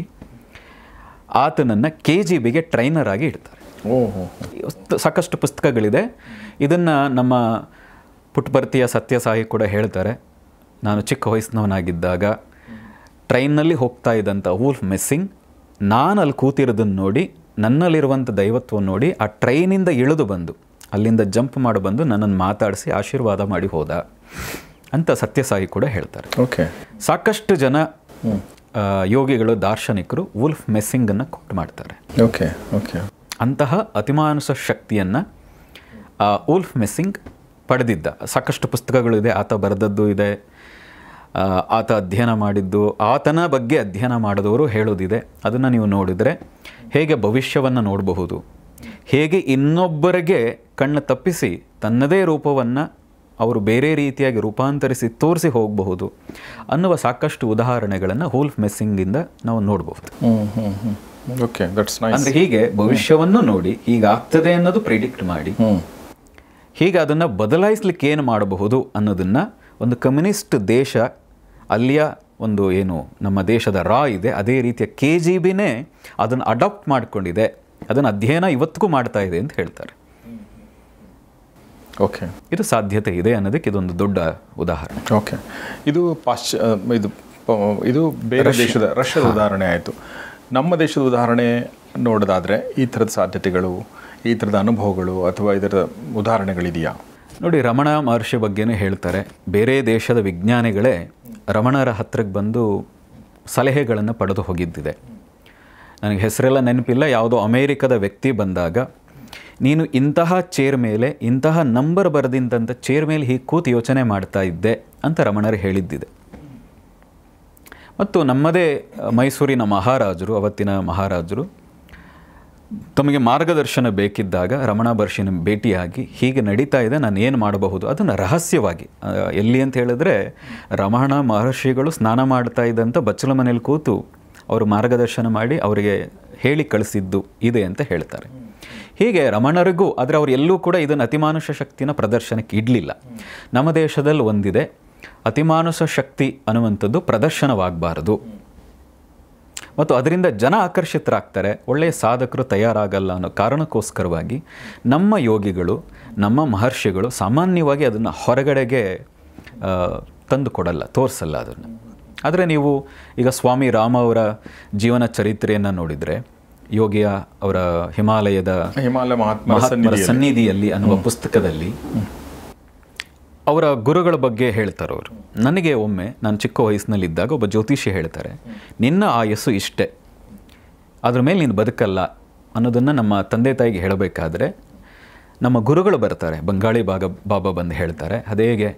ಆತನನ್ನು KGBಗೆ ಟ್ರೈನರ್ ಆಗಿ ಇಡ್ತಾರೆ. ಸಾಕಷ್ಟು ಪುಸ್ತಕಗಳಿದೆ. ಇದನ್ನು ನಮ್ಮ ಪುಟ್ಟಭರ್ತಿಯ ಸತ್ಯಸಾಯಿ ಕೂಡ ಹೇಳ್ತಾರೆ. ನಾನು ಚಿಕ್ಕ ವಯಸ್ಸಿನವನಾಗಿದ್ದಾಗ ಟ್ರೈನ್ನಲ್ಲಿ ಹೋಗ್ತಾ ಇದ್ದಂಥ ವುಲ್ಫ್ ಮೆಸ್ಸಿಂಗ್ ನಾನು ಅಲ್ಲಿ ಕೂತಿರೋದನ್ನು ನೋಡಿ, ನನ್ನಲ್ಲಿರುವಂಥ ದೈವತ್ವವನ್ನು ನೋಡಿ, ಆ ಟ್ರೈನಿಂದ ಇಳಿದು ಬಂದು ಅಲ್ಲಿಂದ ಜಂಪ್ ಮಾಡಿ ಬಂದು ನನ್ನನ್ನು ಮಾತಾಡಿಸಿ ಆಶೀರ್ವಾದ ಮಾಡಿ ಹೋದ ಅಂತ ಸತ್ಯಸಾಯಿ ಕೂಡ ಹೇಳ್ತಾರೆ. ಓಕೆ. ಸಾಕಷ್ಟು ಜನ ಯೋಗಿಗಳು, ದಾರ್ಶನಿಕರು ವುಲ್ಫ್ ಮೆಸ್ಸಿಂಗನ್ನು ಕೊಟ್ಟು ಮಾಡ್ತಾರೆ. Okay okay. ಅಂತಹ ಅತಿಮಾನುಷ ಶಕ್ತಿಯನ್ನು ವುಲ್ಫ್ ಮೆಸ್ಸಿಂಗ್ ಪಡೆದಿದ್ದ. ಸಾಕಷ್ಟು ಪುಸ್ತಕಗಳು ಇದೆ, ಆತ ಬರೆದದ್ದು ಇದೆ, ಆತ ಅಧ್ಯಯನ ಮಾಡಿದ್ದು, ಆತನ ಬಗ್ಗೆ ಅಧ್ಯಯನ ಮಾಡಿದವರು ಹೇಳೋದಿದೆ. ಅದನ್ನು ನೀವು ನೋಡಿದರೆ ಹೇಗೆ ಭವಿಷ್ಯವನ್ನು ನೋಡಬಹುದು, ಹೇಗೆ ಇನ್ನೊಬ್ಬರಿಗೆ ಕಣ್ಣು ತಪ್ಪಿಸಿ ತನ್ನದೇ ರೂಪವನ್ನು ಅವರು ಬೇರೆ ರೀತಿಯಾಗಿ ರೂಪಾಂತರಿಸಿ ತೋರಿಸಿ ಹೋಗಬಹುದು ಅನ್ನುವ ಸಾಕಷ್ಟು ಉದಾಹರಣೆಗಳನ್ನು ವುಲ್ಫ್ ಮೆಸ್ಸಿಂಗಿಂದ ನಾವು ನೋಡಬಹುದು. Okay, that's nice. ಅಂದರೆ ಹೀಗೆ ಭವಿಷ್ಯವನ್ನು ನೋಡಿ ಹೀಗಾಗ್ತದೆ ಅನ್ನೋದು ಪ್ರಿಡಿಕ್ಟ್ ಮಾಡಿ, ಹೀಗೆ ಅದನ್ನು ಬದಲಾಯಿಸ್ಲಿಕ್ಕೆ ಏನು ಮಾಡಬಹುದು ಅನ್ನೋದನ್ನು ಒಂದು ಕಮ್ಯುನಿಸ್ಟ್ ದೇಶ, ಅಲ್ಲಿಯ ಒಂದು ಏನು ನಮ್ಮ ದೇಶದ ರಾ ಇದೆ, ಅದೇ ರೀತಿಯ KGBನೇ ಅದನ್ನು ಅಡಾಪ್ಟ್ ಮಾಡಿಕೊಂಡಿದೆ, ಅದನ್ನು ಅಧ್ಯಯನ ಇವತ್ತಿಗೂ ಮಾಡ್ತಾ ಇದೆ ಅಂತ ಹೇಳ್ತಾರೆ. ಓಕೆ, ಇದು ಸಾಧ್ಯತೆ ಇದೆ ಅನ್ನೋದಕ್ಕೆ ಇದೊಂದು ದೊಡ್ಡ ಉದಾಹರಣೆ. ಓಕೆ, ಇದು ಇದು ಬೇರೆ ದೇಶದ, ರಷ್ಯಾದ ಉದಾಹರಣೆ ಆಯಿತು. ನಮ್ಮ ದೇಶದ ಉದಾಹರಣೆ ನೋಡೋದಾದರೆ ಈ ಥರದ ಸಾಧ್ಯತೆಗಳು, ಈ ಥರದ ಅನುಭವಗಳು ಅಥವಾ ಇದರ ಉದಾಹರಣೆಗಳಿದೆಯಾ? ನೋಡಿ, ರಮಣ ಮಹರ್ಷಿ ಬಗ್ಗೆನೇ ಹೇಳ್ತಾರೆ. ಬೇರೆ ದೇಶದ ವಿಜ್ಞಾನಿಗಳೇ ರಮಣರ ಹತ್ರಕ್ಕೆ ಬಂದು ಸಲಹೆಗಳನ್ನು ಪಡೆದು ಹೋಗಿದ್ದಿದೆ. ನನಗೆ ಹೆಸರೆಲ್ಲ ನೆನಪಿಲ್ಲ, ಯಾವುದೋ ಅಮೇರಿಕದ ವ್ಯಕ್ತಿ ಬಂದಾಗ, ನೀನು ಇಂತಹ ಚೇರ್ ಮೇಲೆ ಇಂತಹ ನಂಬರ್ ಬರೆದಿಂದಂಥ ಚೇರ್ ಮೇಲೆ ಹೀಗೆ ಕೂತು ಯೋಚನೆ ಮಾಡ್ತಾ ಇದ್ದೆ ಅಂತ ರಮಣರು ಹೇಳಿದ್ದಿದೆ. ಮತ್ತು ನಮ್ಮದೇ ಮೈಸೂರಿನ ಮಹಾರಾಜರು, ಅವತ್ತಿನ ಮಹಾರಾಜರು, ತಮಗೆ ಮಾರ್ಗದರ್ಶನ ಬೇಕಿದ್ದಾಗ ರಮಣ ಮಹರ್ಷಿನ ಭೇಟಿಯಾಗಿ ಹೀಗೆ ನಡೀತಾ ಇದೆ, ನಾನು ಏನು ಮಾಡಬಹುದು, ಅದನ್ನು ರಹಸ್ಯವಾಗಿ, ಎಲ್ಲಿ ಅಂತ ಹೇಳಿದ್ರೆ ರಮಣ ಮಹರ್ಷಿಗಳು ಸ್ನಾನ ಮಾಡ್ತಾ ಇದ್ದಂಥ ಬಚ್ಚಲ ಮನೇಲಿ ಕೂತು ಅವರು ಮಾರ್ಗದರ್ಶನ ಮಾಡಿ ಅವರಿಗೆ ಹೇಳಿ ಕಳಿಸಿದ್ದು ಇದೆ ಅಂತ ಹೇಳ್ತಾರೆ. ಹೀಗೆ ರಮಣರಿಗೂ, ಆದರೆ ಅವರು ಎಲ್ಲೂ ಕೂಡ ಇದನ್ನು ಅತಿಮಾನುಷ ಶಕ್ತಿನ ಪ್ರದರ್ಶನಕ್ಕೆ ಇಡಲಿಲ್ಲ. ನಮ್ಮ ದೇಶದಲ್ಲಿ ಒಂದಿದೆ, ಅತಿಮಾನುಷ ಶಕ್ತಿ ಅನ್ನುವಂಥದ್ದು ಪ್ರದರ್ಶನವಾಗಬಾರದು ಮತ್ತು ಅದರಿಂದ ಜನ ಆಕರ್ಷಿತರಾಗ್ತಾರೆ, ಒಳ್ಳೆಯ ಸಾಧಕರು ತಯಾರಾಗಲ್ಲ ಅನ್ನೋ ಕಾರಣಕ್ಕೋಸ್ಕರವಾಗಿ ನಮ್ಮ ಯೋಗಿಗಳು, ನಮ್ಮ ಮಹರ್ಷಿಗಳು ಸಾಮಾನ್ಯವಾಗಿ ಅದನ್ನು ಹೊರಗಡೆಗೆ ತಂದು ಕೊಡಲ್ಲ, ತೋರಿಸಲ್ಲ ಅದನ್ನು. ಆದರೆ ನೀವು ಈಗ ಸ್ವಾಮಿ ರಾಮ ಅವರ ಜೀವನ ಚರಿತ್ರೆಯನ್ನು ನೋಡಿದರೆ, ಯೋಗಿಯ ಅವರ ಹಿಮಾಲಯದ ಮಹಾತ್ಮರ ಸನ್ನಿಧಿಯಲ್ಲಿ ಅನ್ನುವ ಪುಸ್ತಕದಲ್ಲಿ ಅವರ ಗುರುಗಳ ಬಗ್ಗೆ ಹೇಳ್ತಾರೆ ಅವರು. ನನಗೆ ಒಮ್ಮೆ ನಾನು ಚಿಕ್ಕ ವಯಸ್ಸಿನಲ್ಲಿದ್ದಾಗ ಒಬ್ಬ ಜ್ಯೋತಿಷಿ ಹೇಳ್ತಾರೆ, ನಿನ್ನ ಆಯಸ್ಸು ಇಷ್ಟೇ, ಅದ್ರ ಮೇಲೆ ನೀನು ಬದುಕಲ್ಲ ಅನ್ನೋದನ್ನು ನಮ್ಮ ತಂದೆ ತಾಯಿಗೆ ಹೇಳಬೇಕಾದ್ರೆ ನಮ್ಮ ಗುರುಗಳು ಬರ್ತಾರೆ, ಬಂಗಾಳಿ ಬಾಬಾ ಬಂದು ಹೇಳ್ತಾರೆ, ಅದೇಗೆ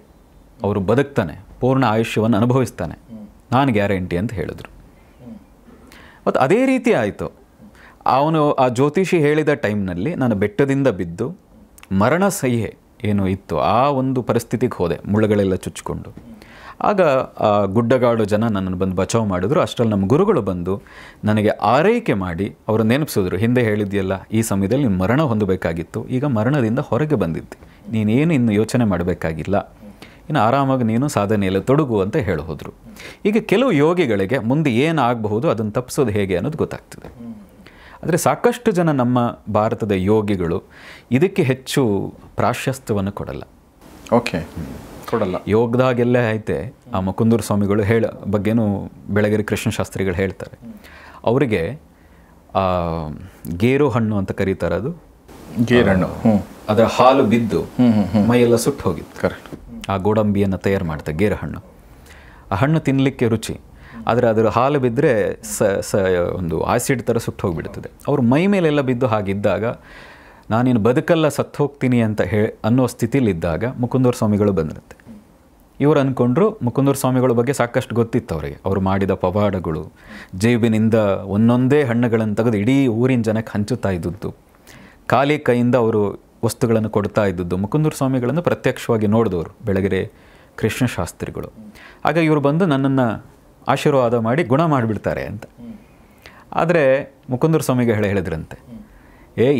ಅವರು ಬದುಕ್ತಾನೆ, ಪೂರ್ಣ ಆಯುಷ್ಯವನ್ನು ಅನುಭವಿಸ್ತಾನೆ, ನಾನು ಗ್ಯಾರಂಟಿ ಅಂತ ಹೇಳಿದ್ರು. ಮತ್ತು ಅದೇ ರೀತಿ ಆಯಿತು. ಅವನು ಆ ಜ್ಯೋತಿಷಿ ಹೇಳಿದ ಟೈಮ್ನಲ್ಲಿ ನಾನು ಬೆಟ್ಟದಿಂದ ಬಿದ್ದು ಮರಣ ಸಹ್ಯೆ ಏನು ಇತ್ತು ಆ ಒಂದು ಪರಿಸ್ಥಿತಿಗೆ ಹೋದೆ, ಮುಳ್ಳುಗಳೆಲ್ಲ ಚುಚ್ಚಿಕೊಂಡು. ಆಗ ಆ ಗುಡ್ಡಗಾಡು ಜನ ನನ್ನನ್ನು ಬಂದು ಬಚಾವ್ ಮಾಡಿದ್ರು. ಅಷ್ಟರಲ್ಲಿ ನಮ್ಮ ಗುರುಗಳು ಬಂದು ನನಗೆ ಆರೈಕೆ ಮಾಡಿ ಅವರು ನೆನಪಿಸಿದ್ರು, ಹಿಂದೆ ಹೇಳಿದ್ಯಲ್ಲ ಈ ಸಮಯದಲ್ಲಿ ನೀನು ಮರಣ ಹೊಂದಬೇಕಾಗಿತ್ತು, ಈಗ ಮರಣದಿಂದ ಹೊರಗೆ ಬಂದಿದ್ದೆ, ನೀನೇನು ಇನ್ನು ಯೋಚನೆ ಮಾಡಬೇಕಾಗಿಲ್ಲ, ಇನ್ನು ಆರಾಮಾಗಿ ನೀನು ಸಾಧನೆಯಲ್ಲಿ ತೊಡಗು ಅಂತ ಹೇಳೋದ್ರು. ಈಗ ಕೆಲವು ಯೋಗಿಗಳಿಗೆ ಮುಂದೆ ಏನಾಗಬಹುದು ಅದನ್ನು ತಪ್ಪಿಸೋದು ಹೇಗೆ ಅನ್ನೋದು ಗೊತ್ತಾಗ್ತದೆ. ಆದರೆ ಸಾಕಷ್ಟು ಜನ ನಮ್ಮ ಭಾರತದ ಯೋಗಿಗಳು ಇದಕ್ಕೆ ಹೆಚ್ಚು ಪ್ರಾಶಸ್ತ್ಯವನ್ನು ಕೊಡಲ್ಲ. ಓಕೆ, ಕೊಡಲ್ಲ. ಯೋಗದಾಗೆಲ್ಲ ಐತೆ ಆ ಮುಕುಂದೂರು ಸ್ವಾಮಿಗಳು ಬಗ್ಗೆನೂ ಬೆಳಗೆರೆ ಕೃಷ್ಣಶಾಸ್ತ್ರಿಗಳು ಹೇಳ್ತಾರೆ. ಅವರಿಗೆ ಗೇರು ಹಣ್ಣು ಅಂತ ಕರೀತಾರೆ, ಅದು ಗೇರಣ್ಣು, ಅದರ ಹಾಲು ಬಿದ್ದು ಮೈಯೆಲ್ಲ ಸುಟ್ಟು ಹೋಗಿತ್ತು. ಕರೆಕ್ಟ್. ಆ ಗೋಡಂಬಿಯನ್ನು ತಯಾರು ಮಾಡ್ತಾರೆ, ಗೇರು ಹಣ್ಣು. ಆ ಹಣ್ಣು ತಿನ್ನಲಿಕ್ಕೆ ರುಚಿ, ಆದರೆ ಅದರ ಹಾಲು ಬಿದ್ದರೆ ಒಂದು ಆಸಿಡ್ ಥರ ಸುಟ್ಟು ಹೋಗಿಬಿಡ್ತದೆ. ಅವರು ಮೈ ಮೇಲೆಲ್ಲ ಬಿದ್ದು ಹಾಗಿದ್ದಾಗ ನಾನಿನ್ನು ಬದುಕಲ್ಲ ಸತ್ತು ಹೋಗ್ತೀನಿ ಅಂತ ಅನ್ನೋ ಸ್ಥಿತಿಲಿದ್ದಾಗ ಮುಕುಂದೂರು ಸ್ವಾಮಿಗಳು ಬಂದಿರುತ್ತೆ. ಇವರು ಅಂದ್ಕೊಂಡ್ರು ಮುಕುಂದೂರು ಸ್ವಾಮಿಗಳ ಬಗ್ಗೆ ಸಾಕಷ್ಟು ಗೊತ್ತಿತ್ತು ಅವರಿಗೆ. ಅವರು ಮಾಡಿದ ಪವಾಡಗಳು, ಜೇಬಿನಿಂದ ಒಂದೊಂದೇ ಹಣ್ಣುಗಳನ್ನು ತೆಗೆದು ಇಡೀ ಊರಿನ ಜನಕ್ಕೆ ಹಂಚುತ್ತಾ ಇದ್ದದ್ದು, ಖಾಲಿ ಕೈಯಿಂದ ಅವರು ವಸ್ತುಗಳನ್ನು ಕೊಡ್ತಾ ಇದ್ದದ್ದು ಮುಕುಂದೂರು ಸ್ವಾಮಿಗಳನ್ನು ಪ್ರತ್ಯಕ್ಷವಾಗಿ ನೋಡಿದವರು ಬೆಳಗೆರೆ ಕೃಷ್ಣಶಾಸ್ತ್ರಿಗಳು. ಆಗ ಇವರು ಬಂದು ನನ್ನನ್ನು ಆಶೀರ್ವಾದ ಮಾಡಿ ಗುಣ ಮಾಡಿಬಿಡ್ತಾರೆ ಅಂತ. ಆದರೆ ಮುಕುಂದೂರು ಸ್ವಾಮಿಗೆ ಹೇಳಿದ್ರಂತೆ,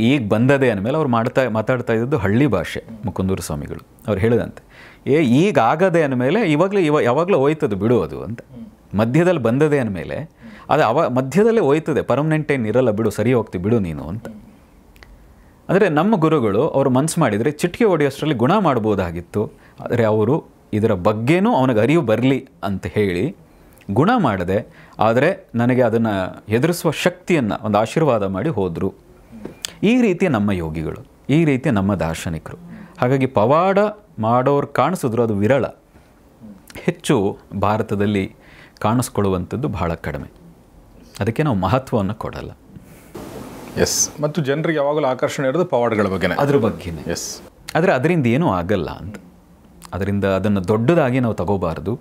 ಈಗ ಬಂದದೆ ಅಂದಮೇಲೆ ಅವ್ರು ಮಾತಾಡ್ತಾ ಇದ್ದದ್ದು ಹಳ್ಳಿ ಭಾಷೆ. ಮುಕುಂದೂರು ಸ್ವಾಮಿಗಳು ಅವ್ರು ಹೇಳಿದಂತೆ, ಈಗ ಆಗದೆ ಅಂದಮೇಲೆ ಯಾವಾಗಲೂ ಹೋಯ್ತದೆ ಬಿಡು ಅದು ಅಂತ. ಮಧ್ಯದಲ್ಲಿ ಬಂದದೆ ಅಂದಮೇಲೆ ಅದು ಮಧ್ಯದಲ್ಲೇ ಹೋಯ್ತದೆ, ಪರ್ಮನೆಂಟ್ ಏನು ಇರಲ್ಲ ಬಿಡು, ಸರಿ ಹೋಗ್ತೀವಿ ಬಿಡು ನೀನು ಅಂತ. ಅಂದರೆ ನಮ್ಮ ಗುರುಗಳು ಅವರು ಮನಸ್ಸು ಮಾಡಿದರೆ ಚಿಟಿಕೆ ಹೊಡೆಯೋಷ್ಟರಲ್ಲಿ ಗುಣ ಮಾಡ್ಬೋದಾಗಿತ್ತು. ಆದರೆ ಅವರು ಇದರ ಬಗ್ಗೆನೂ ಅವನಿಗೆ ಅರಿವು ಬರಲಿ ಅಂತ ಹೇಳಿ ಗುಣ ಮಾಡದೆ, ಆದರೆ ನನಗೆ ಅದನ್ನು ಎದುರಿಸುವ ಶಕ್ತಿಯನ್ನು ಒಂದು ಆಶೀರ್ವಾದ ಮಾಡಿ ಹೋದರು. ಈ ರೀತಿಯ ನಮ್ಮ ಯೋಗಿಗಳು, ಈ ರೀತಿಯ ನಮ್ಮ ದಾರ್ಶನಿಕರು. ಹಾಗಾಗಿ ಪವಾಡ ಮಾಡೋರು ಕಾಣಿಸಿದ್ರು ಅದು ವಿರಳ. ಹೆಚ್ಚು ಭಾರತದಲ್ಲಿ ಕಾಣಿಸ್ಕೊಳ್ಳುವಂಥದ್ದು ಬಹಳ ಕಡಿಮೆ. ಅದಕ್ಕೆ ನಾವು ಮಹತ್ವವನ್ನು ಕೊಡಲ್ಲ. ಎಸ್. ಮತ್ತು ಜನರಿಗೆ ಯಾವಾಗಲೂ ಆಕರ್ಷಣೆ ಇರೋದು ಪವಾಡಗಳ ಬಗ್ಗೆ, ಅದ್ರ ಬಗ್ಗೆನೇ. ಎಸ್. ಆದರೆ ಅದರಿಂದ ಏನೂ ಆಗಲ್ಲ ಅಂತ. ಅದರಿಂದ ಅದನ್ನು ದೊಡ್ಡದಾಗಿ ನಾವು ತಗೋಬಾರ್ದು.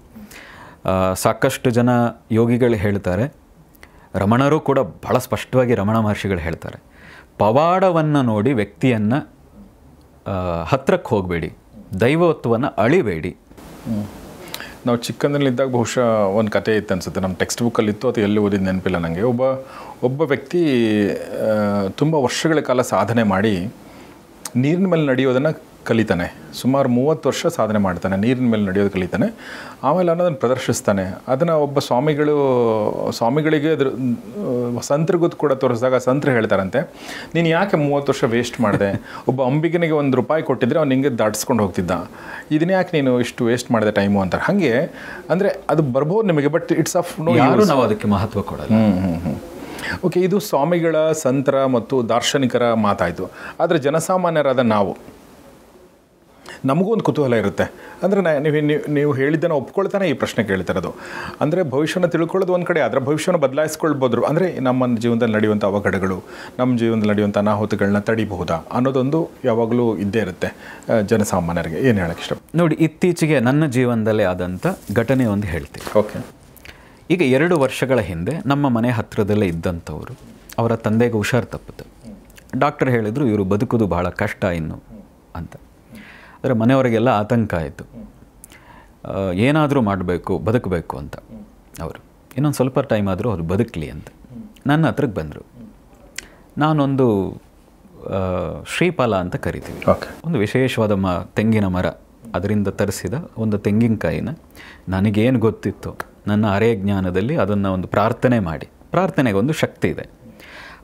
ಸಾಕಷ್ಟು ಜನ ಯೋಗಿಗಳು ಹೇಳ್ತಾರೆ, ರಮಣರು ಕೂಡ ಭಾಳ ಸ್ಪಷ್ಟವಾಗಿ ರಮಣ ಮಹರ್ಷಿಗಳು ಹೇಳ್ತಾರೆ, ಪವಾಡವನ್ನು ನೋಡಿ ವ್ಯಕ್ತಿಯನ್ನು ಹತ್ತಿರಕ್ಕೆ ಹೋಗಬೇಡಿ, ದೈವತ್ವವನ್ನು ಅಳಿಬೇಡಿ. ನಾವು ಚಿಕ್ಕಂದಿನಲ್ಲಿದ್ದಾಗ ಬಹುಶಃ ಒಂದು ಕತೆ ಇತ್ತು ಅನಿಸುತ್ತೆ, ನಮ್ಮ ಟೆಕ್ಸ್ಟ್ ಬುಕ್ಕಲ್ಲಿತ್ತು, ಅದು ಎಲ್ಲಿ ಓದಿದ ನೆನಪಿಲ್ಲ ನನಗೆ. ಒಬ್ಬ ವ್ಯಕ್ತಿ ತುಂಬ ವರ್ಷಗಳ ಕಾಲ ಸಾಧನೆ ಮಾಡಿ ನೀರಿನ ಮೇಲೆ ನಡೆಯೋದನ್ನು ಕಲಿತಾನೆ. ಸುಮಾರು 30 ವರ್ಷ ಸಾಧನೆ ಮಾಡ್ತಾನೆ, ನೀರಿನ ಮೇಲೆ ನಡೆಯೋದು ಕಲಿತಾನೆ. ಆಮೇಲೆ ಅನ್ನೋದನ್ನು ಪ್ರದರ್ಶಿಸ್ತಾನೆ. ಅದನ್ನು ಒಬ್ಬ ಸ್ವಾಮಿಗಳಿಗೆ ಅದ್ರ ಸಂತರಿಗೂ ಕೂಡ ತೋರಿಸಿದಾಗ ಸಂತರು ಹೇಳ್ತಾರಂತೆ, ನೀನು ಯಾಕೆ 30 ವರ್ಷ ವೇಸ್ಟ್ ಮಾಡಿದೆ? ಒಬ್ಬ ಅಂಬಿಗನಿಗೆ ₹1 ಕೊಟ್ಟಿದ್ರೆ ಅವ್ನು ಹಿಂಗೆ ದಾಟಿಸ್ಕೊಂಡು ಹೋಗ್ತಿದ್ದ, ಇದನ್ನ ಯಾಕೆ ನೀನು ಇಷ್ಟು ವೇಸ್ಟ್ ಮಾಡಿದೆ ಟೈಮು ಅಂತಾರೆ. ಹಾಗೆ ಅಂದರೆ ಅದು ಬರ್ಬೋದು ನಿಮಗೆ, ಬಟ್ ಇಟ್ಸ್ ಆಫ್ ನೋ ಯಾರು ನಾವು ಅದಕ್ಕೆ ಮಹತ್ವ ಕೊಡಲ್ಲ. ಓಕೆ, ಇದು ಸ್ವಾಮಿಗಳ, ಸಂತರ ಮತ್ತು ದಾರ್ಶನಿಕರ ಮಾತಾಯಿತು. ಆದರೆ ಜನಸಾಮಾನ್ಯರಾದ ನಮಗೂ ಒಂದು ಕುತೂಹಲ ಇರುತ್ತೆ. ಅಂದರೆ ನೀವು ಹೇಳಿದ್ದನ್ನು ಒಪ್ಕೊಳ್ತಾನೆ ಈ ಪ್ರಶ್ನೆ ಕೇಳ್ತಿರೋದು. ಅಂದರೆ ಭವಿಷ್ಯನ ತಿಳ್ಕೊಳ್ಳೋದು ಒಂದು ಕಡೆ, ಅದರ ಭವಿಷ್ಯನ ಬದಲಾಯಿಸ್ಕೊಳ್ಬೋದು. ಅಂದರೆ ನಮ್ಮ ಜೀವನದಲ್ಲಿ ನಡೆಯುವಂಥ ಅವಘಡಗಳು, ನಮ್ಮ ಜೀವನದಲ್ಲಿ ನಡೆಯುವಂಥ ಅನಾಹುತಗಳನ್ನ ತಡಿಬಹುದಾ ಅನ್ನೋದೊಂದು ಯಾವಾಗಲೂ ಇದ್ದೇ ಇರುತ್ತೆ ಜನಸಾಮಾನ್ಯರಿಗೆ. ಏನು ಹೇಳಕ್ಕೆ ಇಷ್ಟ? ನೋಡಿ, ಇತ್ತೀಚೆಗೆ ನನ್ನ ಜೀವನದಲ್ಲೇ ಆದಂಥ ಘಟನೆ ಒಂದು ಹೇಳ್ತೀನಿ. ಓಕೆ. ಈಗ 2 ವರ್ಷಗಳ ಹಿಂದೆ ನಮ್ಮ ಮನೆ ಹತ್ತಿರದಲ್ಲೇ ಇದ್ದಂಥವರು, ಅವರ ತಂದೆಗೆ ಹುಷಾರು ತಪ್ಪಿತು. ಡಾಕ್ಟರ್ ಹೇಳಿದರು ಇವರು ಬದುಕೋದು ಭಾಳ ಕಷ್ಟ ಇನ್ನು ಅಂತ. ಆದರೆ ಮನೆಯವರಿಗೆಲ್ಲ ಆತಂಕ ಆಯಿತು, ಏನಾದರೂ ಮಾಡಬೇಕು, ಬದುಕಬೇಕು ಅಂತ. ಅವರು ಇನ್ನೊಂದು ಸ್ವಲ್ಪ ಟೈಮ್ ಆದರೂ ಅವ್ರು ಬದುಕಲಿ ಅಂತ ನನ್ನ ಹತ್ರಕ್ಕೆ ಬಂದರು. ನಾನೊಂದು ಶ್ರೀಫಲ ಅಂತ ಕರಿತೀವಿ, ಒಂದು ವಿಶೇಷವಾದ ತೆಂಗಿನ ಮರ, ಅದರಿಂದ ತರಿಸಿದ ಒಂದು ತೆಂಗಿನಕಾಯಿನ ನನಗೇನು ಗೊತ್ತಿತ್ತು ನನ್ನ ಅರೆ ಜ್ಞಾನದಲ್ಲಿ ಅದನ್ನು ಒಂದು ಪ್ರಾರ್ಥನೆ ಮಾಡಿ, ಪ್ರಾರ್ಥನೆಗೆ ಒಂದು ಶಕ್ತಿ ಇದೆ,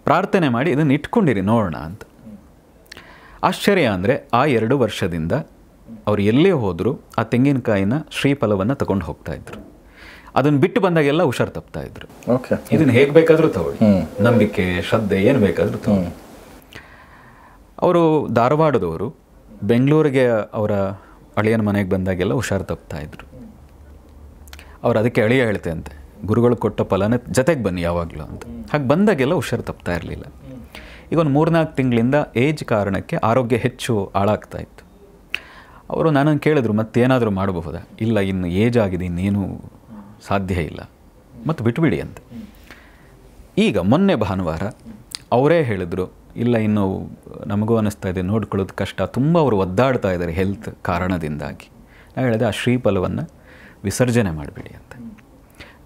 ಪ್ರಾರ್ಥನೆ ಮಾಡಿ ಇದನ್ನು ಇಟ್ಕೊಂಡಿರಿ ನೋಡೋಣ ಅಂತ. ಆಶ್ಚರ್ಯ ಅಂದರೆ ಆ 2 ವರ್ಷದಿಂದ ಅವ್ರು ಎಲ್ಲೇ ಹೋದರೂ ಆ ತೆಂಗಿನಕಾಯಿನ ಶ್ರೀಫಲವನ್ನು ತಗೊಂಡು ಹೋಗ್ತಾಯಿದ್ರು. ಅದನ್ನು ಬಿಟ್ಟು ಬಂದಾಗೆಲ್ಲ ಹುಷಾರು ತಪ್ತಾಯಿದ್ರು. ಓಕೆ, ಇದನ್ನು ಹೇಗೆ ಬೇಕಾದರೂ ತಗೊಳ್ಳಿ, ನಂಬಿಕೆ, ಶ್ರದ್ಧೆ ಏನು ಬೇಕಾದರೂ ತಗೊಳ್ಳಿ. ಅವರು ಧಾರವಾಡದವರು, ಬೆಂಗಳೂರಿಗೆ ಅವರ ಅಳಿಯನ ಮನೆಗೆ ಬಂದಾಗೆಲ್ಲ ಹುಷಾರು ತಪ್ತಾಯಿದ್ರು. ಅವ್ರು ಅದಕ್ಕೆ ಅಳಿಯ ಹೇಳ್ತೆ ಅಂತೆ, ಗುರುಗಳು ಕೊಟ್ಟ ಫಲನ ಜೊತೆಗೆ ಬನ್ನಿ ಯಾವಾಗಲೂ ಅಂತ. ಹಾಗೆ ಬಂದಾಗೆಲ್ಲ ಹುಷಾರು ತಪ್ತಾ ಇರಲಿಲ್ಲ. ಈಗ ಒಂದು 3-4 ತಿಂಗಳಿಂದ ಏಜ್ ಕಾರಣಕ್ಕೆ ಆರೋಗ್ಯ ಹೆಚ್ಚು ಹಾಳಾಗ್ತಾ ಇತ್ತು. ಅವರು ನನ್ನನ್ನು ಕೇಳಿದ್ರು, ಮತ್ತೇನಾದರೂ ಮಾಡಬಹುದಾ? ಇಲ್ಲ, ಇನ್ನು ಏಜ್ ಆಗಿದೆ, ಇನ್ನೇನು ಸಾಧ್ಯ ಇಲ್ಲ, ಮತ್ತು ಬಿಟ್ಟುಬಿಡಿ ಅಂತ. ಈಗ ಮೊನ್ನೆ ಭಾನುವಾರ ಅವರೇ ಹೇಳಿದ್ರು, ಇಲ್ಲ ಇನ್ನು ನಮಗೂ ಅನ್ನಿಸ್ತಾ ಇದೆ, ನೋಡ್ಕೊಳ್ಳೋದು ಕಷ್ಟ, ತುಂಬ ಅವರು ಒದ್ದಾಡ್ತಾ ಇದ್ದಾರೆ ಹೆಲ್ತ್ ಕಾರಣದಿಂದಾಗಿ. ನಾನು ಹೇಳಿದೆ, ಆ ಶ್ರೀಫಲವನ್ನು ವಿಸರ್ಜನೆ ಮಾಡಿಬಿಡಿ ಅಂತ.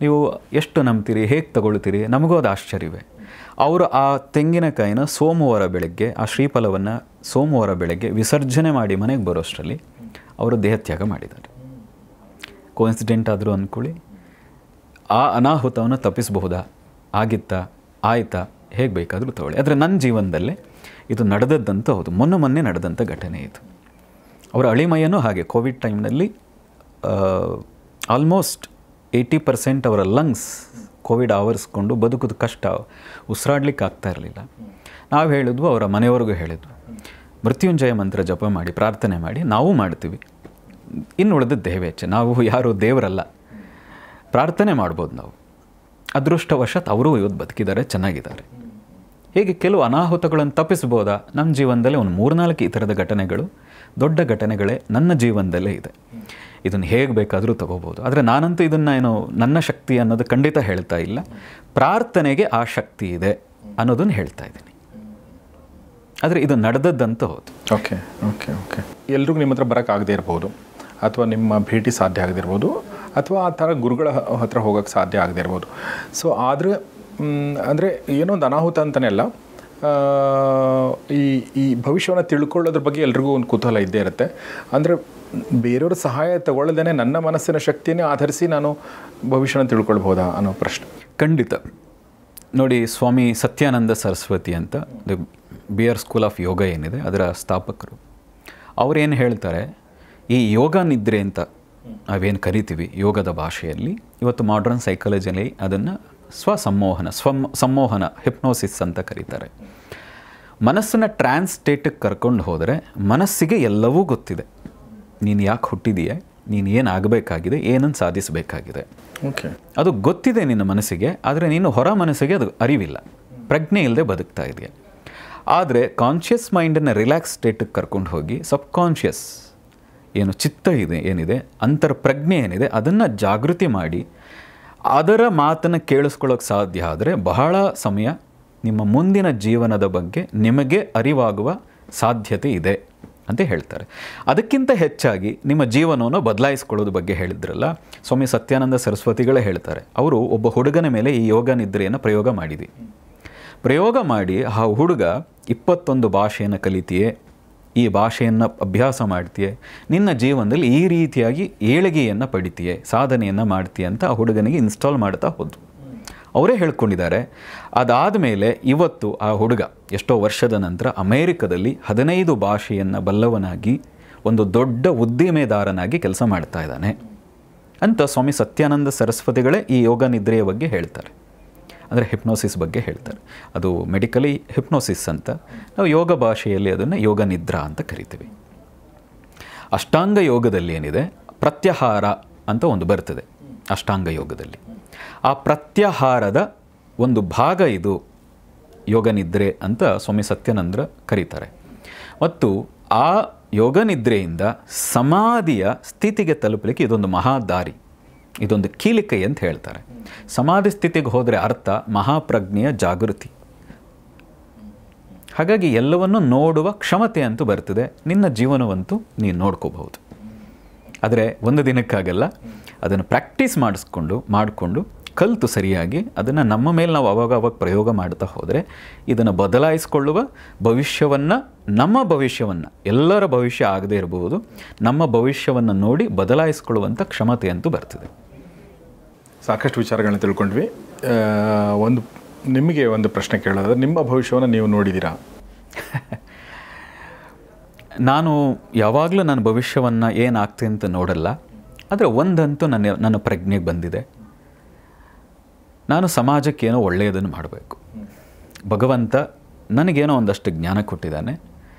ನೀವು ಎಷ್ಟು ನಂಬ್ತೀರಿ, ಹೇಗೆ ತಗೊಳ್ತೀರಿ, ನಮಗೂ ಅದು ಆಶ್ಚರ್ಯವೇ. ಅವರು ಆ ತೆಂಗಿನಕಾಯಿನ ಸೋಮವಾರ ಬೆಳಗ್ಗೆ, ಆ ಶ್ರೀಫಲವನ್ನು ಸೋಮವಾರ ಬೆಳಗ್ಗೆ ವಿಸರ್ಜನೆ ಮಾಡಿ ಮನೆಗೆ ಬರೋಷ್ಟರಲ್ಲಿ ಅವರು ದೇಹತ್ಯಾಗ ಮಾಡಿದ್ದಾರೆ. ಕೋಇನ್ಸಿಡೆಂಟ್ ಆದರೂ ಅಂದ್ಕೊಳ್ಳಿ, ಆ ಅನಾಹುತವನ್ನು ತಪ್ಪಿಸಬಹುದಾ, ಆಗಿತ್ತಾ, ಆಯಿತಾ, ಹೇಗೆ ಬೇಕಾದರೂ ತಗೊಳ್ಳಿ. ಆದರೆ ನನ್ನ ಜೀವನದಲ್ಲೇ ಇದು ನಡೆದದ್ದಂತೂ ಹೌದು. ಮೊನ್ನೆ ನಡೆದಂಥ ಘಟನೆ ಇದು. ಅವರ ಅಳಿಮಯ್ಯನೂ ಹಾಗೆ ಕೋವಿಡ್ ಟೈಮ್ನಲ್ಲಿ ಆಲ್ಮೋಸ್ಟ್ 80% ಅವರ ಲಂಗ್ಸ್ ಕೋವಿಡ್ ಆವರಿಸ್ಕೊಂಡು ಬದುಕೋದು ಕಷ್ಟ, ಉಸಿರಾಡ್ಲಿಕ್ಕೆ ಆಗ್ತಾ ಇರಲಿಲ್ಲ. ನಾವು ಹೇಳಿದ್ವು, ಅವರ ಮನೆಯವ್ರಿಗೂ ಹೇಳಿದ್ವು, ಮೃತ್ಯುಂಜಯ ಮಂತ್ರ ಜಪ ಮಾಡಿ ಪ್ರಾರ್ಥನೆ ಮಾಡಿ, ನಾವು ಮಾಡ್ತೀವಿ, ಇನ್ನು ಉಳಿದದ್ದು ದೇವೇಚ್ಛೆ, ನಾವು ಯಾರು ದೇವರಲ್ಲ, ಪ್ರಾರ್ಥನೆ ಮಾಡ್ಬೋದು ನಾವು. ಅದೃಷ್ಟವಶಾತ್ ಅವರು ಇವತ್ತು ಬದುಕಿದ್ದಾರೆ, ಚೆನ್ನಾಗಿದ್ದಾರೆ. ಹೀಗೆ ಕೆಲವು ಅನಾಹುತಗಳನ್ನು ತಪ್ಪಿಸ್ಬೋದಾ? ನಮ್ಮ ಜೀವನದಲ್ಲಿ ಒಂದು 3-4 ಈ ಥರದ ಘಟನೆಗಳು, ದೊಡ್ಡ ಘಟನೆಗಳೇ ನನ್ನ ಜೀವನದಲ್ಲೇ ಇದೆ. ಇದನ್ನು ಹೇಗೆ ಬೇಕಾದರೂ ತಗೋಬೋದು. ಆದರೆ ನಾನಂತೂ ಇದನ್ನು ಏನು ನನ್ನ ಶಕ್ತಿ ಅನ್ನೋದು ಖಂಡಿತ ಹೇಳ್ತಾ ಇಲ್ಲ. ಪ್ರಾರ್ಥನೆಗೆ ಆ ಶಕ್ತಿ ಇದೆ ಅನ್ನೋದನ್ನು ಹೇಳ್ತಾ ಇದ್ದೀನಿ. ಆದರೆ ಇದು ನಡೆದದ್ದಂತೂ ಹೌದು. ಓಕೆ ಓಕೆ ಓಕೆ ಎಲ್ರಿಗೂ ನಿಮ್ಮ ಹತ್ರ ಬರೋಕ್ಕಾಗದೇ ಇರ್ಬೋದು, ಅಥವಾ ನಿಮ್ಮ ಭೇಟಿ ಸಾಧ್ಯ ಆಗದಿರ್ಬೋದು, ಅಥವಾ ಆ ಥರ ಗುರುಗಳ ಹತ್ರ ಹೋಗೋಕ್ಕೆ ಸಾಧ್ಯ ಆಗದೇ ಇರ್ಬೋದು. ಸೊ ಆದರೆ ಅಂದರೆ ಏನೋ ಒಂದು ಅನಾಹುತ ಅಂತಲೇ ಅಲ್ಲ, ಈ ಭವಿಷ್ಯವನ್ನು ತಿಳ್ಕೊಳ್ಳೋದ್ರ ಬಗ್ಗೆ ಎಲ್ರಿಗೂ ಒಂದು ಕುತೂಹಲ ಇದ್ದೇ ಇರುತ್ತೆ. ಅಂದರೆ ಬೇರೆಯವ್ರ ಸಹಾಯ ತಗೊಳ್ಳದೇ ನನ್ನ ಮನಸ್ಸಿನ ಶಕ್ತಿಯೇ ಆಧರಿಸಿ ನಾನು ಭವಿಷ್ಯನ ತಿಳ್ಕೊಳ್ಬೋದಾ ಅನ್ನೋ ಪ್ರಶ್ನೆ. ಖಂಡಿತ. ನೋಡಿ, ಸ್ವಾಮಿ ಸತ್ಯಾನಂದ ಸರಸ್ವತಿ ಅಂತ ಬಿಯರ್ ಸ್ಕೂಲ್ ಆಫ್ ಯೋಗ ಏನಿದೆ ಅದರ ಸ್ಥಾಪಕರು, ಅವರೇನು ಹೇಳ್ತಾರೆ, ಈ ಯೋಗ ನಿದ್ರೆ ಅಂತ ನಾವೇನು ಕರಿತೀವಿ ಯೋಗದ ಭಾಷೆಯಲ್ಲಿ, ಇವತ್ತು ಮಾಡ್ರನ್ ಸೈಕಾಲಜಿಯಲ್ಲಿ ಅದನ್ನು ಸಂಮೋಹನ ಹಿಪ್ನೋಸಿಸ್ ಅಂತ ಕರೀತಾರೆ. ಮನಸ್ಸನ್ನು ಟ್ರಾನ್ಸ್ ಸ್ಟೇಟಿಗೆ ಕರ್ಕೊಂಡು ಹೋದರೆ ಮನಸ್ಸಿಗೆ ಎಲ್ಲವೂ ಗೊತ್ತಿದೆ. ನೀನು ಯಾಕೆ ಹುಟ್ಟಿದೆಯೇ, ನೀನು ಏನು ಆಗಬೇಕಾಗಿದೆ, ಏನನ್ನು ಸಾಧಿಸಬೇಕಾಗಿದೆ, ಓಕೆ, ಅದು ಗೊತ್ತಿದೆ ನಿನ್ನ ಮನಸ್ಸಿಗೆ. ಆದರೆ ನೀನು ಹೊರ ಮನಸ್ಸಿಗೆ ಅದು ಅರಿವಿಲ್ಲ, ಪ್ರಜ್ಞೆ ಇಲ್ಲದೆ ಬದುಕ್ತಾ ಇದೆಯಾ. ಆದರೆ ಕಾನ್ಷಿಯಸ್ ಮೈಂಡನ್ನು ರಿಲ್ಯಾಕ್ಸ್ ಸ್ಟೇಟಿಗೆ ಕರ್ಕೊಂಡು ಹೋಗಿ ಸಬ್ಕಾನ್ಷಿಯಸ್ ಏನು ಚಿತ್ತ ಇದೆ, ಏನಿದೆ ಅಂತರ್ಪ್ರಜ್ಞೆ ಏನಿದೆ, ಅದನ್ನು ಜಾಗೃತಿ ಮಾಡಿ ಅದರ ಮಾತನ್ನು ಕೇಳಿಸ್ಕೊಳ್ಳೋಕೆ ಸಾಧ್ಯ ಆದರೆ ಬಹಳ ಸಮಯ ನಿಮ್ಮ ಮುಂದಿನ ಜೀವನದ ಬಗ್ಗೆ ನಿಮಗೆ ಅರಿವಾಗುವ ಸಾಧ್ಯತೆ ಇದೆ ಅಂತ ಹೇಳ್ತಾರೆ. ಅದಕ್ಕಿಂತ ಹೆಚ್ಚಾಗಿ ನಿಮ್ಮ ಜೀವನವನ್ನು ಬದಲಾಯಿಸ್ಕೊಳ್ಳೋದ್ರ ಬಗ್ಗೆ ಹೇಳಿದ್ರಲ್ಲ, ಸ್ವಾಮಿ ಸತ್ಯಾನಂದ ಸರಸ್ವತಿಗಳೇ ಹೇಳ್ತಾರೆ. ಅವರು ಒಬ್ಬ ಹುಡುಗನ ಮೇಲೆ ಈ ಯೋಗ ನಿದ್ರೆಯನ್ನು ಪ್ರಯೋಗ ಮಾಡಿ ಆ ಹುಡುಗ 21 ಭಾಷೆಯನ್ನು ಕಲಿತೀಯೇ, ಈ ಭಾಷೆಯನ್ನು ಅಭ್ಯಾಸ ಮಾಡ್ತೀಯೇ, ನಿನ್ನ ಜೀವನದಲ್ಲಿ ಈ ರೀತಿಯಾಗಿ ಏಳಿಗೆಯನ್ನು ಪಡಿತೀಯೇ, ಸಾಧನೆಯನ್ನು ಮಾಡ್ತೀಯ ಅಂತ ಆ ಹುಡುಗನಿಗೆ ಇನ್ಸ್ಟಾಲ್ ಮಾಡ್ತಾ ಹೋದ್ರು. ಅವರೇ ಹೇಳ್ಕೊಂಡಿದ್ದಾರೆ. ಅದಾದ ಮೇಲೆ ಇವತ್ತು ಆ ಹುಡುಗ ಎಷ್ಟೋ ವರ್ಷದ ನಂತರ ಅಮೇರಿಕದಲ್ಲಿ 15 ಭಾಷೆಯನ್ನು ಬಲ್ಲವನಾಗಿ ಒಂದು ದೊಡ್ಡ ಉದ್ದಿಮೆದಾರನಾಗಿ ಕೆಲಸ ಮಾಡ್ತಾ ಇದ್ದಾನೆ ಅಂತ ಸ್ವಾಮಿ ಸತ್ಯಾನಂದ ಸರಸ್ವತಿಗಳೇ ಈ ಯೋಗ ನಿದ್ರೆಯ ಬಗ್ಗೆ ಹೇಳ್ತಾರೆ. ಅಂದರೆ ಹಿಪ್ನೋಸಿಸ್ ಬಗ್ಗೆ ಹೇಳ್ತಾರೆ. ಅದು ಮೆಡಿಕಲಿ ಹಿಪ್ನೋಸಿಸ್ ಅಂತ, ನಾವು ಯೋಗ ಭಾಷೆಯಲ್ಲಿ ಅದನ್ನು ಯೋಗ ನಿದ್ರಾ ಅಂತ ಕರಿತೀವಿ. ಅಷ್ಟಾಂಗ ಯೋಗದಲ್ಲಿ ಏನಿದೆ, ಪ್ರತ್ಯಾಹಾರ ಅಂತ ಒಂದು ಬರ್ತದೆ ಅಷ್ಟಾಂಗ ಯೋಗದಲ್ಲಿ. ಆ ಪ್ರತ್ಯಾಹಾರದ ಒಂದು ಭಾಗ ಇದು ಯೋಗ ನಿದ್ರೆ ಅಂತ ಸ್ವಾಮಿ ಸತ್ಯಾನಂದ್ರ ಕರೀತಾರೆ. ಮತ್ತು ಆ ಯೋಗ ನಿದ್ರೆಯಿಂದ ಸಮಾಧಿಯ ಸ್ಥಿತಿಗೆ ತಲುಪಲಿಕ್ಕೆ ಇದೊಂದು ಮಹಾದಾರಿ, ಇದೊಂದು ಕೀಲಿಕೈ ಅಂತ ಹೇಳ್ತಾರೆ. ಸಮಾಧಿ ಸ್ಥಿತಿಗೆ ಹೋದರೆ ಅರ್ಥ ಮಹಾಪ್ರಜ್ಞೆಯ ಜಾಗೃತಿ. ಹಾಗಾಗಿ ಎಲ್ಲವನ್ನು ನೋಡುವ ಕ್ಷಮತೆ ಅಂತೂ ಬರ್ತದೆ. ನಿನ್ನ ಜೀವನವಂತೂ ನೀನು ನೋಡ್ಕೋಬಹುದು. ಆದರೆ ಒಂದು ದಿನಕ್ಕಾಗಲ್ಲ, ಅದನ್ನು ಪ್ರಾಕ್ಟೀಸ್ ಮಾಡಿಕೊಂಡು ಕಲಿತು ಸರಿಯಾಗಿ ಅದನ್ನು ನಮ್ಮ ಮೇಲೆ ನಾವು ಅವಾಗ ಪ್ರಯೋಗ ಮಾಡ್ತಾ ಹೋದರೆ ಇದನ್ನು ಬದಲಾಯಿಸಿಕೊಳ್ಳುವ ಭವಿಷ್ಯವನ್ನು, ನಮ್ಮ ಭವಿಷ್ಯವನ್ನು, ಎಲ್ಲರ ಭವಿಷ್ಯ ಆಗದೇ ಇರಬಹುದು, ನಮ್ಮ ಭವಿಷ್ಯವನ್ನು ನೋಡಿ ಬದಲಾಯಿಸಿಕೊಳ್ಳುವಂಥ ಕ್ಷಮತೆ ಅಂತೂ ಬರ್ತದೆ. ಸಾಕಷ್ಟು ವಿಚಾರಗಳನ್ನ ತಿಳ್ಕೊಂಡ್ವಿ. ನಿಮಗೆ ಒಂದು ಪ್ರಶ್ನೆ ಕೇಳೋದಾದ್ರೆ, ನಿಮ್ಮ ಭವಿಷ್ಯವನ್ನು ನೀವು ನೋಡಿದ್ದೀರಾ? ನಾನು ಯಾವಾಗಲೂ ನನ್ನ ಭವಿಷ್ಯವನ್ನು ಏನಾಗ್ತದೆ ಅಂತ ನೋಡಲ್ಲ. ಆದರೆ ಒಂದಂತೂ ನನ್ನ ಪ್ರಜ್ಞೆಗೆ ಬಂದಿದೆ, ನಾನು ಸಮಾಜಕ್ಕೇನೋ ಒಳ್ಳೆಯದನ್ನು ಮಾಡಬೇಕು. ಭಗವಂತ ನನಗೇನೋ ಒಂದಷ್ಟು ಜ್ಞಾನ ಕೊಟ್ಟಿದ್ದಾನೆ,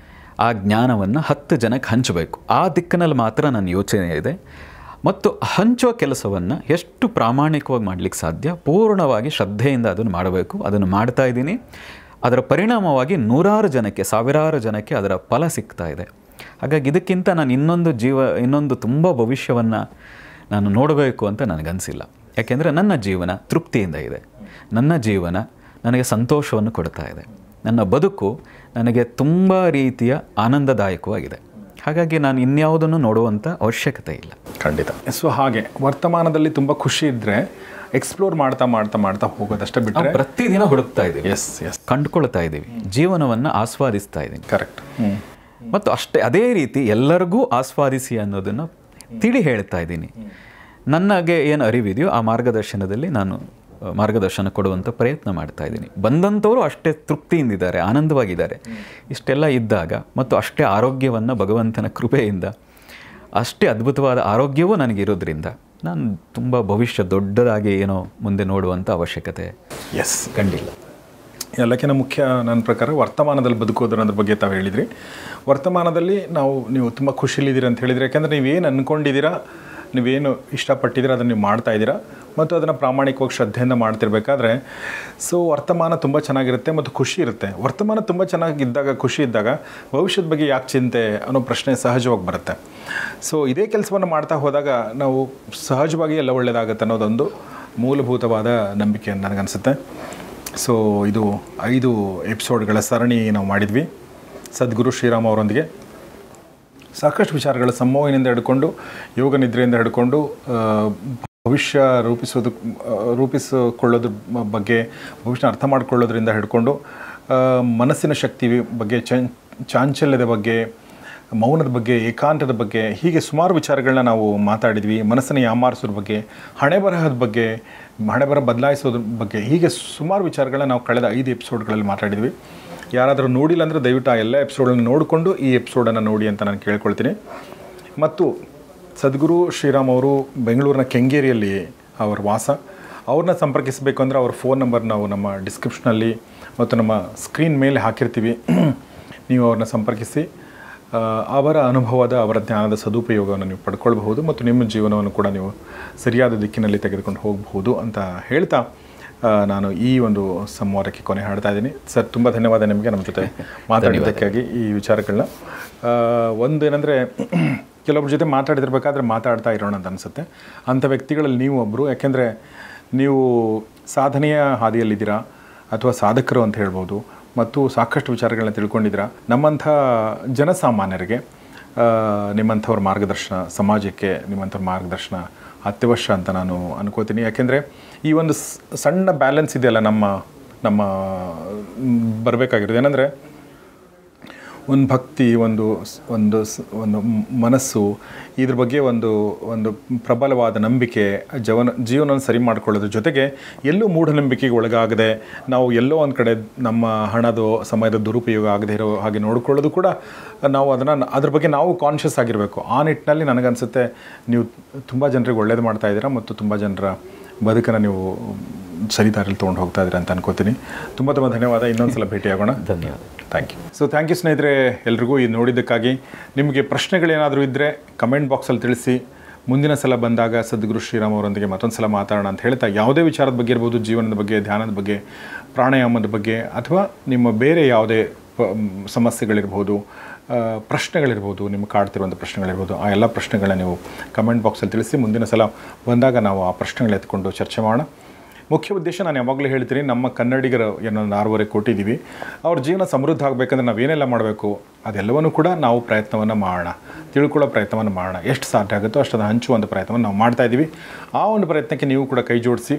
ಆ ಜ್ಞಾನವನ್ನು 10 ಜನಕ್ಕೆ ಹಂಚಬೇಕು. ಆ ದಿಕ್ಕಿನಲ್ಲಿ ಮಾತ್ರ ನನ್ನ ಯೋಚನೆ ಇದೆ. ಮತ್ತು ಹಂಚುವ ಕೆಲಸವನ್ನು ಎಷ್ಟು ಪ್ರಾಮಾಣಿಕವಾಗಿ ಮಾಡಲಿಕ್ಕೆ ಸಾಧ್ಯ, ಪೂರ್ಣವಾಗಿ ಶ್ರದ್ಧೆಯಿಂದ ಅದನ್ನು ಮಾಡಬೇಕು. ಅದನ್ನು ಮಾಡ್ತಾ ಇದ್ದೀನಿ. ಅದರ ಪರಿಣಾಮವಾಗಿ 100 ಜನಕ್ಕೆ, 1000 ಜನಕ್ಕೆ ಅದರ ಫಲ ಸಿಗ್ತಾ ಇದೆ. ಹಾಗಾಗಿ ಇದಕ್ಕಿಂತ ನಾನು ಇನ್ನೊಂದು ತುಂಬ ಭವಿಷ್ಯವನ್ನು ನಾನು ನೋಡಬೇಕು ಅಂತ ನನಗನ್ಸಿಲ್ಲ. ಯಾಕೆಂದರೆ ನನ್ನ ಜೀವನ ತೃಪ್ತಿಯಿಂದ ಇದೆ, ನನ್ನ ಜೀವನ ನನಗೆ ಸಂತೋಷವನ್ನು ಕೊಡ್ತಾ ಇದೆ, ನನ್ನ ಬದುಕು ನನಗೆ ತುಂಬ ರೀತಿಯ ಆನಂದದಾಯಕವಾಗಿದೆ. ಹಾಗಾಗಿ ನಾನು ಇನ್ಯಾವುದನ್ನು ನೋಡುವಂಥ ಅವಶ್ಯಕತೆ ಇಲ್ಲ. ಖಂಡಿತ. ಸೊ ಹಾಗೆ ವರ್ತಮಾನದಲ್ಲಿ ತುಂಬ ಖುಷಿ ಇದ್ದರೆ ಎಕ್ಸ್ಪ್ಲೋರ್ ಮಾಡ್ತಾ ಹೋಗೋದಷ್ಟೇ ಬಿಟ್ಟರೆ ಪ್ರತಿದಿನ ಹುಡುಕ್ತಾ ಇದ್ದೀವಿ, ಕಂಡುಕೊಳ್ತಾ ಇದ್ದೀವಿ, ಜೀವನವನ್ನು ಆಸ್ವಾದಿಸ್ತಾ ಇದ್ದೀನಿ. ಕರೆಕ್ಟ್. ಮತ್ತು ಅದೇ ರೀತಿ ಎಲ್ಲರಿಗೂ ಆಸ್ವಾದಿಸಿ ಅನ್ನೋದನ್ನು ತಿಳಿ ಹೇಳ್ತಾ ಇದ್ದೀನಿ. ನನಗೆ ಏನು ಅರಿವಿದೆಯೋ ಆ ಮಾರ್ಗದರ್ಶನದಲ್ಲಿ ನಾನು ಮಾರ್ಗದರ್ಶನ ಕೊಡುವಂಥ ಪ್ರಯತ್ನ ಮಾಡ್ತಾ ಇದ್ದೀನಿ. ಬಂದಂಥವರು ಅಷ್ಟೇ ತೃಪ್ತಿಯಿಂದಿದ್ದಾರೆ, ಆನಂದವಾಗಿದ್ದಾರೆ. ಇಷ್ಟೆಲ್ಲ ಇದ್ದಾಗ ಮತ್ತು ಅಷ್ಟೇ ಆರೋಗ್ಯವನ್ನು ಭಗವಂತನ ಕೃಪೆಯಿಂದ ಅಷ್ಟೇ ಅದ್ಭುತವಾದ ಆರೋಗ್ಯವೂ ನನಗಿರೋದ್ರಿಂದ ನಾನು ತುಂಬ ಭವಿಷ್ಯ ದೊಡ್ಡದಾಗಿ ಏನೋ ಮುಂದೆ ನೋಡುವಂಥ ಅವಶ್ಯಕತೆ ಕಂಡಿಲ್ಲ. ಎಲ್ಲಕ್ಕಿಂತ ಮುಖ್ಯ ನನ್ನ ಪ್ರಕಾರ ವರ್ತಮಾನದಲ್ಲಿ ಬದುಕೋದ್ರ ಬಗ್ಗೆ ತಾವು ಹೇಳಿದ್ರಿ. ವರ್ತಮಾನದಲ್ಲಿ ನೀವು ತುಂಬ ಖುಷಿಲಿದ್ದೀರಿ ಅಂತ ಹೇಳಿದ್ರಿ. ಯಾಕೆಂದರೆ ನೀವೇನು ಅಂದ್ಕೊಂಡಿದ್ದೀರಾ, ನೀವೇನು ಇಷ್ಟಪಟ್ಟಿದ್ದೀರಾ ಅದನ್ನು ನೀವು ಮಾಡ್ತಾಯಿದ್ದೀರಾ ಮತ್ತು ಅದನ್ನು ಪ್ರಾಮಾಣಿಕವಾಗಿ ಶ್ರದ್ಧೆಯಿಂದ ಮಾಡ್ತಿರ್ಬೇಕಾದ್ರೆ ವರ್ತಮಾನ ತುಂಬ ಚೆನ್ನಾಗಿರುತ್ತೆ ಮತ್ತು ಖುಷಿ ಇರುತ್ತೆ. ವರ್ತಮಾನ ತುಂಬ ಚೆನ್ನಾಗಿದ್ದಾಗ, ಖುಷಿ ಇದ್ದಾಗ ಭವಿಷ್ಯದ ಬಗ್ಗೆ ಯಾಕೆ ಚಿಂತೆ ಅನ್ನೋ ಪ್ರಶ್ನೆ ಸಹಜವಾಗಿ ಬರುತ್ತೆ. ಇದೇ ಕೆಲಸವನ್ನು ಮಾಡ್ತಾ ಹೋದಾಗ ನಾವು ಸಹಜವಾಗಿ ಎಲ್ಲ ಒಳ್ಳೆಯದಾಗುತ್ತೆ ಅನ್ನೋದೊಂದು ಮೂಲಭೂತವಾದ ನಂಬಿಕೆ ನನಗನ್ಸುತ್ತೆ. ಇದು 5 ಎಪಿಸೋಡ್ಗಳ ಸರಣಿ ನಾವು ಮಾಡಿದ್ವಿ ಸದ್ಗುರು ಶ್ರೀರಾಮ್ ಅವರೊಂದಿಗೆ. ಸಾಕಷ್ಟು ವಿಚಾರಗಳ ಸಂಮೋಹನೆಯಿಂದ ಹಿಡ್ಕೊಂಡು, ಯೋಗ ನಿದ್ರೆಯಿಂದ ಹಿಡ್ಕೊಂಡು, ಭವಿಷ್ಯ ರೂಪಿಸಿಕೊಳ್ಳೋದ್ರ ಬಗ್ಗೆ, ಭವಿಷ್ಯ ಅರ್ಥ ಮಾಡಿಕೊಳ್ಳೋದ್ರಿಂದ ಹಿಡ್ಕೊಂಡು, ಮನಸ್ಸಿನ ಶಕ್ತಿ ಬಗ್ಗೆ, ಚಾಂಚಲ್ಯದ ಬಗ್ಗೆ, ಮೌನದ ಬಗ್ಗೆ, ಏಕಾಂತದ ಬಗ್ಗೆ, ಹೀಗೆ ಸುಮಾರು ವಿಚಾರಗಳನ್ನ ನಾವು ಮಾತಾಡಿದ್ವಿ. ಮನಸ್ಸನ್ನು ಯಾಮಾರಿಸೋದ್ರ ಬಗ್ಗೆ, ಹಣೆ ಬರಹ ಬದಲಾಯಿಸೋದ್ರ ಬಗ್ಗೆ, ಹೀಗೆ ಸುಮಾರು ವಿಚಾರಗಳನ್ನ ನಾವು ಕಳೆದ 5 ಎಪಿಸೋಡ್ಗಳಲ್ಲಿ ಮಾತಾಡಿದ್ವಿ. ಯಾರಾದರೂ ನೋಡಿಲ್ಲ ಅಂದರೆ ದಯವಿಟ್ಟು ಆ ಎಲ್ಲ ಎಪಿಸೋಡನ್ನು ನೋಡಿಕೊಂಡು ಈ ಎಪಿಸೋಡನ್ನು ನೋಡಿ ಅಂತ ನಾನು ಕೇಳ್ಕೊಳ್ತೀನಿ. ಮತ್ತು ಸದ್ಗುರು ಶ್ರೀರಾಮ್ ಅವರು ಬೆಂಗಳೂರಿನ ಕೆಂಗೇರಿಯಲ್ಲಿ ಅವರ ವಾಸ. ಅವ್ರನ್ನ ಸಂಪರ್ಕಿಸಬೇಕು ಅಂದರೆ ಅವ್ರ ಫೋನ್ ನಂಬರ್ ನಾವು ನಮ್ಮ ಡಿಸ್ಕ್ರಿಪ್ಷನಲ್ಲಿ ಮತ್ತು ನಮ್ಮ ಸ್ಕ್ರೀನ್ ಮೇಲೆ ಹಾಕಿರ್ತೀವಿ. ನೀವು ಅವ್ರನ್ನ ಸಂಪರ್ಕಿಸಿ ಅವರ ಅನುಭವದ, ಅವರ ಜ್ಞಾನದ ಸದುಪಯೋಗವನ್ನು ನೀವು ಪಡ್ಕೊಳ್ಬಹುದು ಮತ್ತು ನಿಮ್ಮ ಜೀವನವನ್ನು ಕೂಡ ನೀವು ಸರಿಯಾದ ದಿಕ್ಕಿನಲ್ಲಿ ತೆಗೆದುಕೊಂಡು ಹೋಗಬಹುದು ಅಂತ ಹೇಳ್ತಾ ನಾನು ಈ ಒಂದು ಸಂವಾದಕ್ಕೆ ಕೊನೆ ಹಾಡ್ತಾ ಇದ್ದೀನಿ. ಸರ್, ತುಂಬ ಧನ್ಯವಾದ ನಿಮಗೆ ನಮ್ಮ ಜೊತೆ ಮಾತಾಡಿದ್ದಕ್ಕಾಗಿ. ಈ ವಿಚಾರಗಳನ್ನ ಒಂದೇನೆಂದರೆ, ಕೆಲವೊಬ್ಬರ ಜೊತೆ ಮಾತಾಡ್ತಾ ಇರೋಣ ಅಂತ ಅನಿಸುತ್ತೆ. ಅಂಥ ವ್ಯಕ್ತಿಗಳಲ್ಲಿ ನೀವು ಒಬ್ಬರು. ಯಾಕೆಂದರೆ ನೀವು ಸಾಧನೆಯ ಹಾದಿಯಲ್ಲಿದ್ದೀರಾ ಅಥವಾ ಸಾಧಕರು ಅಂತ ಹೇಳ್ಬೋದು ಮತ್ತು ಸಾಕಷ್ಟು ವಿಚಾರಗಳನ್ನ ತಿಳ್ಕೊಂಡಿದ್ದೀರಾ. ನಮ್ಮಂಥ ಜನಸಾಮಾನ್ಯರಿಗೆ ನಿಮ್ಮಂಥವ್ರ ಮಾರ್ಗದರ್ಶನ, ಸಮಾಜಕ್ಕೆ ನಿಮ್ಮಂಥವ್ರ ಮಾರ್ಗದರ್ಶನ ಅತ್ಯವಶ್ಯ ಅಂತ ನಾನು ಅನ್ಕೋತೀನಿ. ಯಾಕೆಂದರೆ ಈ ಒಂದು ಸಣ್ಣ ಬ್ಯಾಲೆನ್ಸ್ ಇದೆಯಲ್ಲ ನಮ್ಮ ಬರಬೇಕಾಗಿರೋದು. ಏನಂದರೆ ಒಂದು ಭಕ್ತಿ, ಒಂದು ಒಂದು ಒಂದು ಮನಸ್ಸು, ಇದ್ರ ಬಗ್ಗೆ ಒಂದು ಪ್ರಬಲವಾದ ನಂಬಿಕೆ, ಜೀವನವನ್ನು ಸರಿ ಮಾಡ್ಕೊಳ್ಳೋದ್ರ ಜೊತೆಗೆ ಎಲ್ಲೂ ಮೂಢನಂಬಿಕೆಗೆ ಒಳಗಾಗದೆ, ನಾವು ಎಲ್ಲೋ ಒಂದು ಕಡೆ ನಮ್ಮ ಹಣದ ಸಮಯದ ದುರುಪಯೋಗ ಆಗದೆ ಇರೋ ಹಾಗೆ ನೋಡ್ಕೊಳ್ಳೋದು ಕೂಡ ನಾವು ಅದ್ರ ಬಗ್ಗೆ ನಾವು ಕಾನ್ಷಿಯಸ್ ಆಗಿರಬೇಕು. ಆ ನಿಟ್ಟಿನಲ್ಲಿ ನನಗನ್ಸುತ್ತೆ ನೀವು ತುಂಬ ಜನರಿಗೆ ಒಳ್ಳೇದು ಮಾಡ್ತಾಯಿದ್ದೀರಾ ಮತ್ತು ತುಂಬ ಜನರ ಬದುಕನ್ನು ನೀವು ಸರಿದಾರಲ್ಲಿ ತೊಗೊಂಡು ಹೋಗ್ತಾ ಇದ್ದೀರಾ ಅಂತ ಅನ್ಕೋತೀನಿ. ತುಂಬ ಧನ್ಯವಾದ. ಇನ್ನೊಂದು ಸಲ ಭೇಟಿಯಾಗೋಣ. ಧನ್ಯವಾದ. Thank you. ಥ್ಯಾಂಕ್ ಯು ಸ್ನೇಹಿತರೆ, ಎಲ್ರಿಗೂ ಇದು ನೋಡಿದ್ದಕ್ಕಾಗಿ. ನಿಮಗೆ ಪ್ರಶ್ನೆಗಳೇನಾದರೂ ಇದ್ದರೆ ಕಮೆಂಟ್ ಬಾಕ್ಸಲ್ಲಿ ತಿಳಿಸಿ. ಮುಂದಿನ ಸಲ ಬಂದಾಗ ಸದ್ಗುರು ಶ್ರೀರಾಮ್ ಅವರೊಂದಿಗೆ ಮತ್ತೊಂದು ಸಲ ಮಾತಾಡೋಣ ಅಂತ ಹೇಳ್ತಾ, ಯಾವುದೇ ವಿಚಾರದ ಬಗ್ಗೆ ಇರ್ಬೋದು, ಜೀವನದ ಬಗ್ಗೆ, ಧ್ಯಾನದ ಬಗ್ಗೆ, ಪ್ರಾಣಾಯಾಮದ ಬಗ್ಗೆ, ಅಥವಾ ನಿಮ್ಮ ಬೇರೆ ಯಾವುದೇ ಸಮಸ್ಯೆಗಳಿರ್ಬೋದು, ಪ್ರಶ್ನೆಗಳಿರ್ಬೋದು, ನಿಮಗೆ ಕಾಡ್ತಿರುವಂಥ ಪ್ರಶ್ನೆಗಳಿರ್ಬೋದು, ಆ ಎಲ್ಲ ಪ್ರಶ್ನೆಗಳನ್ನ ನೀವು ಕಮೆಂಟ್ ಬಾಕ್ಸಲ್ಲಿ ತಿಳಿಸಿ. ಮುಂದಿನ ಸಲ ಬಂದಾಗ ನಾವು ಆ ಪ್ರಶ್ನೆಗಳು ಎತ್ಕೊಂಡು ಚರ್ಚೆ ಮಾಡೋಣ. ಮುಖ್ಯ ಉದ್ದೇಶ ನಾನು ಯಾವಾಗಲೂ ಹೇಳ್ತೀನಿ, ನಮ್ಮ ಕನ್ನಡಿಗರು ಏನೊಂದು 6.5 ಕೋಟಿ ಇದ್ದೀವಿ. ಅವ್ರ ಜೀವನ ಸಮೃದ್ಧ ಆಗಬೇಕಂದ್ರೆ ನಾವೇನೆಲ್ಲ ಮಾಡಬೇಕು ಅದೆಲ್ಲವನ್ನೂ ಕೂಡ ನಾವು ಪ್ರಯತ್ನವನ್ನು ಮಾಡೋಣ, ತಿಳ್ಕೊಳ್ಳೋ ಪ್ರಯತ್ನವನ್ನು ಮಾಡೋಣ. ಎಷ್ಟು ಸಾಧ್ಯ ಆಗುತ್ತೋ ಅಷ್ಟನ್ನು ಹಂಚುವಂಥ ಪ್ರಯತ್ನವನ್ನು ನಾವು ಮಾಡ್ತಾಯಿದ್ದೀವಿ. ಆ ಒಂದು ಪ್ರಯತ್ನಕ್ಕೆ ನೀವು ಕೂಡ ಕೈ ಜೋಡಿಸಿ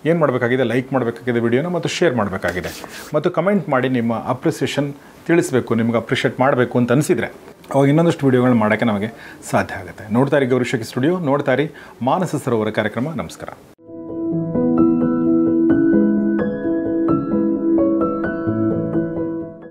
ಏನು ಮಾಡಬೇಕಾಗಿದೆ, ಲೈಕ್ ಮಾಡಬೇಕಾಗಿದೆ ವಿಡಿಯೋನ, ಮತ್ತು ಶೇರ್ ಮಾಡಬೇಕಾಗಿದೆ, ಮತ್ತು ಕಮೆಂಟ್ ಮಾಡಿ ನಿಮ್ಮ ಅಪ್ರಿಸಿಯೇಷನ್ ತಿಳಿಸಬೇಕು. ನಿಮ್ಗೆ ಅಪ್ರಿಷಿಯೇಟ್ ಮಾಡಬೇಕು ಅಂತ ಅನಿಸಿದರೆ ಅವಾಗ ಇನ್ನೊಂದಷ್ಟು ವೀಡಿಯೋಗಳನ್ನ ಮಾಡೋಕ್ಕೆ ನಮಗೆ ಸಾಧ್ಯ ಆಗುತ್ತೆ. ನೋಡ್ತಾ ಇರಿ ಗೌರಿ ಶೆಟ್ಟಿ ಸ್ಟುಡಿಯೋ, ನೋಡ್ತಾ ಇರಿ ಮಾನಸ ಸರೋವರ ಕಾರ್ಯಕ್ರಮ. ನಮಸ್ಕಾರ.